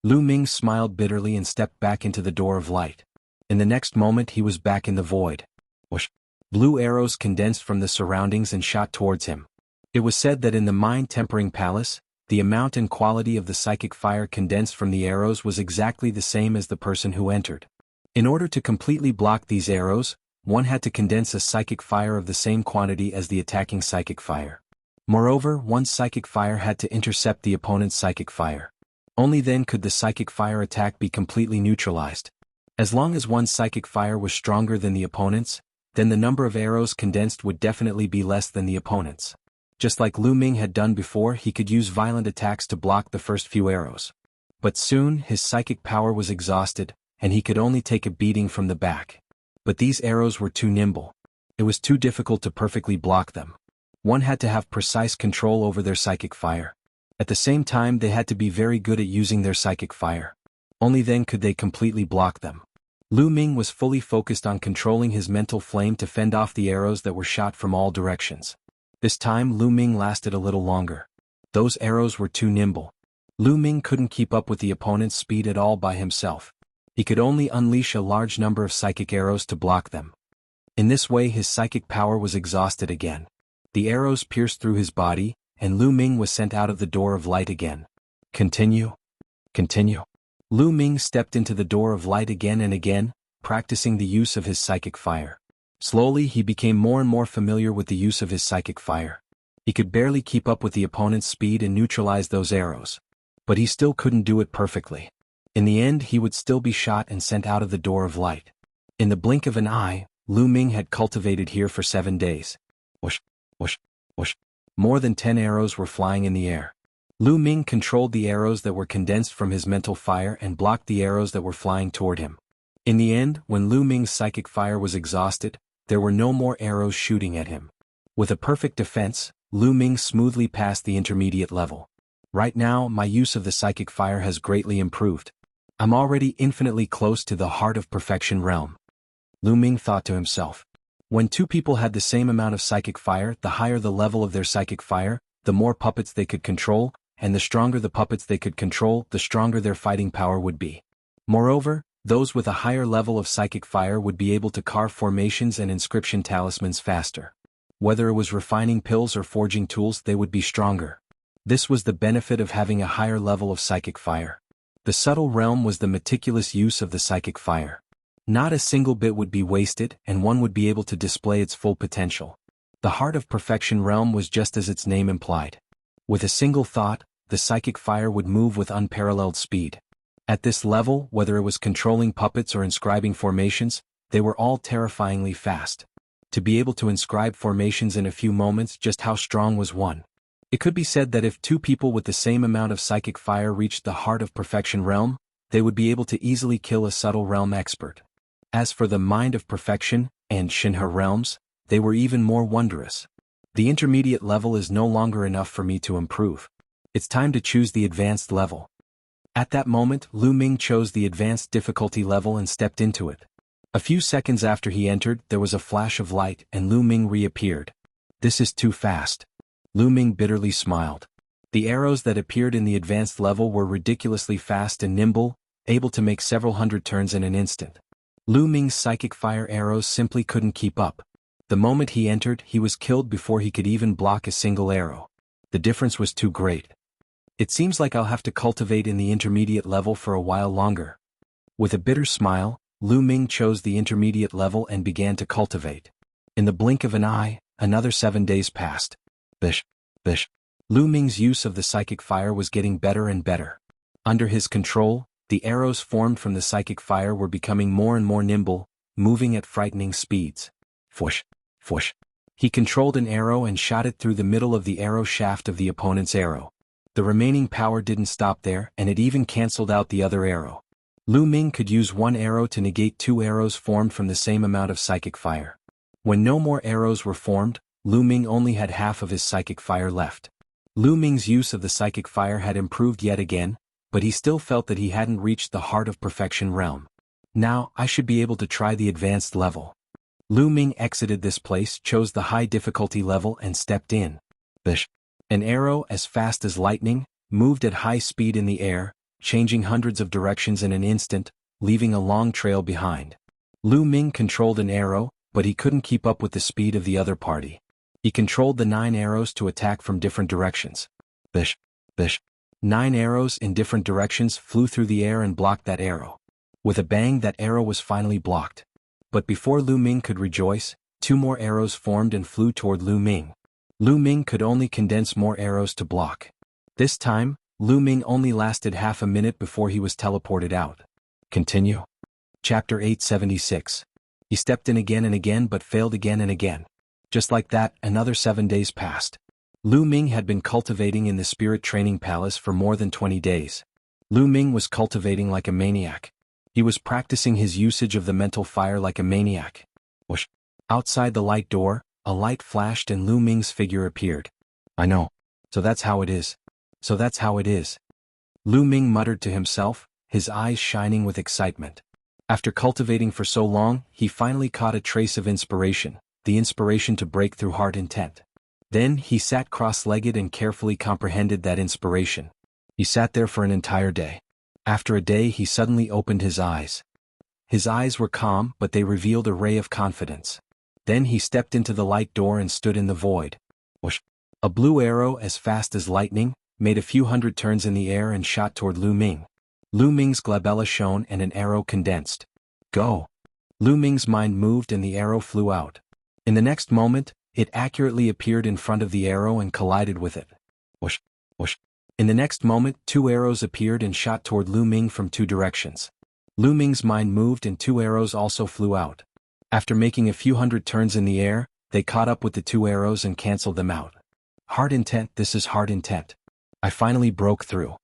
Lu Ming smiled bitterly and stepped back into the door of light. In the next moment he was back in the void. Whoosh! Blue arrows condensed from the surroundings and shot towards him. It was said that in the Mind Tempering Palace, the amount and quality of the psychic fire condensed from the arrows was exactly the same as the person who entered. In order to completely block these arrows, one had to condense a psychic fire of the same quantity as the attacking psychic fire. Moreover, one's psychic fire had to intercept the opponent's psychic fire. Only then could the psychic fire attack be completely neutralized. As long as one's psychic fire was stronger than the opponent's, then the number of arrows condensed would definitely be less than the opponent's. Just like Lu Ming had done before, he could use violent attacks to block the first few arrows. But soon his psychic power was exhausted, and he could only take a beating from the back. But these arrows were too nimble. It was too difficult to perfectly block them. One had to have precise control over their psychic fire. At the same time, they had to be very good at using their psychic fire. Only then could they completely block them. Lu Ming was fully focused on controlling his mental flame to fend off the arrows that were shot from all directions. This time Lu Ming lasted a little longer. Those arrows were too nimble. Lu Ming couldn't keep up with the opponent's speed at all by himself. He could only unleash a large number of psychic arrows to block them. In this way his psychic power was exhausted again. The arrows pierced through his body, and Lu Ming was sent out of the door of light again. Continue. Continue. Lu Ming stepped into the door of light again and again, practicing the use of his psychic fire. Slowly he became more and more familiar with the use of his psychic fire. He could barely keep up with the opponent's speed and neutralize those arrows. But he still couldn't do it perfectly. In the end he would still be shot and sent out of the door of light. In the blink of an eye, Lu Ming had cultivated here for 7 days. Whoosh, whoosh, whoosh. More than 10 arrows were flying in the air. Lu Ming controlled the arrows that were condensed from his mental fire and blocked the arrows that were flying toward him. In the end, when Lu Ming's psychic fire was exhausted, there were no more arrows shooting at him. With a perfect defense, Lu Ming smoothly passed the intermediate level. Right now, my use of the psychic fire has greatly improved. I'm already infinitely close to the heart of perfection realm. Lu Ming thought to himself. When two people had the same amount of psychic fire, the higher the level of their psychic fire, the more puppets they could control, and the stronger the puppets they could control, the stronger their fighting power would be. Moreover, those with a higher level of psychic fire would be able to carve formations and inscription talismans faster. Whether it was refining pills or forging tools, they would be stronger. This was the benefit of having a higher level of psychic fire. The subtle realm was the meticulous use of the psychic fire. Not a single bit would be wasted, and one would be able to display its full potential. The heart of perfection realm was just as its name implied. With a single thought, the psychic fire would move with unparalleled speed. At this level, whether it was controlling puppets or inscribing formations, they were all terrifyingly fast. To be able to inscribe formations in a few moments, just how strong was one? It could be said that if two people with the same amount of psychic fire reached the heart of perfection realm, they would be able to easily kill a subtle realm expert. As for the mind of perfection and Shinha realms, they were even more wondrous. The intermediate level is no longer enough for me to improve. It's time to choose the advanced level. At that moment, Lu Ming chose the advanced difficulty level and stepped into it. A few seconds after he entered, there was a flash of light and Lu Ming reappeared. This is too fast. Lu Ming bitterly smiled. The arrows that appeared in the advanced level were ridiculously fast and nimble, able to make several hundred turns in an instant. Lu Ming's psychic fire arrows simply couldn't keep up. The moment he entered, he was killed before he could even block a single arrow. The difference was too great. It seems like I'll have to cultivate in the intermediate level for a while longer. With a bitter smile, Lu Ming chose the intermediate level and began to cultivate. In the blink of an eye, another 7 days passed. Bish, bish. Lu Ming's use of the psychic fire was getting better and better. Under his control, the arrows formed from the psychic fire were becoming more and more nimble, moving at frightening speeds. Fwoosh, fwoosh. He controlled an arrow and shot it through the middle of the arrow shaft of the opponent's arrow. The remaining power didn't stop there, and it even cancelled out the other arrow. Lu Ming could use one arrow to negate two arrows formed from the same amount of psychic fire. When no more arrows were formed, Lu Ming only had half of his psychic fire left. Lu Ming's use of the psychic fire had improved yet again, but he still felt that he hadn't reached the heart of perfection realm. Now, I should be able to try the advanced level. Lu Ming exited this place, chose the high difficulty level and stepped in. Bish. An arrow as fast as lightning, moved at high speed in the air, changing hundreds of directions in an instant, leaving a long trail behind. Lu Ming controlled an arrow, but he couldn't keep up with the speed of the other party. He controlled the 9 arrows to attack from different directions. Bish, bish. 9 arrows in different directions flew through the air and blocked that arrow. With a bang, that arrow was finally blocked. But before Lu Ming could rejoice, 2 more arrows formed and flew toward Lu Ming. Lu Ming could only condense more arrows to block. This time, Lu Ming only lasted half a minute before he was teleported out. Continue. Chapter 876. He stepped in again and again but failed again and again. Just like that, another 7 days passed. Lu Ming had been cultivating in the Spirit Training Palace for more than 20 days. Lu Ming was cultivating like a maniac. He was practicing his usage of the mental fire like a maniac. Whoosh. Outside the light door, a light flashed and Lu Ming's figure appeared. I know. So that's how it is. So that's how it is. Lu Ming muttered to himself, his eyes shining with excitement. After cultivating for so long, he finally caught a trace of inspiration, the inspiration to break through heart intent. Then he sat cross-legged and carefully comprehended that inspiration. He sat there for an entire day. After a day, he suddenly opened his eyes. His eyes were calm, but they revealed a ray of confidence. Then he stepped into the light door and stood in the void. Whoosh. A blue arrow as fast as lightning, made a few hundred turns in the air and shot toward Lu Ming. Lu Ming's glabella shone and an arrow condensed. Go! Lu Ming's mind moved and the arrow flew out. In the next moment, it accurately appeared in front of the arrow and collided with it. Whoosh! Whoosh! In the next moment, 2 arrows appeared and shot toward Lu Ming from 2 directions. Lu Ming's mind moved and 2 arrows also flew out. After making a few hundred turns in the air, they caught up with the 2 arrows and cancelled them out. Hard intent, this is hard intent. I finally broke through.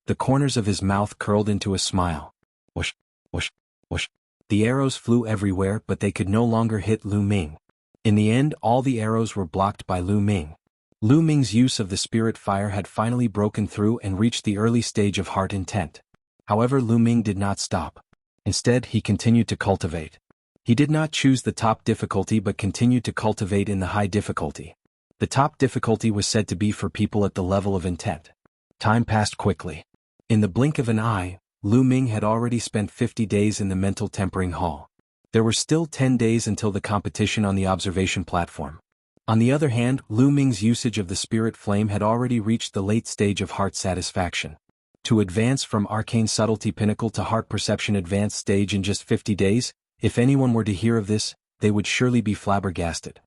The corners of his mouth curled into a smile. Whoosh, whoosh, whoosh. The arrows flew everywhere, but they could no longer hit Lu Ming. In the end, all the arrows were blocked by Lu Ming. Lu Ming's use of the spirit fire had finally broken through and reached the early stage of heart intent. However, Lu Ming did not stop. Instead, he continued to cultivate. He did not choose the top difficulty but continued to cultivate in the high difficulty. The top difficulty was said to be for people at the level of intent. Time passed quickly. In the blink of an eye, Lu Ming had already spent 50 days in the mental tempering hall. There were still 10 days until the competition on the observation platform. On the other hand, Lu Ming's usage of the spirit flame had already reached the late stage of heart satisfaction. To advance from arcane subtlety pinnacle to heart perception advanced stage in just 50 days, if anyone were to hear of this, they would surely be flabbergasted.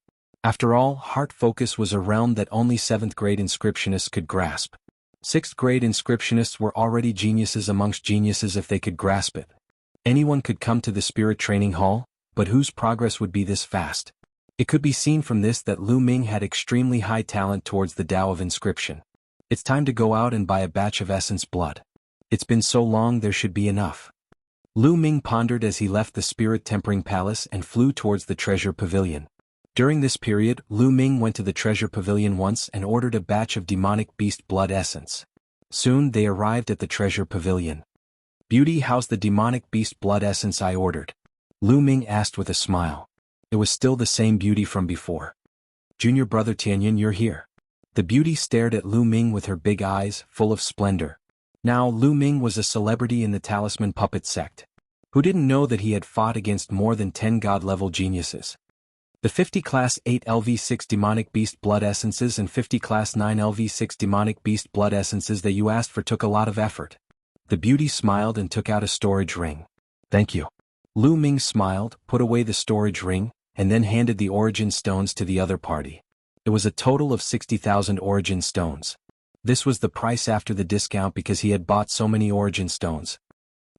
After all, heart focus was a realm that only 7th grade inscriptionists could grasp. 6th grade inscriptionists were already geniuses amongst geniuses if they could grasp it. Anyone could come to the spirit training hall, but whose progress would be this fast? It could be seen from this that Lu Ming had extremely high talent towards the Tao of inscription. It's time to go out and buy a batch of essence blood. It's been so long, there should be enough. Lu Ming pondered as he left the spirit tempering palace and flew towards the treasure pavilion. During this period, Lu Ming went to the treasure pavilion once and ordered a batch of demonic beast blood essence. Soon they arrived at the treasure pavilion. "Beauty, how's the demonic beast blood essence I ordered?" Lu Ming asked with a smile. It was still the same beauty from before. "Junior brother Tianyin, you're here." The beauty stared at Lu Ming with her big eyes, full of splendor. Now Lu Ming was a celebrity in the talisman puppet sect. Who didn't know that he had fought against more than 10 god-level geniuses? The 50 Class 8 LV6 Demonic Beast Blood Essences and 50 Class 9 LV6 Demonic Beast Blood Essences that you asked for took a lot of effort. The beauty smiled and took out a storage ring. "Thank you." Lu Ming smiled, put away the storage ring, and then handed the origin stones to the other party. It was a total of 60,000 origin stones. This was the price after the discount because he had bought so many origin stones.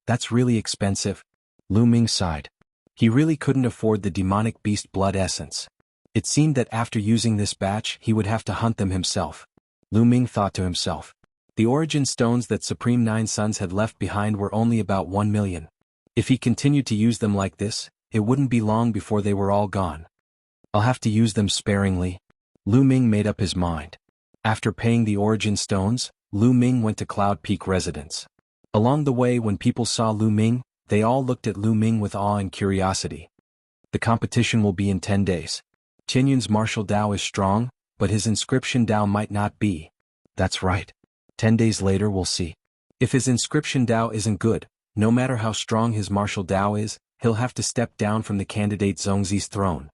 "That's really expensive." Lu Ming sighed. He really couldn't afford the demonic beast blood essence. It seemed that after using this batch, he would have to hunt them himself. Lu Ming thought to himself. The origin stones that Supreme Nine Suns had left behind were only about 1 million. If he continued to use them like this, it wouldn't be long before they were all gone. "I'll have to use them sparingly." Lu Ming made up his mind. After paying the origin stones, Lu Ming went to Cloud Peak residence. Along the way, when people saw Lu Ming, they all looked at Lu Ming with awe and curiosity. The competition will be in 10 days. Tianyun's martial Tao is strong, but his inscription Tao might not be. That's right. 10 days later we'll see. If his inscription Tao isn't good, no matter how strong his martial Tao is, he'll have to step down from the candidate Zhongzi's throne.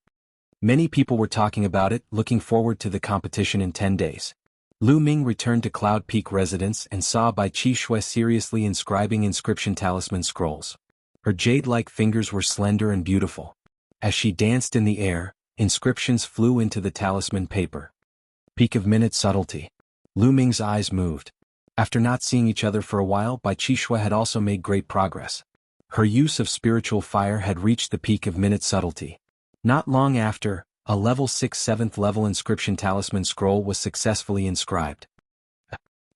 Many people were talking about it, looking forward to the competition in 10 days. Lu Ming returned to Cloud Peak residence and saw Bai Qi Shui seriously inscribing inscription talisman scrolls. Her jade-like fingers were slender and beautiful. As she danced in the air, inscriptions flew into the talisman paper. Peak of minute subtlety. Lu Ming's eyes moved. After not seeing each other for a while, Bai Qi Shui had also made great progress. Her use of spiritual fire had reached the peak of minute subtlety. Not long after, a level 6 7th level inscription talisman scroll was successfully inscribed.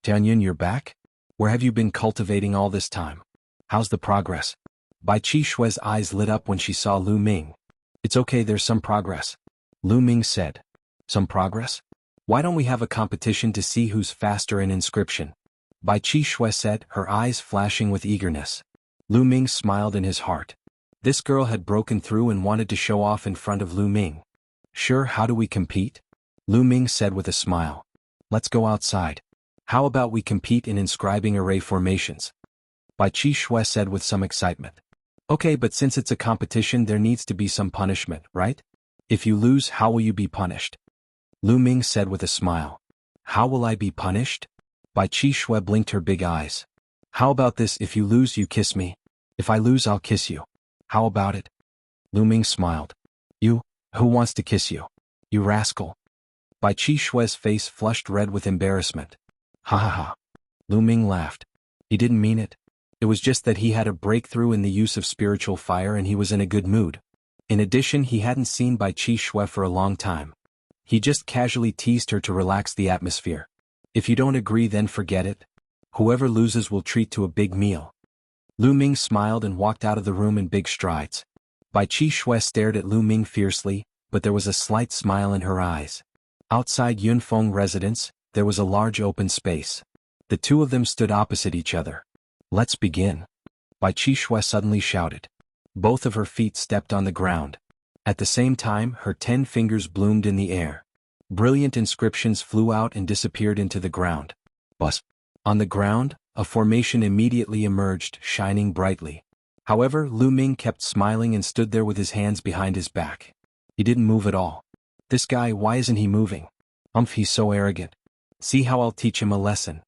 "Tianyun, you're back? Where have you been cultivating all this time? How's the progress?" Bai Qi Shui's eyes lit up when she saw Lu Ming. "It's okay, there's some progress." Lu Ming said. "Some progress? Why don't we have a competition to see who's faster in inscription?" Bai Qi Shui said, her eyes flashing with eagerness. Lu Ming smiled in his heart. This girl had broken through and wanted to show off in front of Lu Ming. "Sure, how do we compete?" Lu Ming said with a smile. "Let's go outside. How about we compete in inscribing array formations?" Bai Qi Shui said with some excitement. "Okay, but since it's a competition, there needs to be some punishment, right? If you lose, how will you be punished?" Lu Ming said with a smile. "How will I be punished?" Bai Qi Shui blinked her big eyes. "How about this, if you lose you kiss me. If I lose I'll kiss you. How about it?" Lu Ming smiled. "You? Who wants to kiss you? You rascal." Bai Qi Shui's face flushed red with embarrassment. "Ha ha ha." Lu Ming laughed. He didn't mean it. It was just that he had a breakthrough in the use of spiritual fire and he was in a good mood. In addition, he hadn't seen Bai Qi Shui for a long time. He just casually teased her to relax the atmosphere. If you don't agree, then forget it. Whoever loses will treat to a big meal. Lu Ming smiled and walked out of the room in big strides. Bai Qi Shui stared at Lu Ming fiercely, but there was a slight smile in her eyes. Outside Yunfeng residence, there was a large open space. The two of them stood opposite each other. Let's begin. Bai Qi Shui suddenly shouted. Both of her feet stepped on the ground. At the same time, her 10 fingers bloomed in the air. Brilliant inscriptions flew out and disappeared into the ground. Buzz. On the ground, a formation immediately emerged, shining brightly. However, Lu Ming kept smiling and stood there with his hands behind his back. He didn't move at all. This guy, why isn't he moving? He's so arrogant. See how I'll teach him a lesson.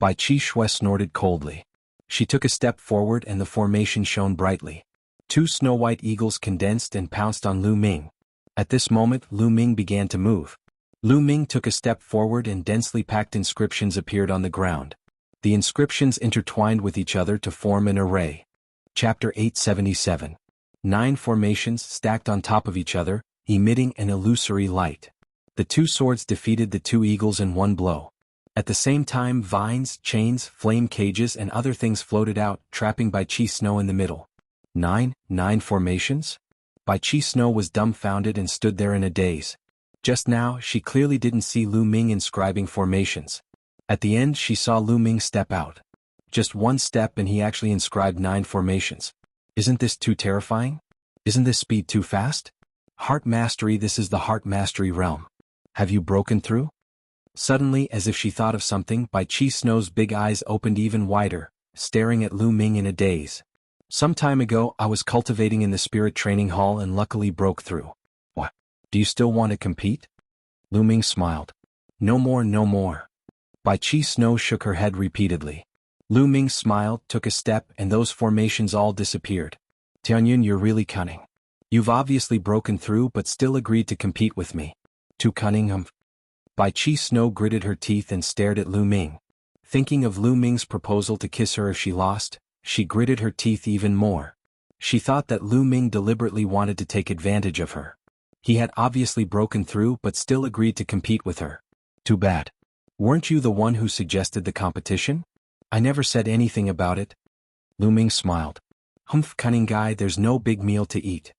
Bai Qi Shui snorted coldly. She took a step forward and the formation shone brightly. 2 snow-white eagles condensed and pounced on Lu Ming. At this moment, Lu Ming began to move. Lu Ming took a step forward and densely packed inscriptions appeared on the ground. The inscriptions intertwined with each other to form an array. Chapter 877. 9 formations stacked on top of each other, emitting an illusory light. The 2 swords defeated the 2 eagles in one blow. At the same time, vines, chains, flame cages and other things floated out, trapping Bai Qi Snow in the middle. 9 formations? Bai Qi Snow was dumbfounded and stood there in a daze. Just now, she clearly didn't see Lu Ming inscribing formations. At the end, she saw Lu Ming step out. Just one step and he actually inscribed 9 formations. Isn't this too terrifying? Isn't this speed too fast? Heart mastery, this is the heart mastery realm. Have you broken through? Suddenly, as if she thought of something, Bai Qi Snow's big eyes opened even wider, staring at Lu Ming in a daze. Some time ago, I was cultivating in the spirit training hall and luckily broke through. What? Do you still want to compete? Lu Ming smiled. No more, no more. Bai Qi Snow shook her head repeatedly. Lu Ming smiled, took a step, and those formations all disappeared. Tianyun, you're really cunning. You've obviously broken through but still agreed to compete with me. Too cunning, Bai Qi Snow gritted her teeth and stared at Lu Ming. Thinking of Lu Ming's proposal to kiss her if she lost, she gritted her teeth even more. She thought that Lu Ming deliberately wanted to take advantage of her. He had obviously broken through but still agreed to compete with her. Too bad. Weren't you the one who suggested the competition? I never said anything about it. Lu Ming smiled. Humph, cunning guy, there's no big meal to eat.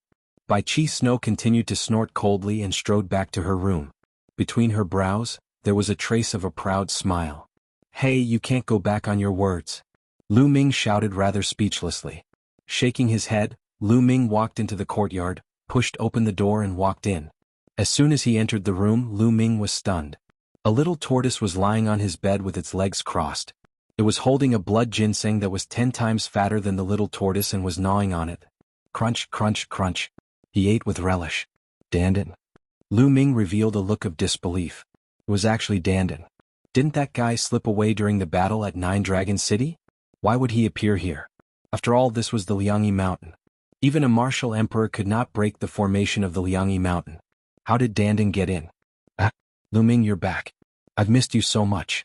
Bai Qi Snow continued to snort coldly and strode back to her room. Between her brows, there was a trace of a proud smile. Hey, you can't go back on your words. Lu Ming shouted rather speechlessly. Shaking his head, Lu Ming walked into the courtyard, pushed open the door and walked in. As soon as he entered the room, Lu Ming was stunned. A little tortoise was lying on his bed with its legs crossed. It was holding a blood ginseng that was 10 times fatter than the little tortoise and was gnawing on it. Crunch, crunch, crunch. He ate with relish. Dandan. Lu Ming revealed a look of disbelief. It was actually Dandan. Didn't that guy slip away during the battle at 9 Dragon City? Why would he appear here? After all, this was the Liangyi Mountain. Even a martial emperor could not break the formation of the Liangyi Mountain. How did Dandan get in? Lu Ming, you're back. I've missed you so much.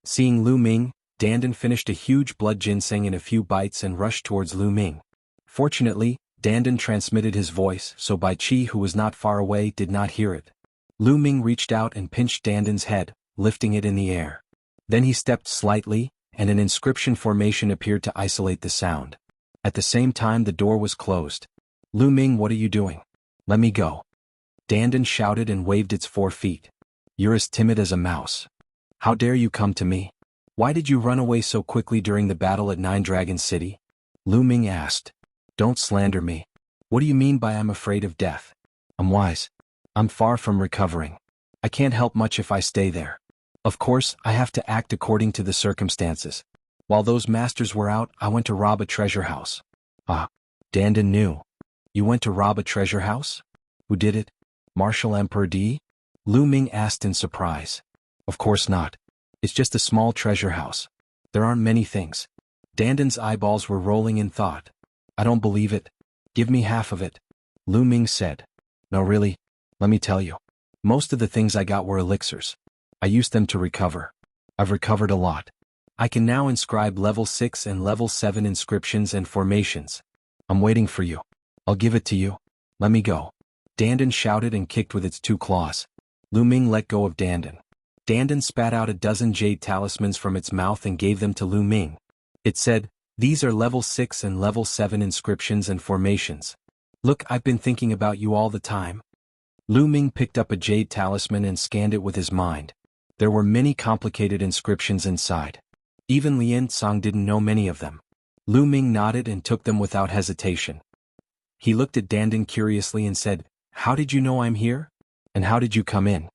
Seeing Lu Ming, Dandan finished a huge blood ginseng in a few bites and rushed towards Lu Ming. Fortunately, Dandan transmitted his voice, so Bai Qi, who was not far away, did not hear it. Lu Ming reached out and pinched Dandan's head, lifting it in the air. Then he stepped slightly, and an inscription formation appeared to isolate the sound. At the same time, the door was closed. Lu Ming, what are you doing? Let me go. Dandan shouted and waved its 4 feet. You're as timid as a mouse. How dare you come to me? Why did you run away so quickly during the battle at 9 Dragon City? Lu Ming asked. Don't slander me. What do you mean by I'm afraid of death? I'm wise. I'm far from recovering. I can't help much if I stay there. Of course, I have to act according to the circumstances. While those masters were out, I went to rob a treasure house. Ah, Dandan knew. You went to rob a treasure house? Who did it? Martial Emperor Di? Lu Ming asked in surprise. Of course not. It's just a small treasure house. There aren't many things. Dandan's eyeballs were rolling in thought. I don't believe it. Give me half of it. Lu Ming said. No, really. Let me tell you. Most of the things I got were elixirs. I used them to recover. I've recovered a lot. I can now inscribe level 6 and level 7 inscriptions and formations. I'm waiting for you. I'll give it to you. Let me go. Dandan shouted and kicked with its 2 claws. Lu Ming let go of Dandan. Dandan spat out a dozen jade talismans from its mouth and gave them to Lu Ming. It said, "These are level 6 and level 7 inscriptions and formations. Look, I've been thinking about you all the time." Lu Ming picked up a jade talisman and scanned it with his mind. There were many complicated inscriptions inside. Even Lien Tsang didn't know many of them. Lu Ming nodded and took them without hesitation. He looked at Dandan curiously and said, "How did you know I'm here? And how did you come in?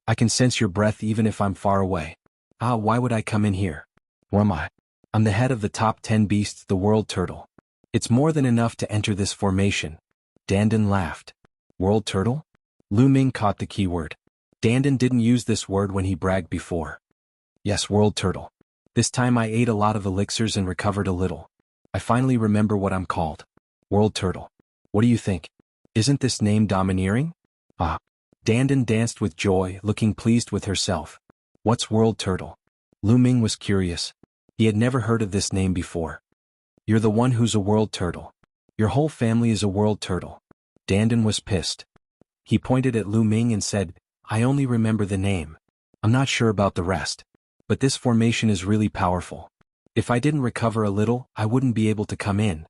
I can sense your breath even if I'm far away." "Ah, why would I come in here? Who am I? I'm the head of the top 10 beasts, the world turtle. It's more than enough to enter this formation." Dandan laughed. "World turtle?" Lu Ming caught the key word. Dandan didn't use this word when he bragged before. "Yes, world turtle. This time I ate a lot of elixirs and recovered a little. I finally remember what I'm called. World turtle. What do you think? Isn't this name domineering?" "Ah." Dandan danced with joy, looking pleased with herself. "What's world turtle?" Lu Ming was curious. He had never heard of this name before. "You're the one who's a world turtle. Your whole family is a world turtle." Dandan was pissed. He pointed at Lu Ming and said, "I only remember the name. I'm not sure about the rest. But this formation is really powerful. If I didn't recover a little, I wouldn't be able to come in."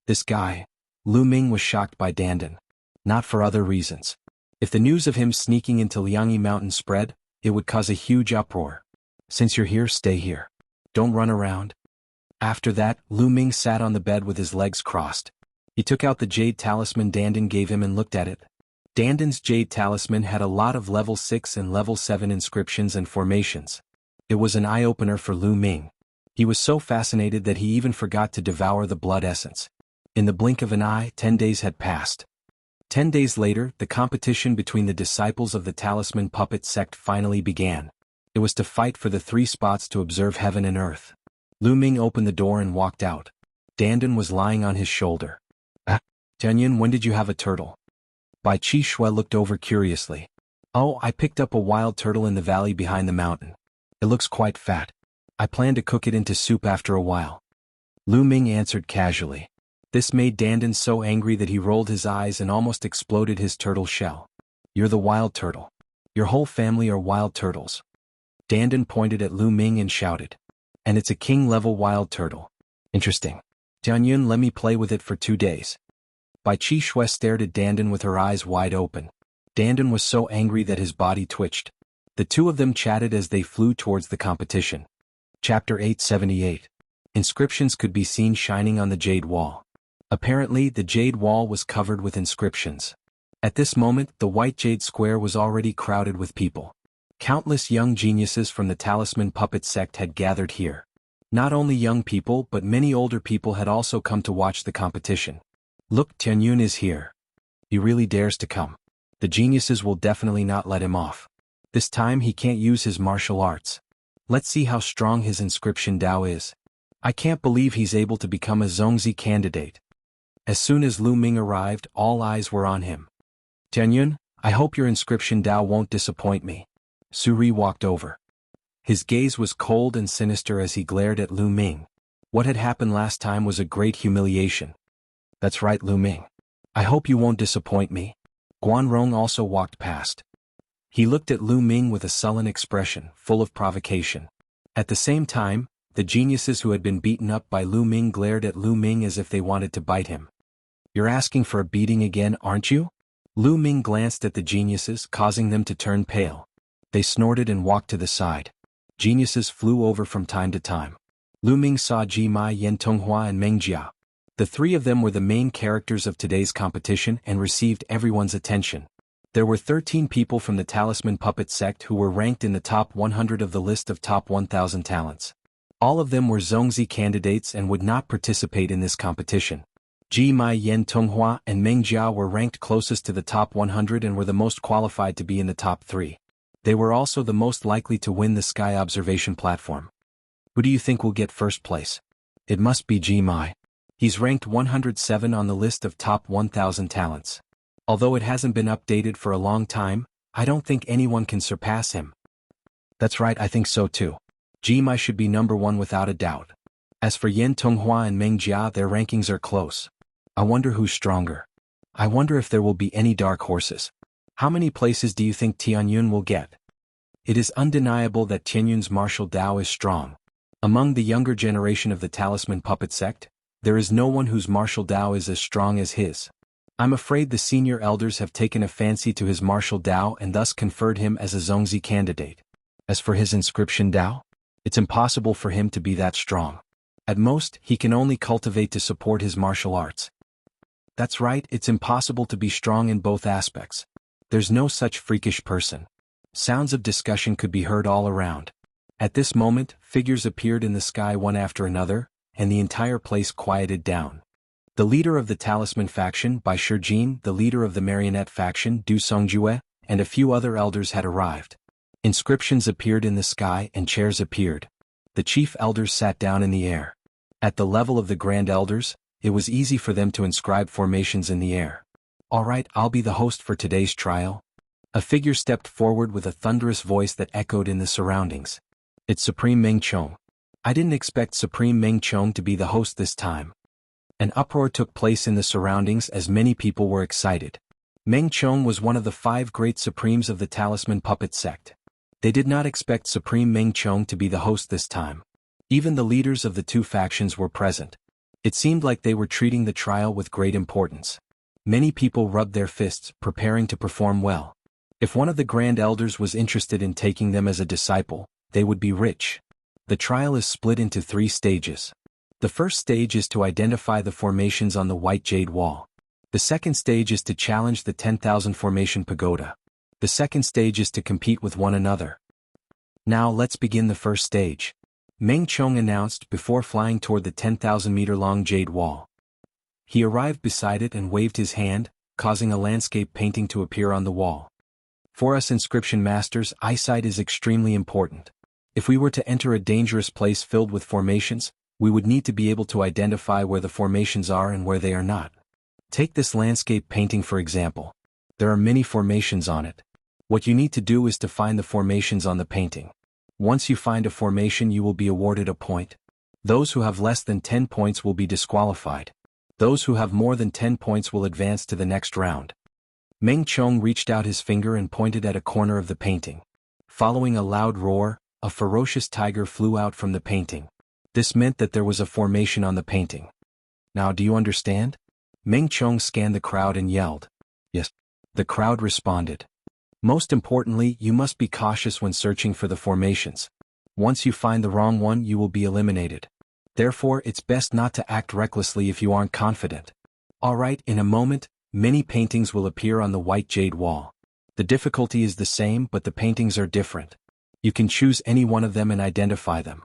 This guy. Lu Ming was shocked by Dandan. Not for other reasons. If the news of him sneaking into Liangyi Mountain spread, it would cause a huge uproar. "Since you're here, stay here. Don't run around." After that, Lu Ming sat on the bed with his legs crossed. He took out the jade talisman Dandan gave him and looked at it. Dandan's jade talisman had a lot of level 6 and level 7 inscriptions and formations. It was an eye-opener for Lu Ming. He was so fascinated that he even forgot to devour the blood essence. In the blink of an eye, 10 days had passed. 10 days later, the competition between the disciples of the Talisman Puppet sect finally began. It was to fight for the 3 spots to observe heaven and earth. Lu Ming opened the door and walked out. Dandan was lying on his shoulder. "Ah, Tianyun, when did you have a turtle?" Bai Chi Shui looked over curiously. "Oh, I picked up a wild turtle in the valley behind the mountain. It looks quite fat. I plan to cook it into soup after a while." Lu Ming answered casually. This made Dandan so angry that he rolled his eyes and almost exploded his turtle shell. "You're the wild turtle. Your whole family are wild turtles." Dandan pointed at Lu Ming and shouted. "And it's a king-level wild turtle. Interesting. Tianyun, let me play with it for 2 days." Bai Chi Shui stared at Dandan with her eyes wide open. Dandan was so angry that his body twitched. The two of them chatted as they flew towards the competition. Chapter 878. Inscriptions could be seen shining on the jade wall. Apparently, the jade wall was covered with inscriptions. At this moment, the white jade square was already crowded with people. Countless young geniuses from the Talisman Puppet sect had gathered here. Not only young people but many older people had also come to watch the competition. "Look, Tianyun is here. He really dares to come. The geniuses will definitely not let him off. This time he can't use his martial arts. Let's see how strong his inscription Dao is. I can't believe he's able to become a Zongzi candidate." As soon as Lu Ming arrived, all eyes were on him. "Tianyun, I hope your inscription Dao won't disappoint me." Suri walked over. His gaze was cold and sinister as he glared at Lu Ming. What had happened last time was a great humiliation. "That's right, Lu Ming. I hope you won't disappoint me." Guan Rong also walked past. He looked at Lu Ming with a sullen expression, full of provocation. At the same time, the geniuses who had been beaten up by Lu Ming glared at Lu Ming as if they wanted to bite him. "You're asking for a beating again, aren't you?" Lu Ming glanced at the geniuses, causing them to turn pale. They snorted and walked to the side. Geniuses flew over from time to time. Lu Ming saw Ji Mai, Yen Tonghua and Meng Jia. The 3 of them were the main characters of today's competition and received everyone's attention. There were 13 people from the Talisman Puppet sect who were ranked in the top 100 of the list of top 1,000 talents. All of them were Zongzi candidates and would not participate in this competition. Ji Mai, Yen Tonghua and Meng Jia were ranked closest to the top 100 and were the most qualified to be in the top 3. They were also the most likely to win the Sky Observation platform. Who do you think will get first place? It must be Ji Mai. He's ranked 107 on the list of top 1,000 talents. Although it hasn't been updated for a long time, I don't think anyone can surpass him. That's right, I think so too. Ji Mai should be number 1 without a doubt. As for Yen Tonghua and Meng Jia, their rankings are close. I wonder who's stronger. I wonder if there will be any dark horses. How many places do you think Tianyun will get? It is undeniable that Tianyun's martial Tao is strong. Among the younger generation of the Talisman Puppet sect, there is no one whose martial Tao is as strong as his. I'm afraid the senior elders have taken a fancy to his martial Tao and thus conferred him as a Zongzi candidate. As for his inscription Tao, it's impossible for him to be that strong. At most, he can only cultivate to support his martial arts. That's right, it's impossible to be strong in both aspects. There's no such freakish person. Sounds of discussion could be heard all around. At this moment, figures appeared in the sky one after another, and the entire place quieted down. The leader of the Talisman faction, Bai Shijin, the leader of the Marionette faction, Du Songjue, and a few other elders had arrived. Inscriptions appeared in the sky and chairs appeared. The chief elders sat down in the air. At the level of the grand elders, it was easy for them to inscribe formations in the air. Alright, I'll be the host for today's trial. A figure stepped forward with a thunderous voice that echoed in the surroundings. It's Supreme Meng Chong. I didn't expect Supreme Meng Chong to be the host this time. An uproar took place in the surroundings as many people were excited. Meng Chong was one of the 5 great supremes of the Talisman Puppet sect. They did not expect Supreme Meng Chong to be the host this time. Even the leaders of the 2 factions were present. It seemed like they were treating the trial with great importance. Many people rubbed their fists, preparing to perform well. If one of the grand elders was interested in taking them as a disciple, they would be rich. The trial is split into 3 stages. The first stage is to identify the formations on the white jade wall. The second stage is to challenge the 10,000 formation pagoda. The second stage is to compete with one another. Now let's begin the first stage. Meng Chong announced before flying toward the 10,000-meter-long jade wall. He arrived beside it and waved his hand, causing a landscape painting to appear on the wall. For us inscription masters, eyesight is extremely important. If we were to enter a dangerous place filled with formations, we would need to be able to identify where the formations are and where they are not. Take this landscape painting for example. There are many formations on it. What you need to do is to find the formations on the painting. Once you find a formation, you will be awarded a point. Those who have less than 10 points will be disqualified. Those who have more than 10 points will advance to the next round. Meng Chong reached out his finger and pointed at a corner of the painting. Following a loud roar, a ferocious tiger flew out from the painting. This meant that there was a formation on the painting. Now do you understand? Meng Chong scanned the crowd and yelled. Yes. The crowd responded. Most importantly, you must be cautious when searching for the formations. Once you find the wrong one, you will be eliminated. Therefore, it's best not to act recklessly if you aren't confident. Alright, in a moment, many paintings will appear on the white jade wall. The difficulty is the same, but the paintings are different. You can choose any one of them and identify them.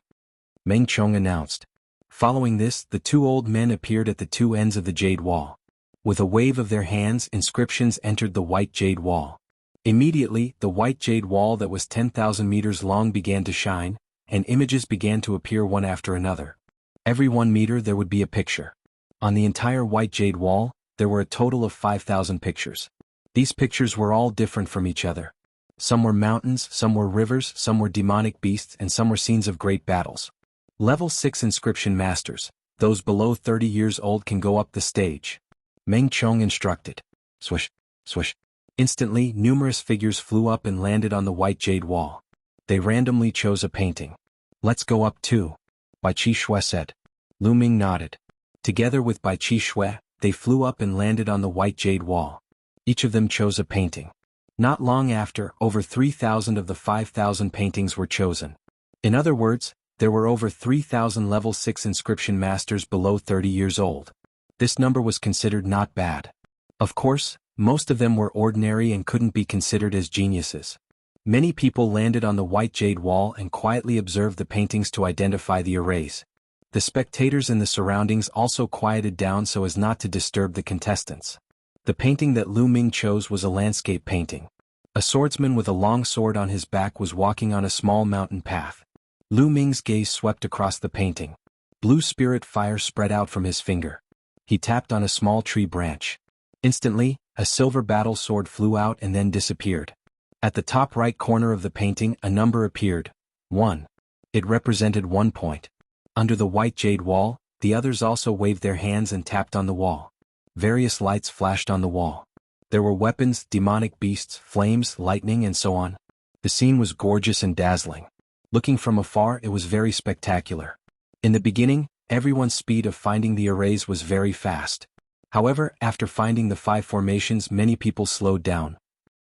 Meng Chong announced. Following this, the 2 old men appeared at the 2 ends of the jade wall. With a wave of their hands, inscriptions entered the white jade wall. Immediately, the white jade wall that was 10,000 meters long began to shine, and images began to appear one after another. Every 1 meter there would be a picture. On the entire white jade wall, there were a total of 5,000 pictures. These pictures were all different from each other. Some were mountains, some were rivers, some were demonic beasts, and some were scenes of great battles. Level 6 inscription masters, those below 30 years old can go up the stage. Meng Chong instructed. Swish, swish. Instantly, numerous figures flew up and landed on the white jade wall. They randomly chose a painting. Let's go up too. Bai Qi Shui said. Lu Ming nodded. Together with Bai Qi Shui, they flew up and landed on the white jade wall. Each of them chose a painting. Not long after, over 3,000 of the 5,000 paintings were chosen. In other words, there were over 3,000 level 6 inscription masters below 30 years old. This number was considered not bad. Of course, most of them were ordinary and couldn't be considered as geniuses. Many people landed on the white jade wall and quietly observed the paintings to identify the arrays. The spectators in the surroundings also quieted down so as not to disturb the contestants. The painting that Lu Ming chose was a landscape painting. A swordsman with a long sword on his back was walking on a small mountain path. Lu Ming's gaze swept across the painting. Blue spirit fire spread out from his finger. He tapped on a small tree branch. Instantly, a silver battle sword flew out and then disappeared. At the top right corner of the painting, a number appeared. 1. It represented 1 point. Under the white jade wall, the others also waved their hands and tapped on the wall. Various lights flashed on the wall. There were weapons, demonic beasts, flames, lightning, and so on. The scene was gorgeous and dazzling. Looking from afar, it was very spectacular. In the beginning, everyone's speed of finding the arrays was very fast. However, after finding the 5 formations, many people slowed down,